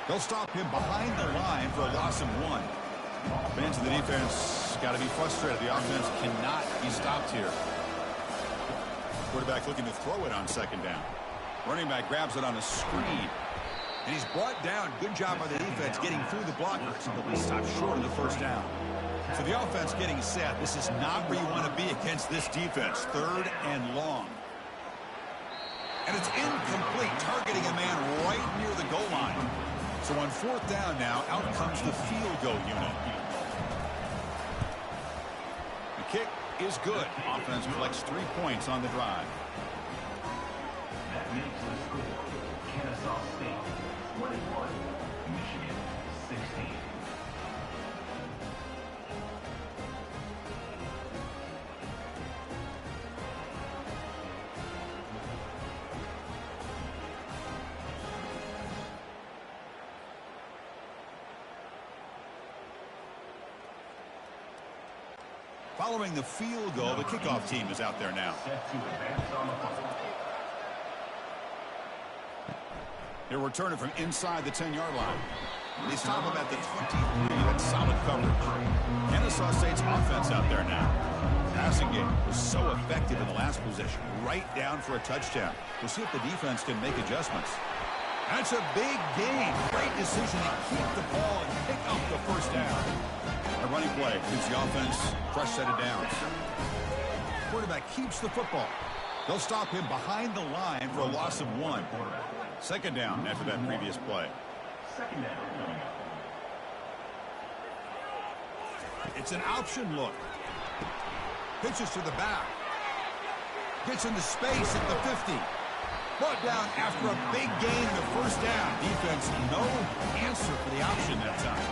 They'll stop him behind the line for a loss of 1. Fans of the defense got to be frustrated. The offense cannot be stopped here. Quarterback looking to throw it on 2nd down. Running back grabs it on a screen. And he's brought down. Good job by the defense getting through the blockers. But we stop short of the first down. So the offense getting set. This is not where you want to be against this defense. 3rd and long. And it's incomplete, targeting a man right near the goal line. So on 4th down now, out comes the field goal unit. The kick is good. Offense collects 3 points on the drive. That makes the score Kennesaw State 21, Michigan 16. Following the field goal, the kickoff team is out there now. They're returning from inside the 10-yard line. They stop him at the 23. That's solid coverage. Kennesaw State's offense out there now. Passing game was so effective in the last possession. Right down for a touchdown. We'll see if the defense can make adjustments. That's a big gain. Great decision to keep the ball and pick up the first down. A running play gives the offense a fresh set of downs. Quarterback keeps the football. They'll stop him behind the line for a loss of 1. 2nd down after that previous play. 2nd down. It's an option look. Pitches to the back. Gets into space at the 50. Brought down after a big gain in the first down. Defense, no answer for the option that time.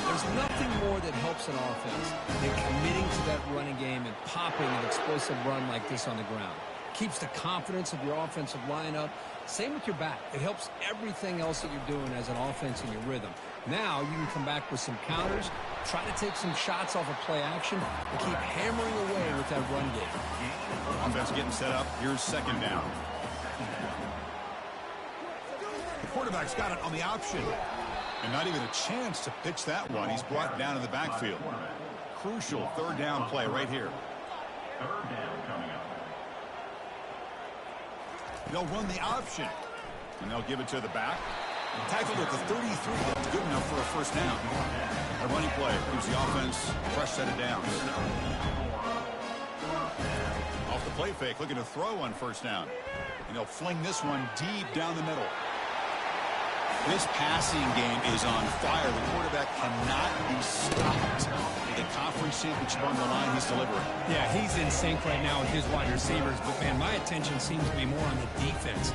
There's nothing more that helps an offense than committing to that running game and popping an explosive run like this on the ground. Keeps the confidence of your offensive lineup. Same with your back. It helps everything else that you're doing as an offense in your rhythm. Now you can come back with some counters, try to take some shots off of play action, and keep hammering away with that run game. Offense getting set up. Here's 2nd down. The quarterback's got it on the option. And not even a chance to pitch that one. He's brought down in the backfield. Crucial 3rd down play right here. 3rd down coming up. They'll run the option. And they'll give it to the back. Tackled at the 33. That's good enough for a first down. A running play gives the offense a fresh set of downs. Off the play fake, looking to throw on first down. And they'll fling this one deep down the middle. This passing game is on fire. The quarterback cannot be stopped. The conference championship on the line, he's delivering. Yeah, he's in sync right now with his wide receivers. But, man, my attention seems to be more on the defense.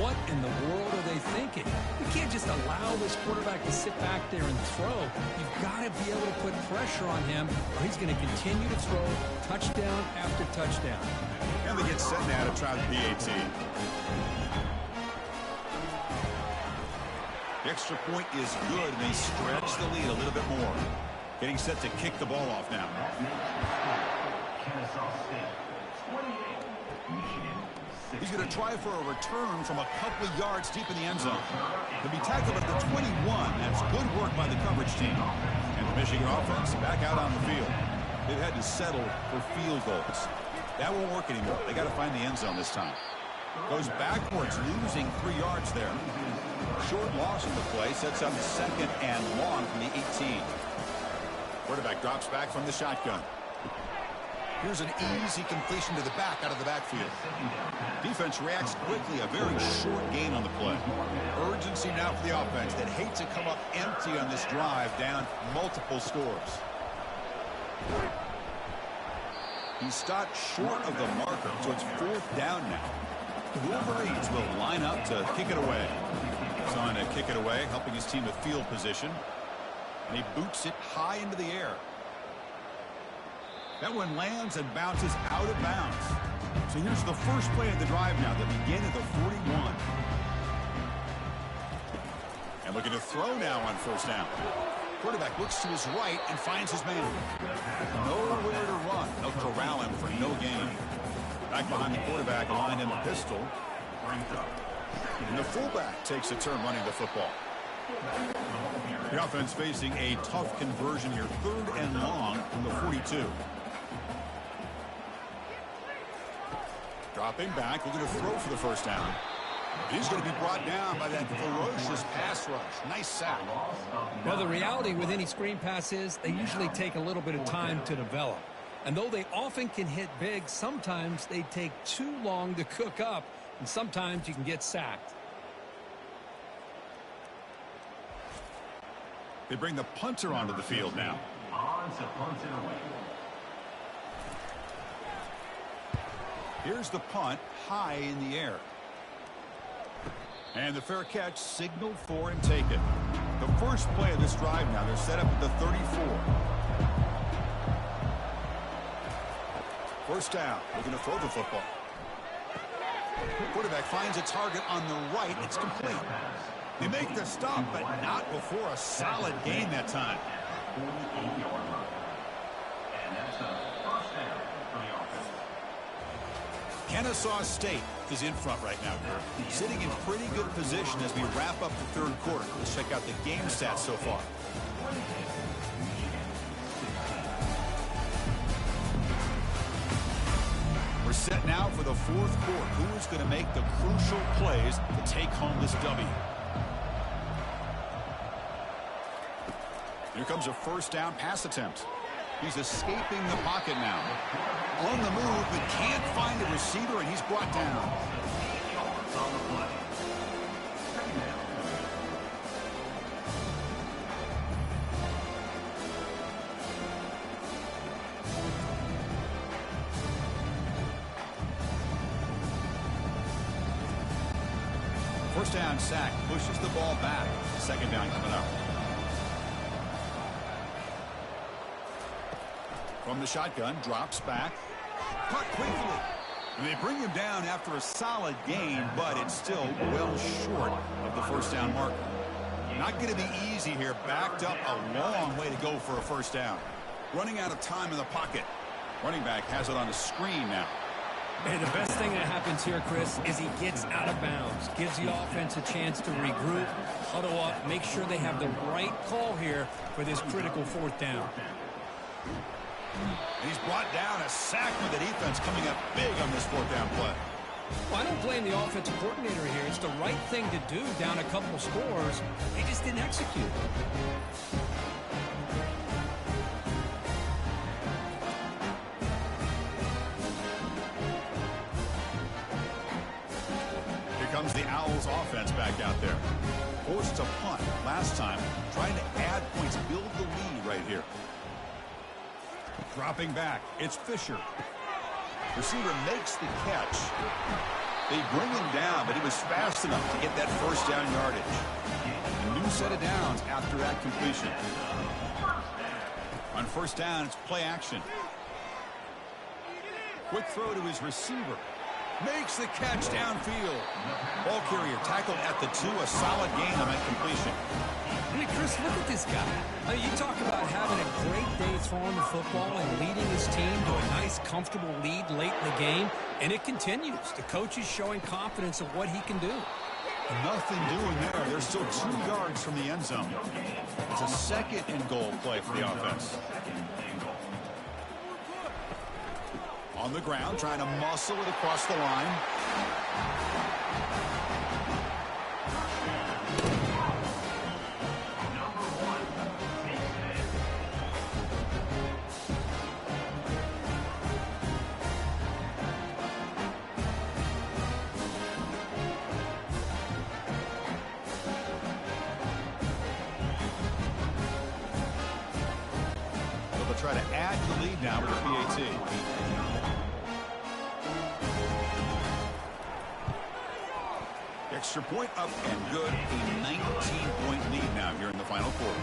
What in the world are they thinking? We can't just allow this quarterback to sit back there and throw. You've got to be able to put pressure on him, or he's going to continue to throw touchdown after touchdown. And they get set now to try the PAT. The extra point is good, and they stretch the lead a little bit more. Getting set to kick the ball off now. He's going to try for a return from a couple of yards deep in the end zone. He'll be tackled at the 21. That's good work by the coverage team. And the Michigan offense back out on the field. They've had to settle for field goals. That won't work anymore. They got to find the end zone this time. Goes backwards, losing 3 yards there. Short loss in the play, sets up second and long from the 18. Quarterback drops back from the shotgun. Here's an easy completion to the back out of the backfield. Defense reacts quickly, a very short gain on the play. Urgency now for the offense that hates to come up empty on this drive, down multiple scores. He's stopped short of the marker, so it's fourth down now. The Wolverines will line up to kick it away. He's on to kick it away, helping his team with field position. And he boots it high into the air. That one lands and bounces out of bounds. So here's the first play of the drive now, the beginning of the 41. And looking to throw now on first down. Quarterback looks to his right and finds his man. Nowhere to run. They'll corral him for no gain. Back behind the quarterback, lined in the pistol. And the fullback takes a turn running the football. The offense facing a tough conversion here. 3rd and long from the 42. Dropping back, looking to throw for the first down. He's going to be brought down by that ferocious pass rush. Nice sack. Well, the reality with any screen pass is they usually take a little bit of time to develop. And though they often can hit big, sometimes they take too long to cook up, and sometimes you can get sacked. They bring the punter onto the field now. On to punt it away. Here's the punt, high in the air. And the fair catch signaled for and taken. The first play of this drive now, they're set up at the 34. First down, looking to throw the football. Quarterback finds a target on the right. It's complete. They make the stop, but not before a solid gain that time. Kennesaw State is in front right now, Kurt. Sitting in pretty good position as we wrap up the 3rd quarter. Let's check out the game stats so far. We're set now for the 4th quarter. Who is going to make the crucial plays to take home this W? Here comes a first down pass attempt. He's escaping the pocket now. On the move, but can't find a receiver, and he's brought down. First down sack, pushes the ball back. Second down coming up. From the shotgun, drops back. Caught quickly. And they bring him down after a solid gain, but it's still well short of the first down marker. Not going to be easy here. Backed up a long way to go for a first down. Running out of time in the pocket. Running back has it on the screen now. Hey, the best thing that happens here, Chris, is he gets out of bounds. Gives the offense a chance to regroup, huddle up, make sure they have the right call here for this critical 4th down. And he's brought down, a sack with the defense coming up big on this 4th down play. Well, I don't blame the offensive coordinator here. It's the right thing to do down a couple scores. They just didn't execute. Here comes the Owls offense back out there. Forced to punt last time, trying to add points, build the lead right here. Dropping back, it's Fisher. Receiver makes the catch. They bring him down, but he was fast enough to get that first down yardage. A new set of downs after that completion. On first down, it's play action. Quick throw to his receiver. Makes the catch downfield. Ball carrier tackled at the 2. A solid gain on that completion. I mean, Chris, look at this guy. I mean, you talk about having a great day throwing the football and leading his team to a nice, comfortable lead late in the game, and it continues. The coach is showing confidence of what he can do. Nothing doing there. They're still 2 yards from the end zone. It's a second and goal play for the offense. On the ground, trying to muscle it across the line. They'll try to add to the lead now with the PAT. Extra point up and good. A 19-point lead now here in the final quarter.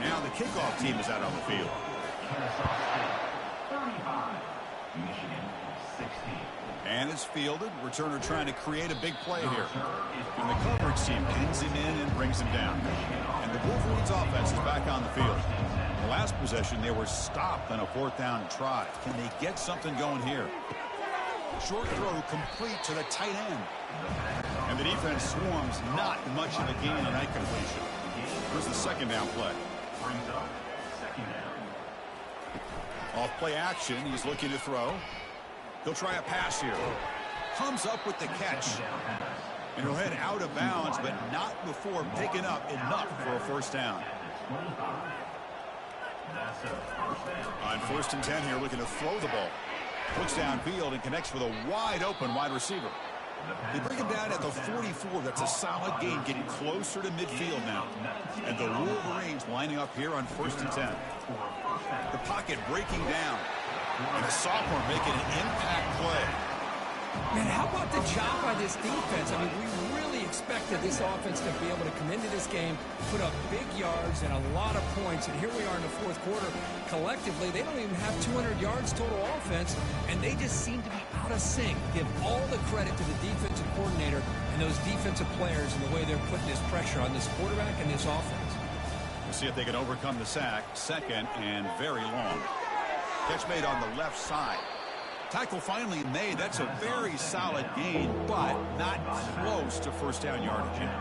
Now the kickoff team is out on the field. And it's fielded. Returner trying to create a big play here. And the coverage team pins him in and brings him down. And the Wolverines offense is back on the field. The last possession, they were stopped on a 4th down try. Can they get something going here? Short throw complete to the tight end. And the defense swarms, not much of a gain on that completion. Here's the 2nd down play. Off play action, he's looking to throw. He'll try a pass here. Comes up with the catch. And he'll head out of bounds, but not before picking up enough for a 1st down. On 1st and 10 here, looking to throw the ball. Looks downfield and connects with a wide open wide receiver. They bring him down at the 44. That's a solid gain, getting closer to midfield now. And the Wolverines lining up here on 1st and 10. The pocket breaking down. And a sophomore making an impact play. Man, how about the job by this defense? I mean, we really expected this offense to be able to come into this game, put up big yards and a lot of points. And here we are in the 4th quarter. Collectively, they don't even have 200 yards total offense, and they just seem to be out of sync. Give all the credit to the defensive coordinator and those defensive players and the way they're putting this pressure on this quarterback and this offense. We'll see if they can overcome the sack. 2nd and very long. Catch made on the left side. Tackle finally made. That's a very solid gain, but not close to 1st down yardage yet.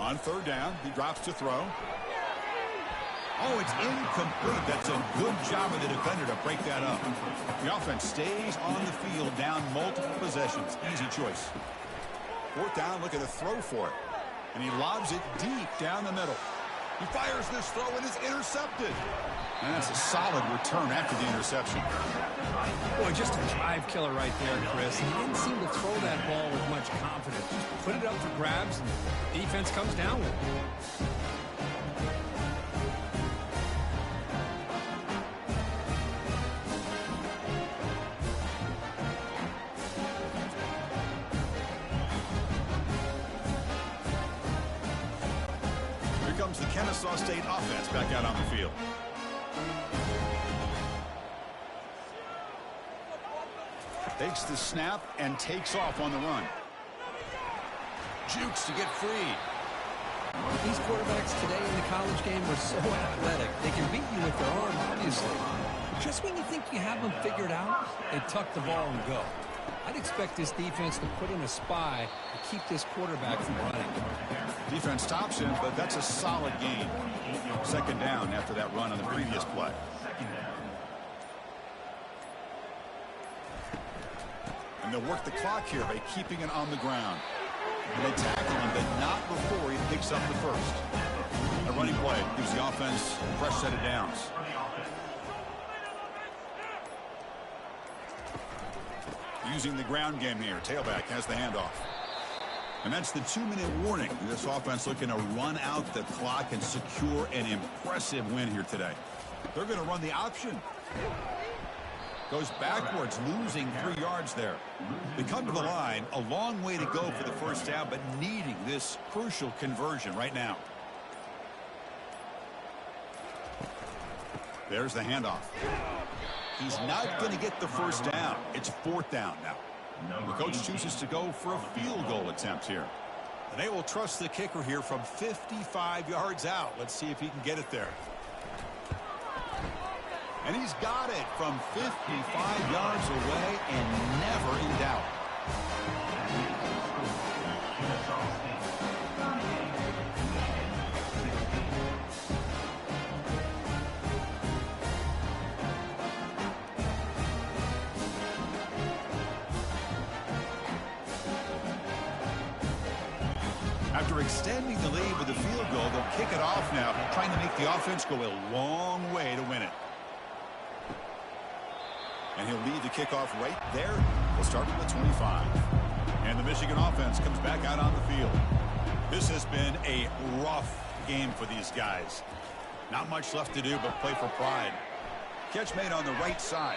On 3rd down, he drops to throw. Oh, it's incomplete. That's a good job of the defender to break that up. The offense stays on the field, down multiple possessions. Easy choice. 4th down, looking to throw for it. And he lobs it deep down the middle. He fires this throw and is intercepted. And that's a solid return after the interception. Boy, just a drive killer right there, Chris. He didn't seem to throw that ball with much confidence. Just put it up for grabs, and defense comes down with it. Here comes the Kennesaw State offense back out on the field. Takes the snap and takes off on the run. Jukes to get free. These quarterbacks today in the college game are so athletic. They can beat you with their arm, obviously. Just when you think you have them figured out, they tuck the ball and go. I'd expect this defense to put in a spy to keep this quarterback from running. Defense stops him, but that's a solid gain. 2nd down after that run on the previous play. And they'll work the clock here by keeping it on the ground. And they tackle him, but not before he picks up the first. A running play gives the offense a fresh set of downs. Using the ground game here. Tailback has the handoff. And that's the 2-minute warning. This offense looking to run out the clock and secure an impressive win here today. They're going to run the option. Goes backwards, losing 3 yards there. They come to the line, a long way to go for the first down, but needing this crucial conversion right now. There's the handoff. He's not going to get the first down. It's 4th down now. The coach chooses to go for a field goal attempt here. And they will trust the kicker here from 55 yards out. Let's see if he can get it there. And he's got it from 55 yards away and never in doubt. After extending the lead with a field goal, they'll kick it off now, trying to make the offense go a long way to win it. And he'll lead the kickoff right there. We'll start at the 25. And the Michigan offense comes back out on the field. This has been a rough game for these guys. Not much left to do but play for pride. Catch made on the right side.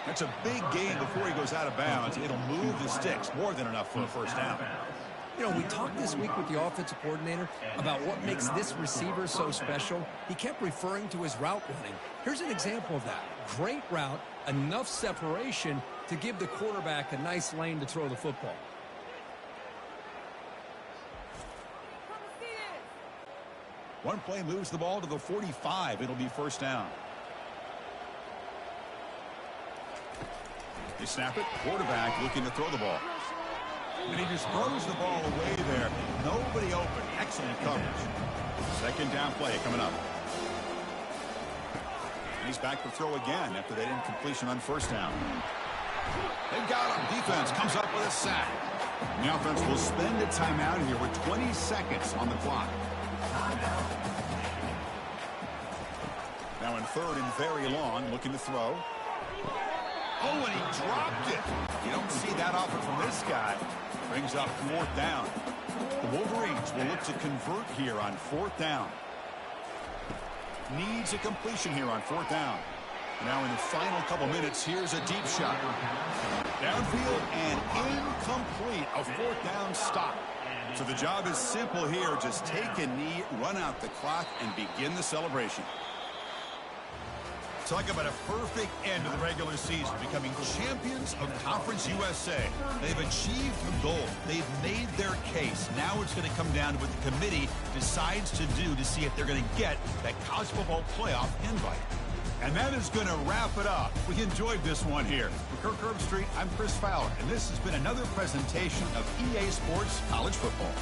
That's a big gain before he goes out of bounds. It'll move the sticks more than enough for a first down. You know, we talked this week with the offensive coordinator about what makes this receiver so special. He kept referring to his route running. Here's an example of that. Great route, enough separation to give the quarterback a nice lane to throw the football. One play moves the ball to the 45. It'll be first down. They snap it. Quarterback looking to throw the ball. And he just throws the ball away there. Nobody open. Excellent coverage. Second down play coming up. And he's back to throw again after that incompletion on first down. They've got him. Defense comes up with a sack. And the offense will spend a timeout here with 20 seconds on the clock. Now in 3rd and very long, looking to throw. Oh, and he dropped it. You don't see that often from this guy. Brings up 4th down. The Wolverines will look to convert here on 4th down. Needs a completion here on 4th down. Now in the final couple minutes, here's a deep shot. Downfield and incomplete. A 4th down stop. So the job is simple here. Just take a knee, run out the clock, and begin the celebration. Talk about a perfect end to the regular season, becoming champions of Conference USA. They've achieved the goal. They've made their case. Now it's going to come down to what the committee decides to do to see if they're going to get that college football playoff invite. And that is going to wrap it up. We enjoyed this one here. For Kirk Herbstreit, I'm Chris Fowler, and this has been another presentation of EA Sports College Football.